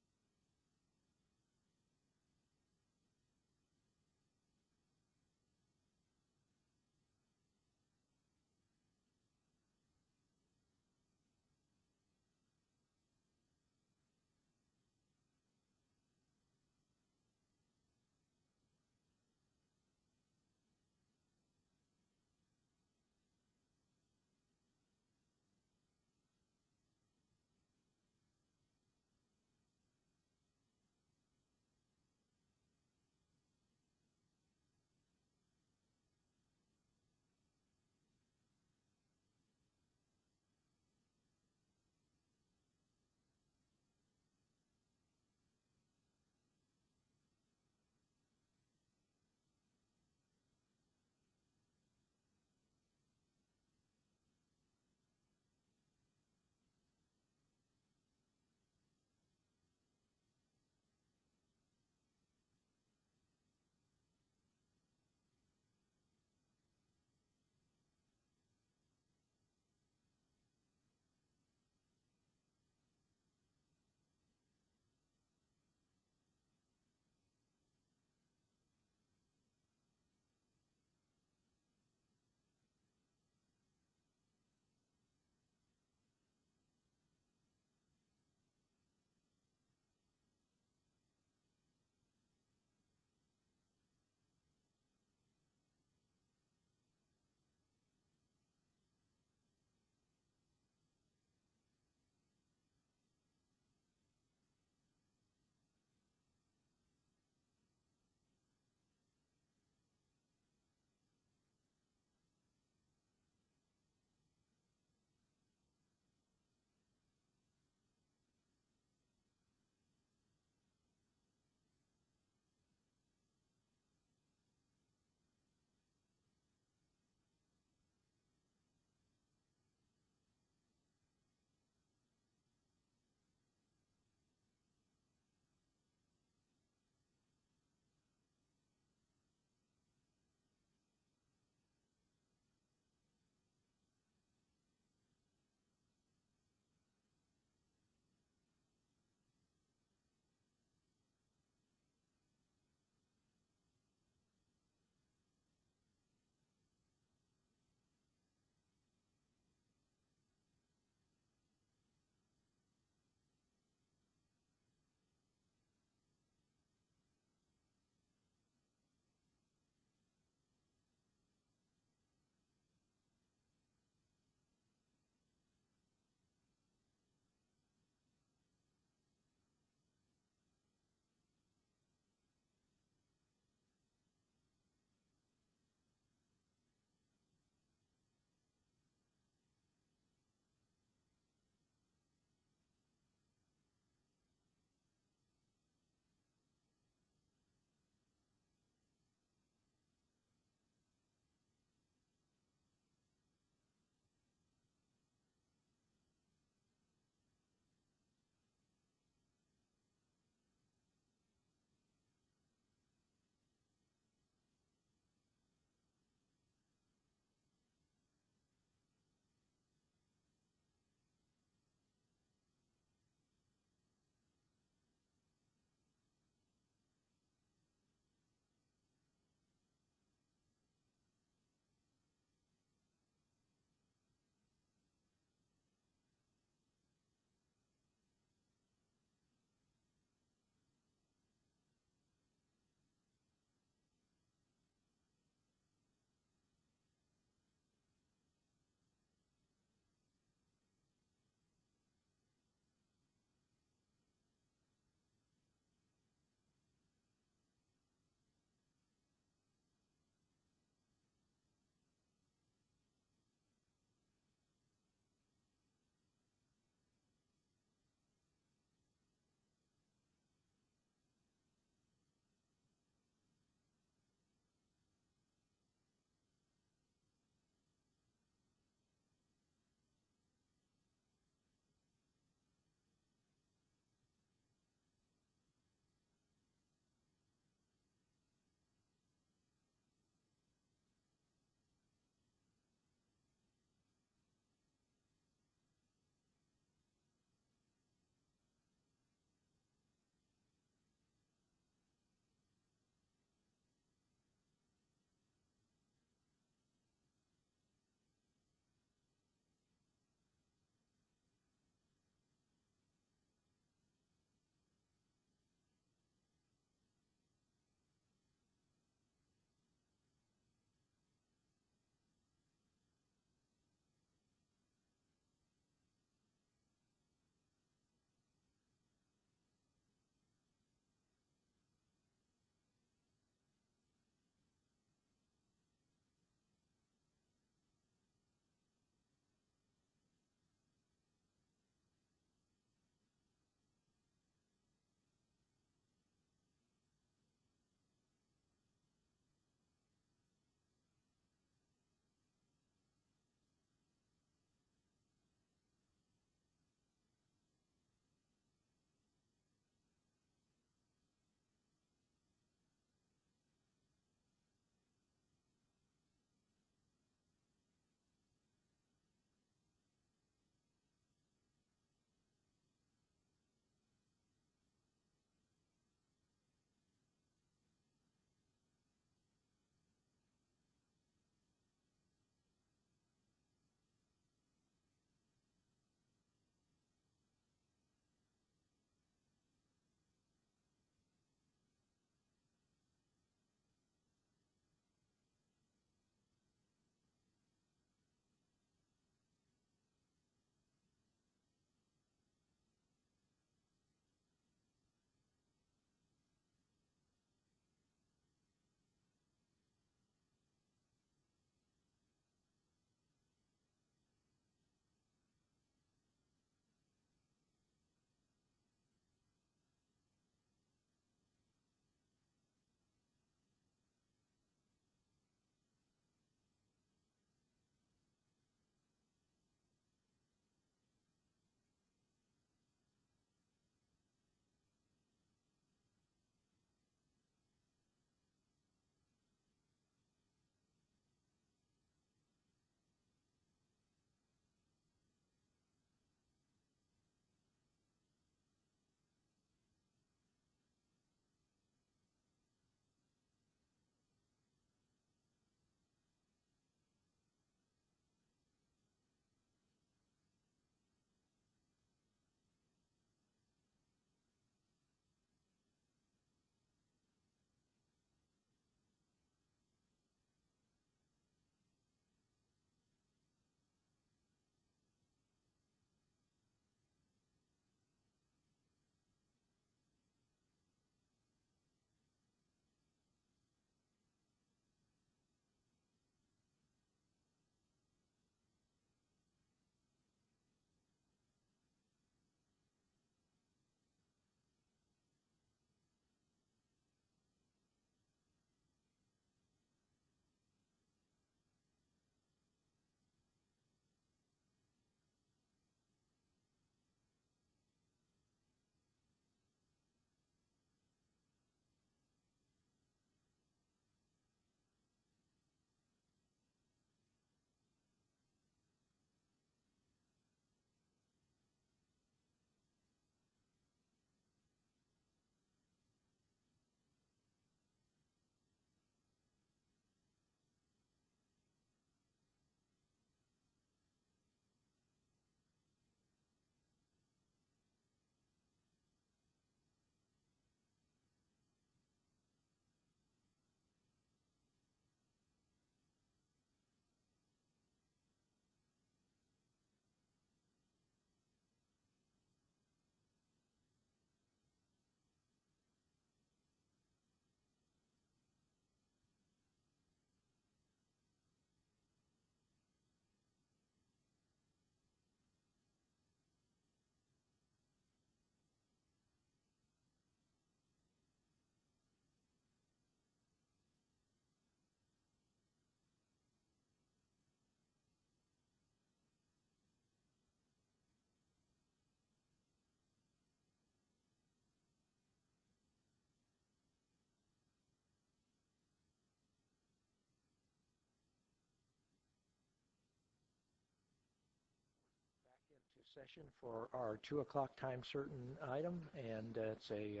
session for our 2 o'clock time certain item, and it's a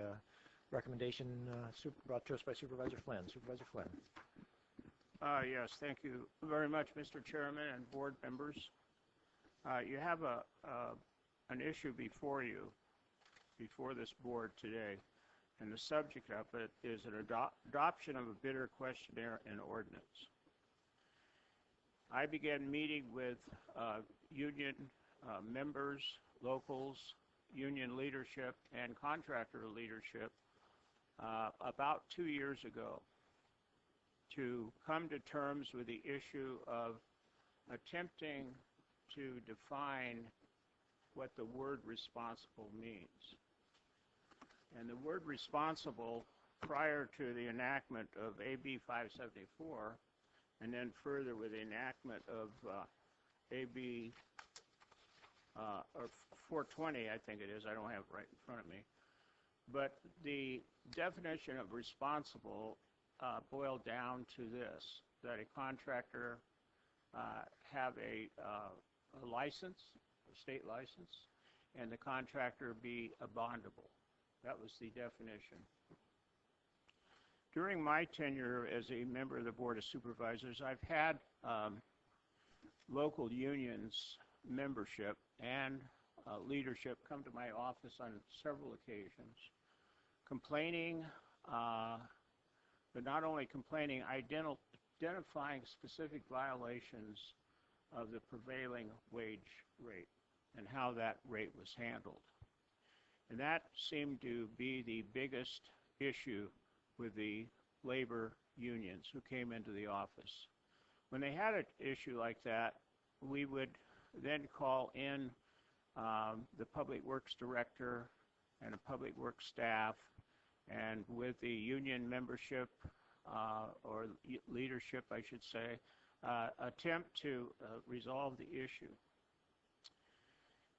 recommendation brought to us by Supervisor Flynn. Supervisor Flynn. Yes, thank you very much, Mr. Chairman and board members. You have an issue before you, before this board today, and the subject of it is an adoption of a bidder questionnaire and ordinance. I began meeting with union members, locals, union leadership, and contractor leadership about 2 years ago to come to terms with the issue of attempting to define what the word responsible means. And the word responsible, prior to the enactment of AB 574, and then further with the enactment of AB or 420, I think it is. I don't have it right in front of me. But the definition of responsible boiled down to this, that a contractor have a license, a state license, and the contractor be bondable. That was the definition. During my tenure as a member of the Board of Supervisors, I've had local unions membership and leadership come to my office on several occasions complaining, but not only complaining, identifying specific violations of the prevailing wage rate and how that rate was handled. And that seemed to be the biggest issue with the labor unions who came into the office. When they had an issue like that, we would then call in the Public Works Director and a Public Works staff, and with the union membership or leadership, I should say, attempt to resolve the issue.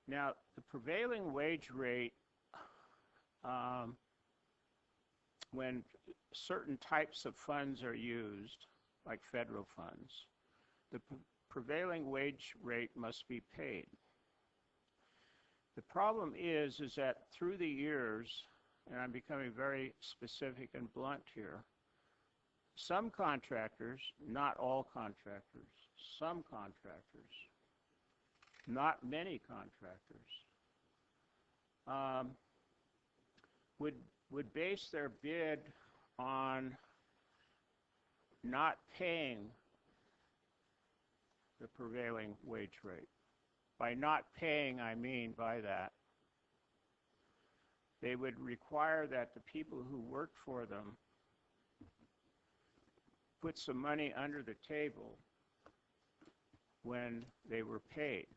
Now, the prevailing wage rate, when certain types of funds are used, like federal funds, the prevailing wage rate must be paid. The problem is that through the years, and I'm becoming very specific and blunt here, some contractors, not all contractors, some contractors, not many contractors, would base their bid on not paying the prevailing wage rate. By not paying, I mean by that, they would require that the people who worked for them put some money under the table when they were paid.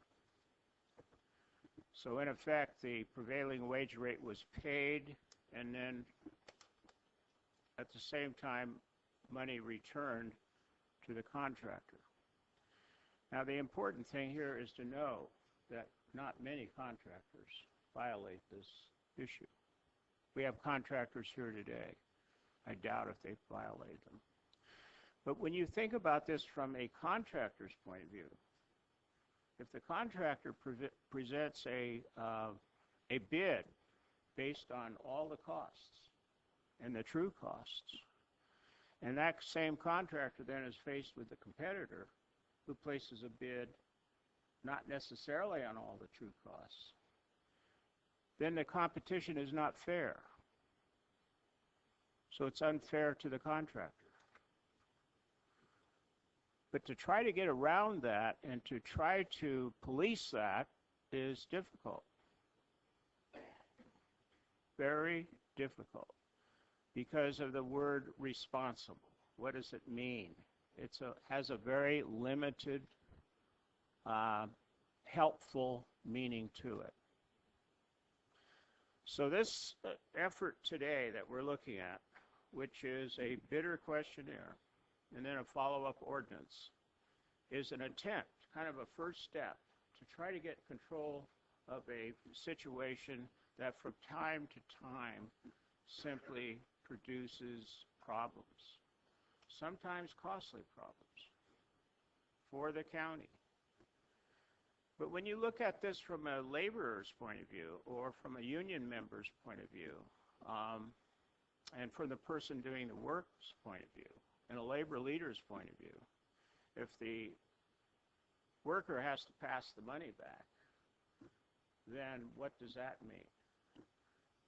So in effect, the prevailing wage rate was paid, and then at the same time, money returned to the contractor. Now, the important thing here is to know that not many contractors violate this issue. We have contractors here today. I doubt if they violate them. But when you think about this from a contractor's point of view, if the contractor presents a bid based on all the costs and the true costs, and that same contractor then is faced with a competitor who places a bid not necessarily on all the true costs, then the competition is not fair. So it's unfair to the contractor. But to try to get around that and to try to police that is difficult. Very difficult because of the word responsible. What does it mean? It has a very limited, helpful meaning to it. So this effort today that we're looking at, which is a bidder questionnaire and then a follow-up ordinance, is an attempt, kind of a first step, to try to get control of a situation that from time to time simply produces problems, sometimes costly problems for the county. But when you look at this from a laborer's point of view or from a union member's point of view, and from the person doing the work's point of view, and a labor leader's point of view, if the worker has to pass the money back, then what does that mean?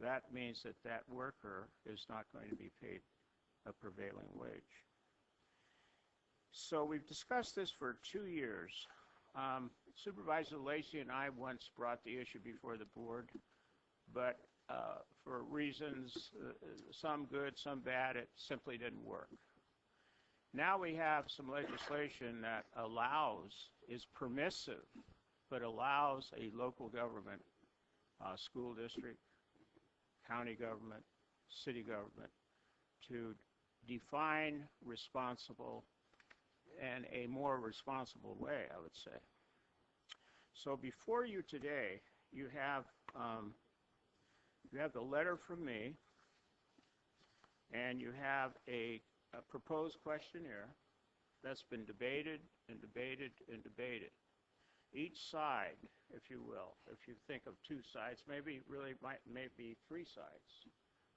That means that that worker is not going to be paid a prevailing wage. So we've discussed this for 2 years. Supervisor Lacey and I once brought the issue before the board, but for reasons, some good, some bad, it simply didn't work. Now we have some legislation that is permissive, but allows a local government, school district, county government, city government, to define responsible in a more responsible way, I would say. So before you today, you have the letter from me, and you have a proposed questionnaire that's been debated and debated and debated. Each side, if you will, if you think of two sides, maybe really may be three sides.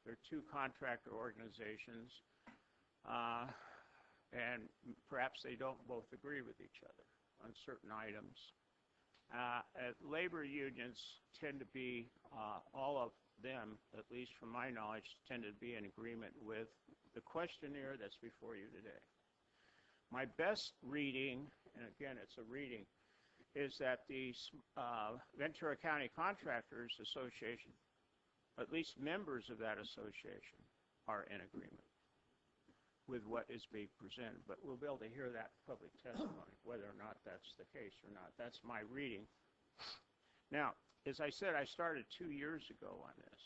There are two contractor organizations, and perhaps they don't both agree with each other on certain items. Labor unions tend to be, all of them, at least from my knowledge, tend to be in agreement with the questionnaire that's before you today. My best reading, and again it's a reading, is that the Ventura County Contractors Association, at least members of that association, are in agreement with what is being presented. But we'll be able to hear that public testimony, whether or not that's the case or not. That's my reading. Now, as I said, I started 2 years ago on this,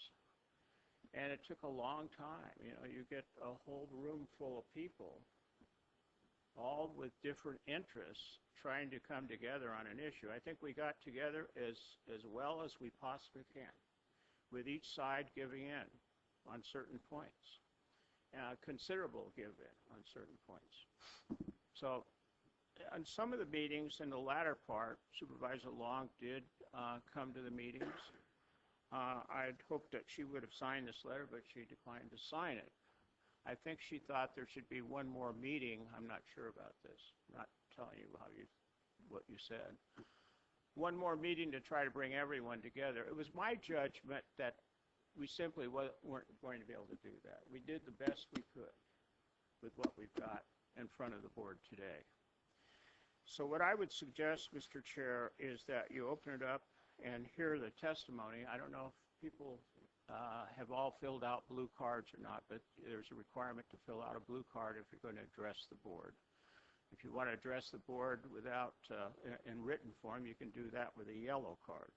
and it took a long time. You know, you get a whole room full of people, all with different interests, trying to come together on an issue. I think we got together as well as we possibly can, with each side giving in on certain points, considerable give in on certain points. So on some of the meetings in the latter part, Supervisor Long did come to the meetings. I'd hoped that she would have signed this letter, but she declined to sign it. I think she thought there should be one more meeting. I'm not sure about this. I'm not telling you what you said. One more meeting to try to bring everyone together. It was my judgment that we simply weren't going to be able to do that. We did the best we could with what we've got in front of the board today. So what I would suggest, Mr. Chair, is that you open it up and hear the testimony. I don't know if people have all filled out blue cards or not, but there's a requirement to fill out a blue card if you're going to address the board. If you want to address the board without, in written form, you can do that with a yellow card.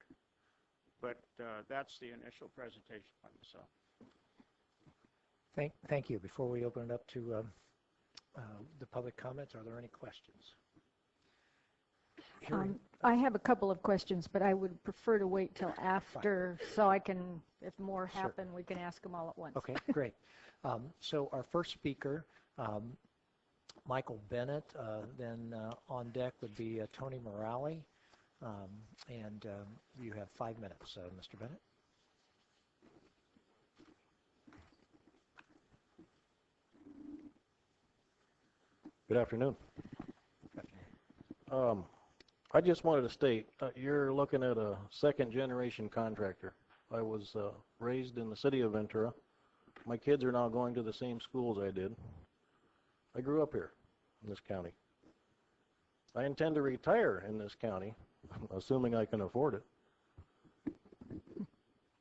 But that's the initial presentation by myself. Thank you. Before we open it up to the public comments, are there any questions? I have a couple of questions, but I would prefer to wait till after. Fine. So I can, if more happen, we can ask them all at once. Okay, great. So our first speaker, Michael Bennett, then on deck would be Tony Morale, and you have 5 minutes, Mr. Bennett. Good afternoon. I just wanted to state, you're looking at a second-generation contractor. I was raised in the city of Ventura. My kids are now going to the same schools I did. I grew up here in this county. I intend to retire in this county, assuming I can afford it.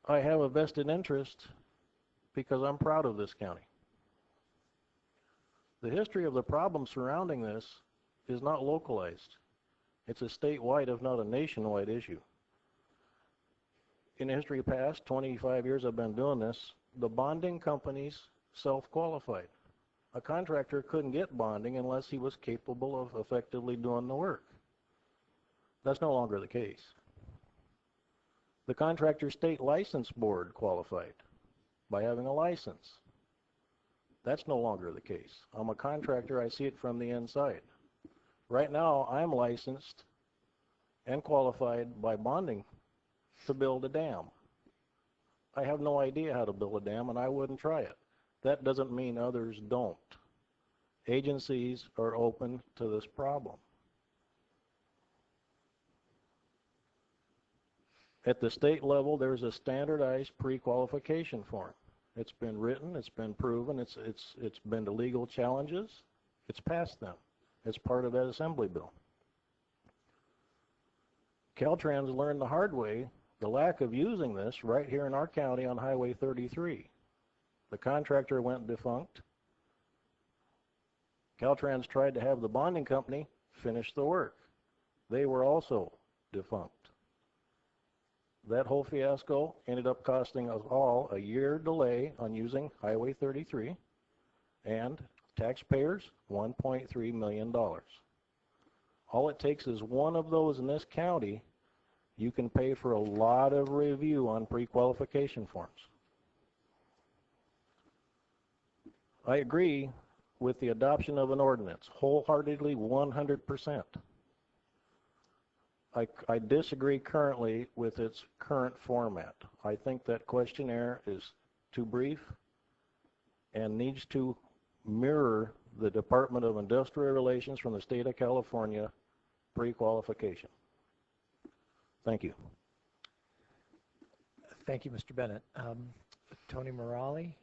I have a vested interest because I'm proud of this county. The history of the problems surrounding this is not localized. It's a statewide, if not a nationwide issue. In the history past, 25 years I've been doing this, the bonding companies self-qualified. A contractor couldn't get bonding unless he was capable of effectively doing the work. That's no longer the case. The Contractor State License Board qualified by having a license. That's no longer the case. I'm a contractor, I see it from the inside. Right now, I'm licensed and qualified by bonding to build a dam. I have no idea how to build a dam, and I wouldn't try it. That doesn't mean others don't. Agencies are open to this problem. At the state level, there's a standardized pre-qualification form. It's been written, it's been proven, it's been to legal challenges, it's passed them. It's part of that assembly bill. Caltrans learned the hard way the lack of using this right here in our county on Highway 33. The contractor went defunct. Caltrans tried to have the bonding company finish the work. They were also defunct. That whole fiasco ended up costing us all a year delay on using Highway 33 and taxpayers $1.3 million. All it takes is one of those in this county. You can pay for a lot of review on pre-qualification forms. I agree with the adoption of an ordinance, wholeheartedly, 100%. I disagree currently with its current format. I think that questionnaire is too brief and needs to mirror the Department of Industrial Relations from the state of California pre-qualification. Thank you. Thank you, Mr. Bennett. Tony Morali,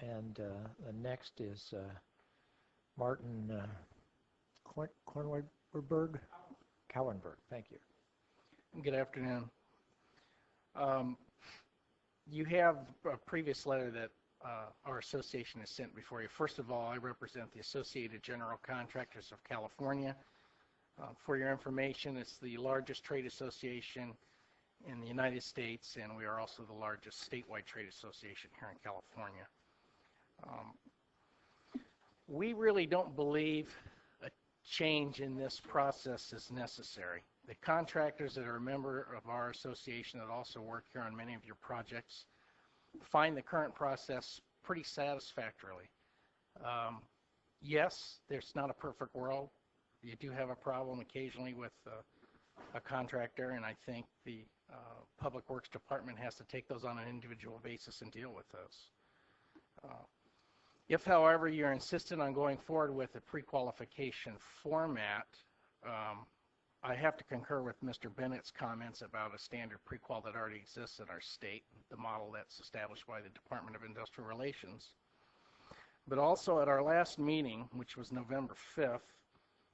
and the next is Martin Cowenberg. Thank you. Good afternoon. You have a previous letter that our association has sent before you. First of all, I represent the Associated General Contractors of California. For your information, it's the largest trade association in the United States, and we are also the largest statewide trade association here in California. We really don't believe a change in this process is necessary. The contractors that are a member of our association that also work here on many of your projects find the current process pretty satisfactorily. Yes, there's not a perfect world. You do have a problem occasionally with a contractor, and I think the Public Works Department has to take those on an individual basis and deal with those. If, however, you're insistent on going forward with a pre-qualification format, I have to concur with Mr. Bennett's comments about a standard pre-qual that already exists in our state, the model that's established by the Department of Industrial Relations. But also at our last meeting, which was November 5th,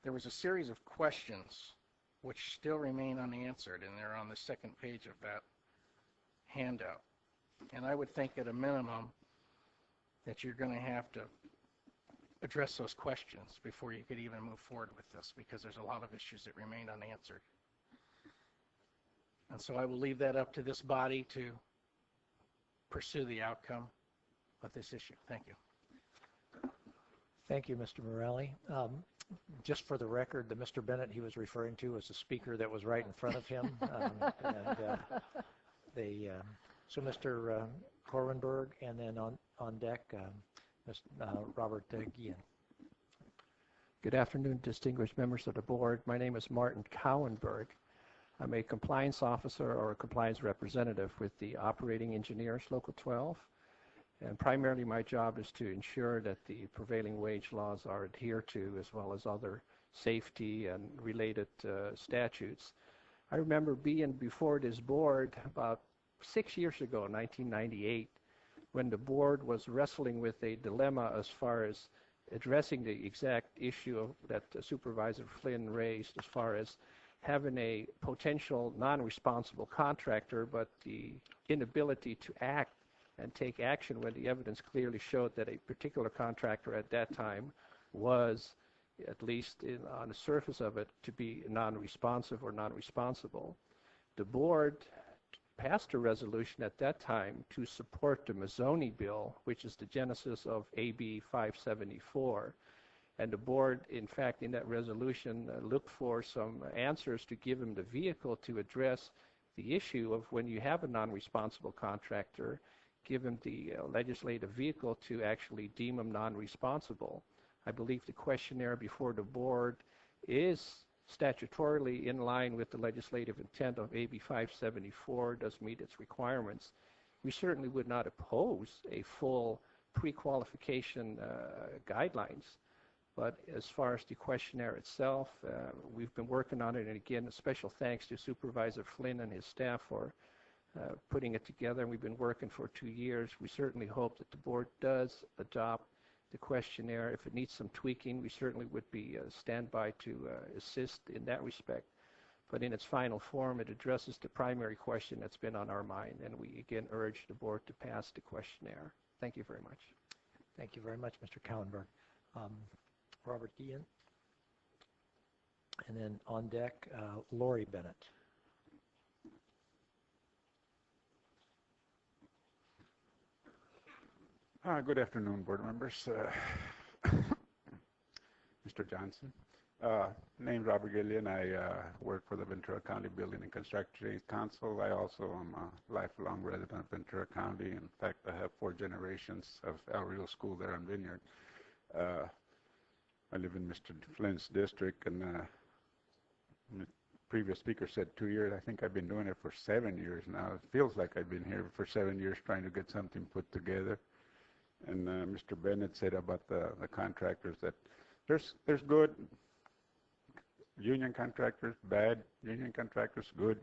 there was a series of questions which still remain unanswered, and they're on the second page of that handout. And I would think at a minimum that you're going to have to address those questions before you could even move forward with this, because there's a lot of issues that remain unanswered. And so I will leave that up to this body to pursue the outcome of this issue. Thank you. Thank you, Mr. Morelli. Just for the record, the Mr. Bennett he was referring to was the speaker that was right in front of him. So Mr. Cowenberg, and then on deck, Robert Guillen. Good afternoon, distinguished members of the board. My name is Martin Cowenberg. I'm a compliance officer or a compliance representative with the Operating Engineers Local 12. And primarily my job is to ensure that the prevailing wage laws are adhered to, as well as other safety and related statutes. I remember being before this board about 6 years ago, 1998, when the board was wrestling with a dilemma as far as addressing the exact issue that Supervisor Flynn raised, as far as having a potential non-responsible contractor, but the inability to act and take action when the evidence clearly showed that a particular contractor at that time was, at least on the surface of it, to be non-responsive or non-responsible. The board passed a resolution at that time to support the Mazzoni bill, which is the genesis of AB 574. And the board, in fact, in that resolution, looked for some answers to give them the vehicle to address the issue of when you have a non-responsible contractor, give them the legislative vehicle to actually deem them non-responsible. I believe the questionnaire before the board is statutorily in line with the legislative intent of AB 574, does meet its requirements, we certainly would not oppose a full pre-qualification guidelines. But as far as the questionnaire itself, we've been working on it, and again, a special thanks to Supervisor Flynn and his staff for putting it together, and we've been working for 2 years. We certainly hope that the board does adopt the questionnaire. If it needs some tweaking, we certainly would be standby to assist in that respect. But in its final form, it addresses the primary question that's been on our mind, and we again urge the board to pass the questionnaire. Thank you very much. Thank you very much, Mr. Kallenberg. Robert Guillen. And then on deck, Lori Bennett. Good afternoon, board members. Mr. Johnson. Name's Robert Gillian. I work for the Ventura County Building and Construction Council. I also am a lifelong resident of Ventura County. In fact, I have 4 generations of El Rio School there on Vineyard. I live in Mr. Flynn's district, and the previous speaker said 2 years. I think I've been doing it for 7 years now. It feels like I've been here for 7 years trying to get something put together. And Mr. Bennett said about the contractors that there's good union contractors, bad union contractors, good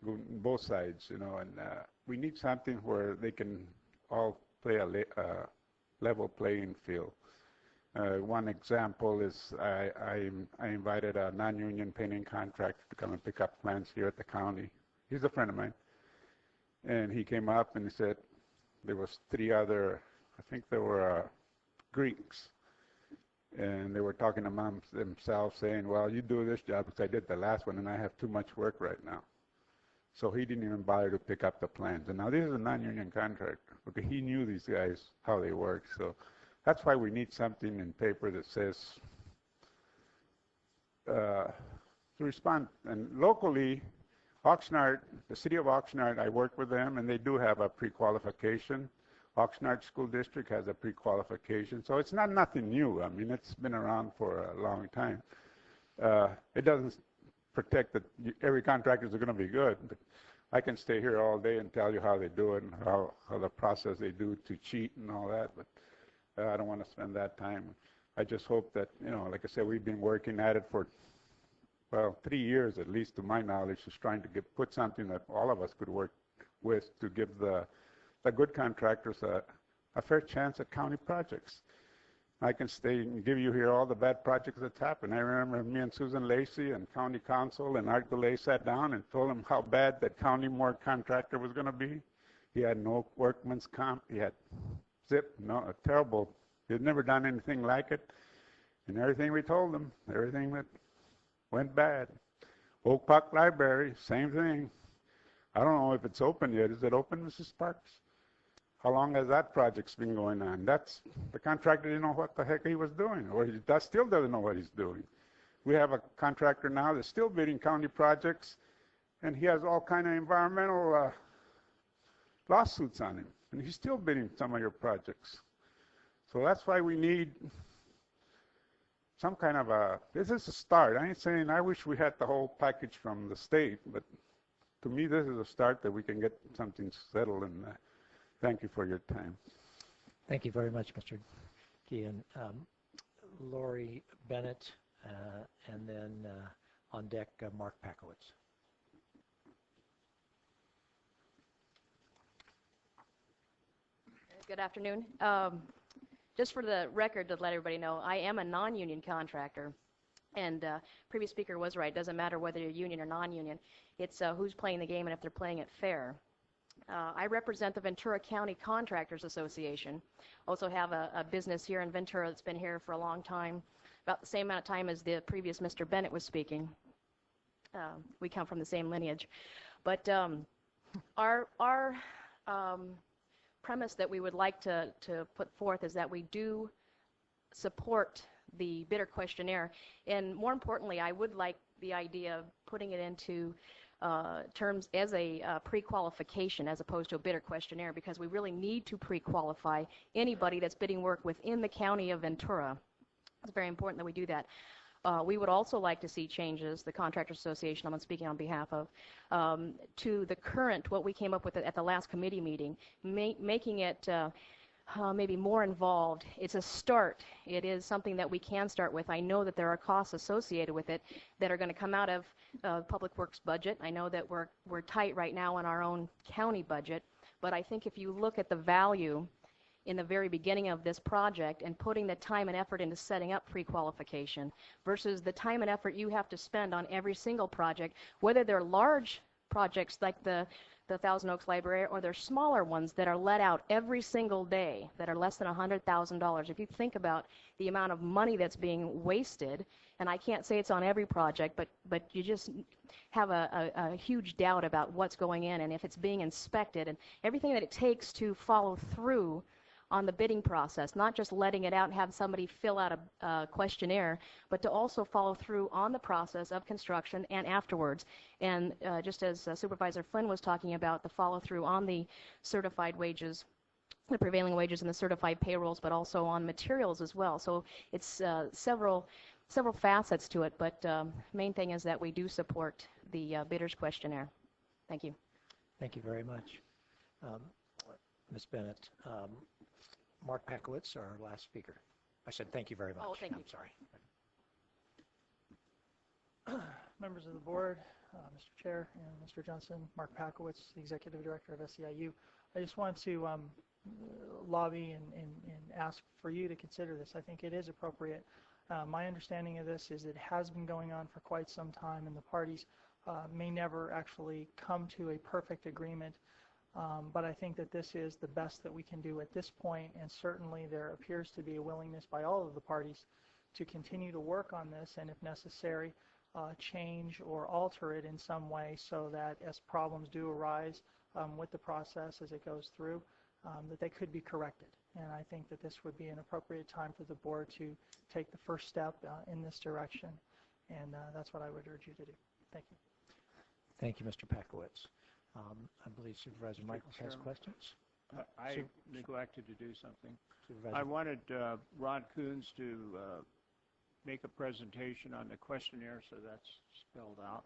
both sides, you know, and we need something where they can all play a level playing field. One example is I invited a non-union painting contractor to come and pick up plans here at the county. He's a friend of mine. And he came up and he said there was 3 other, I think they were Greeks. And they were talking among themselves saying, well, you do this job because I did the last one and I have too much work right now. So he didn't even bother to pick up the plans. And now this is a non-union contractor. Okay, he knew these guys, how they work. So that's why we need something in paper that says to respond. And locally, Oxnard, the city of Oxnard, I work with them, and they do have a pre-qualification. Oxnard School District has a pre-qualification. So it's not nothing new. I mean, it's been around for a long time. It doesn't protect that every contractor is going to be good. But I can stay here all day and tell you how they do it and how the process they do to cheat and all that. But I don't want to spend that time. I just hope that, you know, like I said, we've been working at it for, well, 3 years at least, to my knowledge, just trying to put something that all of us could work with to give the good contractors a fair chance at county projects. I can stay and give you here all the bad projects that's happened. I remember me and Susan Lacey and County Council and Art DeLay sat down and told him how bad that County Moore contractor was going to be. He had no workman's comp. He had a terrible. He had never done anything like it. And everything we told him, everything that went bad. Oak Park Library, same thing. I don't know if it's open yet. Is it open, Mrs. Sparks? How long has that project's been going on? That's the contractor didn't know what the heck he was doing, or he still doesn't know what he's doing. We have a contractor now that's still bidding county projects, and he has all kind of environmental lawsuits on him, and he's still bidding some of your projects. So that's why we need some kind of this is a start. I ain't saying I wish we had the whole package from the state, but to me this is a start that we can get something settled, and thank you for your time. Thank you very much, Mr. Guillen. Lori Bennett, and then on deck, Mark Pakowitz. Good afternoon. Just for the record, to let everybody know, I am a non-union contractor, and previous speaker was right. It doesn't matter whether you're union or non-union. It's who's playing the game and if they're playing it fair. I represent the Ventura County Contractors Association. Also have a business here in Ventura that's been here for a long time, about the same amount of time as the previous Mr. Bennett was speaking. We come from the same lineage. But our premise that we would like to put forth is that we do support the bidder questionnaire. And more importantly, I would like the idea of putting it into terms as a pre-qualification as opposed to a bidder questionnaire, because we really need to pre-qualify anybody that's bidding work within the county of Ventura. It's very important that we do that. We would also like to see changes, the Contractors Association I'm speaking on behalf of, to the current, what we came up with at the last committee meeting, making it maybe more involved. It's a start. It is something that we can start with. I know that there are costs associated with it that are going to come out of Public Works budget. I know that we're tight right now on our own county budget, but I think if you look at the value in the very beginning of this project and putting the time and effort into setting up pre-qualification versus the time and effort you have to spend on every single project, whether they're large projects like the Thousand Oaks Library or they're smaller ones that are let out every single day that are less than $100,000. If you think about the amount of money that's being wasted, and I can't say it's on every project, but you just have a huge doubt about what's going in and if it's being inspected and everything that it takes to follow through on the bidding process, not just letting it out and have somebody fill out a questionnaire, but to also follow through on the process of construction and afterwards. And just as Supervisor Flynn was talking about, the follow through on the certified wages, the prevailing wages and the certified payrolls, but also on materials as well. So it's several facets to it, but main thing is that we do support the bidders questionnaire. Thank you. Thank you very much. Ms. Bennett. Mark Pakowitz, our last speaker. I said thank you very much. Oh, thank you. I'm sorry. Members of the board, Mr. Chair and Mr. Johnson, Mark Pakowitz, the Executive Director of SEIU. I just want to lobby and ask for you to consider this. I think it is appropriate. My understanding of this is it has been going on for quite some time and the parties may never actually come to a perfect agreement. But I think that this is the best that we can do at this point, and certainly there appears to be a willingness by all of the parties to continue to work on this and, if necessary, change or alter it in some way so that as problems do arise with the process as it goes through, that they could be corrected. And I think that this would be an appropriate time for the board to take the first step in this direction, and that's what I would urge you to do. Thank you. Thank you, Mr. Pakowitz. I believe Supervisor Michaels has questions. I neglected to do something. Supervisor. I wanted Ron Coons to make a presentation on the questionnaire, so that's spelled out.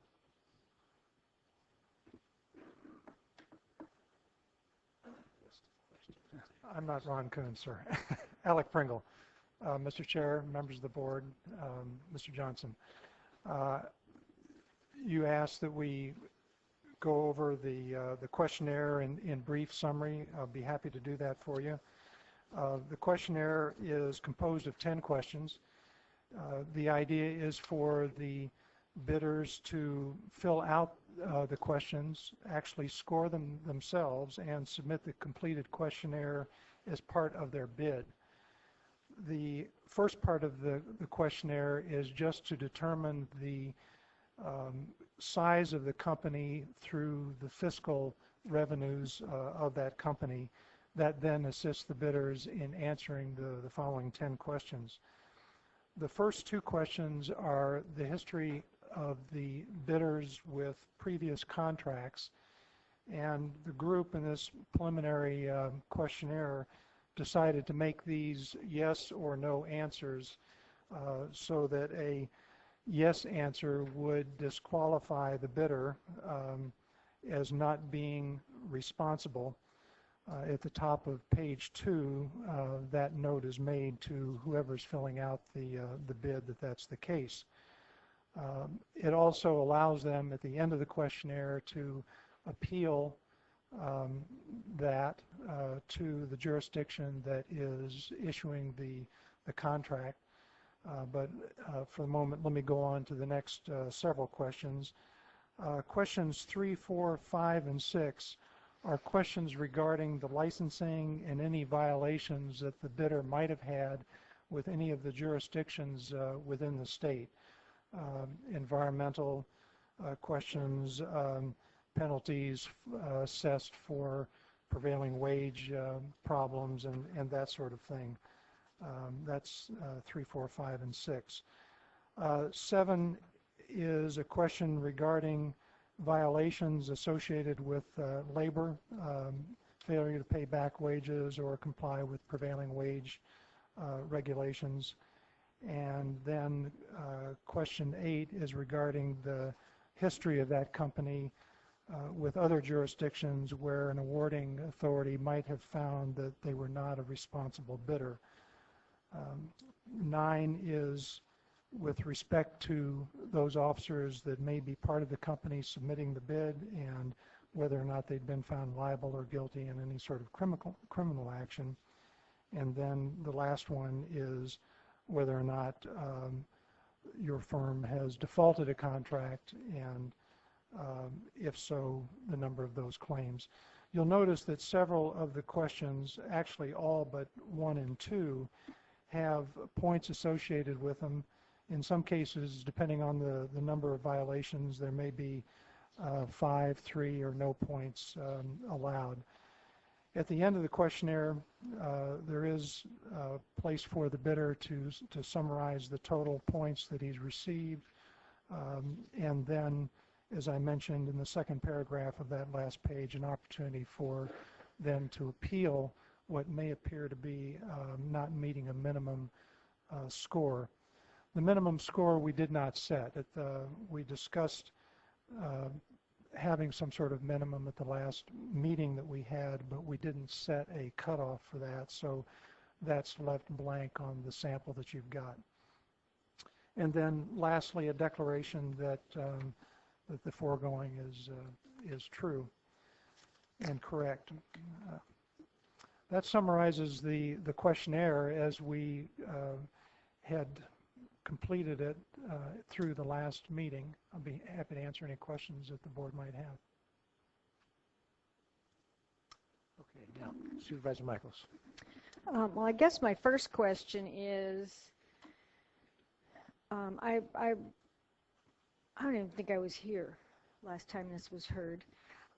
I'm not Ron Coons, sir. Alec Pringle. Mr. Chair, members of the board, Mr. Johnson. You asked that we go over the questionnaire in brief summary. I'll be happy to do that for you. The questionnaire is composed of 10 questions. The idea is for the bidders to fill out the questions, actually score them themselves, and submit the completed questionnaire as part of their bid. The first part of the questionnaire is just to determine the size of the company through the fiscal revenues of that company. That then assists the bidders in answering the following 10 questions. The first two questions are the history of the bidders with previous contracts, and the group in this preliminary questionnaire decided to make these yes or no answers so that a yes answer would disqualify the bidder as not being responsible. At the top of page 2, that note is made to whoever's filling out the bid that that's the case. It also allows them at the end of the questionnaire to appeal that to the jurisdiction that is issuing the contract. But for the moment, let me go on to the next several questions. Questions 3, 4, 5, and 6 are questions regarding the licensing and any violations that the bidder might have had with any of the jurisdictions within the state. Environmental questions, penalties assessed for prevailing wage problems and that sort of thing. That's 3, 4, 5, and 6. 7 is a question regarding violations associated with labor, failure to pay back wages or comply with prevailing wage regulations. And then question 8 is regarding the history of that company with other jurisdictions where an awarding authority might have found that they were not a responsible bidder. 9 is with respect to those officers that may be part of the company submitting the bid and whether or not they'd been found liable or guilty in any sort of criminal action. And then the last one is whether or not your firm has defaulted a contract, and if so, the number of those claims. You'll notice that several of the questions, actually all but 1 and 2, have points associated with them. In some cases, depending on the number of violations, there may be 5, 3, or no points allowed. At the end of the questionnaire, there is a place for the bidder to summarize the total points that he's received. And then, as I mentioned in the second paragraph of that last page, an opportunity for them to appeal what may appear to be not meeting a minimum score. The minimum score we did not set. We discussed having some sort of minimum at the last meeting that we had, but we didn't set a cutoff for that, so that's left blank on the sample that you've got. And then lastly, a declaration that that the foregoing is true and correct. That summarizes the questionnaire as we had completed it through the last meeting. I'll be happy to answer any questions that the board might have. Okay, now, Supervisor Michaels. Well, I guess my first question is, I don't even think I was here last time this was heard.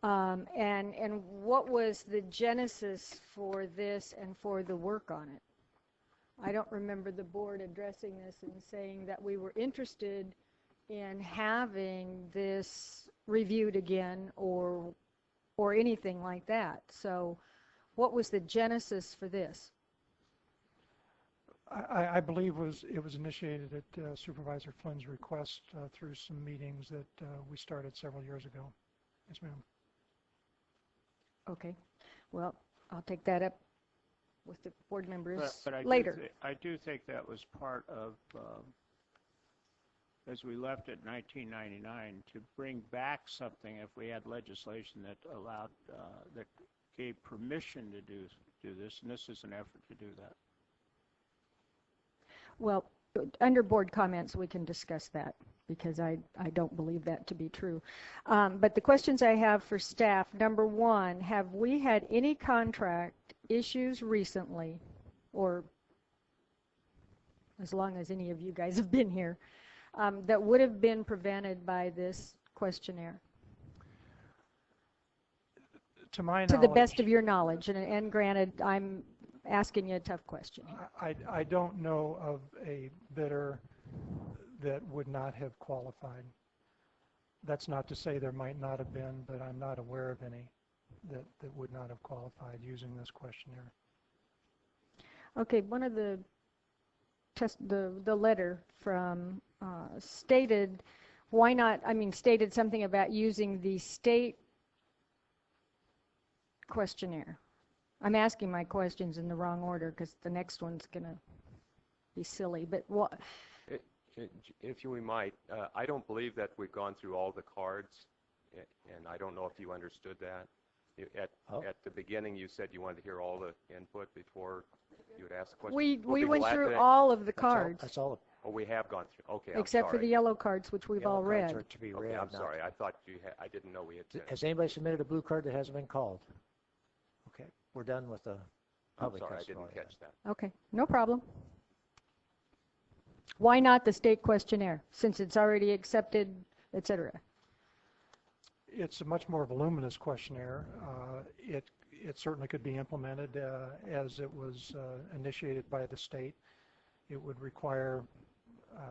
And what was the genesis for this and for the work on it? I don't remember the board addressing this and saying that we were interested in having this reviewed again or anything like that. So what was the genesis for this? I believe it was initiated at Supervisor Flynn's request through some meetings that we started several years ago. Yes, ma'am. Okay. Well, I'll take that up with the board members but later. I do think that was part of, as we left it in 1999, to bring back something if we had legislation that allowed, that gave permission to do this, and this is an effort to do that. Well, under board comments, we can discuss that because I don't believe that to be true. But the questions I have for staff, number 1, have we had any contract issues recently, or as long as any of you guys have been here, that would have been prevented by this questionnaire? To my knowledge, to the best of your knowledge, and granted, I'm asking you a tough question here. I don't know of a bidder that would not have qualified. That's not to say there might not have been, but I'm not aware of any that would not have qualified using this questionnaire. Okay, one of the letter from stated, why not, stated something about using the state questionnaire. I'm asking my questions in the wrong order because the next one's going to be silly, but what? If you might, I don't believe that we've gone through all the cards, and I don't know if you understood that. At the beginning, you said you wanted to hear all the input before you would ask questions. We went through all of the cards. That's all. Oh, we have gone through. Okay, except for the yellow cards, which we've all read. Are to be read. Okay, I'm sorry. I thought I didn't know we had. Has anybody submitted a blue card that hasn't been called? Okay, we're done with the public I'm sorry, I testimony. didn't catch that. Okay, no problem. Why not the state questionnaire, since it's already accepted, etc.? It's a much more voluminous questionnaire. It certainly could be implemented as it was initiated by the state. It would require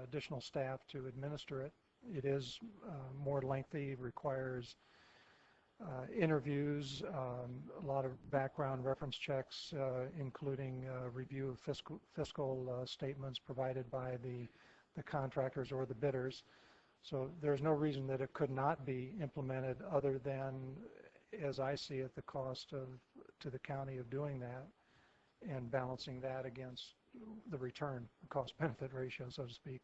additional staff to administer it. It is more lengthy, requires interviews, a lot of background reference checks, including review of fiscal statements provided by the contractors or the bidders. So there's no reason that it could not be implemented other than, as I see it, the cost to the county of doing that and balancing that against the return, cost-benefit ratio, so to speak.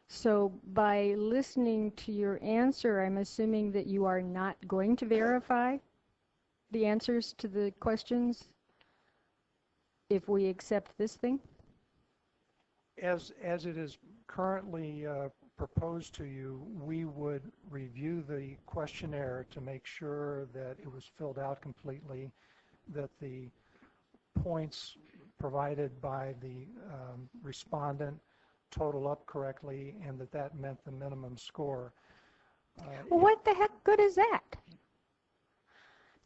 So by listening to your answer, I'm assuming that you are not going to verify the answers to the questions if we accept this thing? As it is currently proposed to you, we would review the questionnaire to make sure that it was filled out completely, that the points provided by the respondent total up correctly, and that meant the minimum score. Well, what the heck good is that?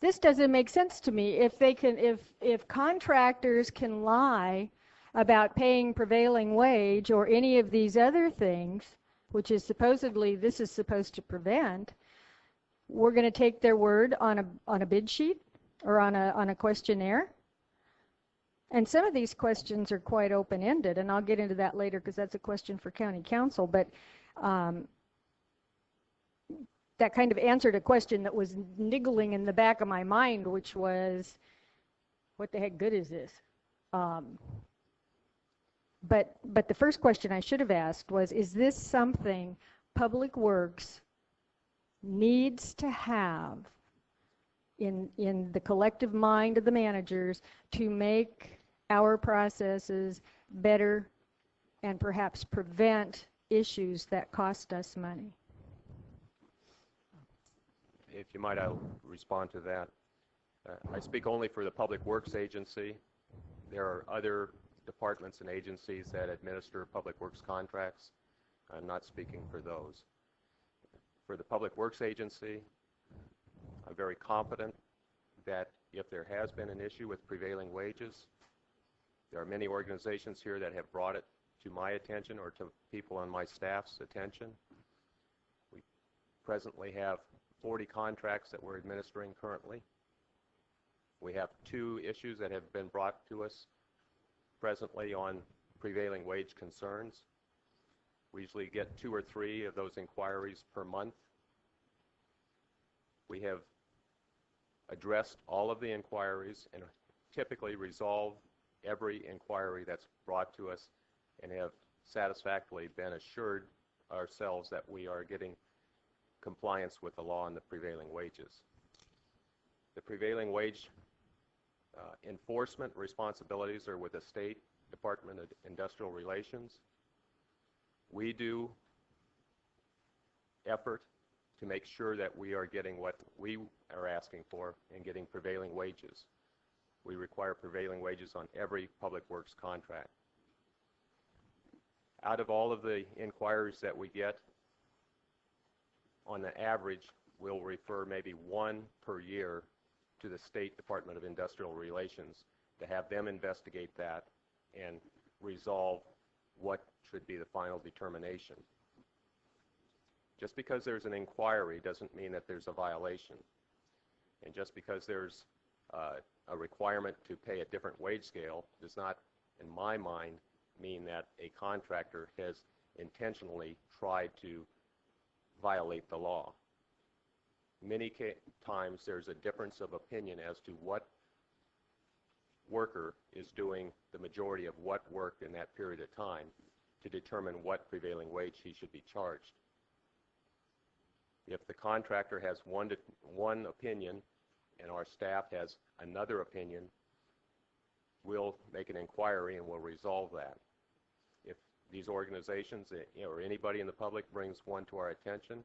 This doesn't make sense to me. If they can, if contractors can lie about paying prevailing wage or any of these other things, which is supposedly this is supposed to prevent, we're going to take their word on a bid sheet or on a questionnaire. And some of these questions are quite open-ended, and I'll get into that later because that's a question for county council. But that kind of answered a question that was niggling in the back of my mind, which was, what the heck good is this? But the first question I should have asked was, is this something Public Works needs to have in the collective mind of the managers to make our processes better and perhaps prevent issues that cost us money? If you might, I'll respond to that. I speak only for the Public Works Agency. There are other departments and agencies that administer Public Works contracts. I'm not speaking for those. For the Public Works Agency, I'm very confident that if there has been an issue with prevailing wages, there are many organizations here that have brought it to my attention or to people on my staff's attention. We presently have 40 contracts that we're administering currently. We have 2 issues that have been brought to us presently on prevailing wage concerns. We usually get 2 or 3 of those inquiries per month. We have addressed all of the inquiries and typically resolve every inquiry that's brought to us and have satisfactorily been assured ourselves that we are getting compliance with the law and the prevailing wages. The prevailing wage enforcement responsibilities are with the State Department of Industrial Relations. We do effort to make sure that we are getting what we are asking for and getting prevailing wages. We require prevailing wages on every Public Works contract. Out of all of the inquiries that we get, on the average, we'll refer maybe 1 per year to the State Department of Industrial Relations to have them investigate that and resolve what should be the final determination. Just because there's an inquiry doesn't mean that there's a violation. And just because there's a requirement to pay a different wage scale does not, in my mind, mean that a contractor has intentionally tried to violate the law. Many times there's a difference of opinion as to what worker is doing the majority of what work in that period of time to determine what prevailing wage he should be charged. If the contractor has one opinion and our staff has another opinion, we'll make an inquiry and we'll resolve that. If these organizations or anybody in the public brings one to our attention,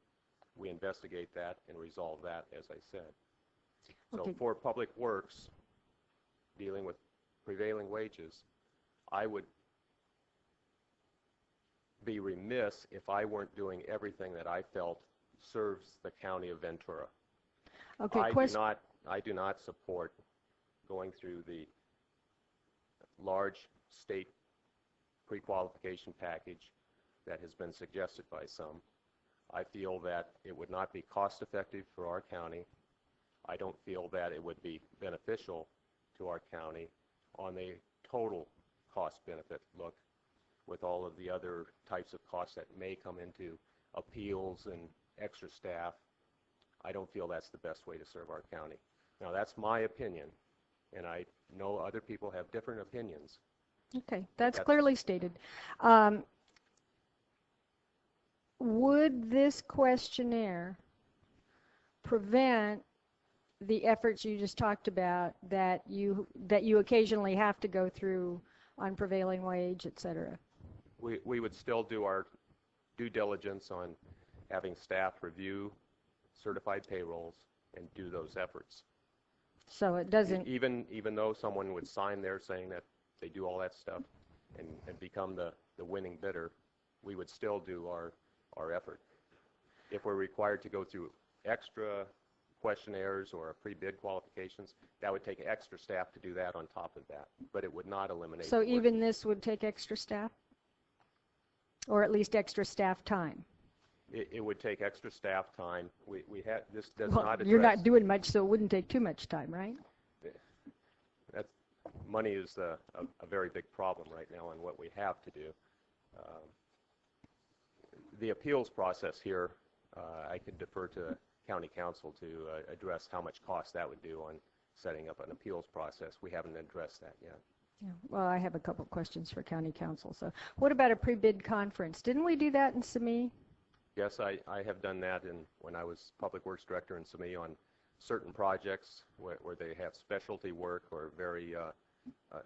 we investigate that and resolve that, as I said. So for Public Works, dealing with prevailing wages, I would be remiss if I weren't doing everything that I felt serves the county of Ventura. Okay, I do not support going through the large state pre-qualification package that has been suggested by some. I feel that it would not be cost effective for our county I don't feel that it would be beneficial to our county on the total cost-benefit look with all of the other types of costs that may come into appeals and extra staff. I don't feel that's the best way to serve our county. Now, that's my opinion, and I know other people have different opinions. Okay, that's clearly stated. Would this questionnaire prevent the efforts you just talked about that you occasionally have to go through on prevailing wage, et cetera? We would still do our due diligence on having staff review certified payrolls and do those efforts. So it doesn't... Even though someone would sign there saying that they do all that stuff and become the winning bidder, we would still do our effort. If we're required to go through extra questionnaires or pre-bid qualifications, that would take extra staff to do that on top of that, but it would not eliminate. So even this would take extra staff? Or at least extra staff time? It would take extra staff time. We had this does Well, not address. you're not doing much, so it wouldn't take too much time, right? That's, money is a very big problem right now on what we have to do. The appeals process here, I could defer to County Council to address how much cost that would do on setting up an appeals process. We haven't addressed that yet. Yeah. Well, I have a couple questions for County Council. So what about a pre-bid conference? Didn't we do that in Simi? Yes, I have done that when I was Public Works Director in Simi on certain projects where they have specialty work or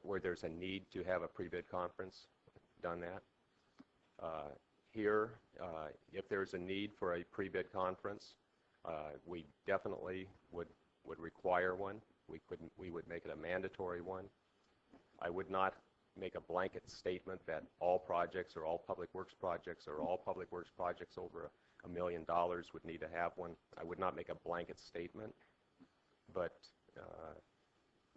where there's a need to have a pre-bid conference, done that. Here, if there's a need for a pre-bid conference, we definitely would require one. We would make it a mandatory one. I would not make a blanket statement that all projects or all public works projects or all public works projects over $1 million would need to have one. I would not make a blanket statement, but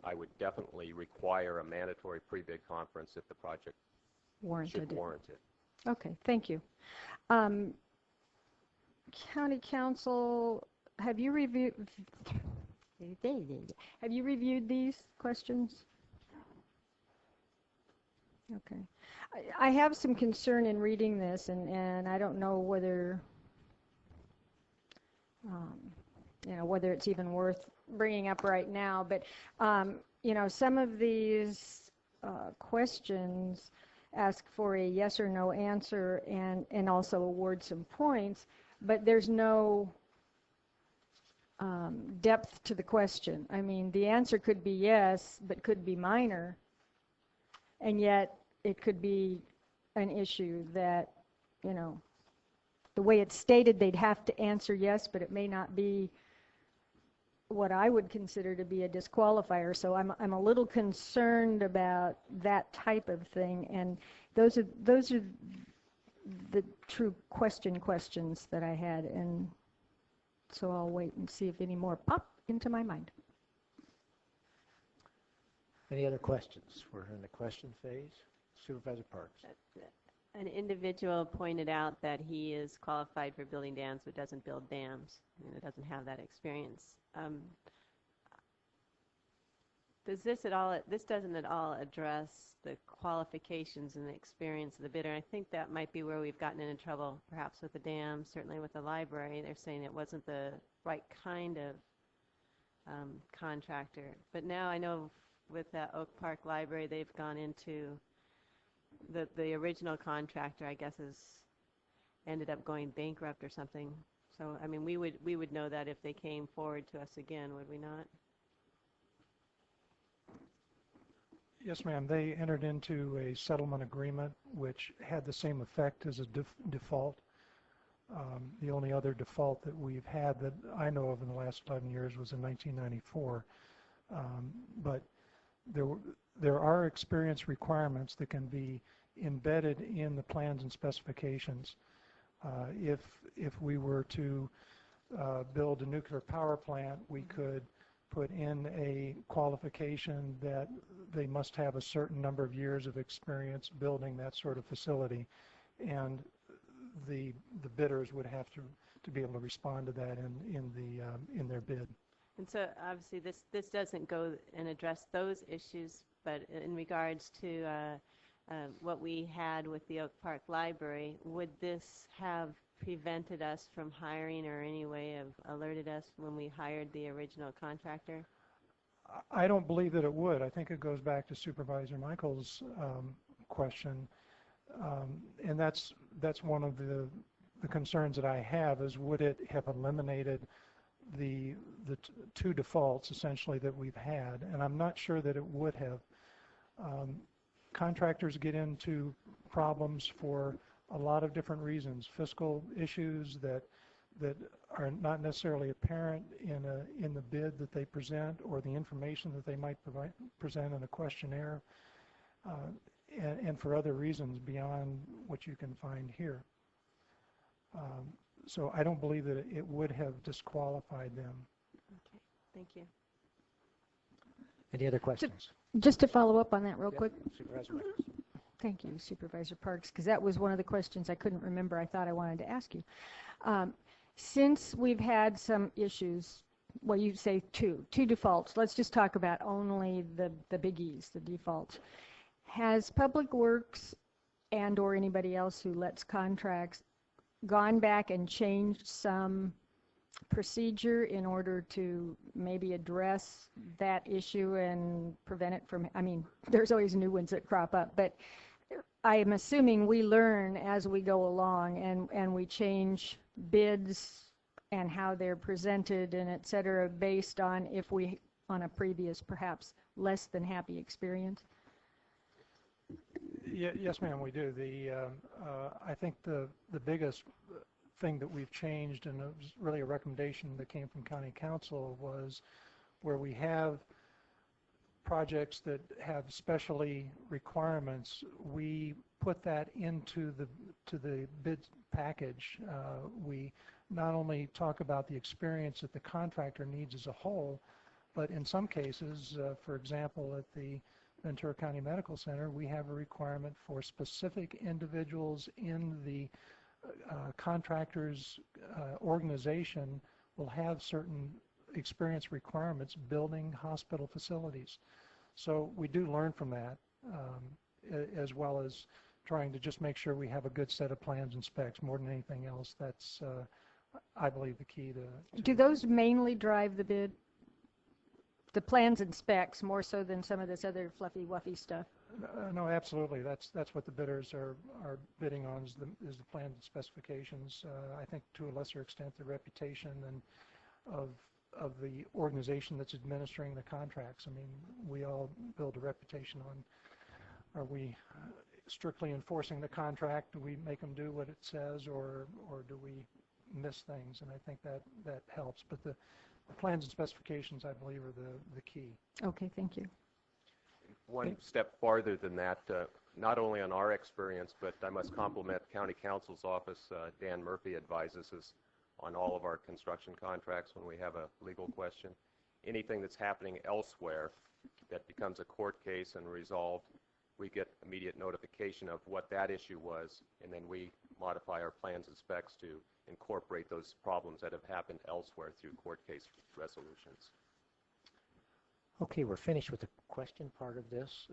I would definitely require a mandatory pre-bid conference if the project should warrant it. Okay, thank you. County Council, have you reviewed these questions? Okay. I have some concern in reading this, and I don't know whether whether it's even worth bringing up right now. But some of these questions ask for a yes or no answer and also award some points, but there's no depth to the question. I mean, the answer could be yes, but could be minor, and yet it could be an issue that, the way it's stated, they'd have to answer yes, but it may not be what I would consider to be a disqualifier. So I'm a little concerned about that type of thing, and those are the true questions that I had, and so I'll wait and see if any more pop into my mind. Any other questions? We're in the question phase. Supervisor Parks. An individual pointed out that he is qualified for building dams but doesn't build dams, doesn't have that experience. This doesn't at all address the qualifications and the experience of the bidder. I think that might be where we've gotten into trouble, perhaps with the dams, certainly with the library. They're saying it wasn't the right kind of contractor. But now I know with that Oak Park Library, they've gone into the original contractor, I guess, has ended up going bankrupt or something. So, I mean, we would know that if they came forward to us again, would we not? Yes, ma'am. They entered into a settlement agreement which had the same effect as a default. The only other default that we've had that I know of in the last 11 years was in 1994. But there are experience requirements that can be embedded in the plans and specifications. If we were to build a nuclear power plant, we could put in a qualification that they must have a certain number of years of experience building that sort of facility, and the bidders would have to be able to respond to that in their bid. And so obviously this doesn't go and address those issues, but in regards to what we had with the Oak Park Library, would this have prevented us from hiring or any way of alerted us when we hired the original contractor? I don't believe that it would. I think it goes back to Supervisor Michael's question, and that's one of the concerns that I have is would it have eliminated the two defaults essentially that we've had, and I'm not sure that it would have. Contractors get into problems for a lot of different reasons, fiscal issues that are not necessarily apparent in the bid that they present or the information that they might present in a questionnaire, and for other reasons beyond what you can find here. So I don't believe that it would have disqualified them. Okay, thank you. Any other questions? Just to follow up on that real quick. Supervisor Michaels. Thank you, Supervisor Parks, because that was one of the questions I couldn't remember I thought I wanted to ask you. Since we've had some issues, well, you say two defaults. Let's just talk about only the biggies, the defaults. Has Public Works and or anybody else who lets contracts gone back and changed some procedure in order to maybe address that issue and prevent it from, I mean, there's always new ones that crop up, but I am assuming we learn as we go along and we change bids and how they're presented and et cetera based on if we, on a previous perhaps less than happy experience? Yes, ma'am, we do. I think the biggest thing that we've changed, and it was really a recommendation that came from County Council, was where we have projects that have specialty requirements, we put that into the bid package. We not only talk about the experience that the contractor needs as a whole, but in some cases, for example, at the Ventura County Medical Center, we have a requirement for specific individuals in the contractor's organization will have certain experience requirements building hospital facilities. So we do learn from that, as well as trying to just make sure we have a good set of plans and specs. More than anything else, that's, I believe, the key to Do those mainly drive the bid? The plans and specs more so than some of this other fluffy wuffy stuff? No, absolutely. That's what the bidders are bidding on is the plans and specifications. I think to a lesser extent the reputation and of the organization that's administering the contracts. I mean, we all build a reputation on, are we strictly enforcing the contract? Do we make them do what it says, or do we miss things? And I think that helps. But the plans and specifications, I believe, are the key. Okay, thank you. One step farther than that, not only on our experience, but I must compliment County Counsel's office. Dan Murphy advises us on all of our construction contracts when we have a legal question. Anything that's happening elsewhere that becomes a court case and resolved, we get immediate notification of what that issue was, and then we modify our plans and specs to incorporate those problems that have happened elsewhere through court case resolutions. Okay, we're finished with the question part of this.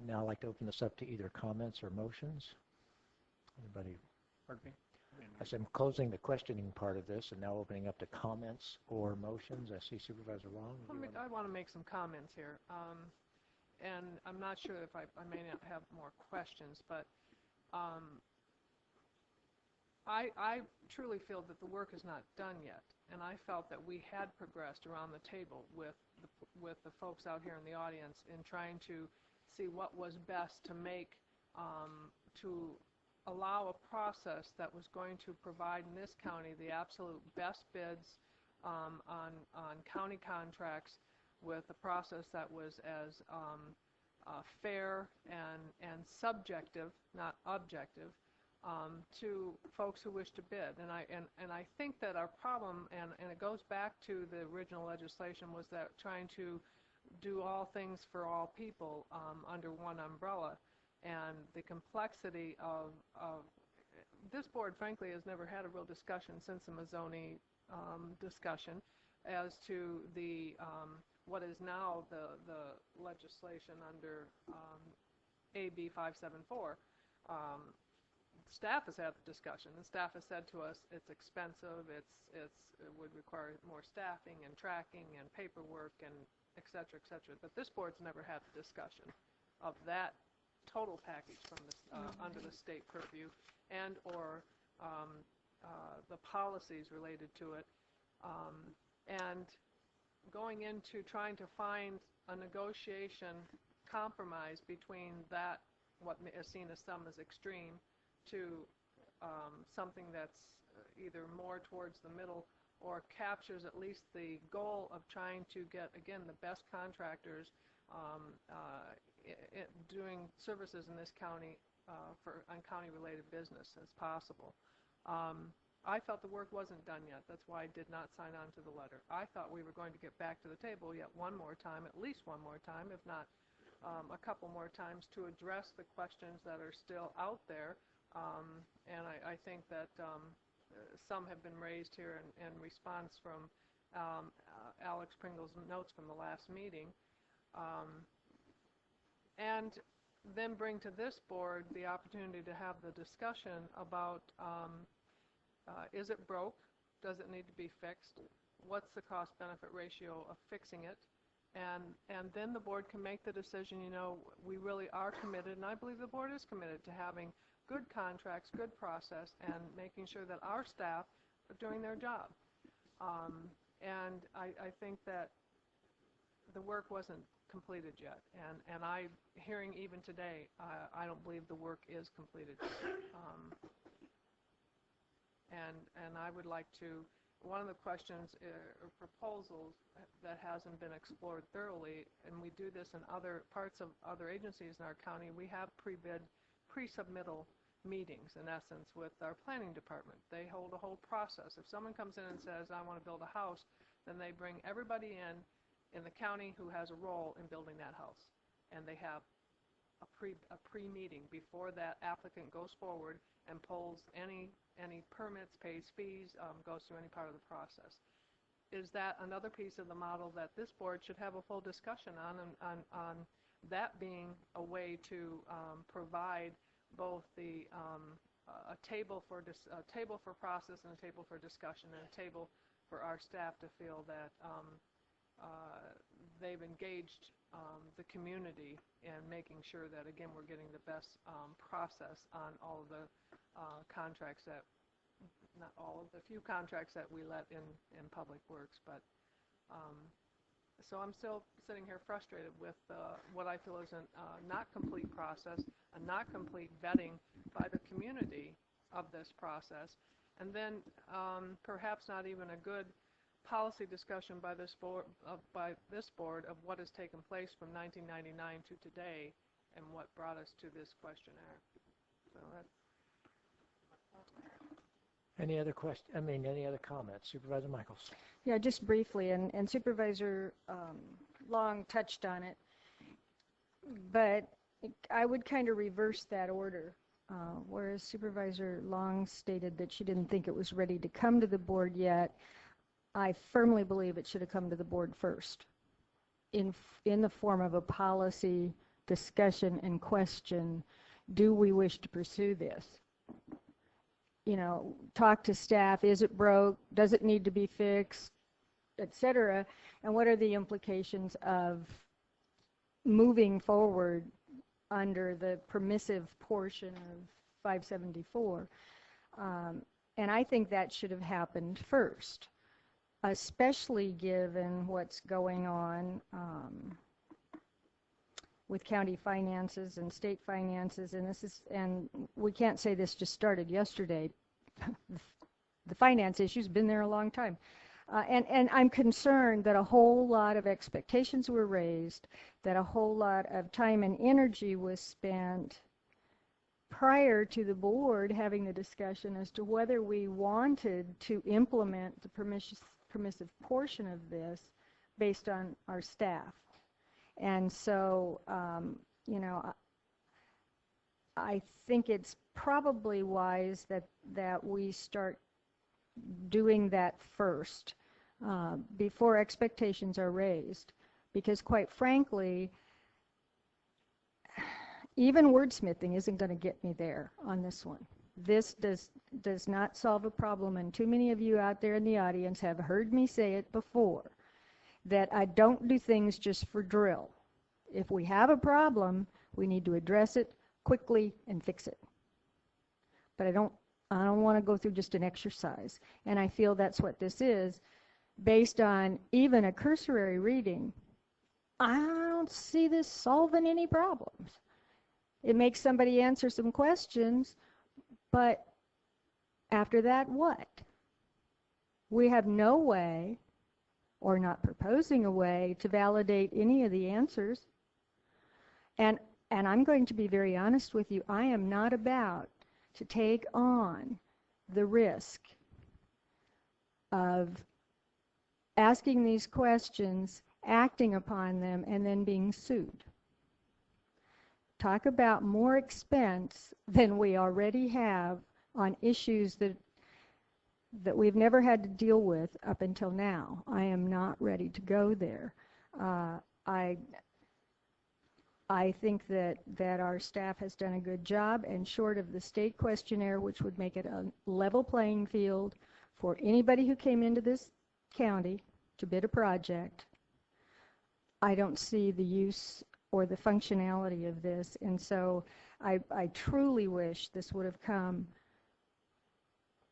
Now I'd like to open this up to either comments or motions. Anybody? Pardon me? I said I'm closing the questioning part of this and now opening up to comments or motions. I see Supervisor Long. I want to make some comments here. And I'm not sure if I may not have more questions, but I truly feel that the work is not done yet, and I felt that we had progressed around the table with the folks out here in the audience in trying to see what was best to make to allow a process that was going to provide in this county the absolute best bids on county contracts with a process that was as fair and subjective, not objective, to folks who wish to bid. And I think that our problem, and it goes back to the original legislation, was that trying to do all things for all people under one umbrella. And the complexity of this board, frankly, has never had a real discussion since the Mazzoni discussion as to the what is now the legislation under AB 574. Staff has had the discussion, and staff has said to us it's expensive, it would require more staffing and tracking and paperwork and et cetera, but this board's never had the discussion of that total package from the, under the state purview and or the policies related to it, and going into trying to find a negotiation compromise between that, what is seen as some as extreme, to something that's either more towards the middle or captures at least the goal of trying to get, again, the best contractors doing services in this county on county-related business as possible. I felt the work wasn't done yet. That's why I did not sign on to the letter. I thought we were going to get back to the table yet one more time, at least one more time, if not a couple more times, to address the questions that are still out there. And I think that some have been raised here in response from Alex Pringle's notes from the last meeting. And then bring to this board the opportunity to have the discussion about is it broke? Does it need to be fixed? What's the cost-benefit ratio of fixing it? And then the board can make the decision, you know, we really are committed, and I believe the board is committed to having good contracts, good process, and making sure that our staff are doing their job. And I think that the work wasn't completed yet, and hearing even today, I don't believe the work is completed yet. And I would like to, one of the questions or proposals that hasn't been explored thoroughly, and we do this in other parts of other agencies in our county, we have pre-bid, pre-submittal meetings, in essence, with our planning department. They hold a whole process. If someone comes in and says, I want to build a house, then they bring everybody in the county who has a role in building that house. And they have a pre-meeting before that applicant goes forward and pulls any permits, pays fees, goes through any part of the process. Is that another piece of the model that this board should have a full discussion on that being a way to provide both the a table for process and a table for discussion and a table for our staff to feel that they've engaged the community in making sure that, again, we're getting the best process on all of the contracts that, not all of the few contracts that we let in Public Works, but so I'm still sitting here frustrated with what I feel is a not complete process, a not complete vetting by the community of this process, and then perhaps not even a good policy discussion by this board of what has taken place from 1999 to today and what brought us to this questionnaire. So that's any other any other comments? Supervisor Michaels. Yeah, just briefly, and Supervisor Long touched on it, but I would kind of reverse that order. Whereas Supervisor Long stated that she didn't think it was ready to come to the board yet, I firmly believe it should have come to the board first in the form of a policy discussion and question, do we wish to pursue this? You know, talk to staff, is it broke, does it need to be fixed, etc., and what are the implications of moving forward under the permissive portion of 574. And I think that should have happened first, especially given what's going on with county finances and state finances, and we can't say this just started yesterday. The finance issue's been there a long time. And I'm concerned that a whole lot of expectations were raised, that a whole lot of time and energy was spent prior to the board having the discussion as to whether we wanted to implement the permissive portion of this based on our staff. And so, you know, I think it's probably wise that we start doing that first. before expectations are raised. Because quite frankly, even wordsmithing isn't going to get me there on this one. This does not solve a problem, and too many of you out there in the audience have heard me say it before, that I don't do things just for drill. If we have a problem, we need to address it quickly and fix it. But I don't want to go through just an exercise, and I feel that's what this is. Based on even a cursory reading, I don't see this solving any problems. It makes somebody answer some questions, but after that, what? We have no way, or not proposing a way, to validate any of the answers. And I'm going to be very honest with you, I am not about to take on the risk of asking these questions, acting upon them, and then being sued. Talk about more expense than we already have on issues that we've never had to deal with up until now. I am not ready to go there. I think that our staff has done a good job, and short of the state questionnaire, which would make it a level playing field for anybody who came into this county to bid a project, I don't see the use or the functionality of this. And so I truly wish this would have come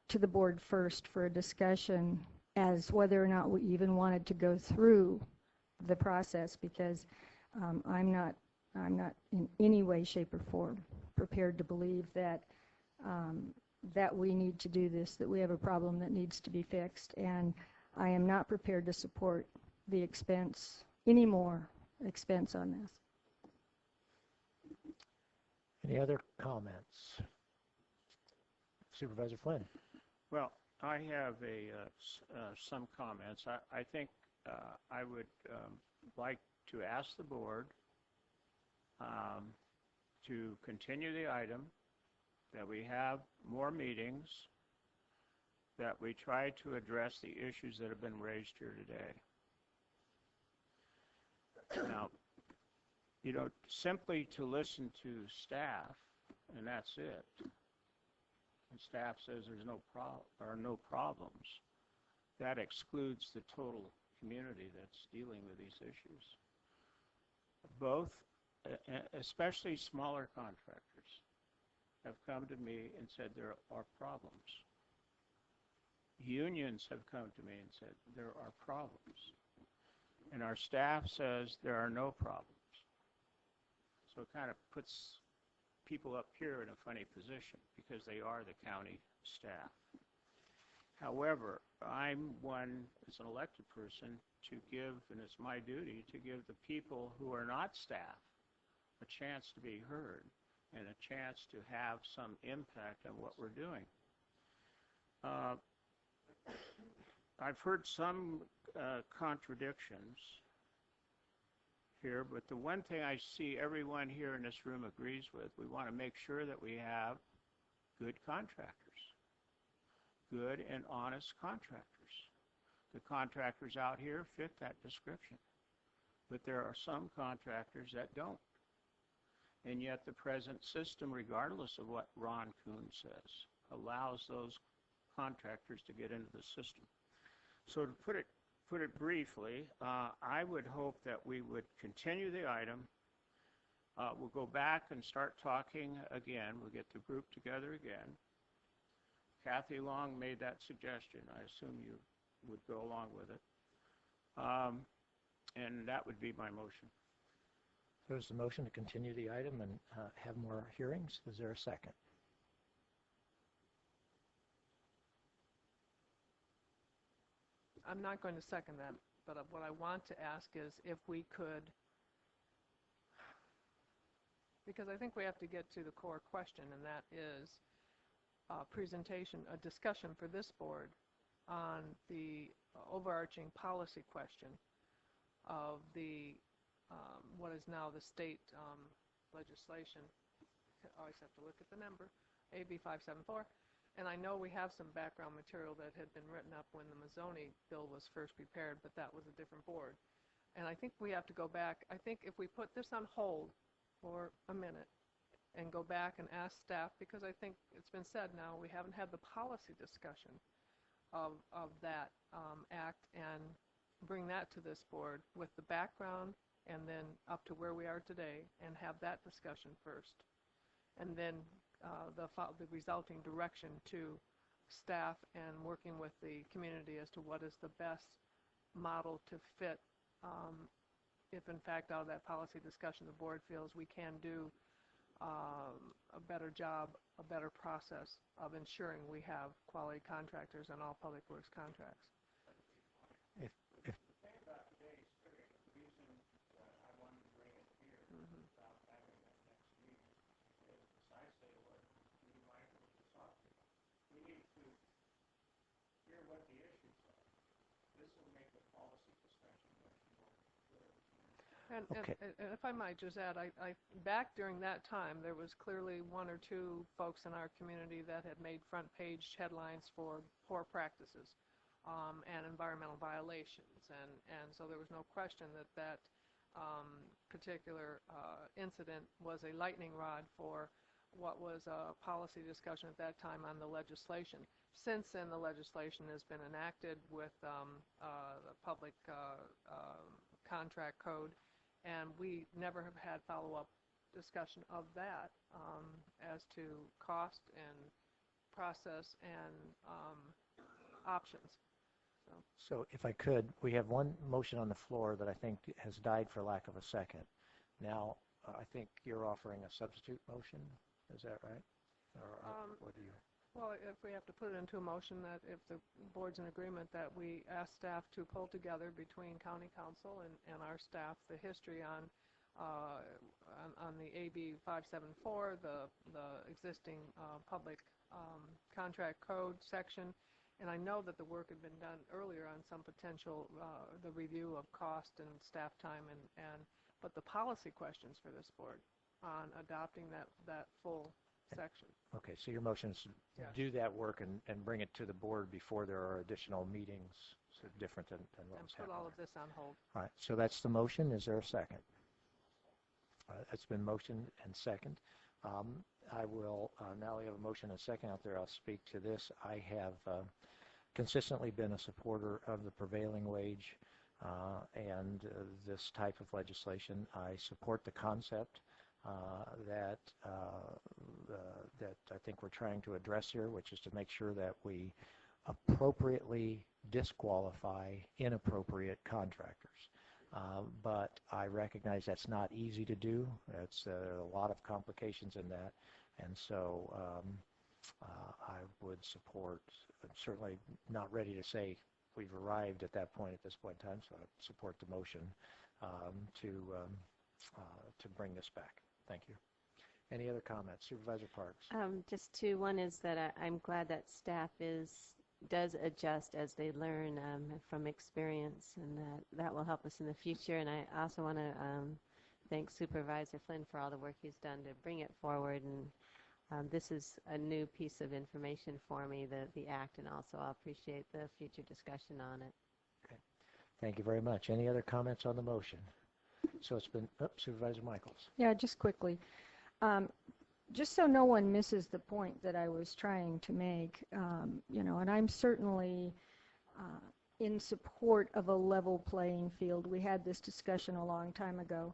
to the board first for a discussion as whether or not we even wanted to go through the process, because I'm not in any way, shape, or form prepared to believe that that we need to do this, that we have a problem that needs to be fixed, and I am not prepared to support the expense, any more expense on this. Any other comments? Supervisor Flynn. Well, I have some comments. I think I would like to ask the board to continue the item, that we have more meetings, that we try to address the issues that have been raised here today. Now, you know, simply to listen to staff, and that's it, and staff says there's no problems, that excludes the total community that's dealing with these issues. Both, especially smaller contractors, have come to me and said there are problems. Unions have come to me and said there are problems. And our staff says there are no problems. So it kind of puts people up here in a funny position because they are the county staff. However, I'm one, as an elected person, to give, and it's my duty, to give the people who are not staff a chance to be heard and a chance to have some impact on what we're doing. I've heard some contradictions here, but the one thing I see everyone here in this room agrees with, we want to make sure that we have good contractors, good and honest contractors. The contractors out here fit that description, but there are some contractors that don't. And yet the present system, regardless of what Ron Kuhn says, allows those contractors to get into the system. So to put it briefly, I would hope that we would continue the item. We'll go back and start talking again. We'll get the group together again. Kathy Long made that suggestion. I assume you would go along with it. And that would be my motion. There's a motion to continue the item and have more hearings. Is there a second? I'm not going to second that, but what I want to ask is if we could, because I think we have to get to the core question, and that is a presentation, a discussion for this board on the overarching policy question of the what is now the state legislation. I always have to look at the number, AB 574, And I know we have some background material that had been written up when the Mazzoni bill was first prepared, but that was a different board. And I think we have to go back. I think if we put this on hold for a minute and go back and ask staff, because I think it's been said now, we haven't had the policy discussion of that act, and bring that to this board with the background and then up to where we are today, and have that discussion first. And then the resulting direction to staff and working with the community as to what is the best model to fit if in fact out of that policy discussion the board feels we can do a better job, a better process of ensuring we have quality contractors in all public works contracts. And if I might just add, back during that time, there was clearly one or two folks in our community that had made front page headlines for poor practices and environmental violations. And so there was no question that particular incident was a lightning rod for what was a policy discussion at that time on the legislation. Since then, the legislation has been enacted with the public contract code, and we never have had follow-up discussion of that as to cost and process and options. So if I could, we have one motion on the floor that I think has died for lack of a second. Now, I think you're offering a substitute motion. Is that right? Or what do you? Well, if we have to put it into a motion, that if the board's in agreement, that we ask staff to pull together between county council and our staff the history on the AB 574, the existing public contract code section. And I know that the work had been done earlier on some potential the review of cost and staff time but the policy questions for this board on adopting that full section. Okay, so your motion is to do that work and bring it to the board before there are additional meetings, so different than what was happening. And put all of this on hold. All right, so that's the motion. Is there a second? It's been motioned and second. I will, now we have a motion and a second out there, I'll speak to this. I have consistently been a supporter of the prevailing wage and this type of legislation. I support the concept that I think we're trying to address here, which is to make sure that we appropriately disqualify inappropriate contractors. But I recognize that's not easy to do. There are a lot of complications in that, and so I would support. I'm certainly not ready to say we've arrived at that point at this point in time, so I support the motion to bring this back. Thank you. Any other comments? Supervisor Parks. Just two. One is that I'm glad that staff does adjust as they learn from experience, and that will help us in the future. And I also want to thank Supervisor Flynn for all the work he's done to bring it forward. And this is a new piece of information for me, the act, and also I'll appreciate the future discussion on it. Okay. Thank you very much. Any other comments on the motion? So it's been, Supervisor Michaels. Yeah, just quickly. Just so no one misses the point that I was trying to make, and I'm certainly in support of a level playing field. We had this discussion a long time ago,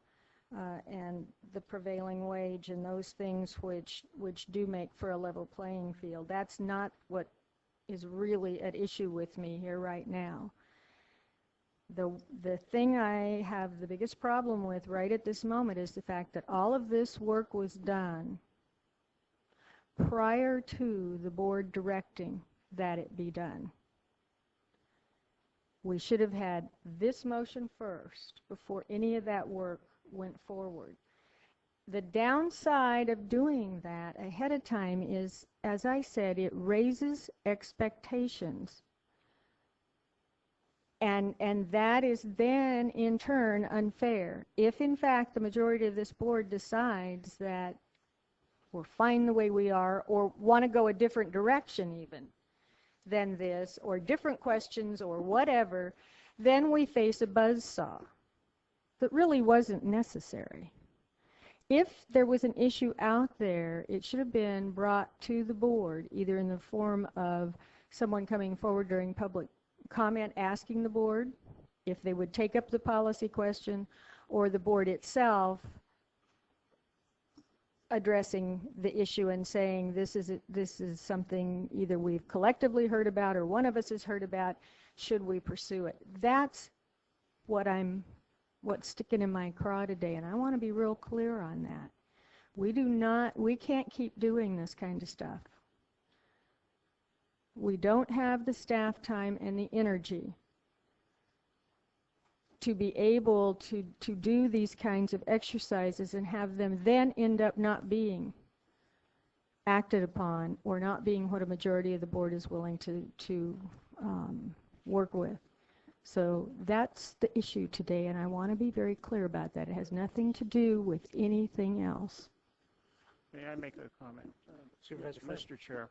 and the prevailing wage and those things which do make for a level playing field. That's not what is really at issue with me here right now. The thing I have the biggest problem with right at this moment is the fact that all of this work was done prior to the board directing that it be done. We should have had this motion first before any of that work went forward. The downside of doing that ahead of time is, as I said, it raises expectations. And that is then, in turn, unfair. If, in fact, the majority of this board decides that we're fine the way we are, or want to go a different direction even than this, or different questions or whatever, then we face a buzzsaw that really wasn't necessary. If there was an issue out there, it should have been brought to the board, either in the form of someone coming forward during public comment asking the board if they would take up the policy question, or the board itself addressing the issue and saying this is something either we've collectively heard about or one of us has heard about. Should we pursue it? That's what's sticking in my craw today, and I want to be real clear on that. We can't keep doing this kind of stuff. We don't have the staff time and the energy to be able to do these kinds of exercises and have them then end up not being acted upon or not being what a majority of the board is willing to work with. So that's the issue today, and I want to be very clear about that. It has nothing to do with anything else. May I make a comment? Supervisor Mr. Chair,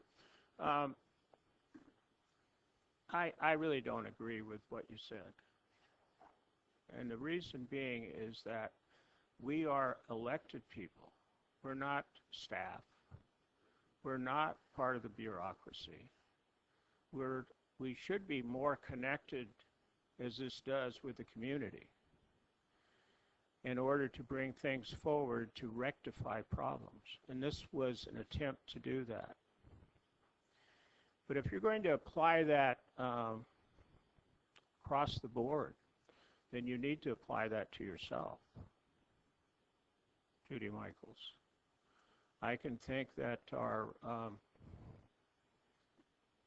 I really don't agree with what you said. And the reason being is that we are elected people. We're not staff. We're not part of the bureaucracy. We should be more connected, as this does, with the community in order to bring things forward to rectify problems. And this was an attempt to do that. But if you're going to apply that across the board, then you need to apply that to yourself. Judy Michaels. I can think that our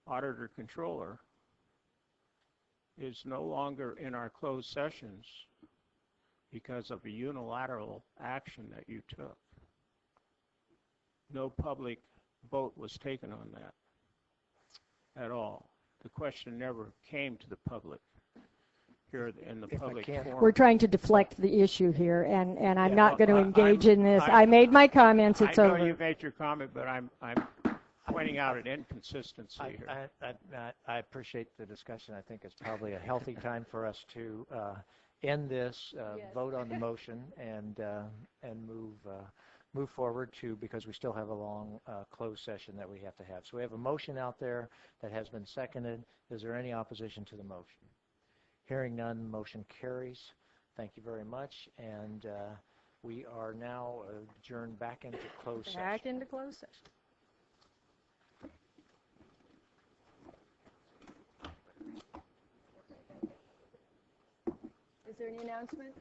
auditor controller is no longer in our closed sessions because of a unilateral action that you took. No public vote was taken on that at all. The question never came to the public here in the public forum. We're trying to deflect the issue here, and I'm not going to engage in this. I made my comments. It's over. I know you made your comment, but I'm pointing out an inconsistency here. I appreciate the discussion. I think it's probably a healthy time for us to end this, vote on the motion, and move forward because we still have a long closed session that we have to have. So we have a motion out there that has been seconded. Is there any opposition to the motion? Hearing none, motion carries. Thank you very much, and we are now adjourned back into closed session. Back into closed session. Is there any announcement?